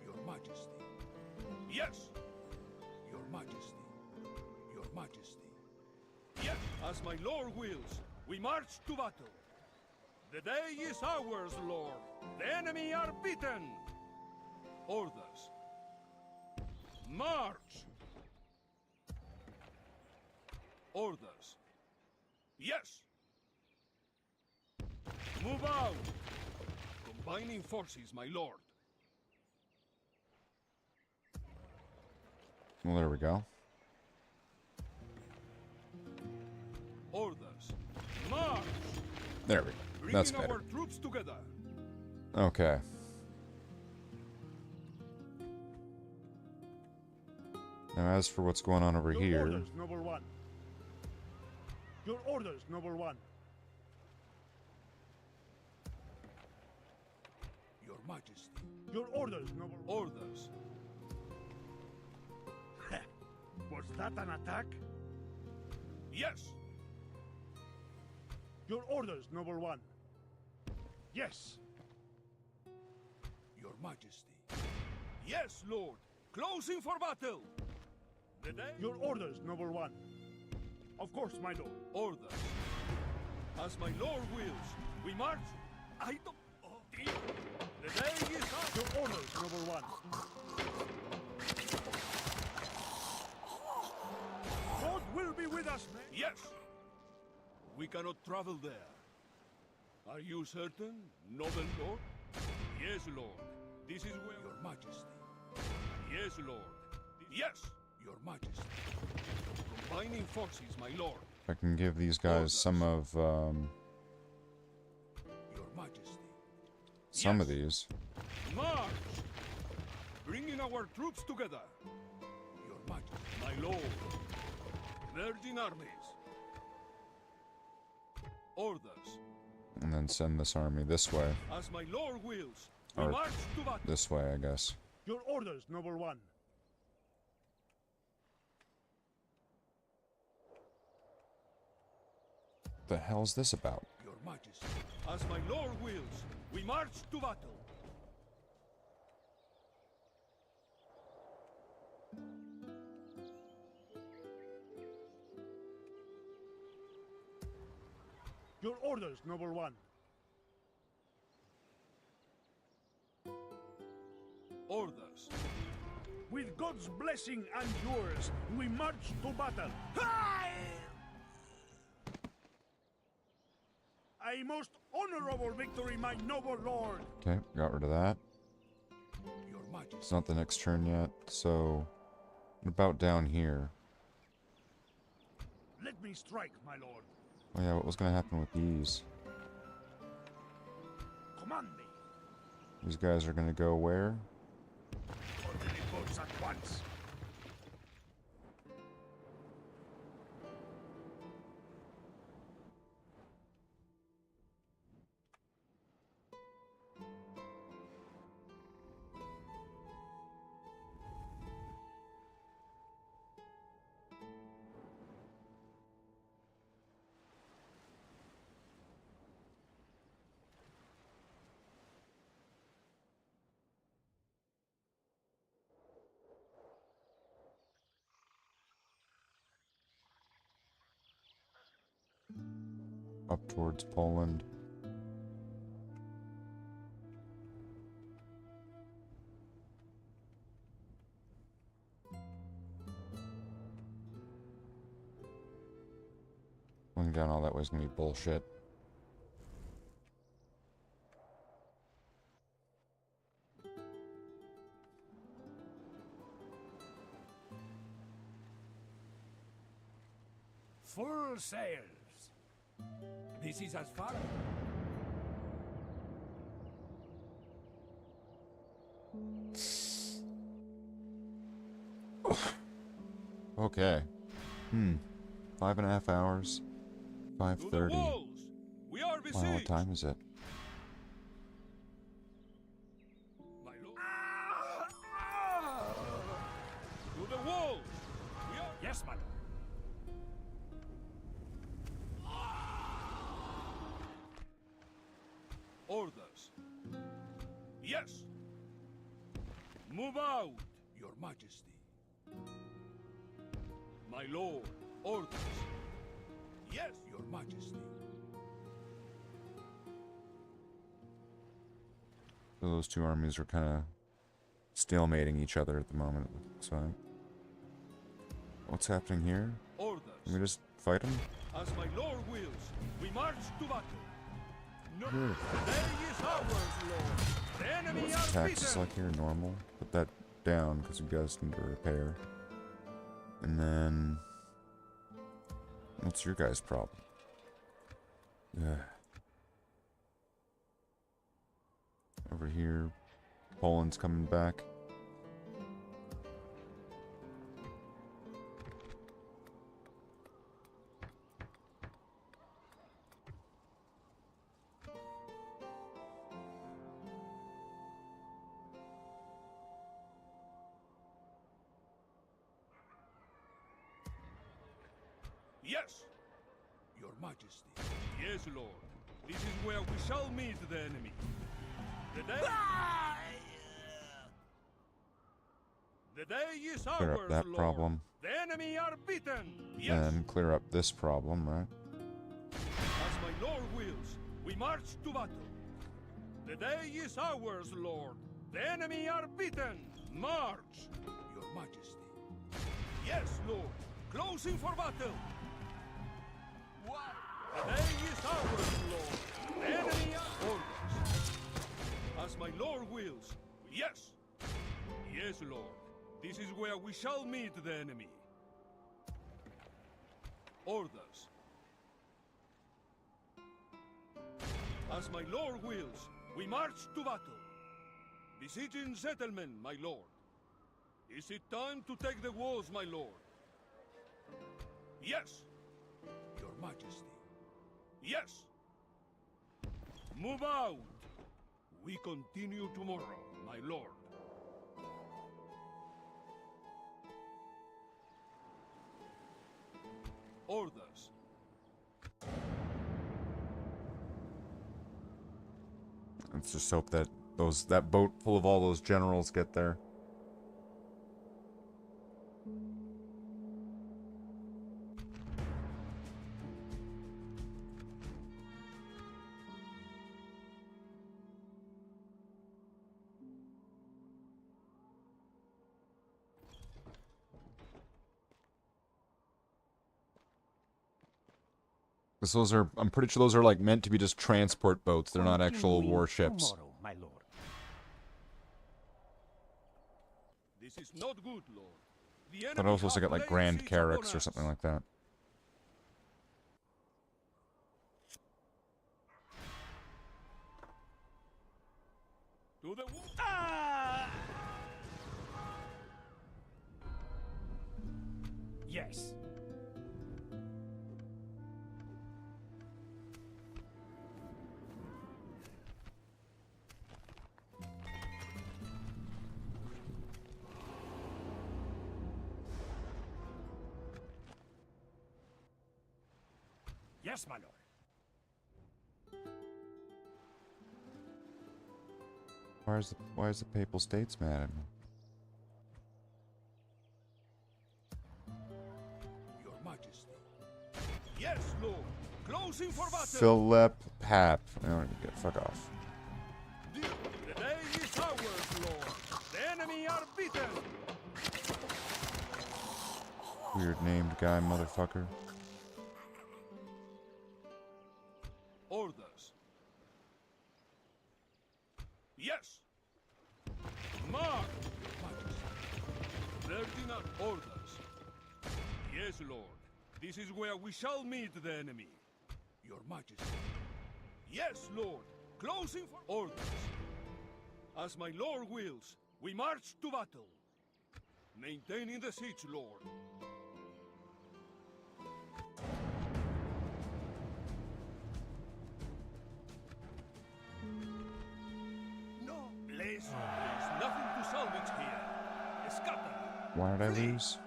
Speaker 5: Your Majesty. Yes. Your Majesty. Your Majesty. Yes, as my lord wills, we march to battle. The day is ours, Lord. The enemy are beaten. Orders. March. Orders. Yes. Move out. Combining forces, my lord.
Speaker 2: Well, there we go.
Speaker 5: Orders. March.
Speaker 2: There we go. That's
Speaker 5: Bringing
Speaker 2: better.
Speaker 5: our troops together.
Speaker 2: Okay. Now, as for what's going on over
Speaker 13: Your
Speaker 2: here...
Speaker 13: orders, Noble One. Your orders, Noble One.
Speaker 5: Your Majesty.
Speaker 13: Your orders, Noble One.
Speaker 5: Orders.
Speaker 13: Was that an attack?
Speaker 5: Yes.
Speaker 13: Your orders, Noble One. Yes.
Speaker 5: Your Majesty. Yes, Lord. Closing for battle. The day...
Speaker 13: Your orders, Noble One. Of course, my lord.
Speaker 5: Orders. As my lord wills, we march. I don't... Oh, dear. The day is up.
Speaker 13: Your orders, Noble One. God will be with us, man.
Speaker 5: Yes. We cannot travel there. Are you certain, noble lord? Yes, lord. This is where... Your Majesty. Yes, lord. Yes, your Majesty. Combining forces, my lord.
Speaker 2: I can give these guys some of,
Speaker 5: Your Majesty.
Speaker 2: some of these.
Speaker 5: March! Bringing our troops together. Your Majesty. My lord. Merging armies. Orders.
Speaker 2: And then send this army this way.
Speaker 5: As my lord wills, we
Speaker 2: Or
Speaker 5: march to battle.
Speaker 2: this way, I guess.
Speaker 13: Your orders, Noble One.
Speaker 2: The hell's this about?
Speaker 5: Your Majesty. As my lord wills, we march to battle.
Speaker 13: Your orders, Noble One.
Speaker 5: Orders.
Speaker 13: With God's blessing and yours, we march to battle. A most honorable victory, my noble lord.
Speaker 2: Okay, got rid of that.
Speaker 5: Your Majesty.
Speaker 2: It's not the next turn yet, so... What about down here?
Speaker 13: Let me strike, my lord.
Speaker 2: Oh yeah, what was gonna happen with these?
Speaker 13: Command me.
Speaker 2: These guys are gonna go where?
Speaker 13: Order the boats at once.
Speaker 2: Up towards Poland. Going down all that way is gonna be bullshit.
Speaker 5: Full sails. This is as far.
Speaker 2: Okay. 5.5 hours. 5:30.
Speaker 5: We are
Speaker 2: Wow,
Speaker 5: besieged.
Speaker 2: what time is it?
Speaker 5: My lord. To the walls. We are...
Speaker 13: Yes, my lord.
Speaker 5: Orders. Yes. Move out, your Majesty. My lord. Orders. Yes, your Majesty.
Speaker 2: So those two armies are kind of stalemating each other at the moment, it looks like. What's happening here?
Speaker 5: Orders.
Speaker 2: Can we just fight them?
Speaker 5: As my lord wills, we march to battle. No, the day is ours, lord. The enemy are
Speaker 2: Attacks is
Speaker 5: beaten.
Speaker 2: like here, normal. Put that down because you guys need to repair. And then... What's your guys' problem? Over here, Poland's coming back.
Speaker 5: Yes, Your Majesty. Yes, Lord. This is where we shall meet the enemy. The day... The day is ours,
Speaker 2: Clear up that
Speaker 5: Lord.
Speaker 2: problem.
Speaker 5: The enemy are beaten. Yes.
Speaker 2: And clear up this problem, right?
Speaker 5: As my Lord wills, we march to battle. The day is ours, Lord. The enemy are beaten. March, Your Majesty. Yes, Lord. Closing for battle. The day is ours, Lord. The enemy are orders. As my Lord wills. Yes. Yes, Lord. This is where we shall meet the enemy. Orders. As my Lord wills, we march to battle. Besieging settlement, my Lord. Is it time to take the walls, my Lord? Yes, Your Majesty. Yes. Move out. We continue tomorrow, my Lord. Orders.
Speaker 2: Let's just hope that that boat full of all those generals get there. Those are, I'm pretty sure those are like meant to be just transport boats. They're not actual warships.
Speaker 5: Tomorrow, my Lord. This is not good, Lord. The
Speaker 2: But I was supposed to get like Grand Carracks or something like that.
Speaker 5: To the ah!
Speaker 13: Yes. Yes, my lord.
Speaker 2: Why is the Papal States mad at me?
Speaker 5: Your Majesty. Yes, Lord. Closing for battle.
Speaker 2: Philip Pap. Oh, fuck off.
Speaker 5: The day is ours, Lord. The enemy are beaten.
Speaker 2: Weird named guy, motherfucker.
Speaker 5: Orders. Yes. March, Majesty. Ferdinand, orders. Yes, Lord. This is where we shall meet the enemy. Your Majesty. Yes, Lord. Closing for orders. As my Lord wills, we march to battle. Maintaining the siege, Lord. No, there's nothing to salvage here. Scatter.
Speaker 2: Why did I lose?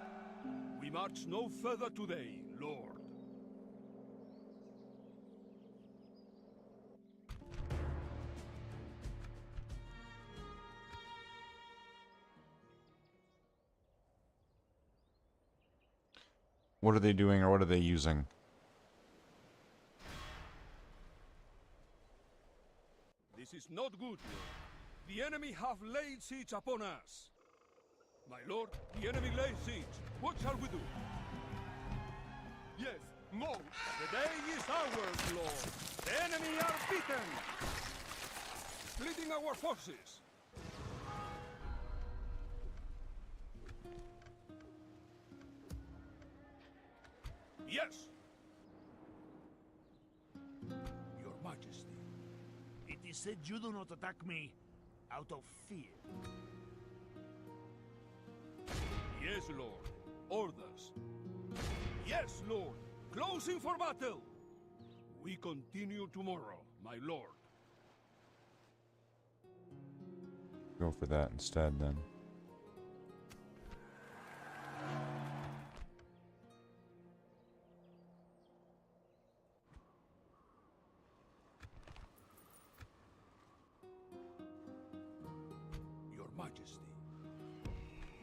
Speaker 5: We march no further today, Lord.
Speaker 2: What are they doing or what are they using?
Speaker 5: This is not good, Lord. The enemy have laid siege upon us. My lord, the enemy lays siege. What shall we do? Yes, move. The day is ours, Lord. The enemy are beaten. Splitting our forces. Yes.
Speaker 13: It is said you do not attack me, out of fear.
Speaker 5: Yes, Lord. Orders. Yes, Lord. Closing for battle. We continue tomorrow, my lord.
Speaker 2: Go for that instead, then.
Speaker 5: Your Majesty.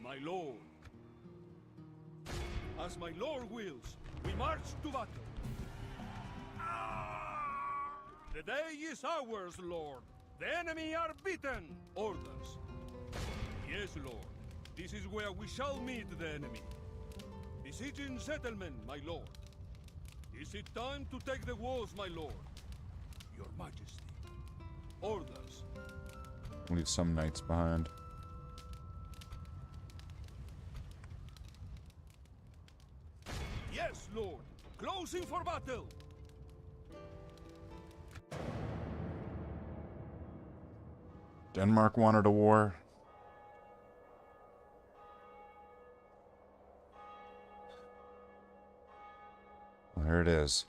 Speaker 5: My lord. As my lord wills, we march to battle. The day is ours, Lord. The enemy are beaten. Orders. Yes, Lord. This is where we shall meet the enemy. Besieging settlement, my lord. Is it time to take the walls, my lord? Your Majesty. Orders.
Speaker 2: Leave some knights behind.
Speaker 5: Yes, Lord. Closing for battle.
Speaker 2: Denmark wanted a war. Well, here it is.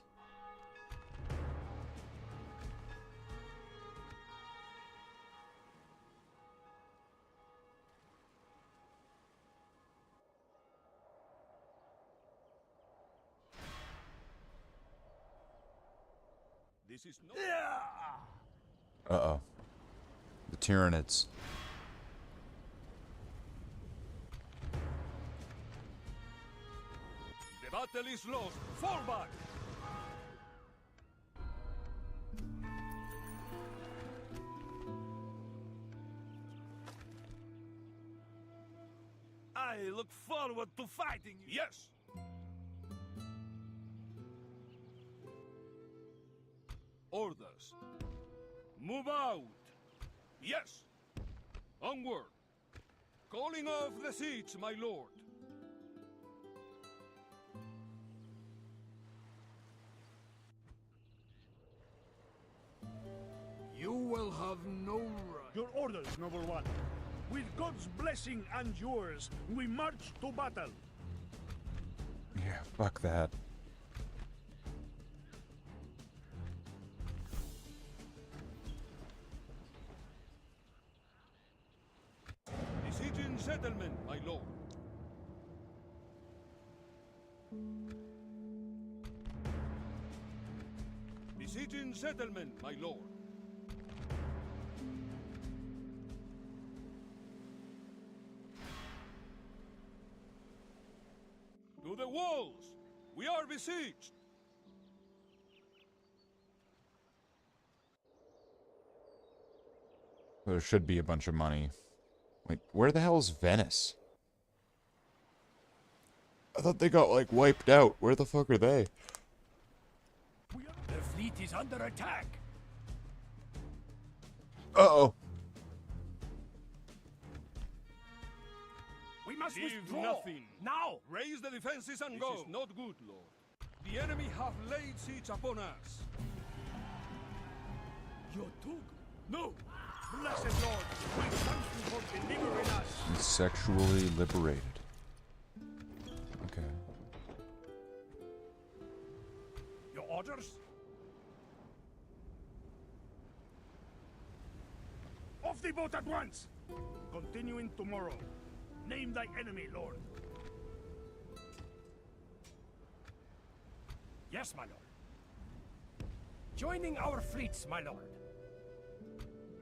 Speaker 5: This is no.
Speaker 2: Uh-oh. The Tyranids.
Speaker 5: The battle is lost. Fall back.
Speaker 13: I look forward to fighting you.
Speaker 5: Yes. Orders. Move out. Yes. Onward. Calling off the siege, my lord.
Speaker 13: You will have no right. Your orders, number one. With God's blessing and yours, we march to battle.
Speaker 2: Yeah, fuck that.
Speaker 5: Besieging settlement, my lord. Besieging settlement, my lord. To the walls! We are besieged!
Speaker 2: There should be a bunch of money. Wait, where the hell is Venice? I thought they got, like, wiped out. Where the fuck are they?
Speaker 13: The fleet is under attack.
Speaker 2: Uh-oh.
Speaker 13: We must
Speaker 5: Leave
Speaker 13: withdraw.
Speaker 5: nothing.
Speaker 13: Now.
Speaker 5: Raise the defenses and go. This is not good, lord. The enemy have laid siege upon us.
Speaker 13: You're too good. No. Blessed Lord, we thank you for delivering us.
Speaker 2: He's sexually liberated. Okay.
Speaker 13: Your orders? Off the boat at once! Continuing tomorrow. Name thy enemy, Lord. Yes, my lord. Joining our fleets, my lord.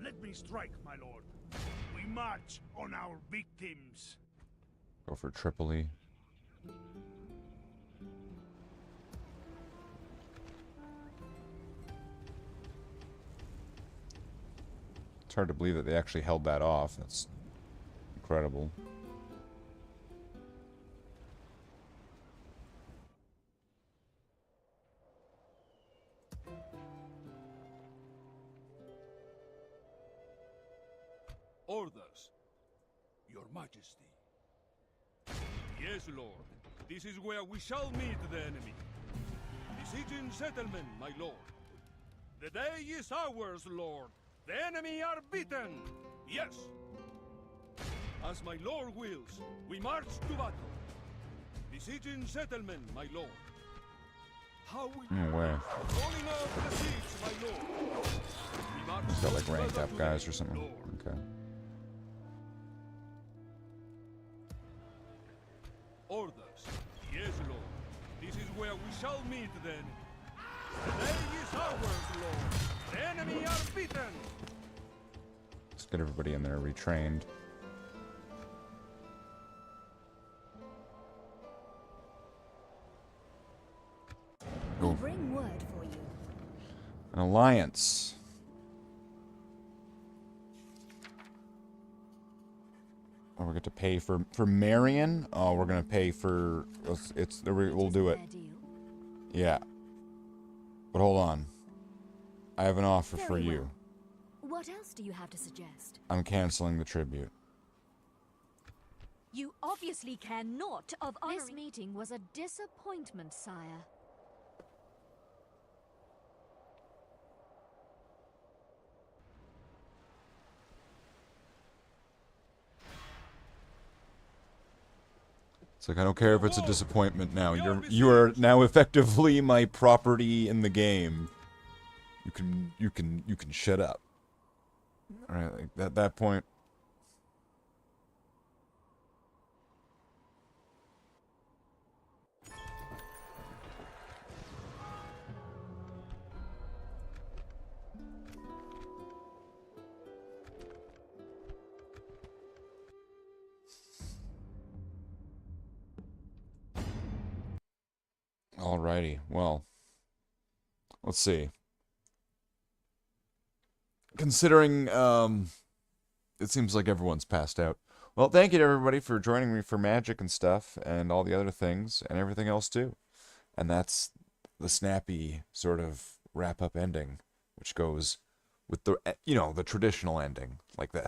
Speaker 13: Let me strike, my lord. We march on our victims.
Speaker 2: Go for Tripoli. It's hard to believe that they actually held that off. That's incredible.
Speaker 5: Orders. Your Majesty. Yes, Lord. This is where we shall meet the enemy. Besieging settlement, my lord. The day is ours, Lord. The enemy are beaten. Yes. As my lord wills, we march to battle. Besieging settlement, my lord. How we
Speaker 2: No way.
Speaker 5: rolling out the siege, my lord. We march
Speaker 2: He's got like
Speaker 5: to
Speaker 2: ranked
Speaker 5: battle
Speaker 2: up guys
Speaker 5: today,
Speaker 2: or something.
Speaker 5: lord.
Speaker 2: Okay.
Speaker 5: Orders. Yes, lord. This is where we shall meet then. The day is ours, lord. The enemy are beaten.
Speaker 2: Let's get everybody in there retrained.
Speaker 6: We'll bring word for you.
Speaker 2: An alliance. Oh, we get to pay for Marion? Oh, we're gonna pay for we'll do it. Yeah. But hold on. I have an offer for you.
Speaker 6: What else do you have to suggest?
Speaker 2: I'm canceling the tribute.
Speaker 8: You obviously care not of honoring...
Speaker 6: This meeting was a disappointment, sire.
Speaker 2: It's like I don't care if it's a disappointment now. You are now effectively my property in the game. You can shut up. All right, like at that point. Alrighty, well, let's see. Considering, it seems like everyone's passed out. Well, thank you to everybody for joining me for Magic and stuff, and all the other things, and everything else too. And that's the snappy sort of wrap-up ending, which goes with the, the traditional ending, like that.